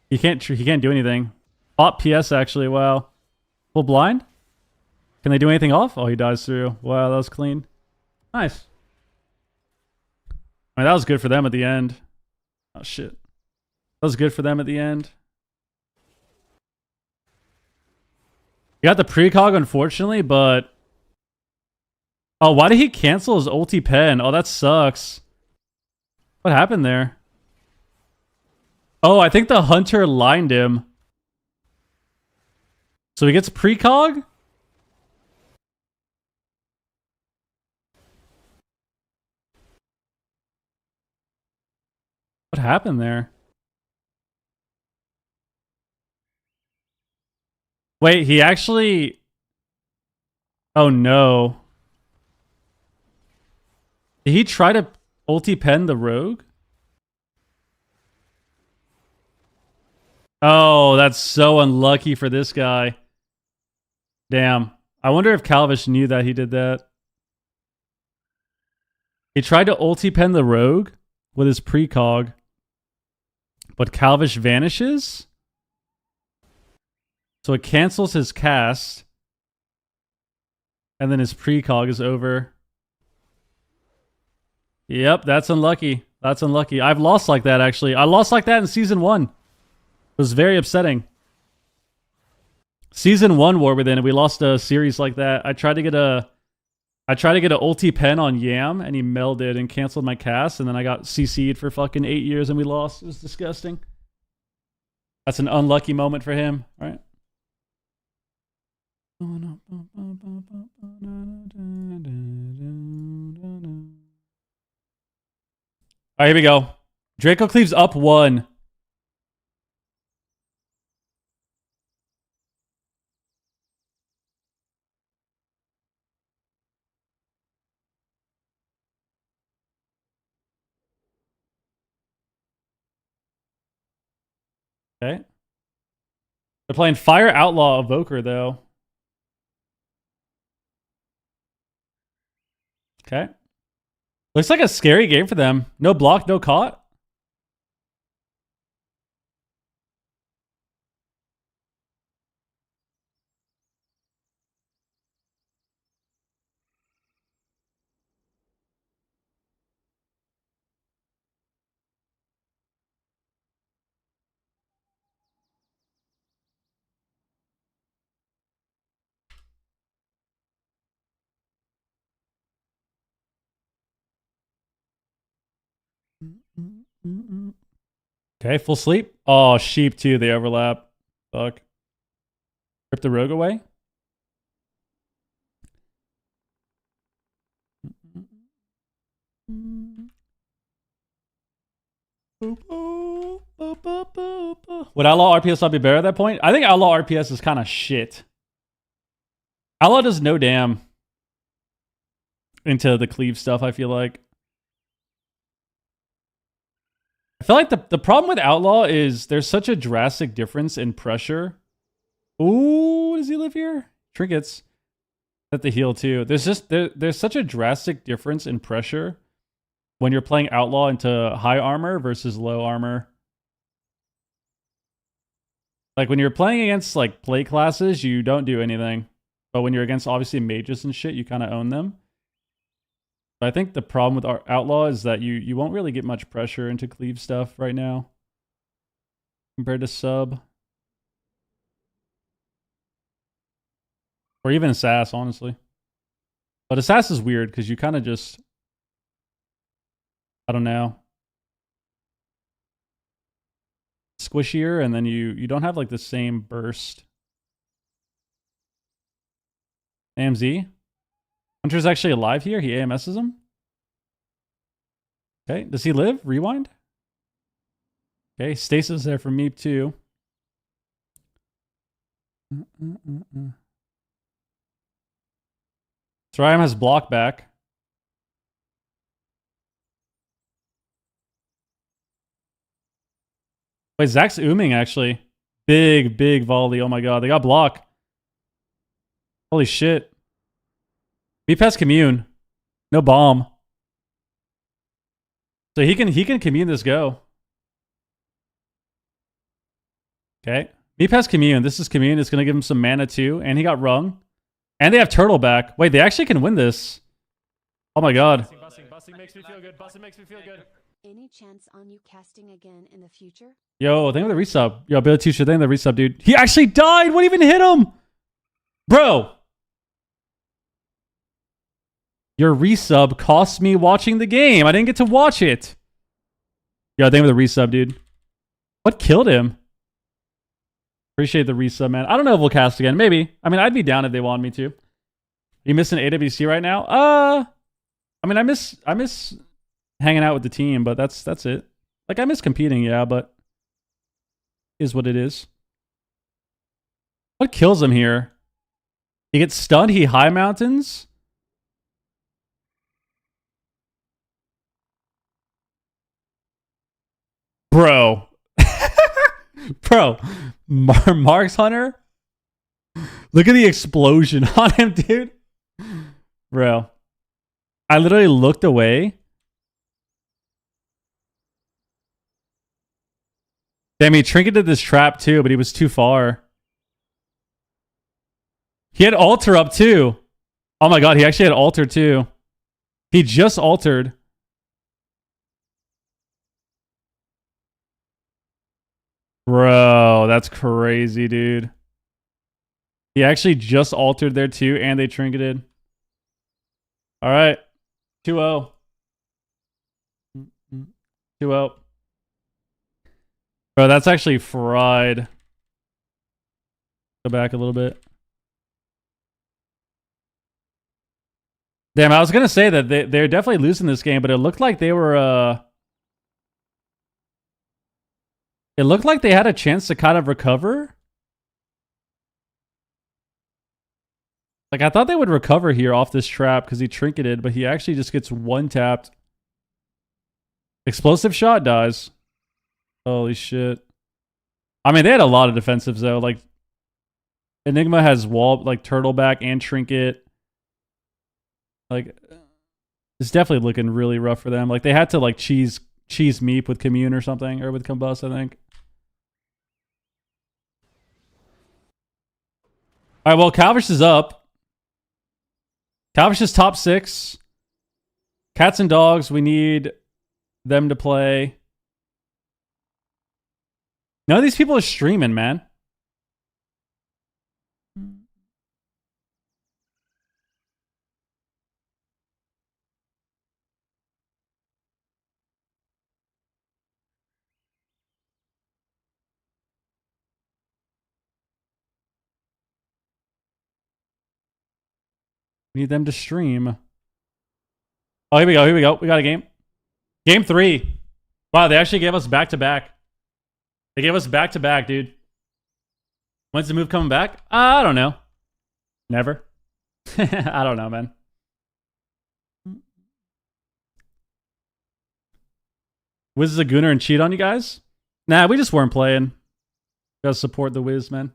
He can't do anything. Bot PS actually, wow. Full blind? Can they do anything off? Oh, he dies through. Wow, that was clean. Nice. I mean, that was good for them at the end. Oh, shit. That was good for them at the end. You got the precog, unfortunately, but... Oh, why did he cancel his ulti pen? Oh, that sucks. What happened there? Oh, I think the hunter lined him. So he gets precog? What happened there? Wait, he actually... Oh, no. Did he try to ulti pen the rogue? Oh, that's so unlucky for this guy. Damn. I wonder if Calvish knew that he did that. He tried to ulti pen the rogue with his precog, but Calvish vanishes? So it cancels his cast, and then his precog is over. Yep, that's unlucky. That's unlucky. I've lost like that, actually. I lost like that in Season 1. It was very upsetting. Season 1 War Within, we lost a series like that. I tried to get a ulti pen on Yam, and he melded and canceled my cast, and then I got CC'd for fucking 8 years, and we lost. It was disgusting. That's an unlucky moment for him, right? All right, here we go. Draco Cleave's up 1. Okay. They're playing Fire Outlaw Evoker, though. Okay. Looks like a scary game for them. No block, no caught. Okay, full sleep. Oh, sheep too. They overlap. Fuck. Rip the rogue away. Would Outlaw RPS not be better at that point? I think Outlaw RPS is kind of shit. Outlaw does no damn into the cleave stuff, I feel like. I feel like the problem with Outlaw is there's such a drastic difference in pressure. Ooh, does he live here? Trinkets. At the heal too. There's such a drastic difference in pressure when you're playing Outlaw into high armor versus low armor. Like when you're playing against like play classes, you don't do anything. But when you're against obviously mages and shit, you kind of own them. But I think the problem with our Outlaw is that you won't really get much pressure into cleave stuff right now compared to sub. Or even Assas, honestly. But Assas is weird because you kind of just... I don't know. Squishier, and then you don't have like the same burst. AMZ? Hunter's actually alive here? He AMS's him? Okay, does he live? Rewind? Okay, Stasis there for Meep too. Thriam has block back. Wait, Zach's ooming actually. Big volley. Oh my god, they got block. Holy shit. Meep has commune. No bomb. So he can commune this go. Okay. Meep has commune. This is commune. It's gonna give him some mana too. And he got rung. And they have turtle back. Wait, they actually can win this. Oh my god. Busting makes me feel good. Busting makes me feel good. Any chance on you casting again in the future? Yo, thank you for the resub. Yo, Billy T-shirt, thank you for the resub, dude. He actually died. What even hit him? Bro. Your resub cost me watching the game. I didn't get to watch it. Yo, thank you for the resub, dude. What killed him? Appreciate the resub, man. I don't know if we'll cast again. Maybe. I mean, I'd be down if they wanted me to. You missing AWC right now? I mean, I miss hanging out with the team, but that's it. Like, I miss competing, yeah, but is what it is. What kills him here? He gets stunned, he high mountains. Bro. Bro. Mark's Hunter? Look at the explosion on him, dude. Bro. I literally looked away. Damn, he trinketed this trap too, but he was too far. He had altar up too. Oh my god, he actually had altar too. He just altered. Bro, that's crazy, dude. He actually just altered there too, and they trinketed. All right. 2-0. 2-0. Bro, that's actually fried. Go back a little bit. Damn, I was going to say that they're definitely losing this game, but it looked like they were... It looked like they had a chance to kind of recover. Like, I thought they would recover here off this trap because he trinketed, but he actually just gets one-tapped. Explosive shot dies. Holy shit. I mean, they had a lot of defensives, though. Like, Enigma has wall, like, turtle back and trinket. Like, it's definitely looking really rough for them. Like, they had to, like, cheese meep with commune or something, or with combust, I think. All right, well, Calvish is up. Calvish is top 6. Cats and dogs, we need them to play. None of these people are streaming, man. We need them to stream. Oh, here we go. Here we go. We got a game. Game 3. Wow, they actually gave us back-to-back. They gave us back-to-back, dude. When's the move coming back? I don't know. Never. I don't know, man. Wiz is a gooner and cheat on you guys? Nah, we just weren't playing. Gotta support the Wiz, man.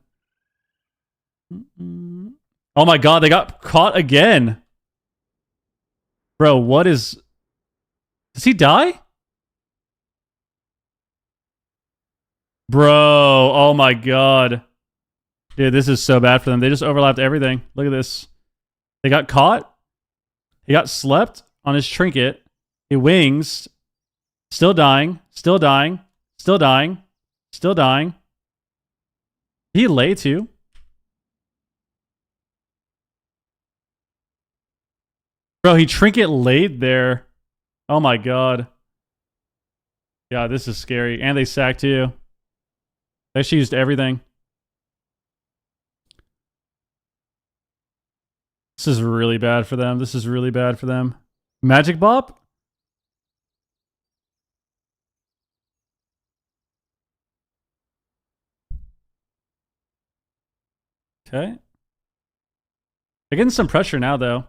Oh my god, they got caught again. Bro, what is... Does he die? Bro, oh my god. Dude, this is so bad for them. They just overlapped everything. Look at this. They got caught. He got slept on his trinket. He wings. Still dying. Still dying. Still dying. Still dying. He lay too. Bro, he trinket laid there. Oh my god. Yeah, this is scary. And they sacked too. They actually used everything. This is really bad for them. This is really bad for them. Magic Bop? Okay. They're getting some pressure now, though.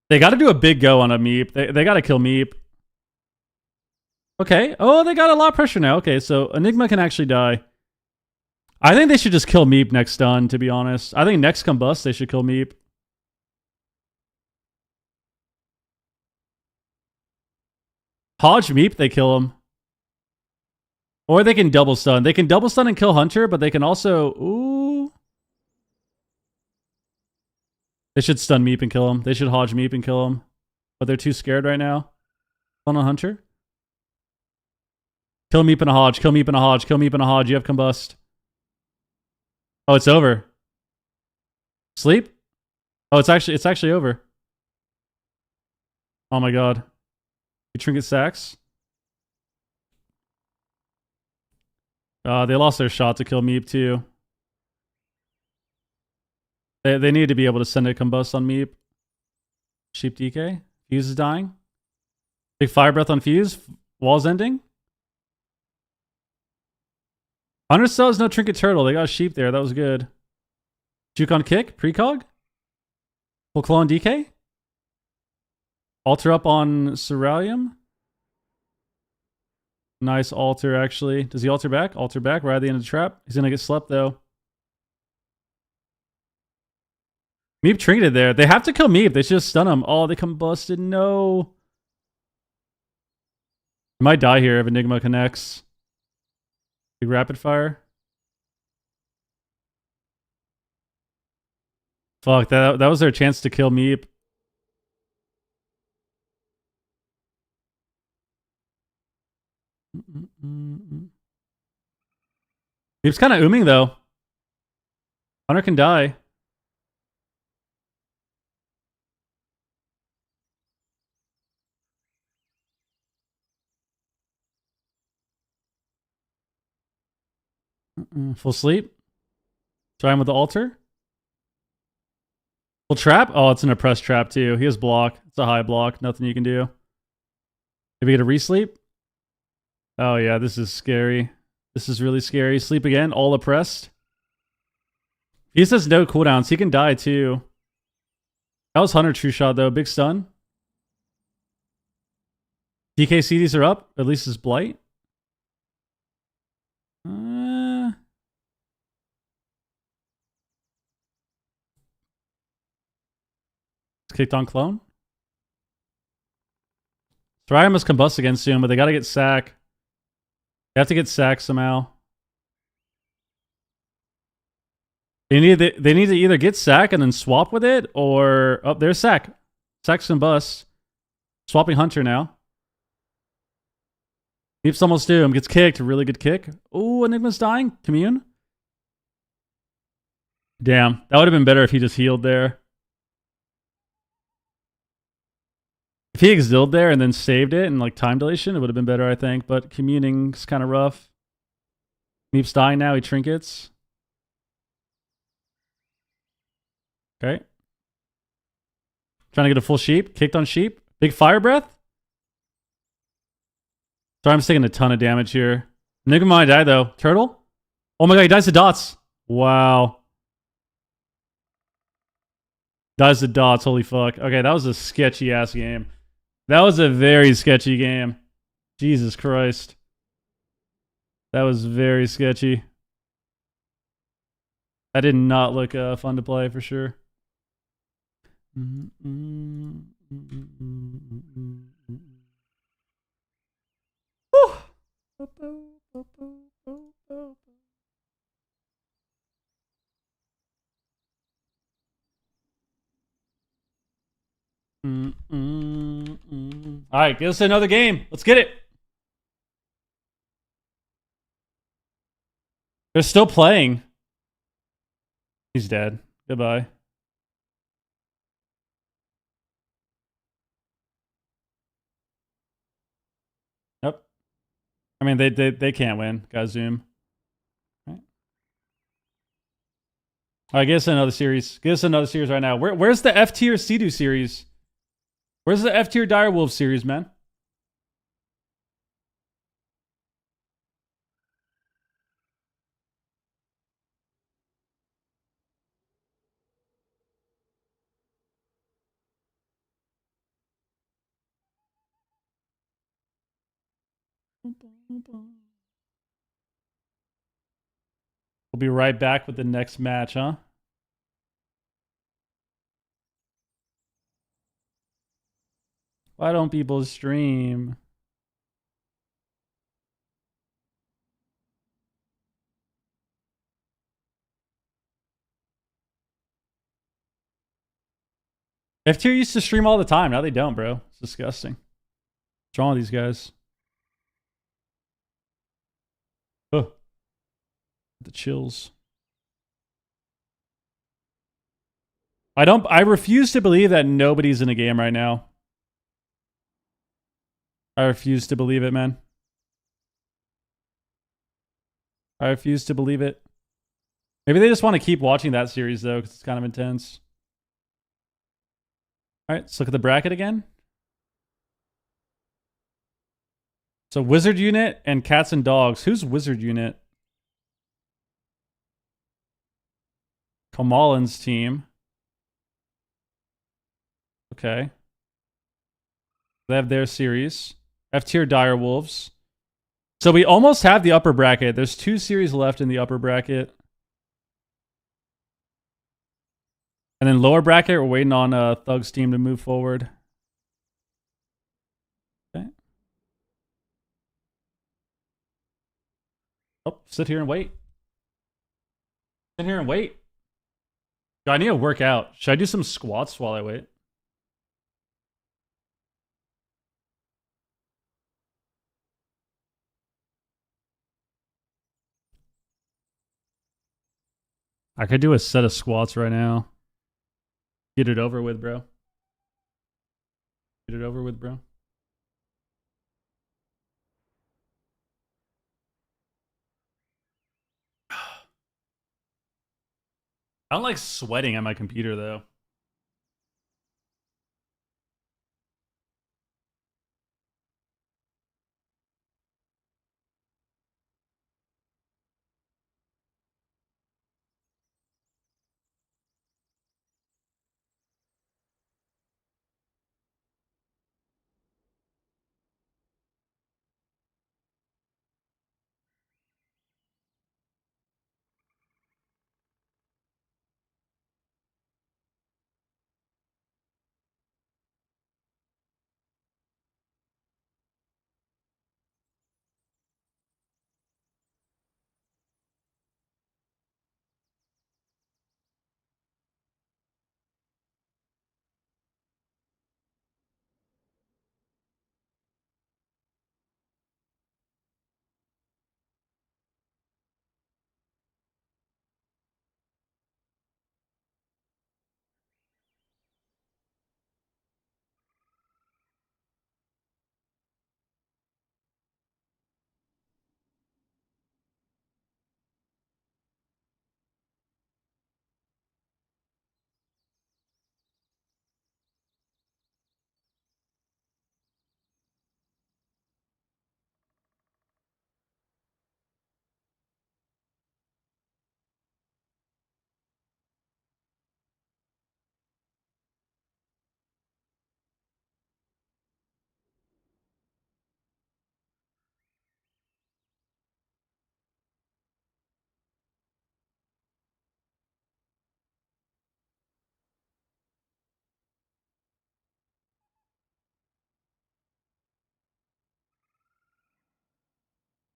They got to do a big go on a Meep. They got to kill Meep. Okay. Oh, they got a lot of pressure now. Okay, so Enigma can actually die. I think they should just kill Meep next stun, to be honest. I think next combust, they should kill Meep. Hodge Meep, they kill him. Or they can double stun. They can double stun and kill Hunter, but they can also... Ooh. They should stun Meep and kill him. They should Hodge Meep and kill him. But they're too scared right now. On a hunter. Kill Meep and a Hodge. Kill Meep and a Hodge. Kill Meep and a Hodge. You have combust. Oh, it's over. Sleep? Oh, it's actually over. Oh my god. You trinket sacks. They lost their shot to kill Meep too. They need to be able to send a combust on Meep. Sheep DK. Fuse is dying. Big fire breath on Fuse. Wall's ending. Hunter still has no trinket turtle. They got a sheep there. That was good. Juke on kick. Precog. Full clone DK. Alter up on Ceruleum. Nice alter, actually. Does he alter back? Alter back right at the end of the trap. He's going to get slept, though. Meep trinketed there. They have to kill Meep. They should just stun him. Oh, they combusted. No. He might die here if Enigma connects. Big rapid fire. Fuck, that was their chance to kill Meep. Meep's kind of ooming, though. Hunter can die. Full sleep. Try him with the altar. Full trap. Oh, it's an oppressed trap too. He has block. It's a high block. Nothing you can do. Maybe get a resleep. Oh yeah, this is scary. This is really scary. Sleep again. All oppressed. He says no cooldowns. He can die too. That was Hunter true shot though. Big stun. DK CDs are up. At least his blight. Kicked on clone. Thorium must combust again soon, but they gotta get sack. They have to get sack somehow. They need to either get sack and then swap with it, or oh, there's sack. Sack's combust. Swapping Hunter now. Meep's almost doomed. Gets kicked. Really good kick. Ooh, Enigma's dying. Commune. Damn, that would have been better if he just healed there. If he exiled there and then saved it and like time dilation, it would have been better, I think. But communing's kind of rough. Meep's dying now. He trinkets. Okay. Trying to get a full sheep. Kicked on sheep. Big fire breath. Sorry, I'm taking a ton of damage here. Enigma might die though. Turtle? Oh my god, he dies to dots. Wow. Dies to dots. Holy fuck. Okay, that was a sketchy ass game. That was a very sketchy game. Jesus Christ. That was very sketchy. That did not look fun to play for sure. All right, get us another game. Let's get it. They're still playing. He's dead. Goodbye. Yep. I mean, they can't win. Gotta zoom. All right, get us another series. Get us another series right now. Where's the F tier Sea-Doo series? Where's the F tier Direwolf series, man? We'll be right back with the next match, huh? Why don't people stream? F tier used to stream all the time. Now they don't, bro. It's disgusting. What's wrong with these guys? Oh, the chills. I refuse to believe that nobody's in the game right now. I refuse to believe it, man. I refuse to believe it. Maybe they just want to keep watching that series, though, because it's kind of intense. All right, let's look at the bracket again. So Wizard Unit and Cats and Dogs. Who's Wizard Unit? Kamalin's team. Okay. They have their series. F tier Dire Wolves. So we almost have the upper bracket. There's 2 series left in the upper bracket. And then lower bracket, we're waiting on Thug's team to move forward. Okay. Oh, sit here and wait. Sit here and wait. I need to work out. Should I do some squats while I wait? I could do a set of squats right now. Get it over with, bro. Get it over with, bro. I don't like sweating at my computer, though.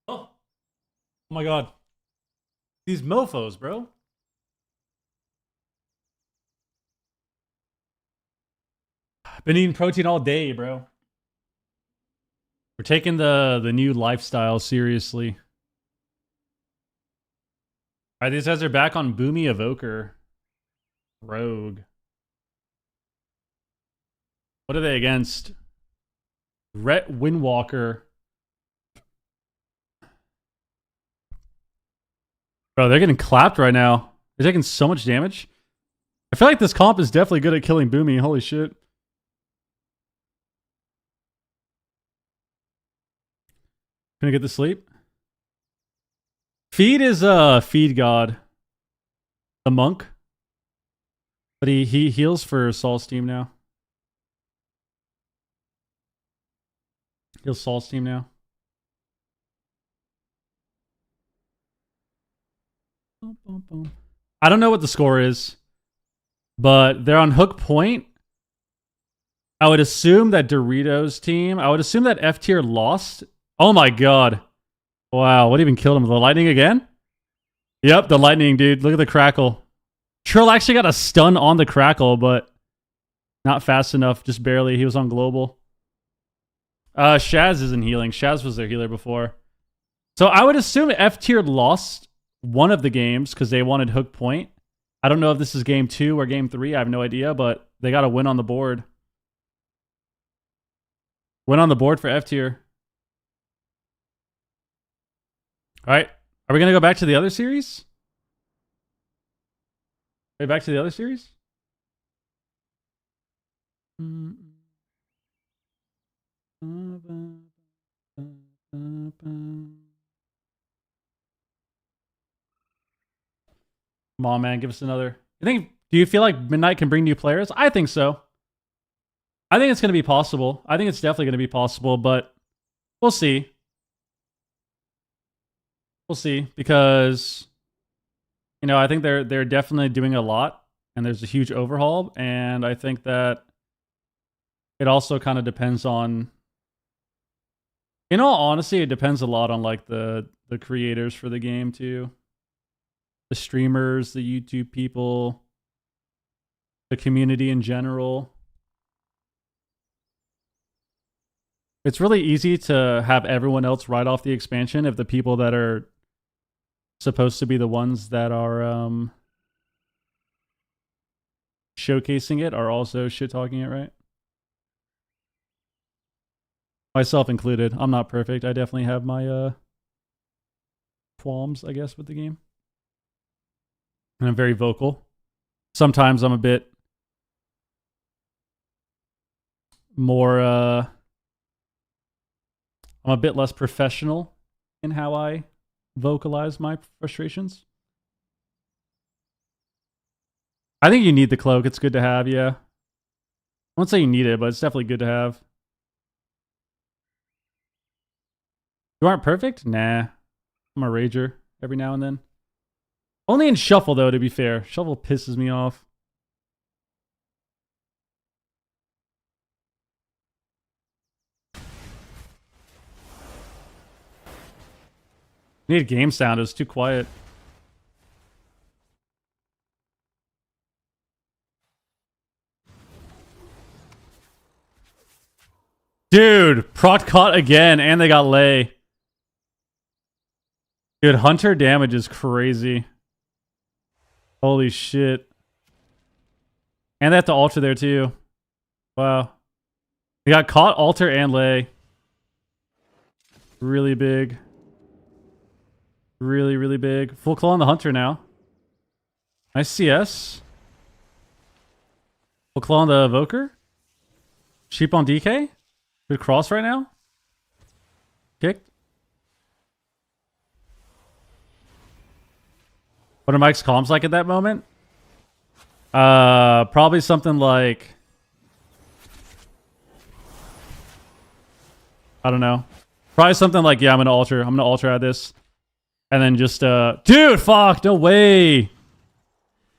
Oh my god. These mofos, bro. Been eating protein all day, bro. We're taking the new lifestyle seriously. All right, these guys are back on Boomy Evoker. Rogue. What are they against? Rhett Windwalker. Bro, they're getting clapped right now. They're taking so much damage. I feel like this comp is definitely good at killing Boomy. Holy shit. Gonna get to sleep. Feed is feed god. The monk. But he heals for Saul's team now. Heals Saul's team now. I don't know what the score is, but they're on hook point. I would assume that Doritos team, I would assume that F tier lost. Oh my god. Wow, what even killed him? The lightning again? Yep, the lightning, dude. Look at the crackle. Trill actually got a stun on the crackle, but not fast enough, just barely. He was on global. Shaz isn't healing. Shaz was their healer before. So I would assume F tier lost one of the games because they wanted hook point. I don't know if this is game 2 or game 3. I have no idea, but they got a win on the board. Win on the board for F tier. All right. Are we going to go back to the other series? Are we back to the other series? Come on, man. Give us another. Do you feel like Midnight can bring new players? I think so. I think it's going to be possible. I think it's definitely going to be possible, but we'll see. We'll see, because I think they're definitely doing a lot, and there's a huge overhaul, and I think that it also kind of depends on, in all honesty, it depends a lot on like the creators for the game too. The streamers, the YouTube people, the community in general. It's really easy to have everyone else write off the expansion if the people that are supposed to be the ones that are showcasing it are also shit-talking it, right? Myself included. I'm not perfect. I definitely have my qualms, I guess, with the game. And I'm very vocal. Sometimes I'm a bit more I'm a bit less professional in how I vocalize my frustrations. I think you need the cloak. It's good to have, yeah. I won't say you need it, but it's definitely good to have. You aren't perfect? Nah. I'm a rager every now and then. Only in Shuffle, though, to be fair. Shuffle pisses me off. Need game sound. It's too quiet. Dude, proc caught again, and they got lay. Dude, Hunter damage is crazy. Holy shit. And they have to alter there too. Wow. They got caught, alter, and lay. Really big. Really, really big. Full claw on the Hunter now. Nice CS. Full claw on the Evoker. Sheep on DK. Good cross right now. Kicked. What are Mike's comms like at that moment? Probably something like, I don't know. Probably something like, yeah, I'm gonna alter at this. And then just dude, fuck, no way.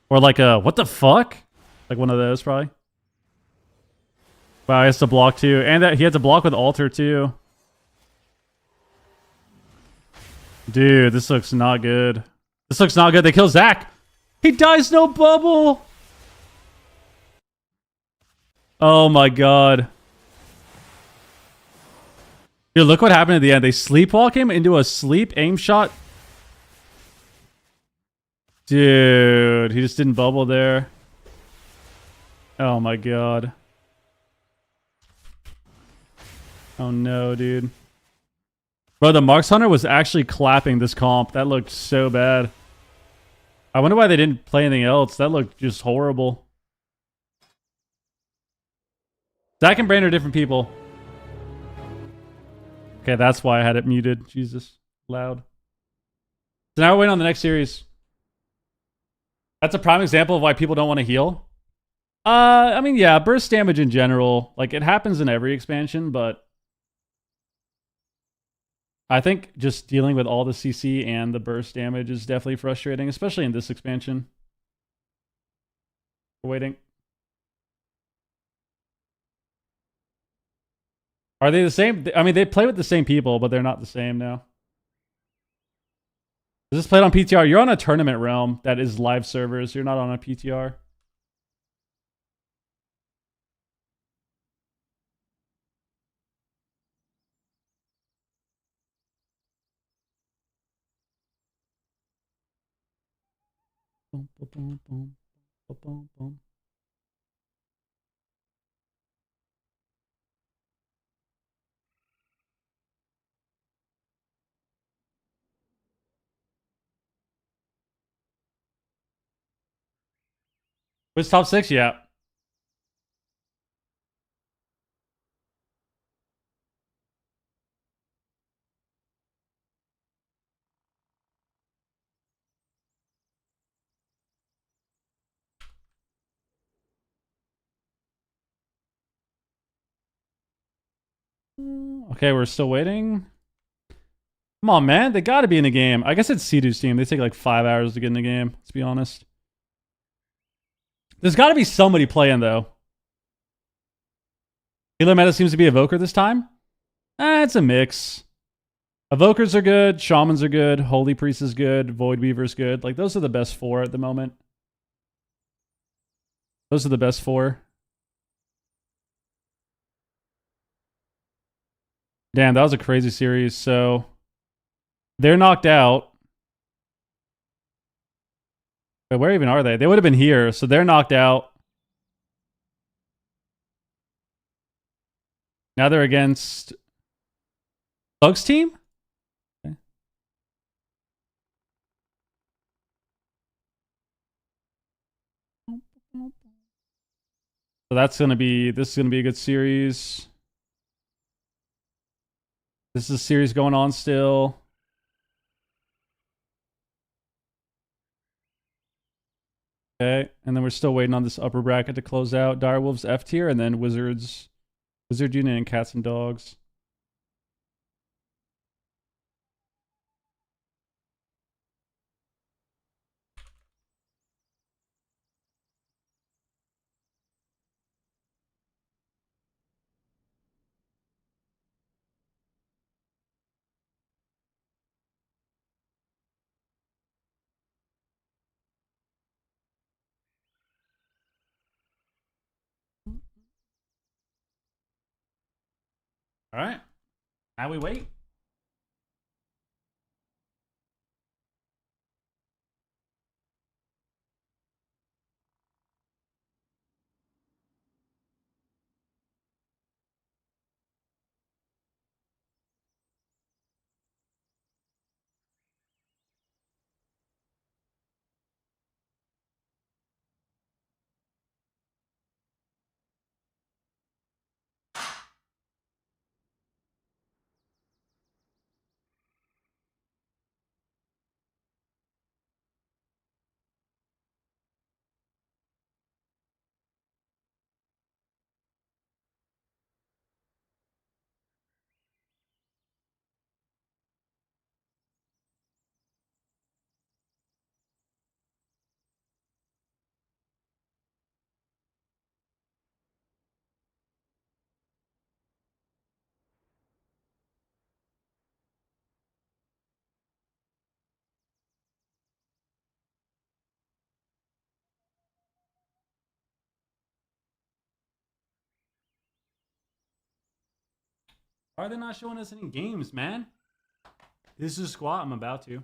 Or like what the fuck? Like one of those probably. Wow, he has to block too. And that he had to block with alter too. Dude, this looks not good. This looks not good. They kill Zach. He dies, no bubble. Oh my god. Dude, look what happened at the end. They sleepwalk him into a sleep aim shot. Dude, he just didn't bubble there. Oh my god. Oh no, dude. Bro, the Marks Hunter was actually clapping this comp. That looked so bad. I wonder why they didn't play anything else. That looked just horrible. Zach and Brain are different people. Okay, that's why I had it muted. Jesus. Loud. So now we're waiting on the next series. That's a prime example of why people don't want to heal. I mean, yeah, burst damage in general. Like, it happens in every expansion, but I think just dealing with all the CC and the burst damage is definitely frustrating, especially in this expansion. We're waiting. Are they the same? I mean, they play with the same people, but they're not the same now. Is this played on PTR? You're on a tournament realm that is live servers. You're not on a PTR. Boom, boom, boom, boom, boom, boom, boom. Who's top 6? Yeah. Okay, we're still waiting. Come on, man. They got to be in the game. I guess it's C2's team. They take like 5 hours to get in the game, let's be honest. There's got to be somebody playing, though. Healer meta seems to be Evoker this time. It's a mix. Evokers are good. Shamans are good. Holy Priest is good. Void Weaver's good. Like, those are the best 4 at the moment. Those are the best 4. Damn, that was a crazy series. So, they're knocked out. But where even are they? They would have been here. So, they're knocked out. Now they're against Bug's team? Okay. So this is gonna be a good series. This is a series going on still. Okay, and then we're still waiting on this upper bracket to close out. Direwolves F tier, and then Wizard Union, and Cats and Dogs. All right, now we wait. Why are they not showing us any games, man? This is a squat. I'm about to.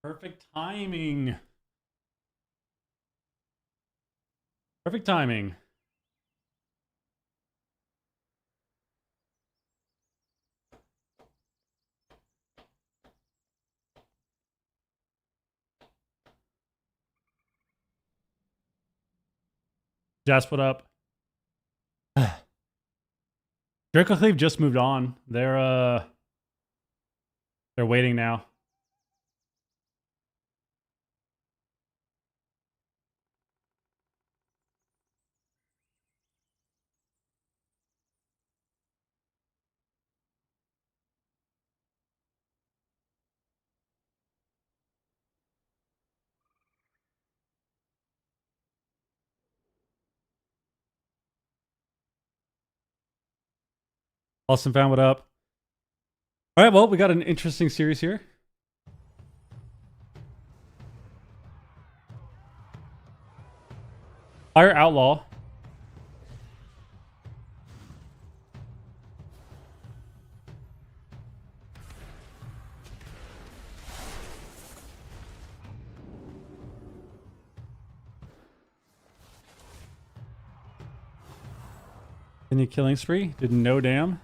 Perfect timing. Perfect timing. Jazz, what up? Draco Cleave just moved on. They're waiting now. Austin found what up. All right, well, we got an interesting series here. Fire Outlaw. Any killing spree? Did no damn.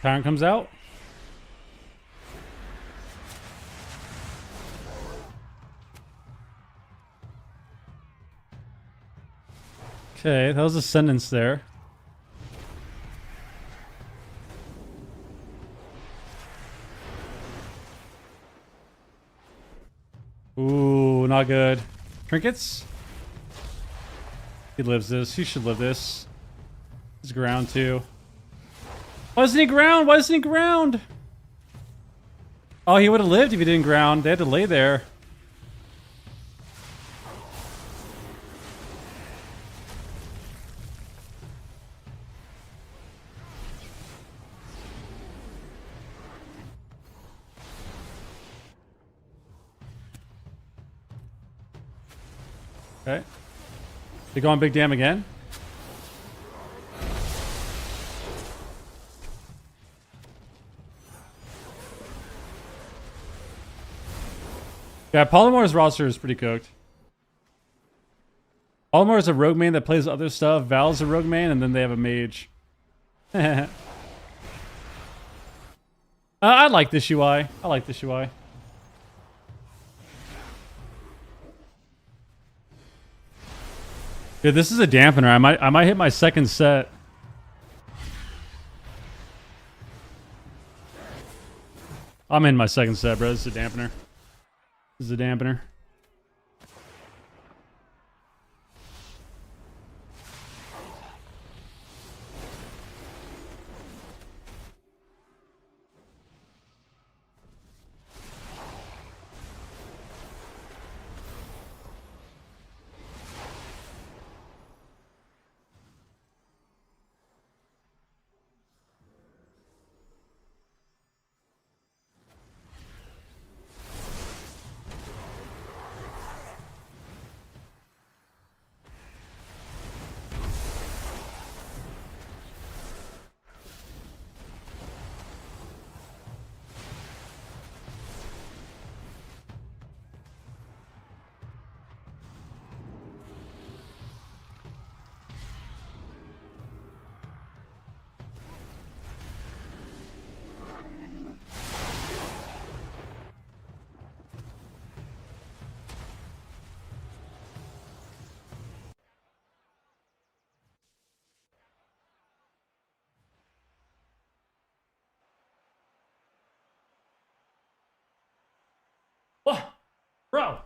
Tyrant comes out. Okay, that was a sentence there. Ooh, not good. Trinkets? He lives this. He should live this. He's ground too. Why isn't he ground? Why isn't he ground? Oh, he would have lived if he didn't ground. They had to lay there. Okay. They going big damn again? Yeah, Polymore's roster is pretty cooked. Polymore is a rogue main that plays other stuff. Val's a rogue main, and then they have a mage. I like this UI. I like this UI. Dude, this is a dampener. I might hit my second set. I'm in my second set, bro. This is a dampener. This is a dampener. What? Bro.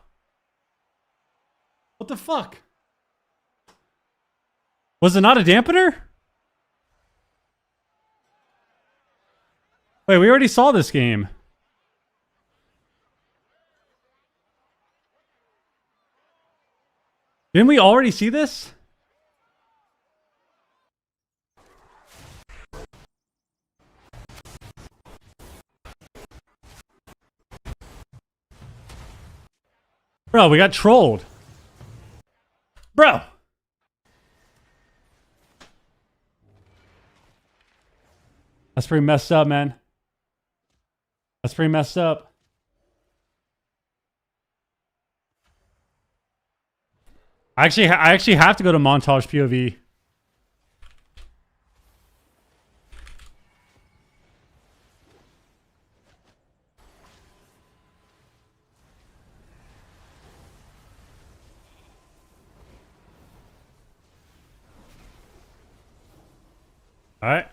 What the fuck? Was it not a dampener? Wait, we already saw this game. Didn't we already see this? Bro, we got trolled. Bro. That's pretty messed up, man. That's pretty messed up. I actually have to go to montage POV. All right.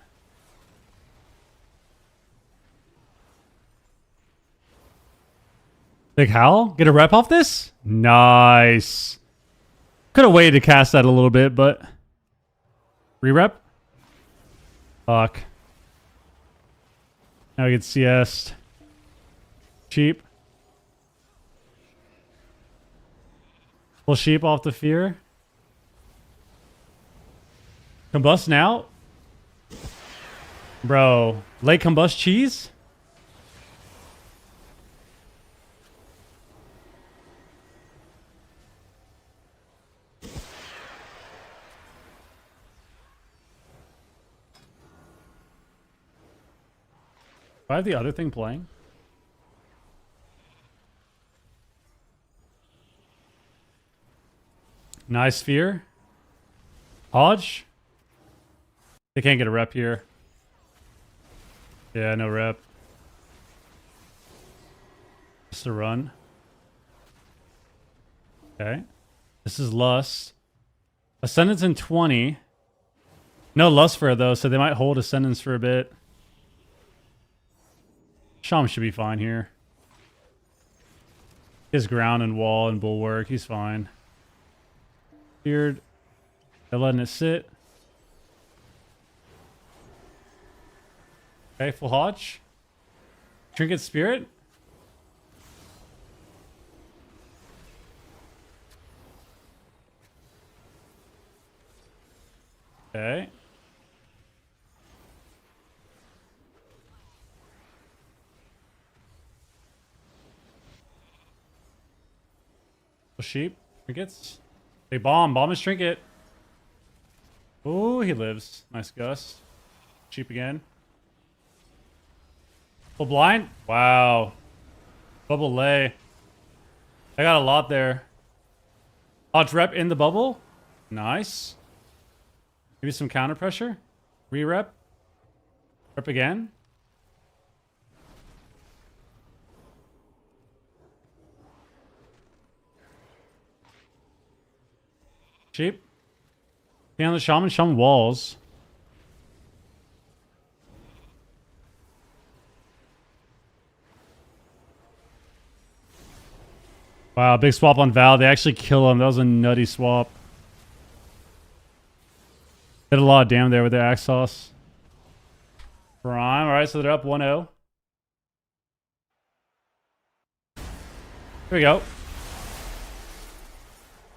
Big Howl? Get a rep off this? Nice. Could have waited to cast that a little bit, but... Re-rep? Fuck. Now we get CS. Sheep. Pull sheep off the fear. Combust now? Bro. Late combust cheese? Do I have the other thing playing? Nice sphere. Hodge. They can't get a rep here. Yeah, no rep. Just a run. Okay. This is Lust. Ascendance in 20. No Lust for it though, so they might hold Ascendance for a bit. Sham should be fine here. His ground and wall and bulwark, he's fine. Beard. They're letting it sit. Okay, full Hodge. Trinket Spirit. Okay. Sheep. Trinkets. They bomb. Bomb his trinket. Oh, he lives. Nice gust. Sheep again. Full blind. Wow. Bubble lay. I got a lot there. Hodge rep in the bubble. Nice. Maybe some counter pressure. Re-rep. Rep again. Sheep. Stay on the shaman. Shaman walls. Wow, big swap on Val. They actually kill him. That was a nutty swap. Did a lot of damage there with their Axos. Prime. Alright, so they're up 1-0. Here we go.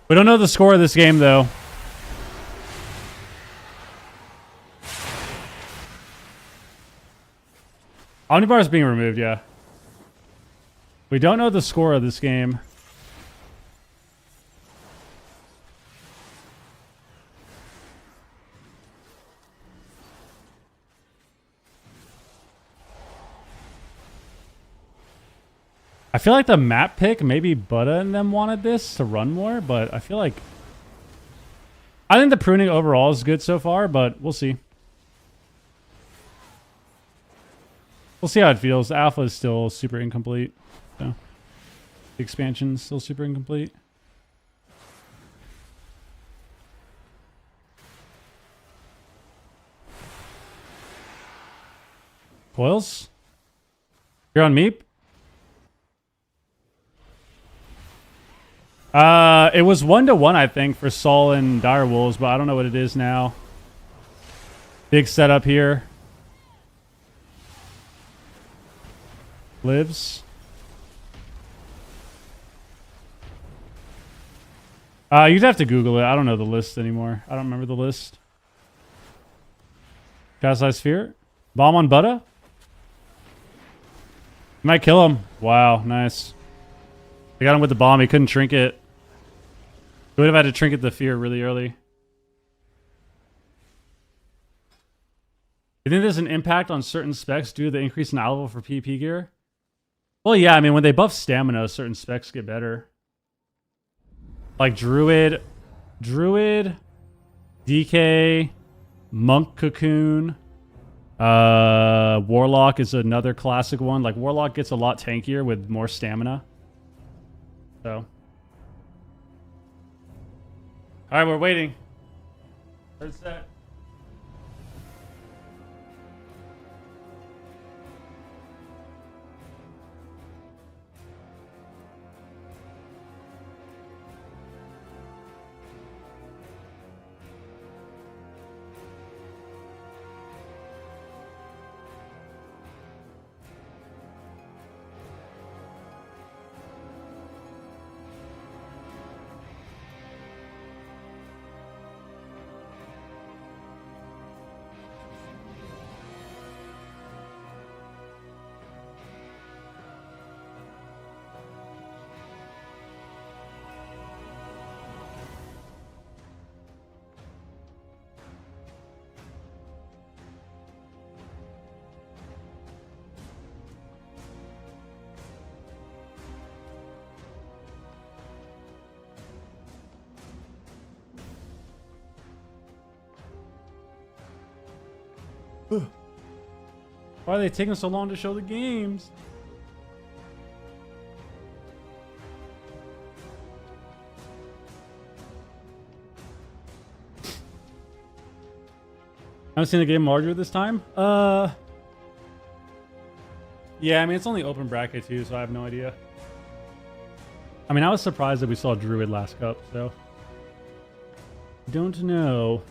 We don't know the score of this game, though. Omnibar is being removed, yeah. We don't know the score of this game. I feel like the map pick, maybe Butta and them wanted this to run more, but I feel like... I think the pruning overall is good so far, but we'll see. We'll see how it feels. The alpha is still super incomplete. So the expansion is still super incomplete. Coils? You're on Meep? It was 1-1, I think, for Saul and Direwolves, but I don't know what it is now. Big setup here. Lives. You'd have to Google it. I don't know the list anymore. I don't remember the list. Cast Ice Sphere. Bomb on Butta. Might kill him. Wow, nice. They got him with the bomb. He couldn't trinket. He would have had to trinket the fear really early. You think there's an impact on certain specs due to the increase in eye level for PvP gear? Well, yeah. I mean, when they buff stamina, certain specs get better. Like Druid, Druid, DK, Monk Cocoon, Warlock is another classic one. Like, Warlock gets a lot tankier with more stamina. So. Alright, we're waiting. Third set. Why are they taking so long to show the games? I haven't seen the game larger this time. Yeah, I mean, it's only open bracket too, so I have no idea. I mean, I was surprised that we saw Druid last cup, so don't know.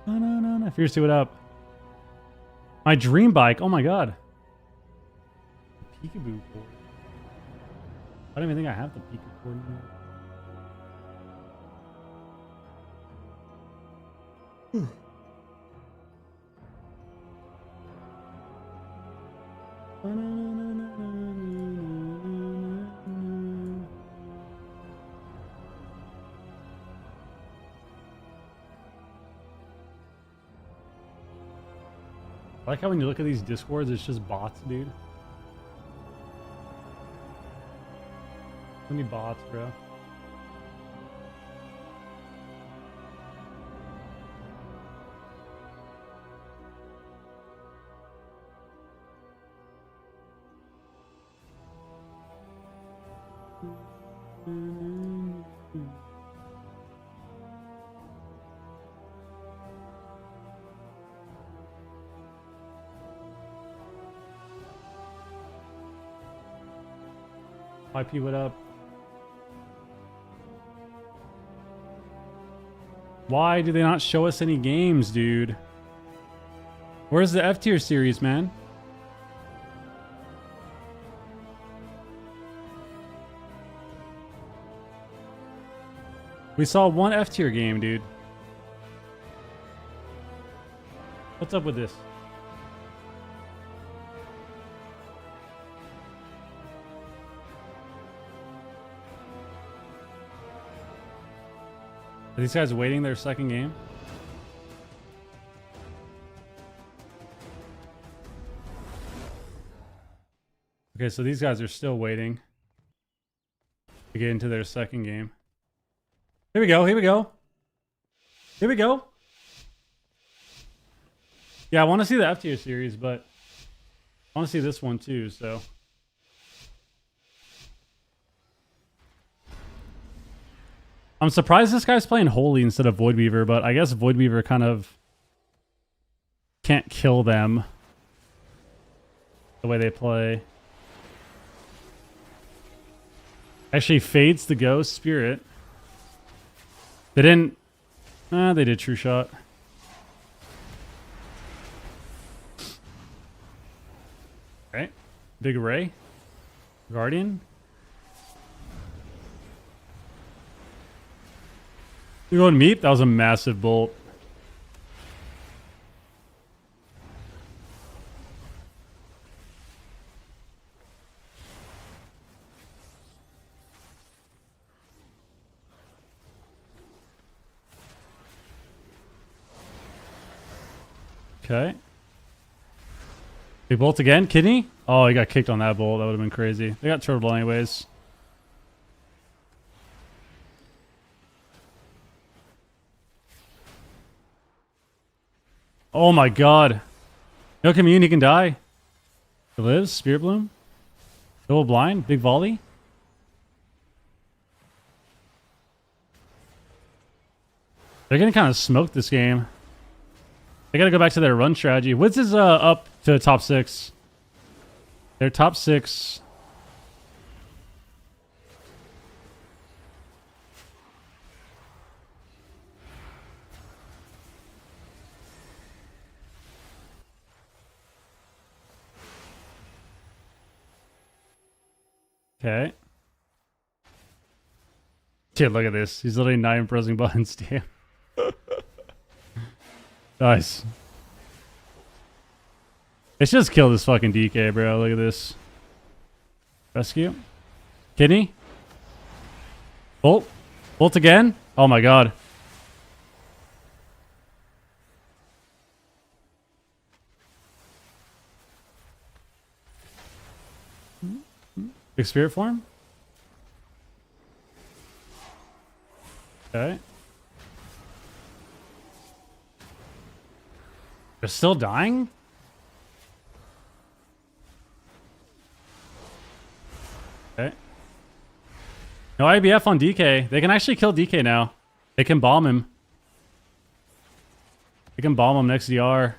No. Fiercely, what up? My dream bike. Oh my god. Peekaboo cord. I don't even think I have the peekaboo cord anymore. I like how when you look at these discords, it's just bots, dude. So many bots, bro. YP, what up? Why do they not show us any games, dude? Where's the F tier series, man? We saw one F tier game, dude. What's up with this? Are these guys waiting their second game? Okay, so these guys are still waiting to get into their second game. Here we go, here we go. Here we go. Yeah, I want to see the F tier series, but I want to see this one too, so. I'm surprised this guy's playing Holy instead of Voidweaver, but I guess Voidweaver kind of can't kill them the way they play. Actually fades the Ghost Spirit. They didn't... they did True Shot. Okay. Big Ray. Guardian. You going Meep? That was a massive bolt. Okay. Big bolt again. Kidney? Oh, he got kicked on that bolt. That would have been crazy. They got turtle anyways. Oh my god. No commune, he can die. He lives. Spirit Bloom. Double blind. Big volley. They're gonna kind of smoke this game. They gotta go back to their run strategy. Whiz is up to top 6. They're top 6. Okay. Dude, look at this. He's literally not even pressing buttons, damn. Nice. Let's just kill this fucking DK, bro. Look at this. Rescue. Kidney. Bolt. Bolt again. Oh my god. Big spirit form. Okay. They're still dying? Okay. No IBF on DK. They can actually kill DK now. They can bomb him. They can bomb him next DR.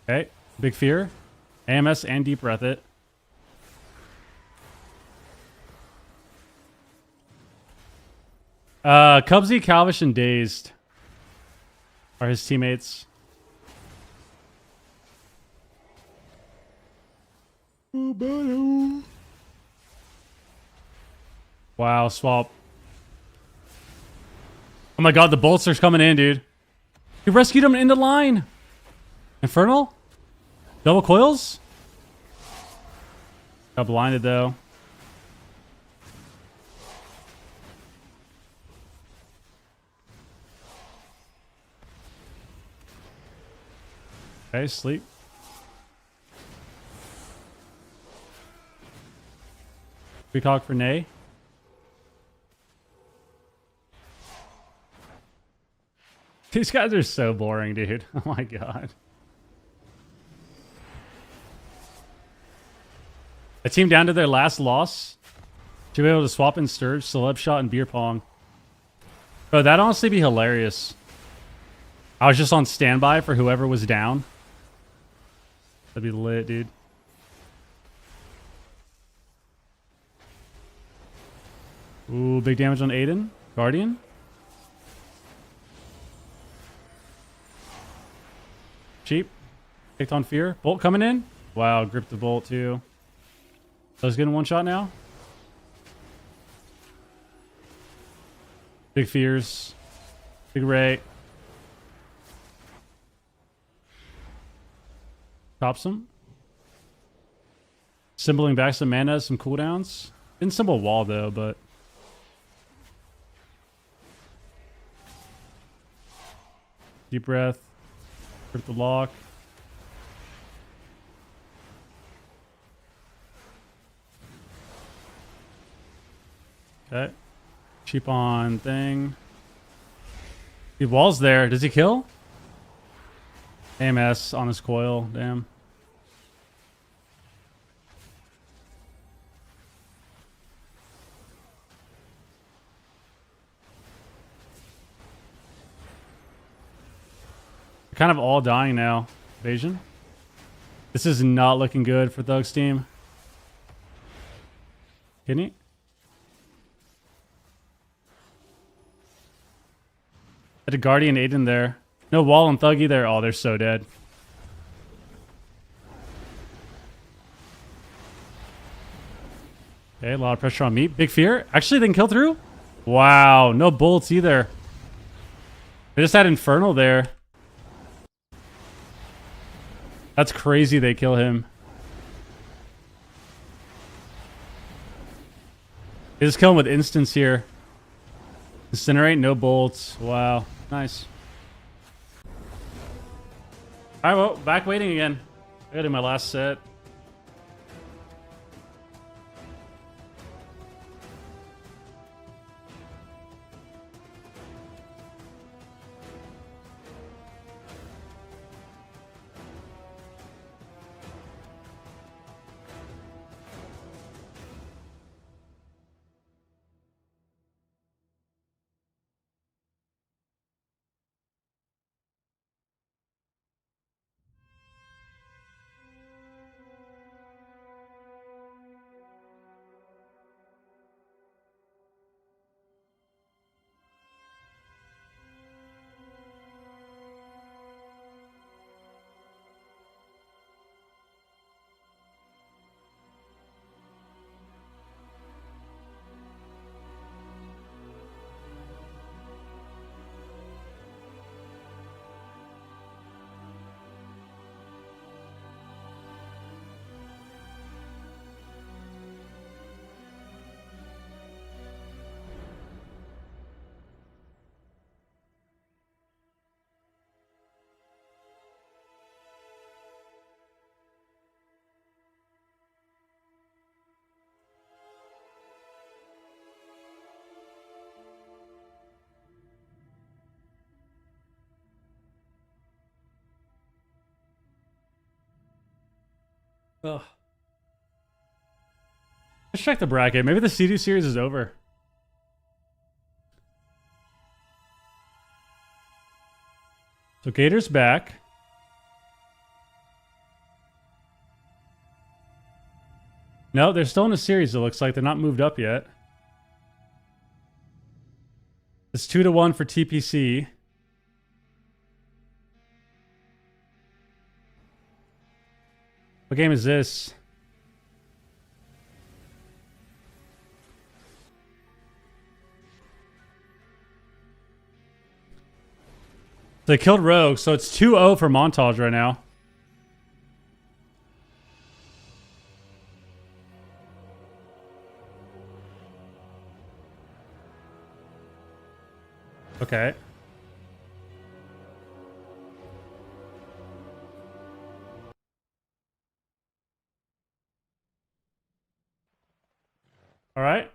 Okay. Big fear. AMS and deep breath it. Cubsy, Calvish, and Dazed are his teammates. Wow, swap. Oh my god, the bolts are coming in, dude. He rescued him into line. Infernal? Double coils? Got blinded though. Okay, sleep. Peacock for Nay. These guys are so boring, dude. Oh my god. A team down to their last loss to be able to swap in Sturge, Celeb Shot, and Beer Pong. Bro, that'd honestly be hilarious. I was just on standby for whoever was down. That'd be lit, dude. Ooh, big damage on Aiden. Guardian. Cheap. Picked on Fear. Bolt coming in. Wow, gripped the Bolt too. So he's getting one shot now. Big Fears. Big Ray. Tops him. Symboling back some mana, some cooldowns. Didn't symbol wall though, but... Deep breath. Grip the lock. Okay. Cheap on thing. He wall's there. Does he kill? AMS on his coil. Damn. Kind of all dying now. Evasion. This is not looking good for Thug's team. Can he? Had a Guardian Aiden there. No wall and Thuggy there. Oh, they're so dead. Okay, a lot of pressure on me. Big fear. Actually, they can kill through? Wow, no bullets either. They just had Infernal there. That's crazy they kill him. They just kill him with instance here. Incinerate, no bolts. Wow, nice. Alright, well, back waiting again. I gotta do my last set. Ugh. Let's check the bracket. Maybe the C2 series is over. So Gator's back. No, they're still in a series, it looks like. They're not moved up yet. It's 2-1 for TPC. What game is this? They killed Rogue, so it's 2-0 for Montage right now. Okay. All right.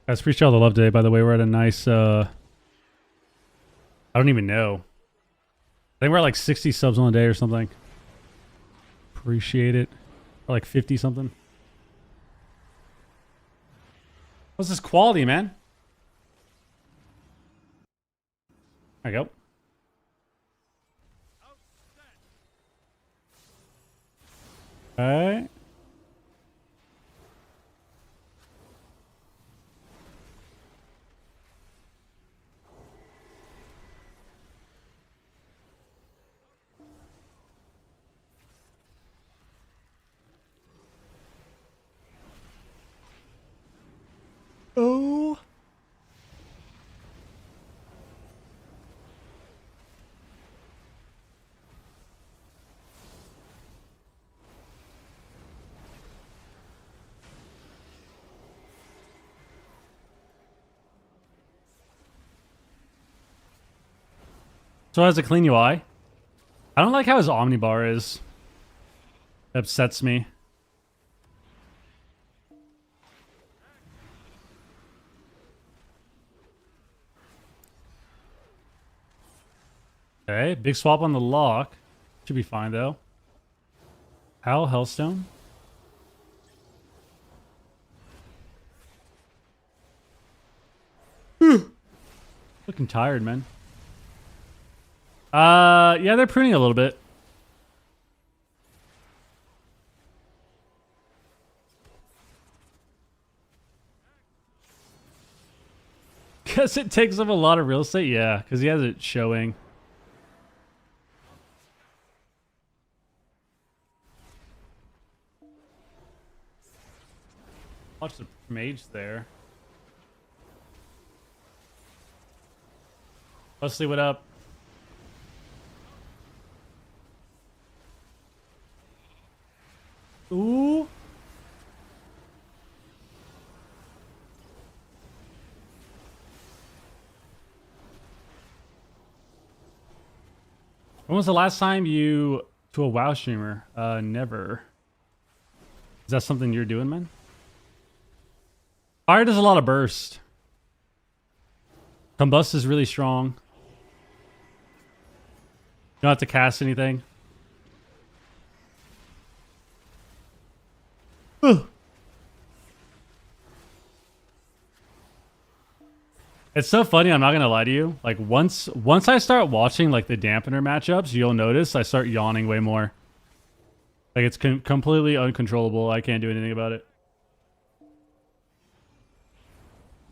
Guys, appreciate all the love today. By the way, we're at a nice, I don't even know. I think we're at like 60 subs on a day or something. Appreciate it. Or like 50 something. What's this quality, man? There you go. All right. Oh. So it has a clean UI. I don't like how his omnibar is. It upsets me. Okay, big swap on the lock. Should be fine though. Hal Hellstone. Looking tired, man. Yeah, they're pruning a little bit. Guess it takes up a lot of real estate. Yeah, because he has it showing. Watch the mage there. Leslie, what up? Ooh. When was the last time you to a WoW streamer? Never. Is that something you're doing, man? Fire does a lot of burst. Combust is really strong. You don't have to cast anything. It's so funny, I'm not gonna lie to you. Like once I start watching like the dampener matchups, you'll notice I start yawning way more. Like it's completely uncontrollable. I can't do anything about it.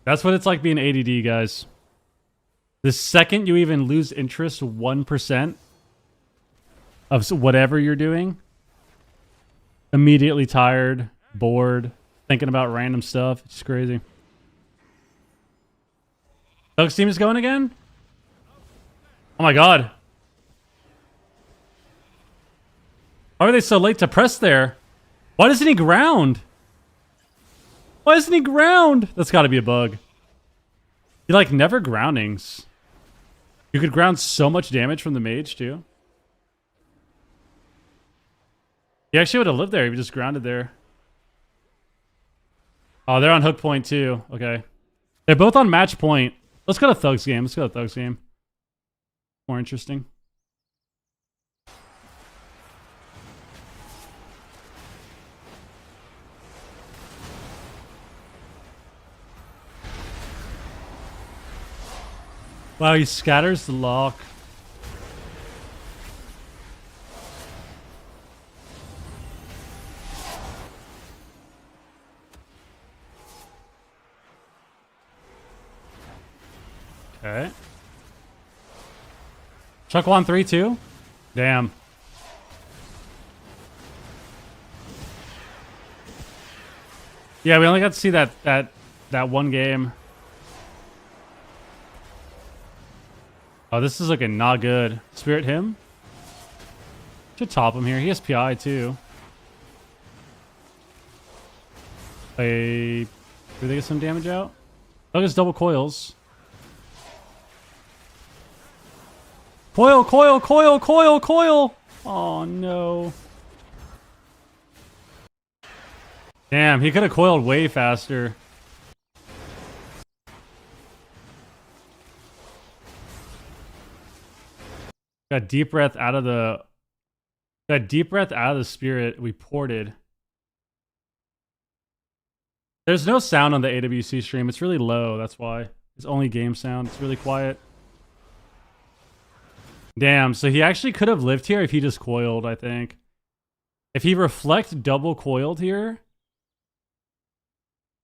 That's what it's like being ADD, guys. The second you even lose interest 1% of whatever you're doing, immediately tired, bored, thinking about random stuff. It's crazy. Doug's team is going again? Oh my god. Why are they so late to press there? Why doesn't he ground? Why isn't he ground? That's got to be a bug. He like never groundings. You could ground so much damage from the mage too. He actually would have lived there if he just grounded there. Oh, they're on hook point too. Okay. They're both on match point. Let's go to Thug's game. Let's go to Thug's game. More interesting. Wow, he scatters the lock. Okay. Chuck 1-3-2? Damn. Yeah, we only got to see that one game. Oh, this is looking not good. Spirit him. Should top him here. He has PI too. Do they get some damage out? Look, it's double coils. Coil, coil, coil, coil, coil! Oh no. Damn, he could have coiled way faster. Got deep breath out of the spirit. We ported. There's no sound on the AWC stream. It's really low. That's why. It's only game sound. It's really quiet. Damn. So he actually could have lived here if he just coiled, I think. If he reflect double coiled here,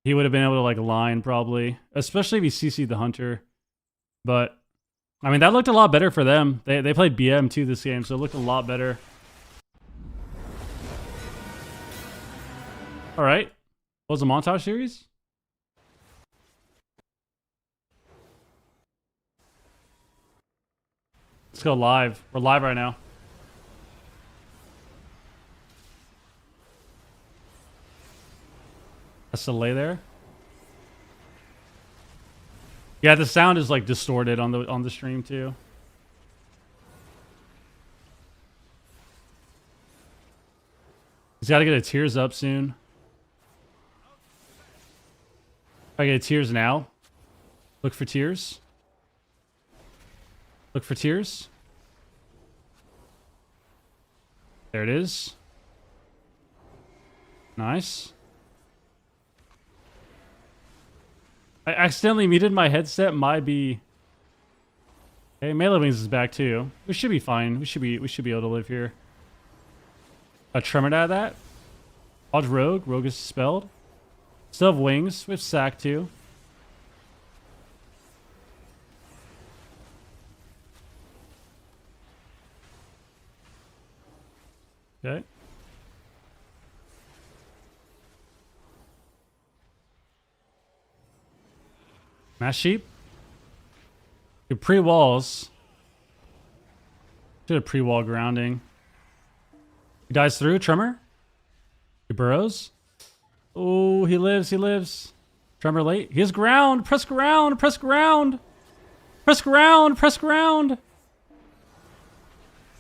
he would have been able to like line probably. Especially if he CC'd the hunter. But I mean, that looked a lot better for them. They played BM too this game, so it looked a lot better. All right. What was the montage series? Let's go live. We're live right now. Has to lay there. Yeah, the sound is like distorted on the stream too. He's got to get a tears up soon. If I get a tears now, look for tears. Look for tears. There it is. Nice. I accidentally muted my headset. Might be. Hey, Melee Wings is back too. We should be fine. We should be able to live here. A Tremor out of that. Dodge Rogue. Rogue is spelled. Still have Wings. We have Sack too. Okay. Mass Sheep. Good pre-walls. Should have pre-wall grounding. He dies through. Tremor. He burrows. Oh, he lives. He lives. Tremor late. He has ground. Press ground. Press ground. Press ground. Press ground.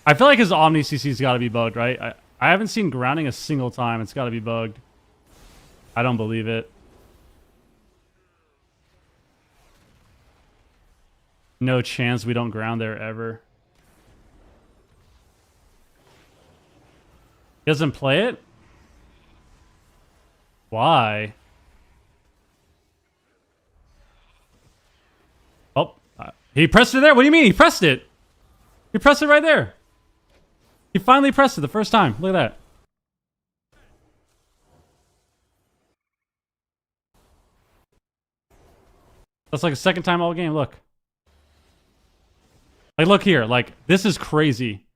I feel like his Omni CC's got to be bugged, right? I haven't seen grounding a single time. It's got to be bugged. I don't believe it. No chance we don't ground there ever. He doesn't play it? Why? Oh, he pressed it there. What do you mean? He pressed it. He pressed it right there. He finally pressed it the first time. Look at that. That's like a second time all game. Look. Like, look here. Like, this is crazy.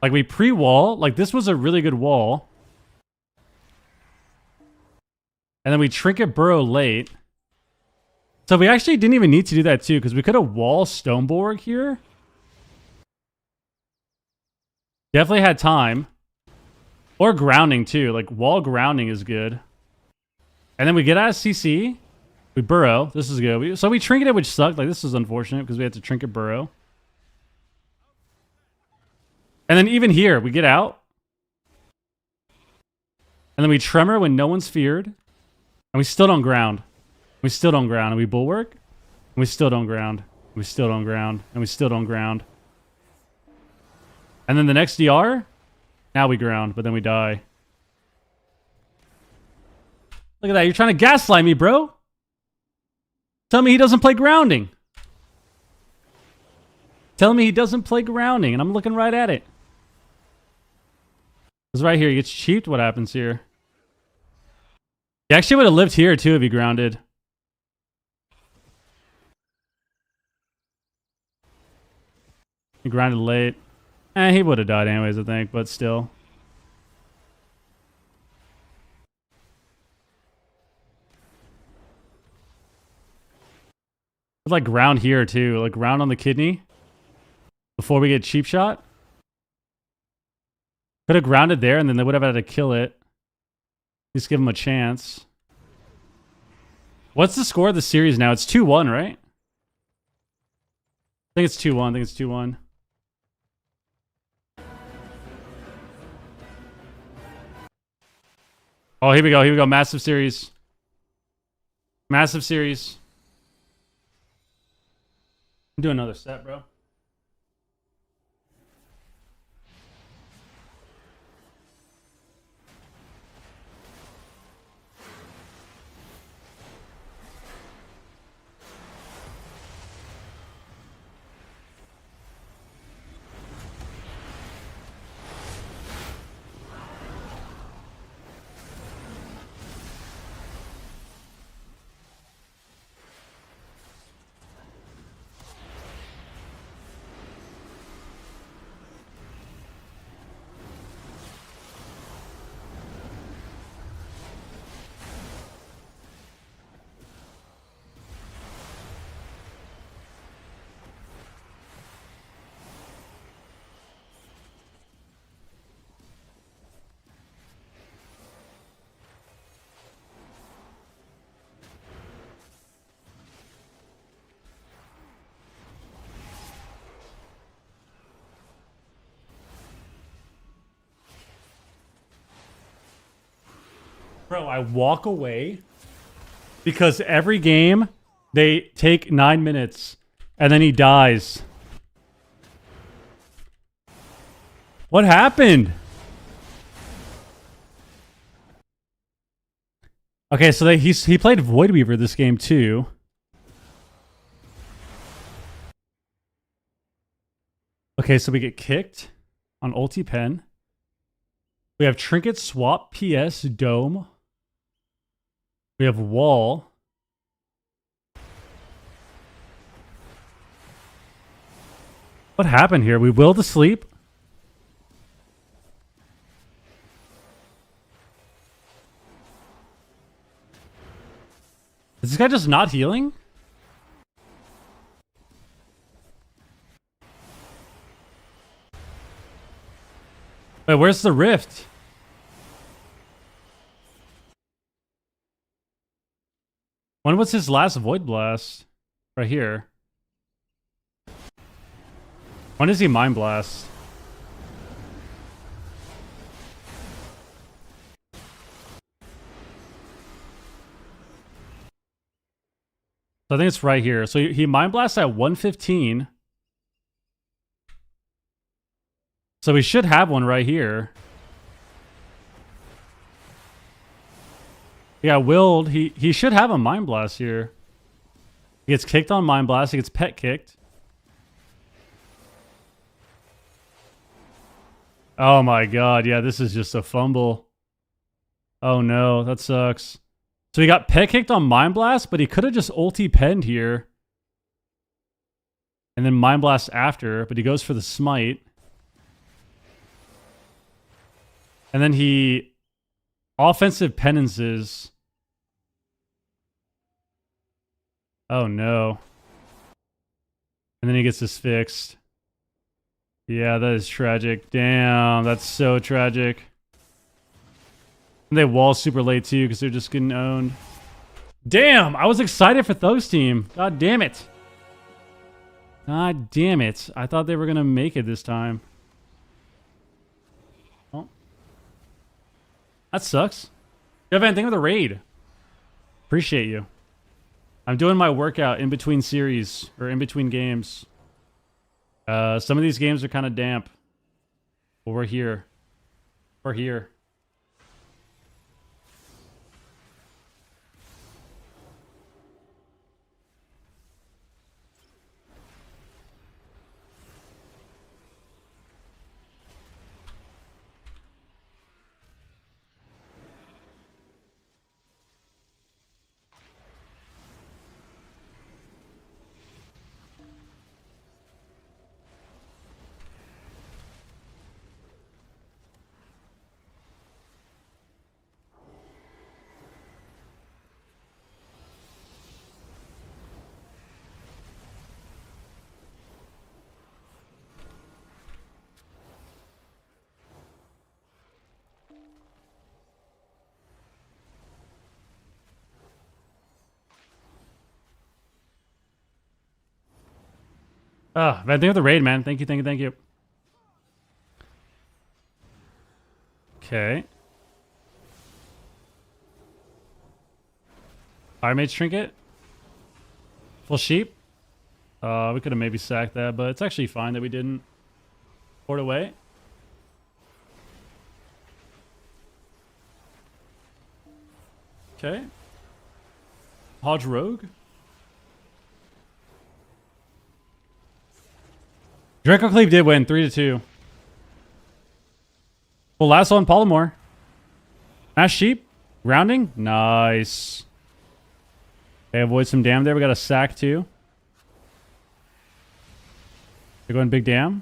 Like, we pre-wall. Like, this was a really good wall. And then we Trinket Burrow late. So we actually didn't even need to do that, too, because we could have wall Stoneborg here. Definitely had time. Or grounding, too. Like, wall grounding is good. And then we get out of CC. We burrow. This is good. So we trinketed, which sucked. Like, this is unfortunate because we had to trinket burrow. And then even here, we get out. And then we tremor when no one's feared. And we still don't ground. We still don't ground. And we bulwark. And we still don't ground. We still don't ground. And we still don't ground. And then the next DR, now we ground, but then we die. Look at that. You're trying to gaslight me, bro. Tell me he doesn't play grounding. Tell me he doesn't play grounding, and I'm looking right at it. It's right here. He gets cheaped. What happens here? He actually would have lived here, too, if he grounded. He grounded late. He would have died anyways, I think, but still. Like ground here too, like ground on the kidney before we get cheap shot. Could have grounded there and then they would have had to kill it. At least give him a chance. What's the score of the series now? It's 2-1, right? I think it's 2-1. I think it's 2-1. Oh, here we go. Here we go. Massive series. Massive series. Do another set, bro. Bro, I walk away because every game they take 9 minutes and then he dies. What happened? Okay, so he played Void Weaver this game too. Okay, so we get kicked on ulti pen. We have trinket swap PS dome. We have wall. What happened here? We willed to sleep. Is this guy just not healing? Wait, where's the rift? When was his last Void Blast? Right here. When does he Mind Blast? So I think it's right here. So he Mind Blasts at 115. So we should have one right here. Yeah, willed. He should have a Mind Blast here. He gets kicked on Mind Blast. He gets pet kicked. Oh my god. Yeah, this is just a fumble. Oh no, that sucks. So he got pet kicked on Mind Blast, but he could have just ulti penned here. And then Mind Blast after, but he goes for the smite. And then he offensive penances. Oh no. And then he gets this fixed. Yeah, that is tragic. Damn, that's so tragic. And they wall super late too because they're just getting owned. Damn, I was excited for Thug's team. God damn it. God damn it. I thought they were going to make it this time. Well, that sucks. You have anything with a raid? Appreciate you. I'm doing my workout in between series or in between games. Some of these games are kind of damp. But we're here. We're here. Oh, man, thank you for the raid, man. Thank you, thank you, thank you. Okay. Fire Mage Trinket. Full sheep. We could have maybe sacked that, but it's actually fine that we didn't. Port away. Okay. Hodge Rogue. Draco Cleave did win 3-2. Well, last one, Polymore. Mass Sheep. Rounding. Nice. They avoid some dam there. We got a sack too. They're going big dam.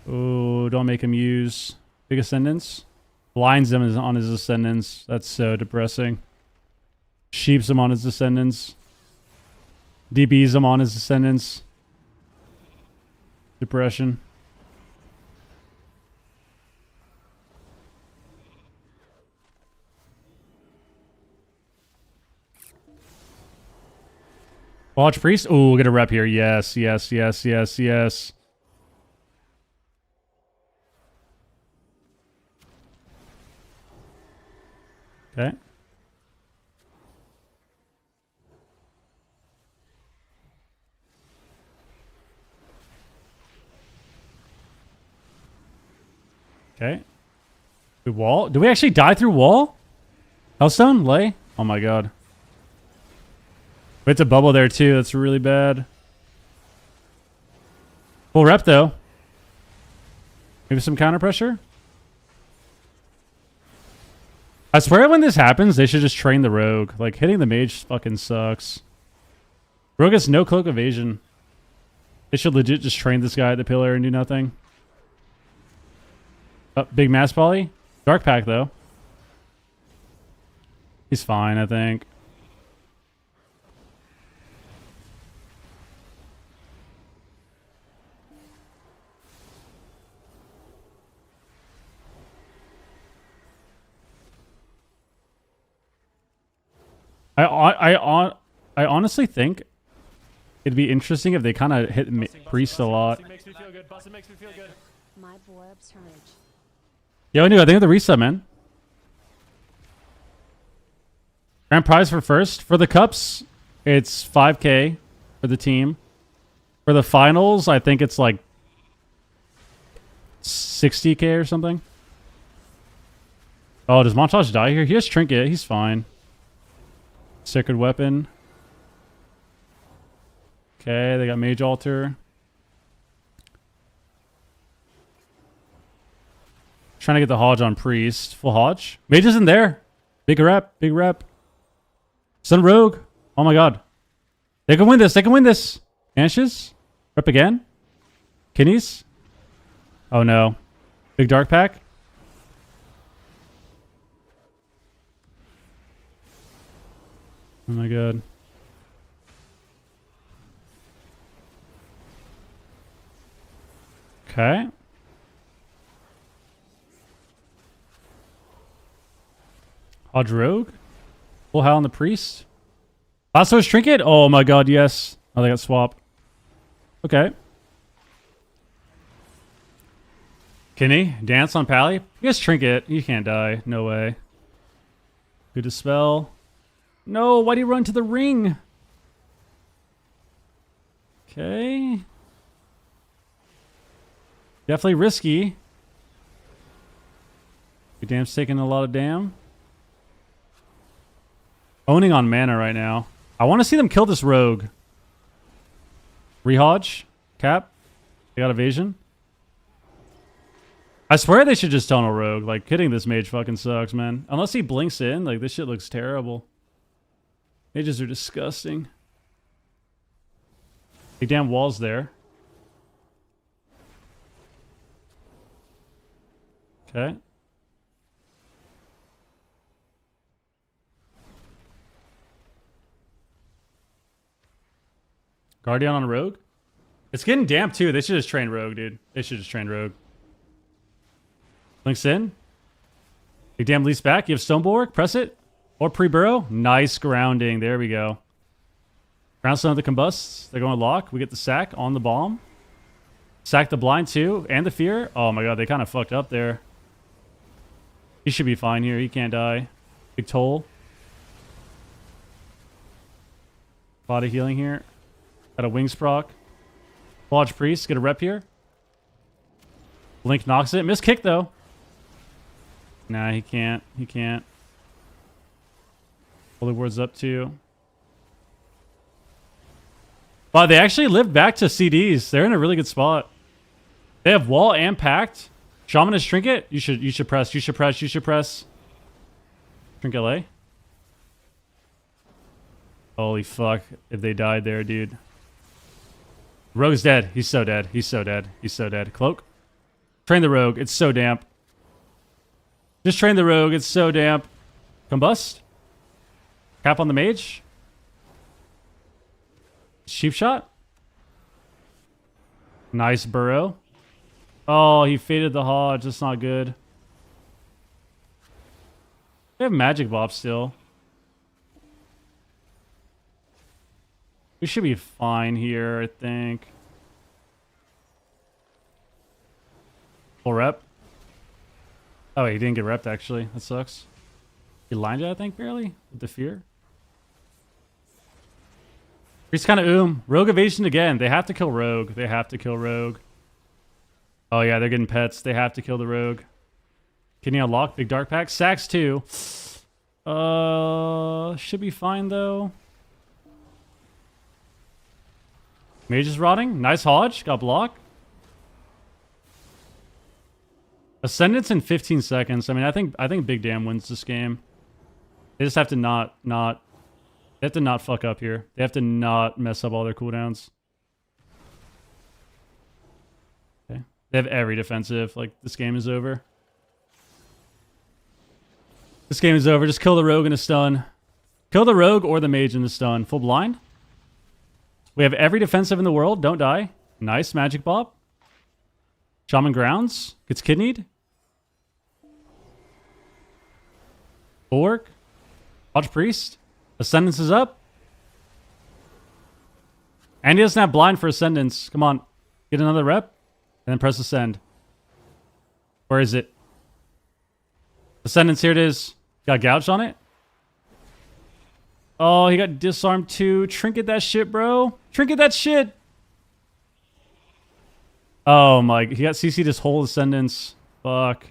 Oh, don't make him use big ascendance. Blinds him on his ascendance. That's so depressing. Sheeps him on his ascendance. DBs him on his ascendance. Depression. Watch Priest. Oh, we'll get a rep here. Yes, yes, yes, yes, yes. Okay. Okay. We wall? Did we actually die through wall? Hellstone? Lay? Oh my god. We hit a bubble there too. That's really bad. Full rep though. Maybe some counter pressure? I swear when this happens, they should just train the rogue. Like, hitting the mage fucking sucks. Rogue has no cloak evasion. They should legit just train this guy at the pillar and do nothing. Oh, big mass poly. Dark pack, though. He's fine, I think. I honestly think it'd be interesting if they kind of hit priest a lot. Busting makes me feel good. Busting makes me feel good. My Borb's Hurge. Yo, I knew. I think of the reset, man. Grand prize for first. For the cups, it's 5K for the team. For the finals, I think it's like 60K or something. Oh, does Montage die here? He has Trinket. He's fine. Sacred Weapon. Okay, they got Mage Altar. Trying to get the Hodge on Priest. Full Hodge. Mage isn't there. Big rep. Big rep. Sun Rogue. Oh my god. They can win this. They can win this. Ashes. Rep again. Kinnies. Oh no. Big Dark Pack. Oh my god. Okay. Hodge Rogue. Full Howl on the Priest. Lasso's Trinket? Oh my god, yes. Oh, they got swap. Okay. Kenny, dance on Pally. He has Trinket. You can't die. No way. Good Dispel. No, why'd he run to the ring? Okay. Definitely risky. Good dam's taking a lot of dam. Owning on mana right now. I want to see them kill this rogue. Rehodge. Cap. They got evasion. I swear they should just tunnel rogue. Like, hitting this mage fucking sucks, man. Unless he blinks in. Like, this shit looks terrible. Mages are disgusting. Big damn walls there. Okay. Guardian on Rogue? It's getting damp too. They should just train Rogue, dude. They should just train Rogue. Links in. Big damn lease back. You have Stoneborg. Press it. Or pre-burrow. Nice grounding. There we go. Groundstone of the combusts. They're going to lock. We get the sack on the bomb. Sack the blind too. And the fear. Oh my god, they kind of fucked up there. He should be fine here. He can't die. Big toll. Body healing here. Got a wings proc. Lodge Priest. Get a rep here. Link knocks it. Miss kick though. Nah, he can't. He can't. Holy Ward's up too. Wow, they actually lived back to CDs. They're in a really good spot. They have wall and pact. Shamanist Trinket. You should press. You should press. You should press. Trinket lay. Holy fuck. If they died there, dude. Rogue's dead. He's so dead. He's so dead. He's so dead. Cloak. Train the rogue. It's so damp. Just train the rogue. It's so damp. Combust. Cap on the mage. Sheep shot. Nice burrow. Oh, he faded the Hodge. That's not good. They have magic bop still. We should be fine here, I think. Full rep. Oh, wait, he didn't get repped, actually. That sucks. He lined it, I think, barely, with the fear. He's kind of Rogue evasion again. They have to kill Rogue. They have to kill Rogue. Oh, yeah, they're getting pets. They have to kill the Rogue. Can you unlock big dark pack? Sacks too. Should be fine though. Mage is rotting. Nice Hodge. Got block. Ascendance in 15 seconds. I mean, I think Big Damn wins this game. They just have to not they have to not fuck up here. They have to not mess up all their cooldowns. Okay. They have every defensive. Like, this game is over. This game is over. Just kill the rogue in a stun. Kill the rogue or the mage in the stun. Full blind. We have every defensive in the world. Don't die. Nice magic bob. Shaman grounds. Gets kidneyed. Bulwark. Watch priest. Ascendance is up. And he doesn't have blind for ascendance. Come on. Get another rep. And then press ascend. Where is it? Ascendance, here it is. Got gouged on it. Oh, he got disarmed too. Trinket that shit, bro. Trinket that shit. Oh my, he got CC'd his whole ascendance. Fuck.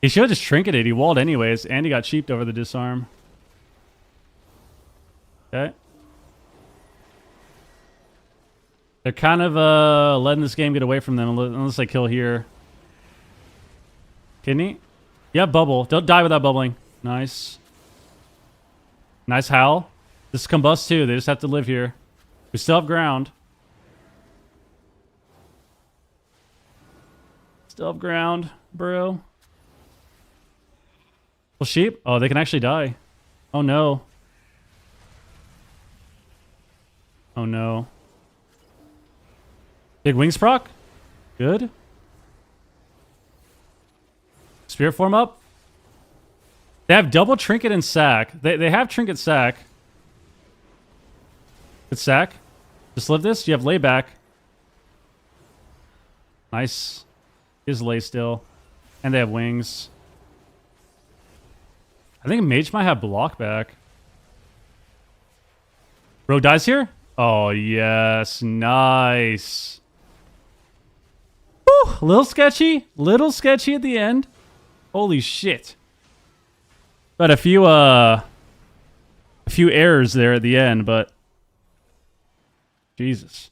He should have just trinketed. He walled anyways, and he got cheaped over the disarm. Okay. They're kind of letting this game get away from them unless they kill here. Kidney? Yeah, bubble. Don't die without bubbling. Nice. Nice howl. This is combust too. They just have to live here. We still have ground. Still have ground, bro. Well, sheep? Oh, they can actually die. Oh, no. Oh, no. Big wings proc? Good. Spirit form up. They have double trinket and sack. They have trinket sack. Good sack. Just live this. You have layback. Nice. Is lay still. And they have wings. I think mage might have block back. Rogue dies here? Oh, yes. Nice. Whew, little sketchy. Little sketchy at the end. Holy shit. But a few errors there at the end, but Jesus.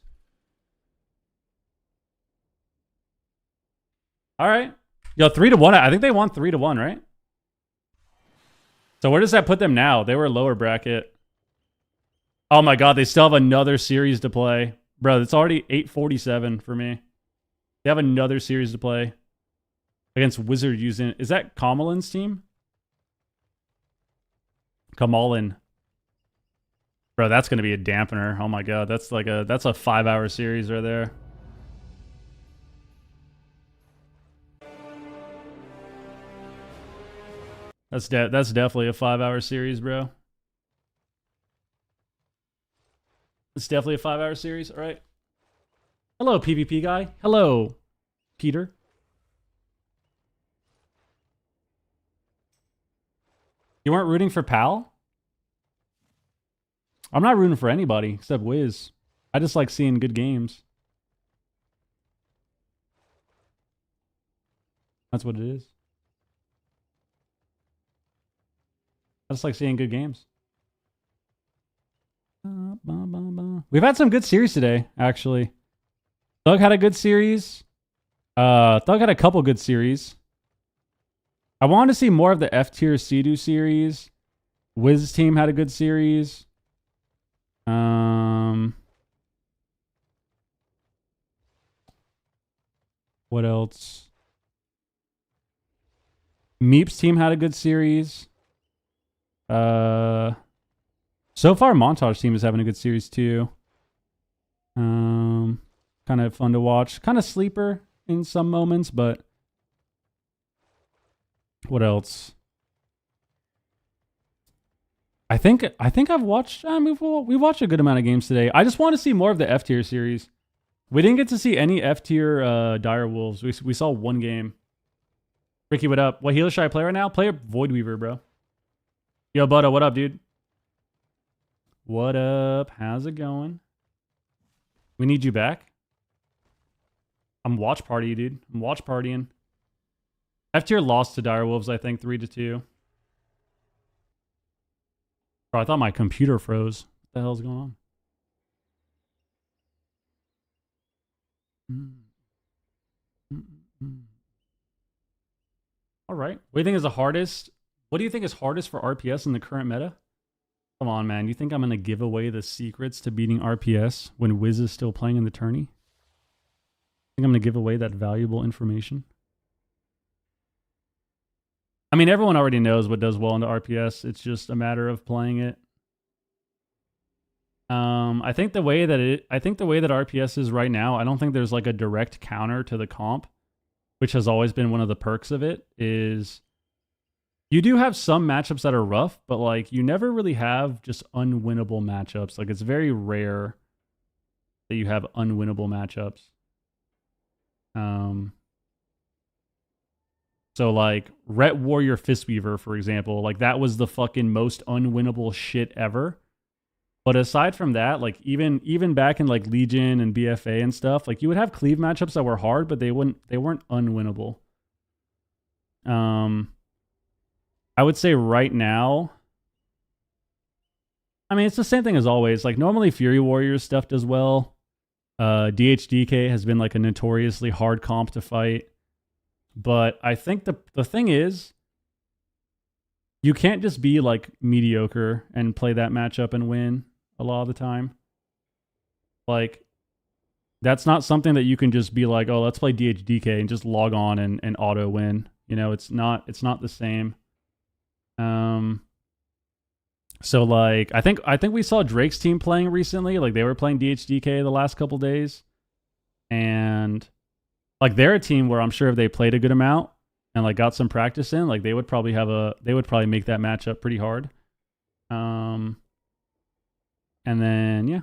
All right. Yo, 3-1. I think they won 3-1, right? So where does that put them now? They were lower bracket. Oh my god, they still have another series to play. Bro, it's already 8:47 for me. They have another series to play. Against Wizard using... Is that Kamalin's team? Kamalin. Bro, that's going to be a dampener. Oh my god, that's like a 5-hour series right there. That's definitely a 5-hour series, bro. It's definitely a 5-hour series. All right. Hello, PvP guy. Hello, Peter. You weren't rooting for Pal? I'm not rooting for anybody except Whiz. I just like seeing good games. That's what it is. I just like seeing good games. We've had some good series today, actually. Thug had a good series. Thug had a couple good series. I wanted to see more of the F tier Sea-Doo series. Wiz team had a good series. What else? Meep's team had a good series. So far, Montage team is having a good series too. Kind of fun to watch. Kind of sleeper in some moments, but what else? I think I've watched. I mean, we watched a good amount of games today. I just want to see more of the F tier series. We didn't get to see any F tier Dire Wolves. We saw one game. Ricky, what up? What healer should I play right now? Play a Void Weaver, bro. Yo, Butta, what up, dude? What up? How's it going? We need you back. I'm watch party, dude. I'm watch partying. F tier lost to Direwolves, I think, 3-2. Bro, I thought my computer froze. What the hell's going on? All right. What do you think is the hardest? What do you think is hardest for RPS in the current meta? Come on, man. You think I'm going to give away the secrets to beating RPS when Whiz is still playing in the tourney? Think I'm going to give away that valuable information? I mean, everyone already knows what does well into RPS. It's just a matter of playing it. I think the way that RPS is right now, I don't think there's like a direct counter to the comp, which has always been one of the perks of it, is you do have some matchups that are rough, but like you never really have just unwinnable matchups. Like it's very rare that you have unwinnable matchups. So like Ret Warrior Fistweaver, for example, like that was the fucking most unwinnable shit ever. But aside from that, like even back in like Legion and BFA and stuff, like you would have cleave matchups that were hard, but they weren't unwinnable. I would say right now, I mean, it's the same thing as always. Like normally Fury Warriors stuff does well. DHDK has been like a notoriously hard comp to fight. But I think the thing is, you can't just be like mediocre and play that matchup and win a lot of the time. Like, that's not something that you can just be like, oh, let's play DHDK and just log on and auto win. You know, it's not the same. So like I think we saw Drake's team playing recently. Like they were playing DHDK the last couple days. And like they're a team where I'm sure if they played a good amount and like got some practice in, like they would probably make that matchup pretty hard. And then yeah.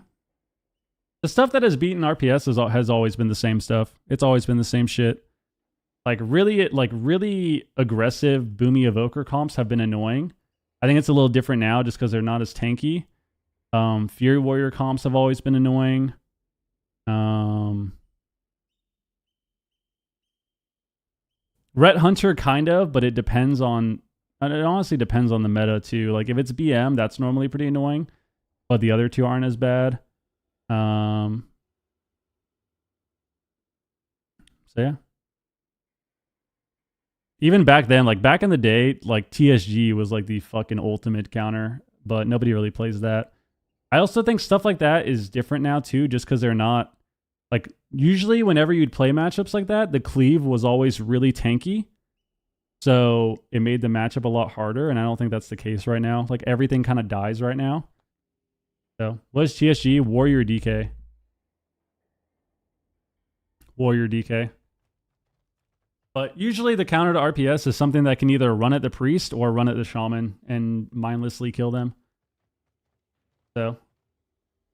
The stuff that has beaten RPS has always been the same stuff. It's always been the same shit. Like really aggressive Boomy Evoker comps have been annoying. I think it's a little different now just because they're not as tanky. Fury Warrior comps have always been annoying. Ret Hunter kind of, but it honestly depends on the meta too. Like if it's BM, that's normally pretty annoying, but the other two aren't as bad. So yeah. Even back then, like back in the day, like TSG was like the fucking ultimate counter, but nobody really plays that. I also think stuff like that is different now too, just because they're not like usually whenever you'd play matchups like that, the cleave was always really tanky. So it made the matchup a lot harder, and I don't think that's the case right now. Like everything kind of dies right now. So what is TSG? Warrior DK. Warrior DK. But usually the counter to RPS is something that can either run at the priest or run at the shaman and mindlessly kill them. So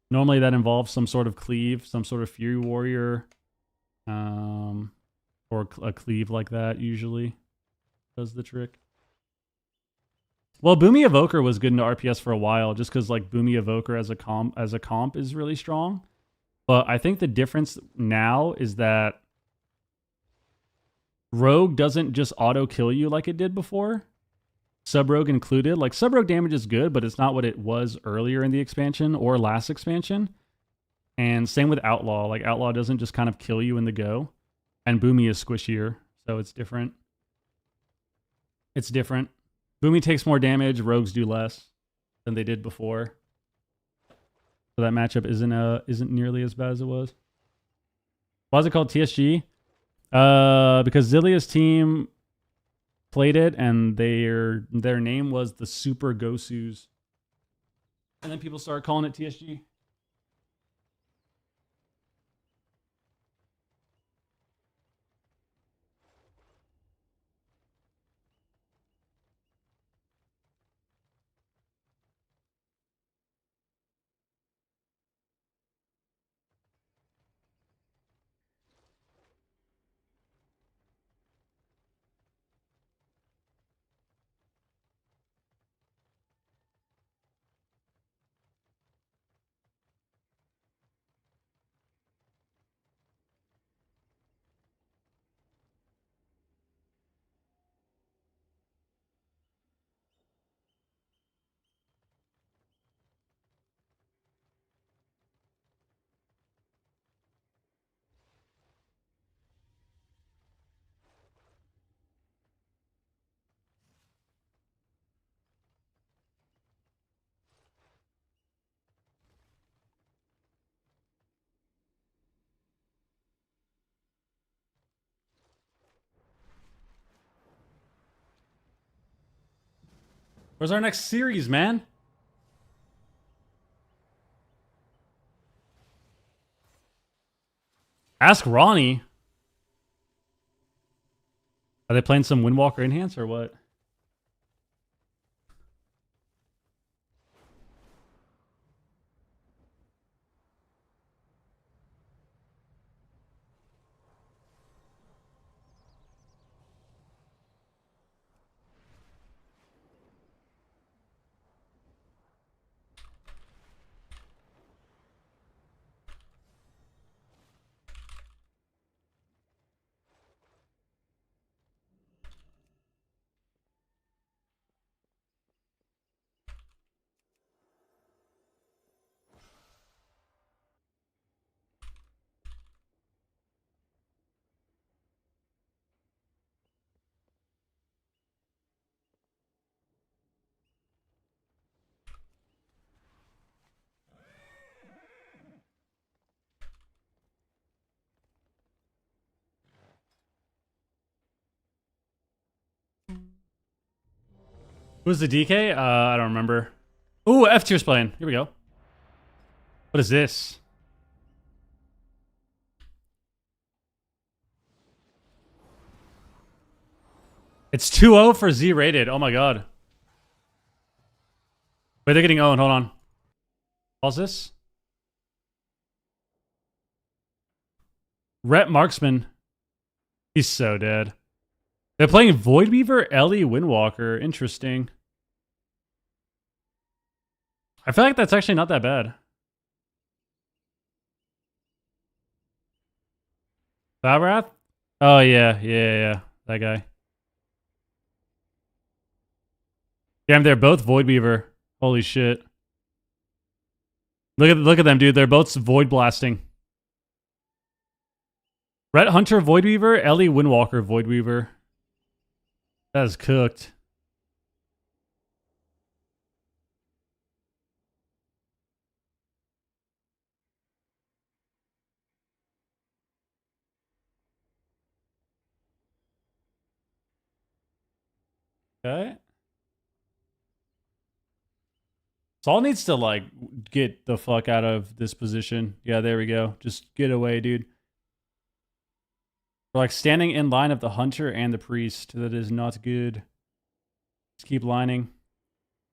normally that involves some sort of cleave, some sort of Fury Warrior, or a cleave like that usually does the trick. Well, Boomy Evoker was good into RPS for a while just because like Boomy Evoker as a comp is really strong. But I think the difference now is that Rogue doesn't just auto kill you like it did before. Sub-Rogue included. Like Sub-Rogue damage is good, but it's not what it was earlier in the expansion or last expansion. And same with Outlaw. Like Outlaw doesn't just kind of kill you in the go. And Boomy is squishier, so it's different. It's different. Boomy takes more damage, Rogues do less than they did before. So that matchup isn't nearly as bad as it was. Why is it called TSG? Because Zillia's team played it, and their name was the Super Gosus. And then people started calling it TSG. Where's our next series, man? Ask Ronnie. Are they playing some Windwalker Enhance or what? Who's the DK? I don't remember. Ooh, F tier's playing. Here we go. What is this? It's 2-0 for Z rated. Oh my god. Wait, they're getting owned. Hold on. Pause this. Rhett Marksman. He's so dead. They're playing Voidweaver, Ellie, Windwalker. Interesting. I feel like that's actually not that bad. Valrath? Oh yeah. That guy. Damn, they're both Voidweaver. Holy shit. Look at them, dude. They're both Void Blasting. Rhett Hunter, Voidweaver, Ellie, Windwalker, Voidweaver. That is cooked. Okay. Saul needs to, like, get the fuck out of this position. Yeah, there we go. Just get away, dude. We're, like, standing in line of the Hunter and the Priest. That is not good. Just keep lining.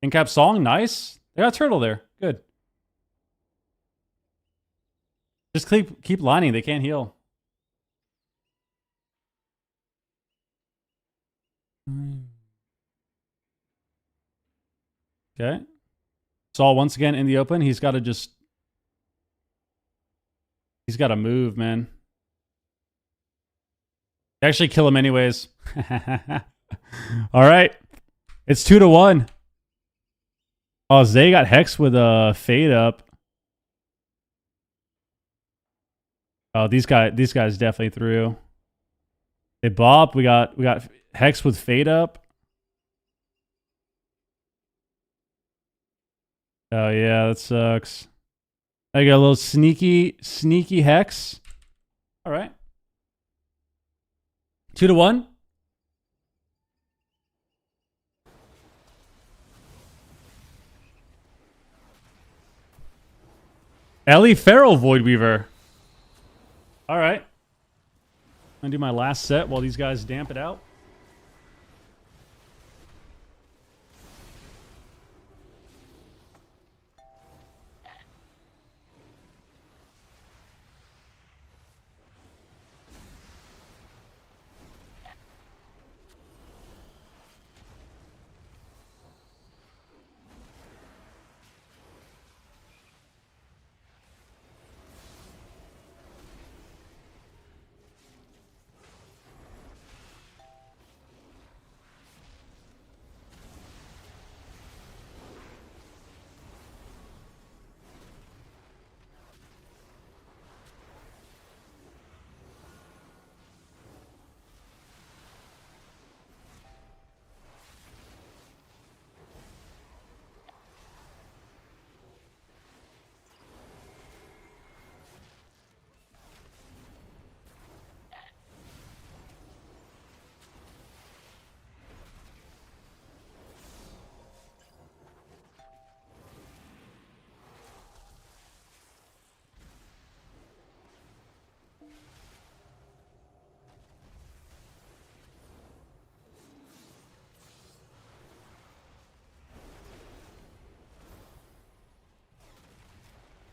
Incap Song, nice. They got Turtle there. Good. Just keep lining. They can't heal. Okay. Saul once again in the open. He's got to move, man. Actually kill him anyways. All right. It's 2-1. Oh, Zay got Hex with a fade up. Oh, these guys definitely threw. They bop. We got Hex with fade up. Oh yeah, that sucks. I got a little sneaky Hex. All right. 2-1. Ellie Farrell Voidweaver. All right. I'm gonna do my last set while these guys damp it out.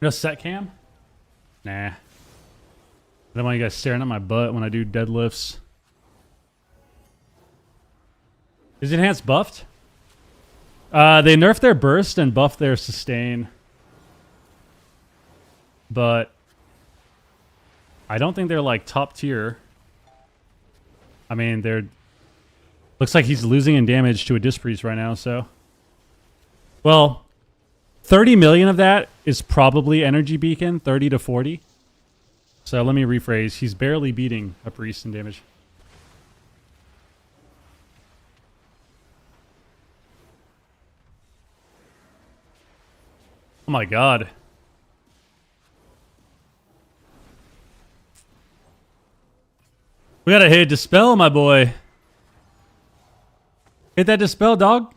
No set cam? Nah. I don't want you guys staring at my butt when I do deadlifts. Is Enhanced buffed? They nerfed their burst and buffed their sustain. But I don't think they're like top tier. I mean, they're... Looks like he's losing in damage to a Disc Priest right now, so... Well, 30 million of that is probably Energy Beacon, 30 to 40. So let me rephrase. He's barely beating a Priest in damage. Oh my god. We gotta hit Dispel, my boy. Hit that Dispel, dog.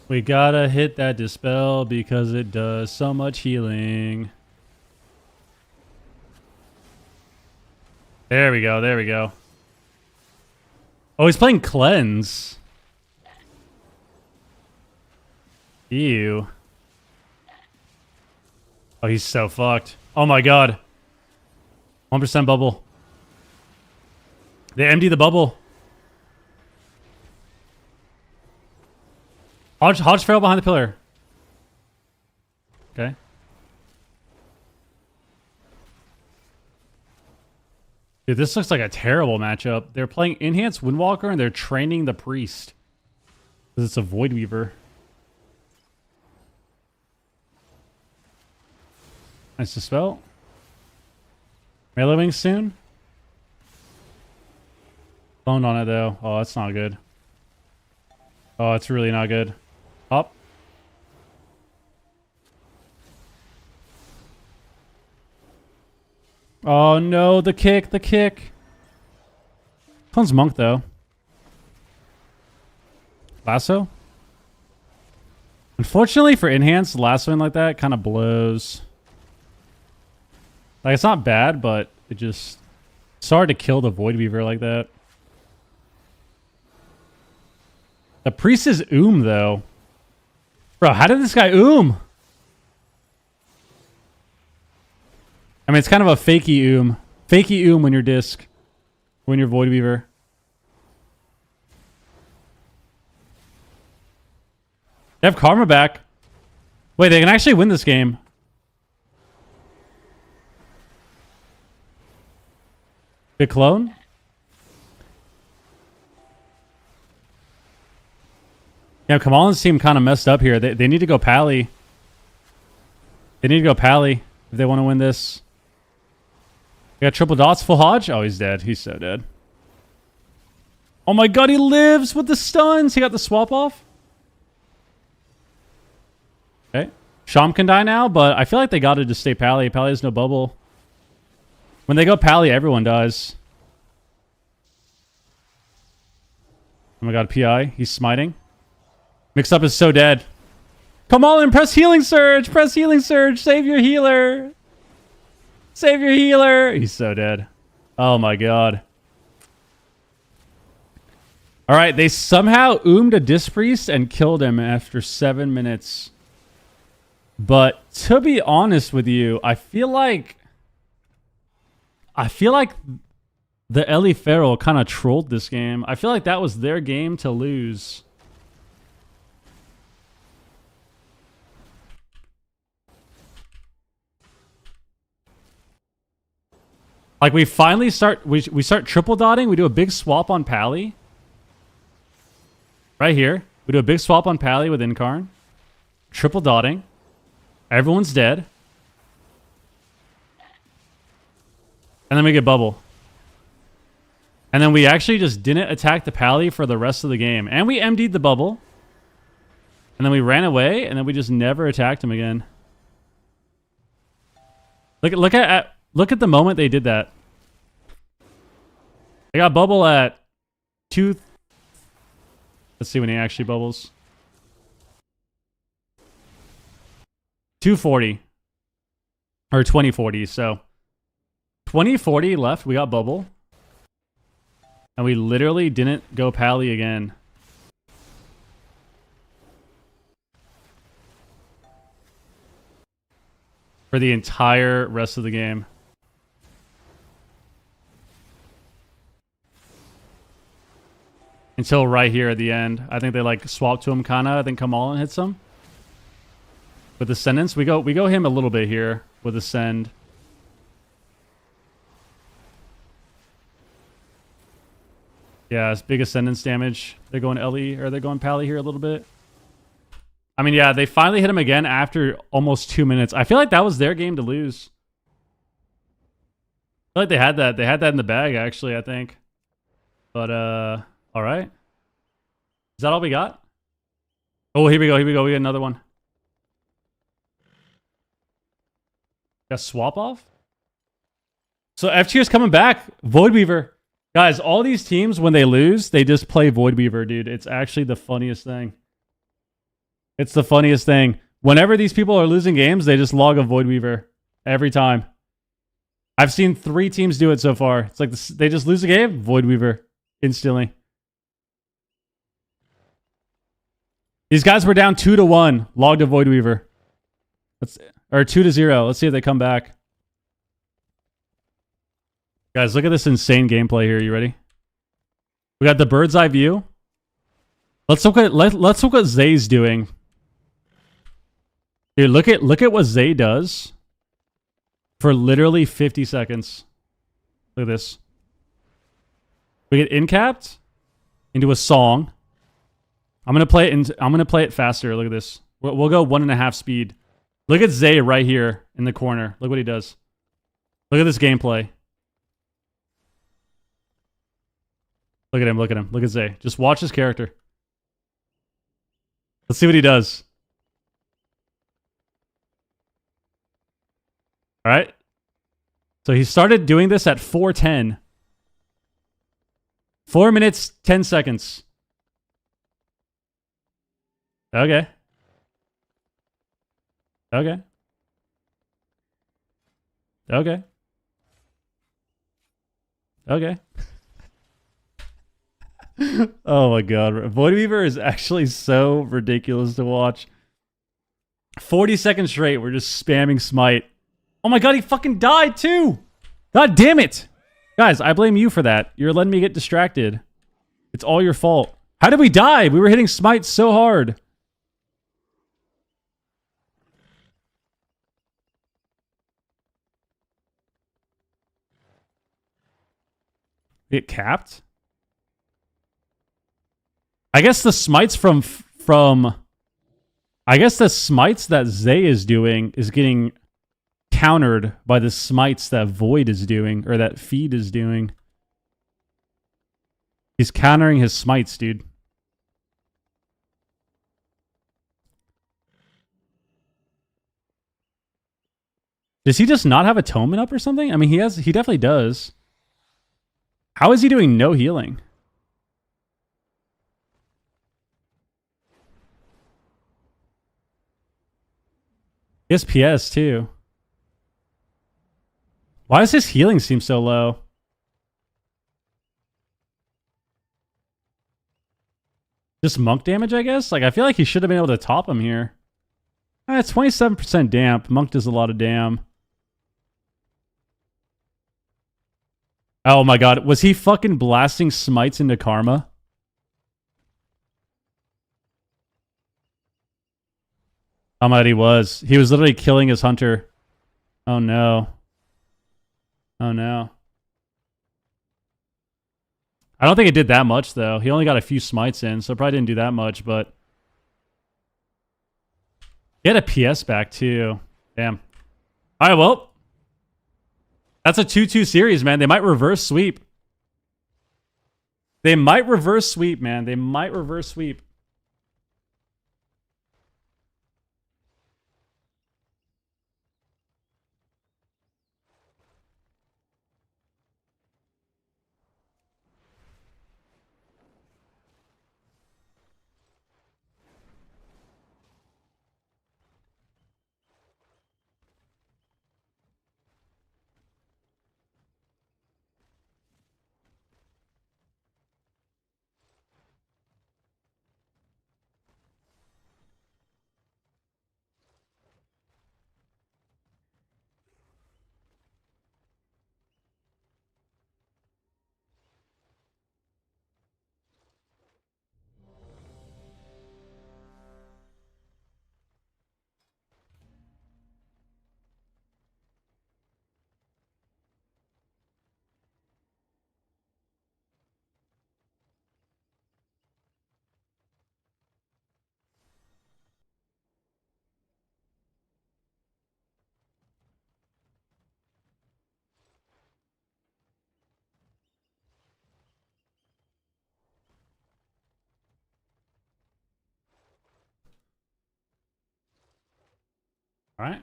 We gotta hit that Dispel because it does so much healing. There we go, there we go. Oh, he's playing Cleanse. Ew. Oh, he's so fucked. Oh my god. 1% bubble. They empty the bubble. Hodge fell behind the pillar. Okay. Dude, this looks like a terrible matchup. They're playing Enhanced Windwalker and they're training the Priest. Because it's a Void Weaver. Nice to spell. Melee Wing soon. Boned on it though. Oh, that's not good. Oh, it's really not good. Up. Oh no, the kick, the kick. Clone's Monk though. Lasso? Unfortunately for Enhanced, lassoing like that kind of blows. Like, it's not bad, but it just... It's hard to kill the Void Weaver like that. The Priest is though. Bro, how did this guy I mean, it's kind of a fakey Fakey when you're Disc. When you're Void Weaver. They have Karma back. Wait, they can actually win this game. Big clone? Yeah, Kamalan's team kind of messed up here. They need to go Pally. They need to go Pally if they want to win this. We got triple dots, full Hodge. Oh, he's dead. He's so dead. Oh my god, he lives with the stuns. He got the swap off. Okay. Sham can die now, but I feel like they got to just stay Pally. Pally has no bubble. When they go Pally, everyone dies. Oh my god, PI. He's smiting. Mix Up is so dead. Come on, press Healing Surge. Press Healing Surge. Save your healer. Save your healer. He's so dead. Oh my god. Alright, they somehow oomed a Disc Priest and killed him after 7 minutes. But to be honest with you, I feel like the Ellie Farrell kind of trolled this game. I feel like that was their game to lose. Like, we finally start... We start triple dotting. We do a big swap on Pally. Right here. We do a big swap on Pally with Incarn. Triple dotting. Everyone's dead. And then we get bubble. And then we actually just didn't attack the Pally for the rest of the game. And we MD'd the bubble. And then we ran away, and then we just never attacked him again. Look at the moment they did that. They got bubble at 2... Let's see when he actually bubbles. 240. Or 2040, so... 2040 left, we got bubble. And we literally didn't go Pally again. for the entire rest of the game. Until right here at the end. I think they like swap to him kinda. I think Kamal hits him. With Ascendance. We go him a little bit here with Ascend. Yeah, it's big Ascendance damage. They're going LE or they're going Pally here a little bit. I mean, yeah, they finally hit him again after almost 2 minutes. I feel like that was their game to lose. I feel like they had that. They had that in the bag, actually, I think. But, all right. Is that all we got? Oh, here we go. Here we go. We got another one. Got swap off? So F-Tier's coming back. Voidweaver. Guys, all these teams, when they lose, they just play Voidweaver, dude. It's actually the funniest thing. It's the funniest thing. Whenever these people are losing games, they just log a Voidweaver. Every time. I've seen 3 teams do it so far. It's like they just lose a game, Voidweaver. Instantly. These guys were down 2-1. Logged a Voidweaver. Or 2-0. Let's see if they come back. Guys, look at this insane gameplay here. You ready? We got the bird's eye view. Let's look what Zay's doing. Dude, look at what Zay does for literally 50 seconds. Look at this. We get incapped into a song. I'm gonna play it faster. Look at this. We'll go 1.5 speed. Look at Zay right here in the corner. Look what he does. Look at this gameplay. Look at him. Look at him. Look at Zay. Just watch his character. Let's see what he does. All right. So he started doing this at 4:10. 4 minutes, 10 seconds. Okay. Okay. Okay. Okay. Oh my god. Voidweaver is actually so ridiculous to watch. 40 seconds straight, we're just spamming smite. Oh my god, he fucking died too! God damn it! Guys, I blame you for that. You're letting me get distracted. It's all your fault. How did we die? We were hitting smite so hard. Get capped? I guess the smites from I guess the smites that Zay is doing is getting countered by the smites that Void is doing, or that Feed is doing. He's countering his smites, dude. Does he just not have Atonement up or something? I mean, he definitely does. How is he doing no healing? He has PS too. Why does his healing seem so low? Just monk damage, I guess? Like, I feel like he should have been able to top him here. It's 27% damp. Monk does a lot of damn. Oh my god. Was he fucking blasting smites into Karma? How mad he was. He was literally killing his hunter. Oh no. Oh no. I don't think it did that much though. He only got a few smites in, so it probably didn't do that much, but he had a PS back too. Damn. Alright, well. That's a 2-2 series, man. They might reverse sweep. They might reverse sweep, man. They might reverse sweep. All right.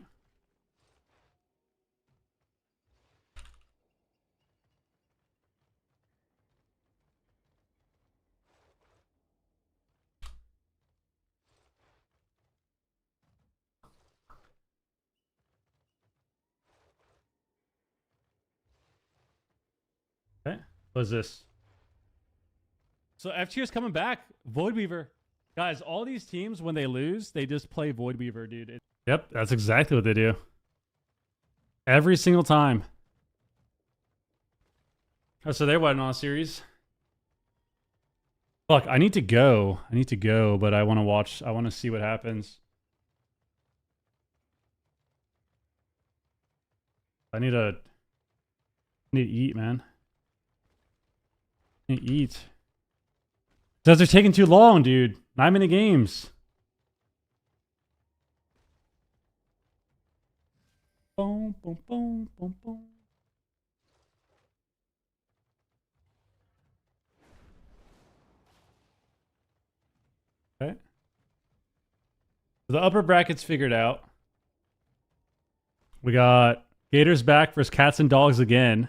Okay. What's this? So F tier is coming back. Voidweaver. Guys, all these teams, when they lose, they just play Voidweaver, dude. Yep, that's exactly what they do. Every single time. Oh, so they're winning on a series. Look, I need to go. But I want to watch. I want to see what happens. I need to eat, man. I need to eat. Those are taking too long, dude. 9-minute games. Boom, boom, boom, boom, boom. Okay. The upper bracket's figured out. We got Gators back versus Cats and Dogs again.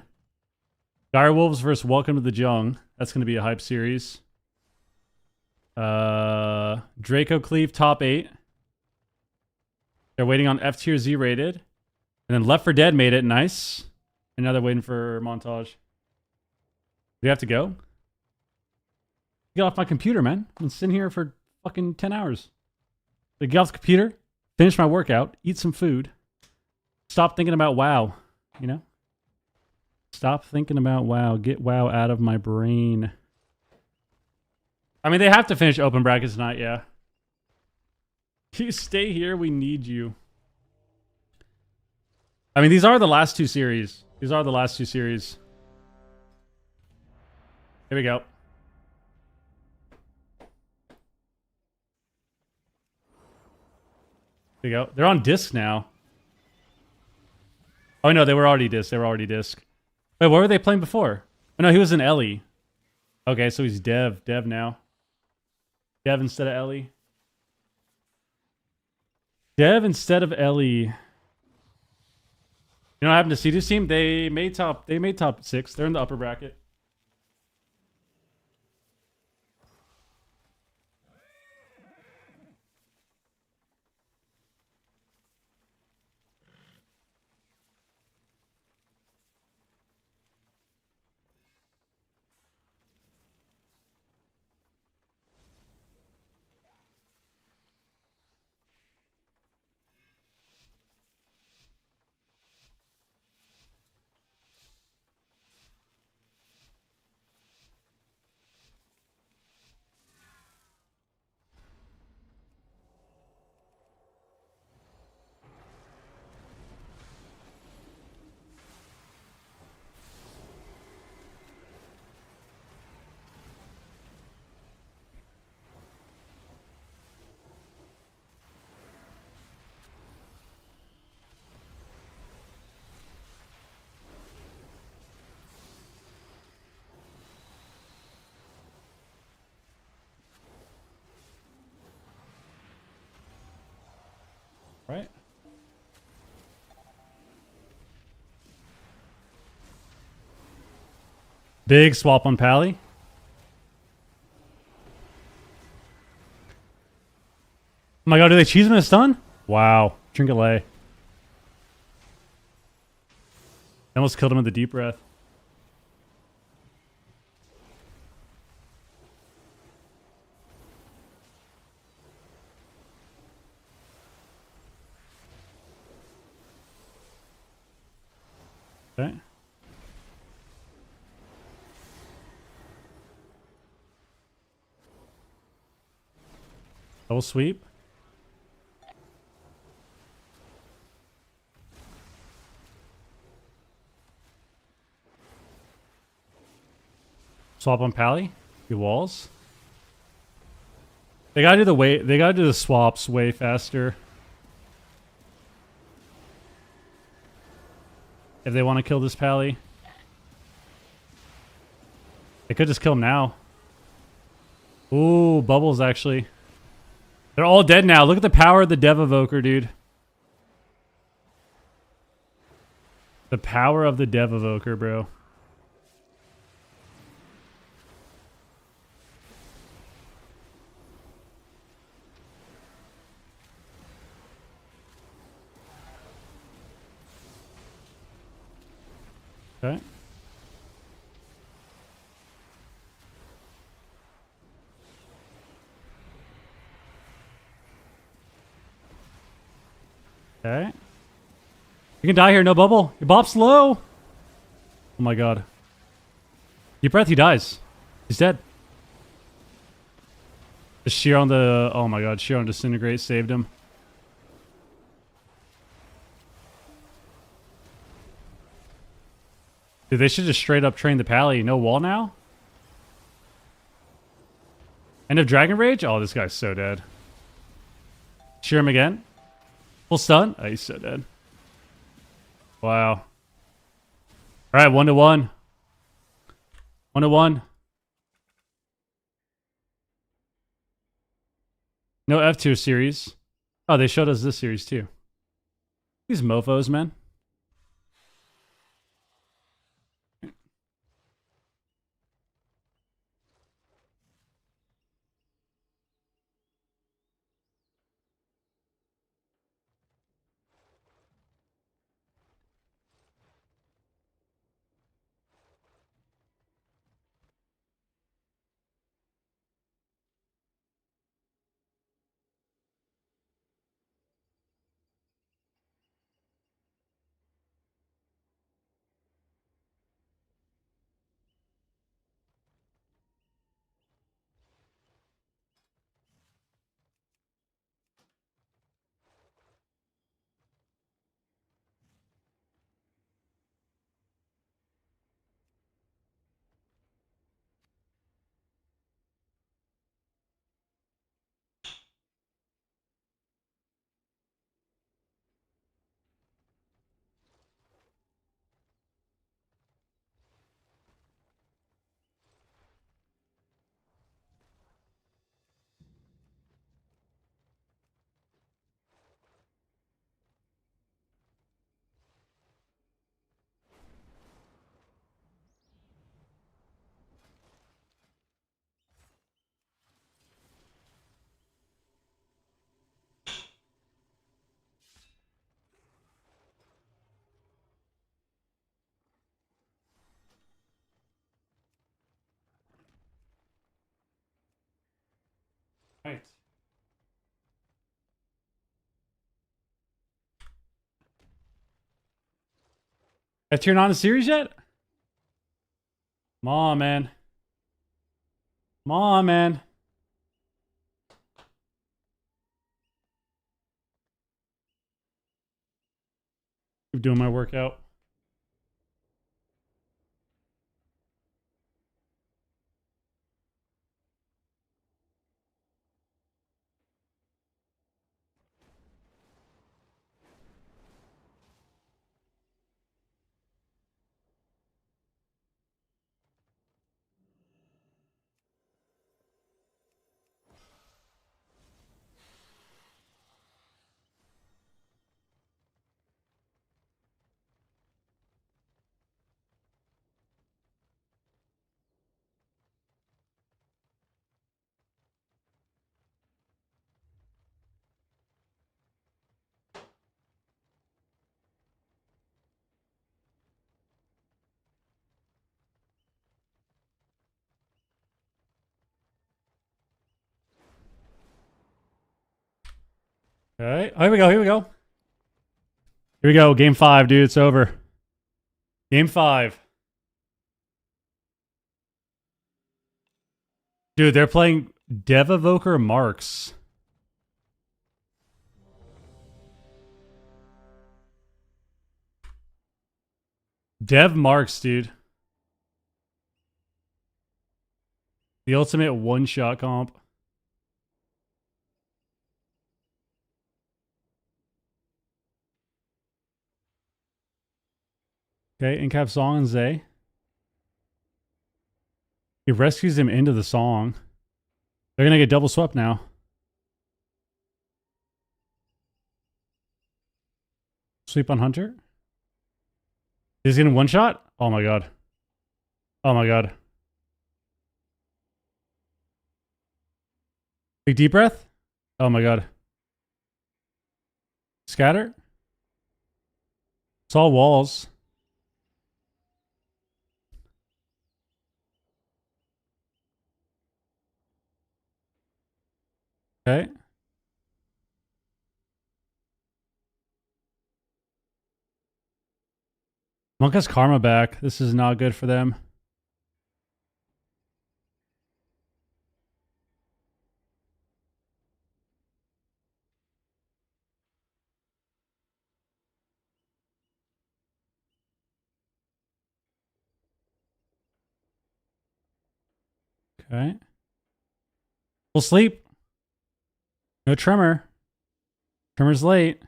Direwolves versus Welcome to the Jung. That's going to be a hype series. Draco Cleave top 8. They're waiting on F tier Z rated. And then Left 4 Dead made it. Nice. And now they're waiting for montage. Do you have to go? Get off my computer, man. I've been sitting here for fucking 10 hours. So get off the computer, finish my workout, eat some food. Stop thinking about WoW, you know? Stop thinking about WoW. Get WoW out of my brain. I mean, they have to finish open brackets tonight, yeah. You stay here, we need you. I mean, these are the last 2 series. Here we go. There you go. They're on disc now. Oh, no, they were already disc. Wait, what were they playing before? Oh, no, he was in Ellie. Okay, so he's Dev. Dev now. Dev instead of Ellie. Dev instead of Ellie. You know what happened to C2's team? They made top 6. They're in the upper bracket. Right? Big swap on Pally. Oh my god, do they cheese him in a stun? Wow. Trinket lay. Almost killed him with the deep breath. Okay. Double sweep. Swap on Pally. Do walls. They gotta do the swaps way faster. If they want to kill this Pally. They could just kill him now. Ooh, bubbles actually. They're all dead now. Look at the power of the Dev Evoker, dude. The power of the Dev Evoker, bro. Okay. Okay. You can die here, no bubble. Your bop's low. Oh my god. Deep breath, he dies. He's dead. The shear on the... Oh my god, shear on Disintegrate saved him. Dude, they should just straight up train the pally. No wall now? End of Dragon Rage? Oh, this guy's so dead. Shear him again. Full stun? Oh, he's so dead. Wow. Alright, 1-1. 1-1. No F-tier series. Oh, they showed us this series too. These mofos, man. Right. F-tier not in the series yet? Come on, man. Come on, man. Keep doing my workout. All right. Oh, here we go. Here we go. Here we go. Game 5, dude. It's over. Game 5. Dude, they're playing Dev Evoker Marks. Dev Marks, dude. The ultimate one-shot comp. Okay, in-cap song and Zay. He rescues him into the song. They're going to get double swept now. Sweep on Hunter. He's getting one shot? Oh my god. Oh my god. Big deep breath? Oh my god. Scatter? It's all walls. Okay. Monk has karma back. This is not good for them. Okay. Full sleep. No tremor. Tremor's late.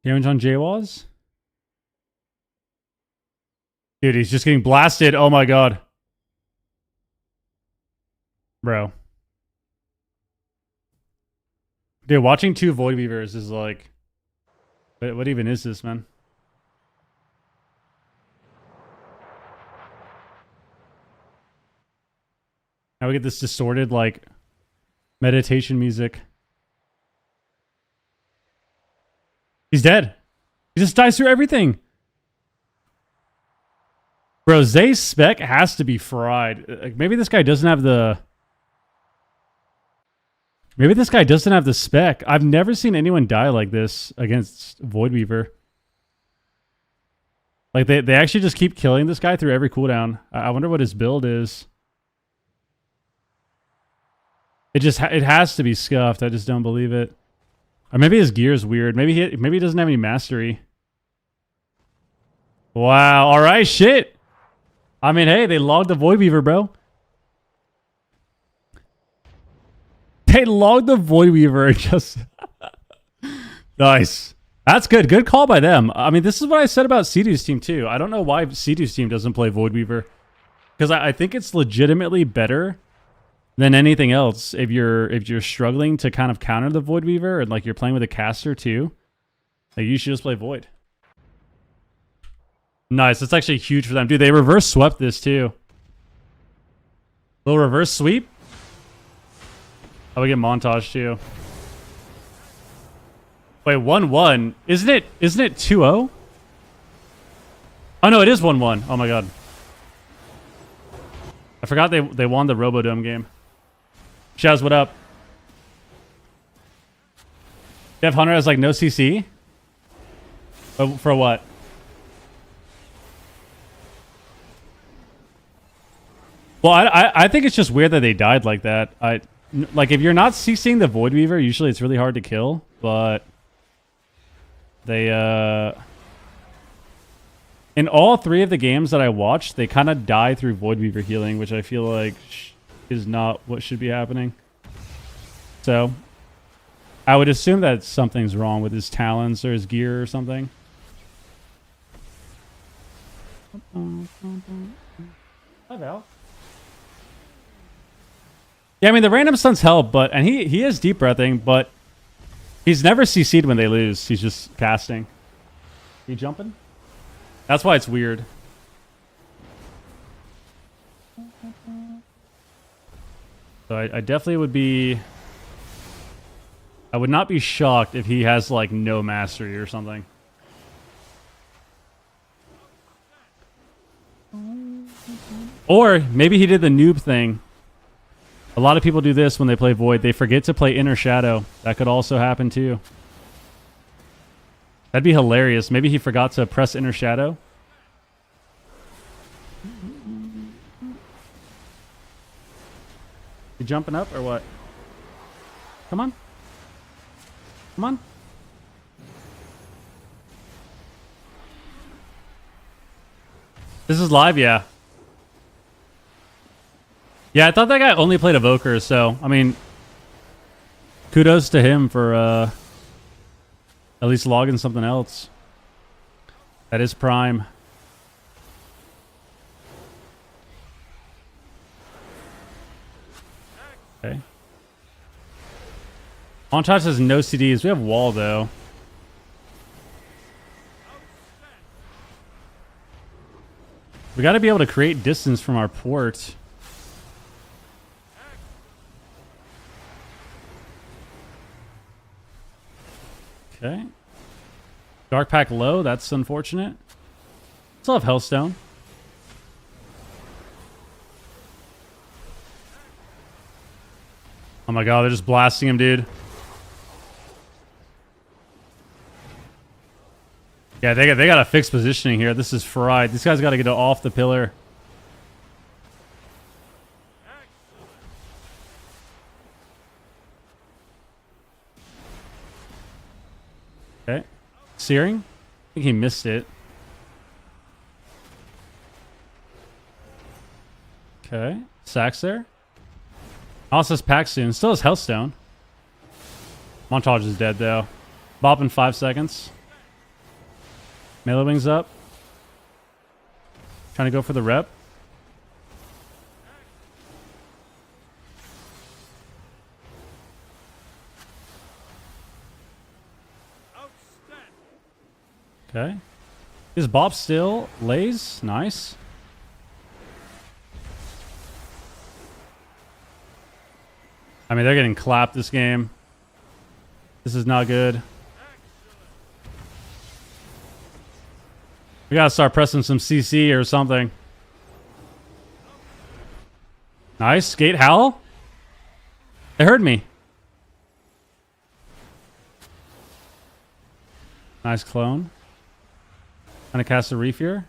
Damage on J-Walls. Dude, he's just getting blasted. Oh my god. Bro. Dude, watching two Void Weavers is like... What even is this, man? Now we get this distorted, like, meditation music. He's dead. He just dies through everything. Bro, Zay's spec has to be fried. Like, maybe this guy doesn't have the... Maybe this guy doesn't have the spec. I've never seen anyone die like this against Void Weaver. Like, they actually just keep killing this guy through every cooldown. I wonder what his build is. It has to be scuffed. I just don't believe it. Or maybe his gear is weird. Maybe he doesn't have any mastery. Wow. All right. Shit. I mean, hey, they logged the Void Weaver, bro. They logged the Void Weaver. Just nice. That's good. Good call by them. I mean, this is what I said about C2's team too. I don't know why C2's team doesn't play Void Weaver, because I think it's legitimately better than anything else. If you're struggling to kind of counter the Void Weaver and like you're playing with a caster too, like you should just play Void. Nice. That's actually huge for them. Dude, they reverse swept this too. Little reverse sweep. Oh, we get montage too. Wait, 1-1. Isn't it 2-0? Oh no, it is 1-1. Oh my god. I forgot they won the Robodome game. Shaz, what up? Dev Hunter has like no CC? For what? Well, I think it's just weird that they died like that. Like, if you're not CCing the Void Weaver, usually it's really hard to kill, but they, in all three of the games that I watched, they kind of die through Void Weaver healing, which I feel like is not what should be happening. So, I would assume that something's wrong with his talents or his gear or something. Hi, Val. Yeah, I mean, the random stuns help, and he is deep breathing, but he's never CC'd when they lose. He's just casting. You jumping? That's why it's weird. So I definitely would be... I would not be shocked if he has, like, no mastery or something. Or maybe he did the noob thing. A lot of people do this when they play Void. They forget to play Inner Shadow. That could also happen too. That'd be hilarious. Maybe he forgot to press Inner Shadow. You jumping up or what? Come on. Come on. This is live, yeah. Yeah, I thought that guy only played Evoker, so, I mean, kudos to him for at least logging something else. That is Prime. Okay. Montage has no CDs. We have Wall, though. We got to be able to create distance from our port. Okay. Dark Pack low. That's unfortunate. Still have Hellstone. Oh my god, they're just blasting him, dude. Yeah, they got to fix positioning here. This is fried. These guys got to get off the pillar. Okay. Searing? I think he missed it. Okay. Sacks there. Also has pack soon. Still has Hellstone. Montage is dead, though. Bop in 5 seconds. Melee wings up. Trying to go for the rep. Okay. Is Bop still lays? Nice. I mean, they're getting clapped this game. This is not good. We gotta start pressing some CC or something. Nice. Gate Howl. They heard me. Nice clone. Gonna cast a Reef here.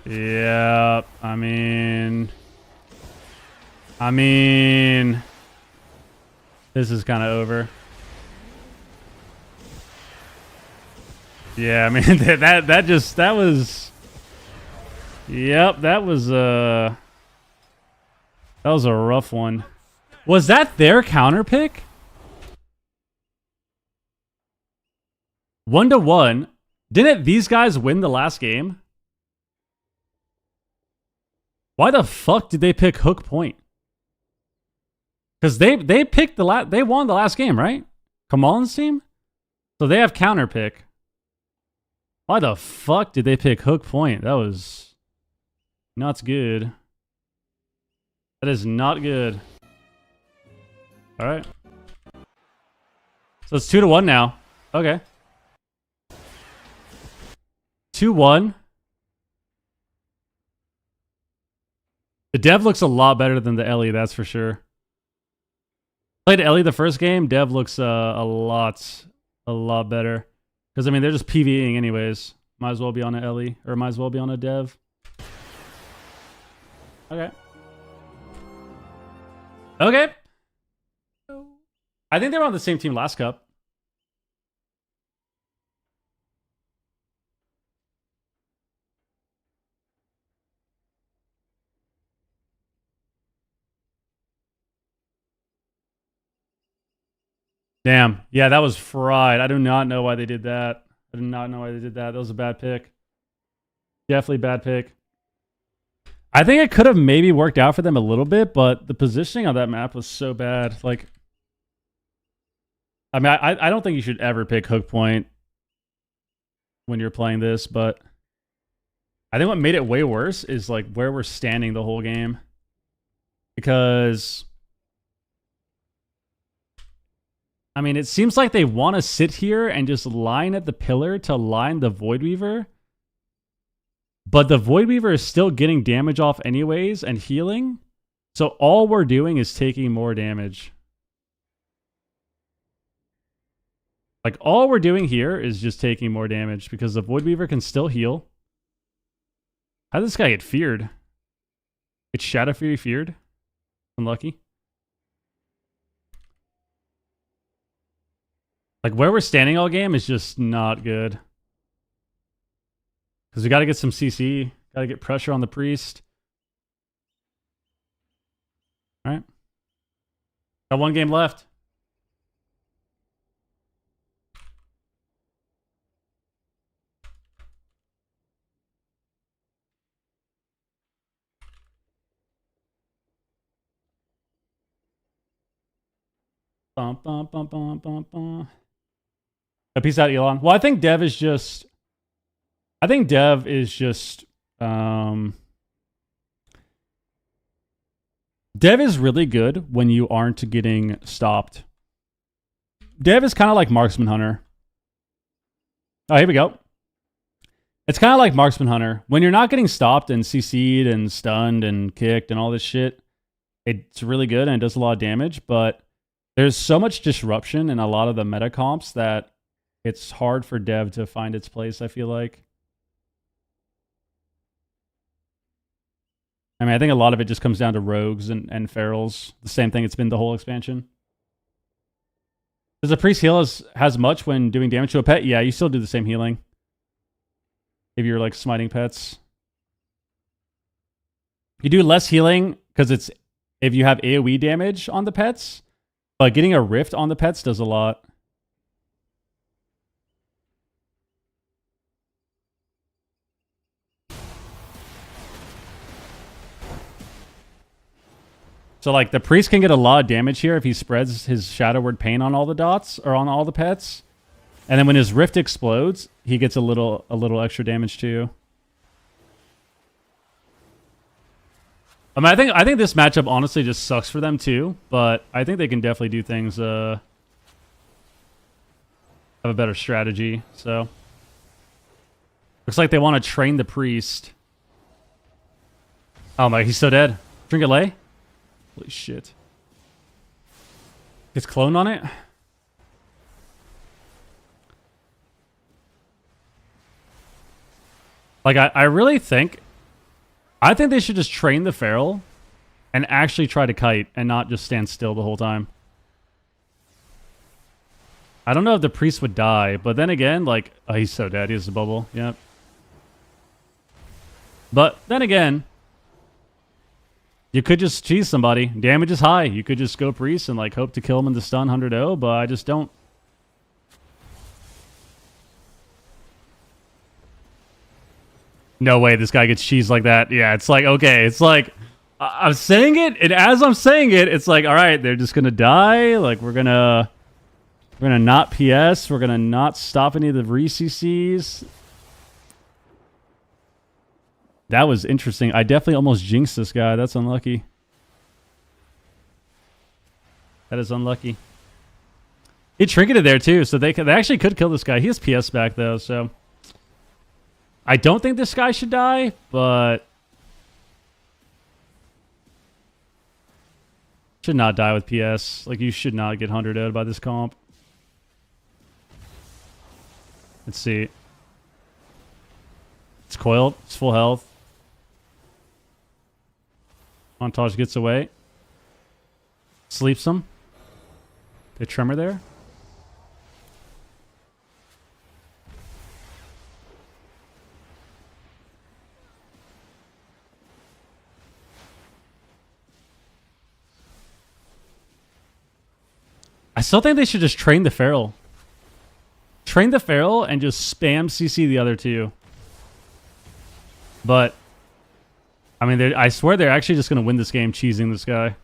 Yeah, I mean, this is kind of over. Yeah, I mean that was, yep, that was a rough one. Was that their counter pick? 1-1. Didn't these guys win the last game? Why the fuck did they pick Hook Point? Because they picked they won the last game, right? Kamalin's team? So they have counter pick. Why the fuck did they pick Hook Point? That was not good. That is not good. Alright. So it's 2-1 now. Okay. 2-1. The Dev looks a lot better than the Ellie, that's for sure. Played Ellie the first game. Dev looks a lot better. Because, I mean, they're just PvEing anyways. Might as well be on an Ellie, or might as well be on a Dev. Okay. Okay. I think they were on the same team last cup. Damn. Yeah, that was fried. I do not know why they did that. I do not know why they did that. That was a bad pick. Definitely bad pick. I think it could have maybe worked out for them a little bit, but the positioning on that map was so bad. Like, I mean, I don't think you should ever pick Hook Point when you're playing this, but I think what made it way worse is like where we're standing the whole game. Because I mean, it seems like they want to sit here and just line at the pillar to line the Void Weaver. But the Void Weaver is still getting damage off anyways and healing. So all we're doing is taking more damage. Like, all we're doing here is just taking more damage because the Void Weaver can still heal. How did this guy get feared? It's Shadow Fury feared? Unlucky. Like, where we're standing all game is just not good. Because we got to get some CC. Got to get pressure on the Priest. Alright. Got one game left. Bum, bum, bum, bum, bum, bum. Peace out, Elon. Well, I think Dev is just. Dev is really good when you aren't getting stopped. Dev is kind of like Marksman Hunter. Oh, here we go. It's kind of like Marksman Hunter. When you're not getting stopped and CC'd and stunned and kicked and all this shit, it's really good and it does a lot of damage, but there's so much disruption in a lot of the meta comps that it's hard for Dev to find its place, I feel like. I mean, I think a lot of it just comes down to rogues and ferals. The same thing it's been the whole expansion. Does a priest heal has much when doing damage to a pet? Yeah, you still do the same healing. If you're like smiting pets. You do less healing because it's if you have AoE damage on the pets. But getting a rift on the pets does a lot. So, like, the priest can get a lot of damage here if he spreads his Shadow Word Pain on all the dots, or on all the pets. And then when his rift explodes, he gets a little extra damage too. I mean, I think this matchup honestly just sucks for them too, but I think they can definitely do things, have a better strategy, so. Looks like they want to train the priest. Oh my, he's so dead. Trinket Lay? Holy shit. Gets cloned on it? Like, I really think... I think they should just train the feral and actually try to kite and not just stand still the whole time. I don't know if the priest would die, but then again, like... Oh, he's so dead. He has a bubble. Yep. But then again... You could just cheese somebody. Damage is high. You could just go priest and like hope to kill him in the stun 100-0, but I just don't. No way this guy gets cheese like that. Yeah, it's like, okay. It's like, I'm saying it, and as I'm saying it, it's like, all right, they're just going to die. Like, we're going to not PS. We're going to not stop any of the re-CCs. That was interesting. I definitely almost jinxed this guy. That's unlucky. That is unlucky. He trinketed there too, so they actually could kill this guy. He has PS back though, so I don't think this guy should die, but should not die with PS. Like, you should not get 100'd by this comp. Let's see. It's coiled. It's full health. Montage gets away. Sleeps him. The tremor there. I still think they should just train the feral. Train the feral and just spam CC the other two. But I mean, I swear they're actually just going to win this game cheesing this guy.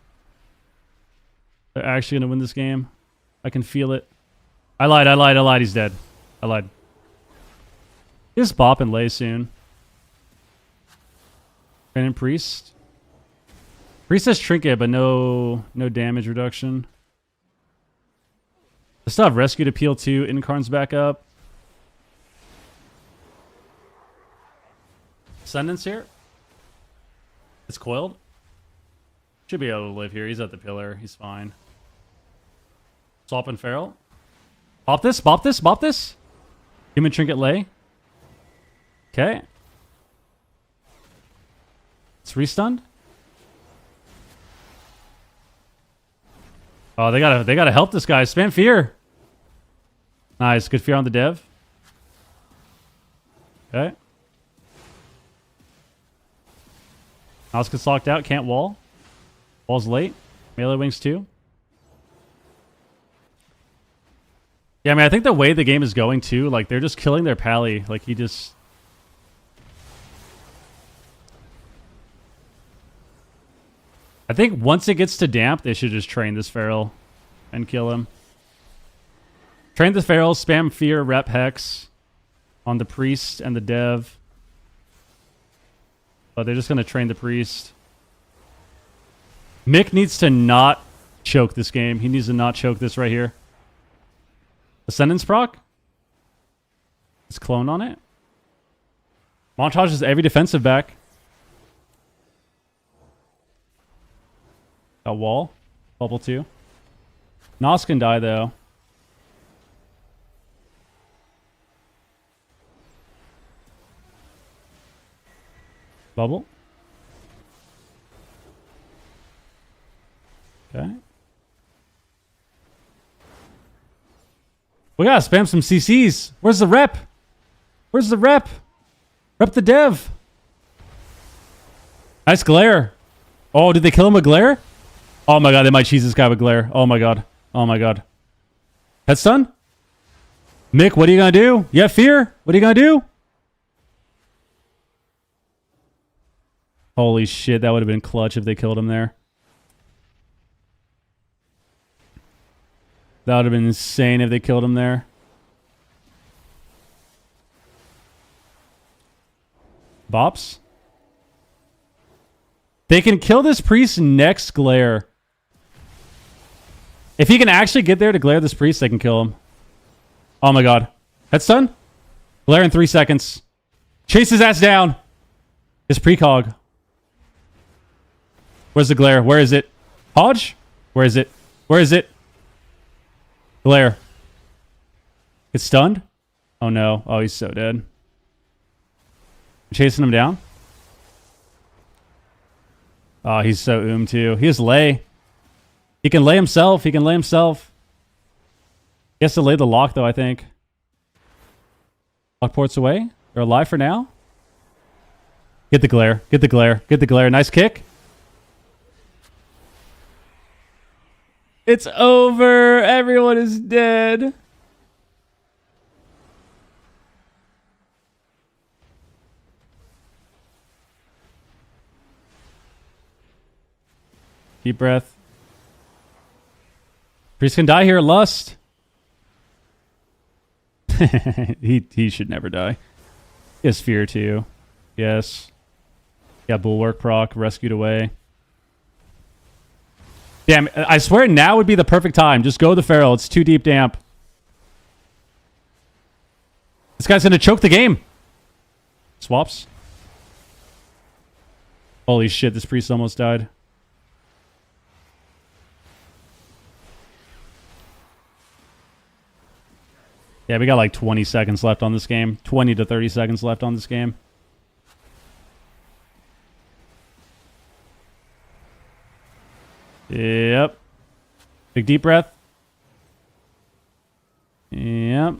They're actually going to win this game. I can feel it. I lied. He's dead. I lied. Just bop and lay soon. Training priest. Priest has trinket, but no damage reduction. I still have rescued appeal too. Incarn's back up. Ascendance here. It's coiled. Should be able to live here. He's at the pillar. He's fine. Swap and feral. Bop this, bop this, bop this. Human trinket lay. Okay. It's restunned. Oh, they gotta help this guy. Spam fear. Nice. Good fear on the dev. Okay. Mouse gets locked out. Can't wall. Wall's late. Melee wings too. Yeah, I mean, I think the way the game is going too, like, they're just killing their pally. Like, he just... I think once it gets to damp, they should just train this feral and kill him. Train the Feral, spam Fear, rep Hex on the Priest and the Dev. But they're just going to train the Priest. Mick needs to not choke this game. He needs to not choke this right here. Ascendance proc? Is clone on it? Montage is every defensive back. Got wall. Bubble 2. Nos can die though. Bubble. Okay. We gotta spam some CCs. Where's the rep? Where's the rep? Rep the dev. Nice glare. Oh, did they kill him with glare? Oh my god, they might cheese this guy with glare. Oh my god. Oh my god. Head stun? Mick, what are you gonna do? You have fear? What are you gonna do? Holy shit, that would have been clutch if they killed him there. That would have been insane if they killed him there. Bops? They can kill this priest next glare. If he can actually get there to glare this priest, they can kill him. Oh my god. Head stun? Glare in 3 seconds. Chase his ass down. His precog. Where's the glare? Where is it? Hodge? Where is it? Where is it? Glare. It's stunned? Oh no. Oh, he's so dead. Chasing him down? Oh, he's so too. He has lay. He can lay himself. He can lay himself. He has to lay the lock though, I think. Lock ports away. They're alive for now. Get the glare. Get the glare. Get the glare. Nice kick. It's over. Everyone is dead. Deep breath. Priest can die here. Lust. he should never die. He has fear too. Yes. Yeah, bulwark proc. Rescued away. Damn, I swear now would be the perfect time. Just go the Feral. It's too deep damp. This guy's going to choke the game. Swaps. Holy shit, this priest almost died. Yeah, we got like 20 seconds left on this game. 20 to 30 seconds left on this game. Yep. Big deep breath. Yep.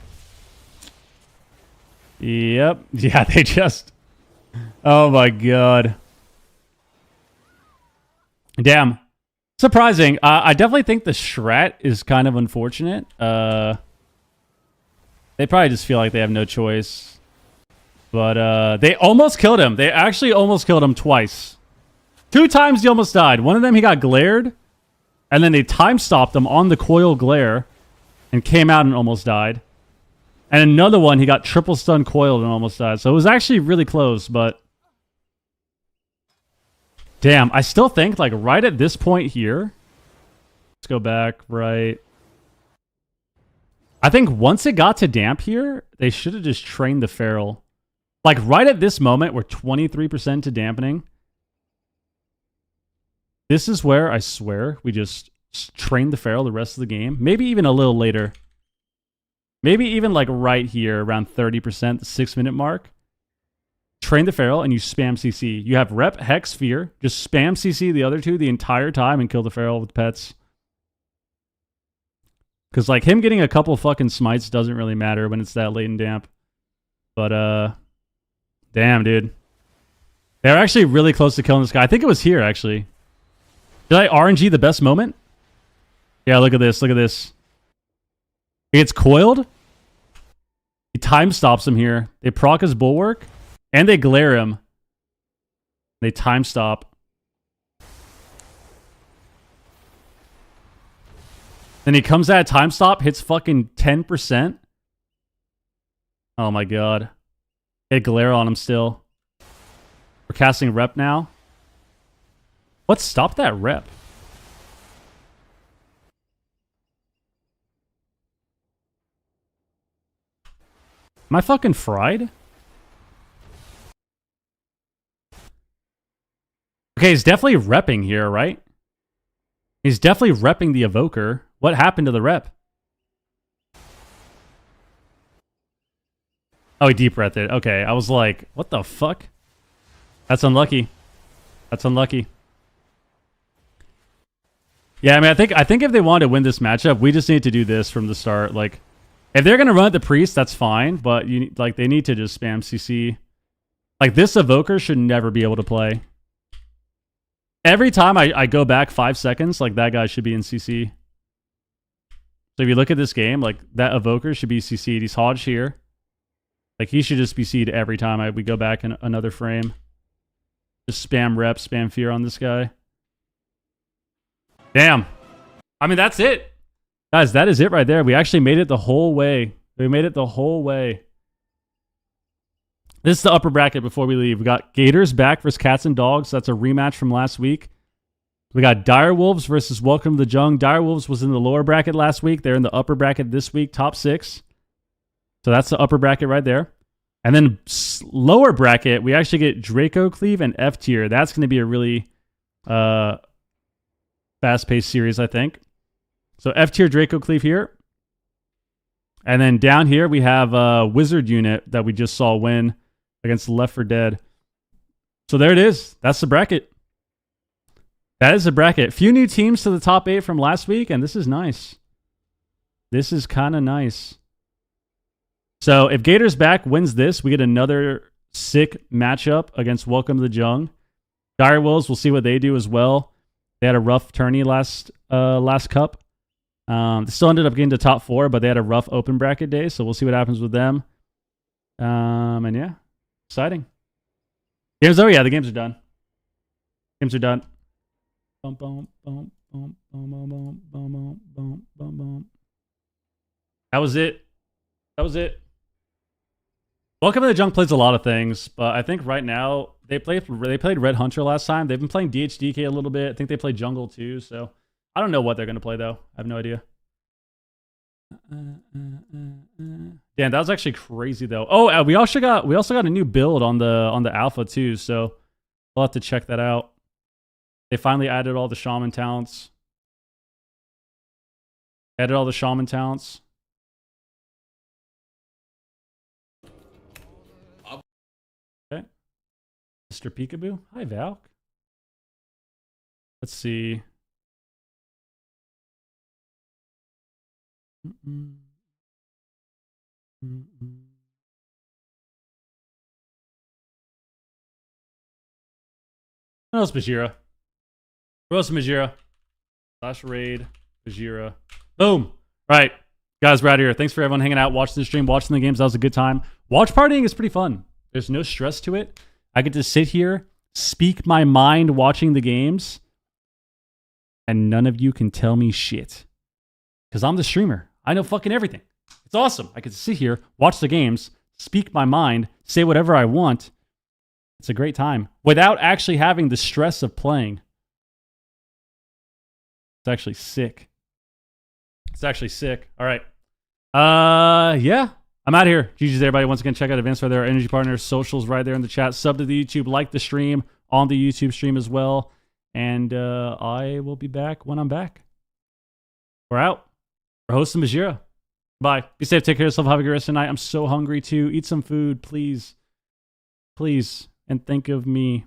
Yep. Yeah, they just... Oh my god. Damn. Surprising. I definitely think the Shrat is kind of unfortunate. They probably just feel like they have no choice. But they almost killed him. They actually almost killed him twice. 2 times he almost died. One of them he got glared. And then they time stopped him on the coil glare. And came out and almost died. And another one he got triple stun coiled and almost died. So it was actually really close. But damn, I still think like right at this point here. Let's go back right. I think once it got to damp here, they should have just trained the Feral. Like right at this moment, we're 23% to dampening. This is where I swear we just train the Feral the rest of the game. Maybe even a little later. Maybe even like right here around 30%, the 6-minute mark. Train the Feral and you spam CC. You have rep, hex, fear. Just spam CC the other two the entire time and kill the Feral with pets. Because like him getting a couple fucking smites doesn't really matter when it's that late and damp. But damn, dude. They're actually really close to killing this guy. I think it was here actually. Did I RNG the best moment? Yeah, look at this. Look at this. He gets coiled. He time stops him here. They proc his bulwark. And they glare him. They time stop. Then he comes at a time stop, hits fucking 10%. Oh my god. He had glare on him still. We're casting rep now. What stopped that rep? Am I fucking fried? Okay, he's definitely repping here, right? He's definitely repping the evoker. What happened to the rep? Oh, he deep breathed it. Okay, I was like, what the fuck? That's unlucky. That's unlucky. Yeah, I mean, I think if they wanted to win this matchup, we just need to do this from the start. Like, if they're gonna run at the priest, that's fine, but they need to just spam CC. Like, this evoker should never be able to play. Every time I go back 5 seconds, like, that guy should be in CC. So if you look at this game, like, that evoker should be CC'd. He's Hodge here. Like, he should just be CC'd every time we go back in another frame. Just spam rep, spam fear on this guy. Damn. I mean, that's it. Guys, that is it right there. We actually made it the whole way. We made it the whole way. This is the upper bracket before we leave. We got Gators back versus Cats and Dogs. That's a rematch from last week. We got Direwolves versus Welcome to the Jung. Direwolves was in the lower bracket last week. They're in the upper bracket this week, top 6. So that's the upper bracket right there. And then lower bracket, we actually get Draco Cleave and F tier. That's going to be a really fast-paced series, I think. So F tier Draco Cleave here. And then down here, we have a Wizard unit that we just saw win against Left 4 Dead. So there it is. That's the bracket. That is the bracket. Few new teams to the top 8 from last week, and this is nice. This is kind of nice. So if Gators back wins this, we get another sick matchup against Welcome to the Jung. Direwolves, we'll see what they do as well. They had a rough tourney last cup. They still ended up getting to top 4, but they had a rough open bracket day, so we'll see what happens with them. And yeah, exciting. Games over? Yeah, the games are done. Games are done. Bum, bum, bum, bum, bum, bum, bum, bum, bum, bum, bum. That was it. That was it. Welcome to the Junk plays a lot of things, but I think right now they played Red Hunter last time. They've been playing DHDK a little bit. I think they played Jungle too, so I don't know what they're going to play, though. I have no idea. Damn, that was actually crazy, though. Oh, we also got a new build on the alpha, too, so we'll have to check that out. They finally added all the shaman talents. Added all the shaman talents. Okay. Mr. Peekaboo. Hi, Valk. Let's see. What else, Bajira? What else, Bajira? / raid, Bajira. Boom! Right. Guys, we're out here. Thanks for everyone hanging out, watching the stream, watching the games. That was a good time. Watch partying is pretty fun. There's no stress to it. I get to sit here, speak my mind watching the games, and none of you can tell me shit. Because I'm the streamer. I know fucking everything. It's awesome. I get to sit here, watch the games, speak my mind, say whatever I want. It's a great time. Without actually having the stress of playing. It's actually sick. It's actually sick. All right. Yeah. I'm out here. GG's everybody. Once again, check out events right there. Our energy partners, socials right there in the chat. Sub to the YouTube. Like the stream on the YouTube stream as well. And I will be back when I'm back. We're out. We're hosting Bajira. Bye. Be safe. Take care of yourself. Have a good rest of the night. I'm so hungry too. Eat some food, please. Please. And think of me.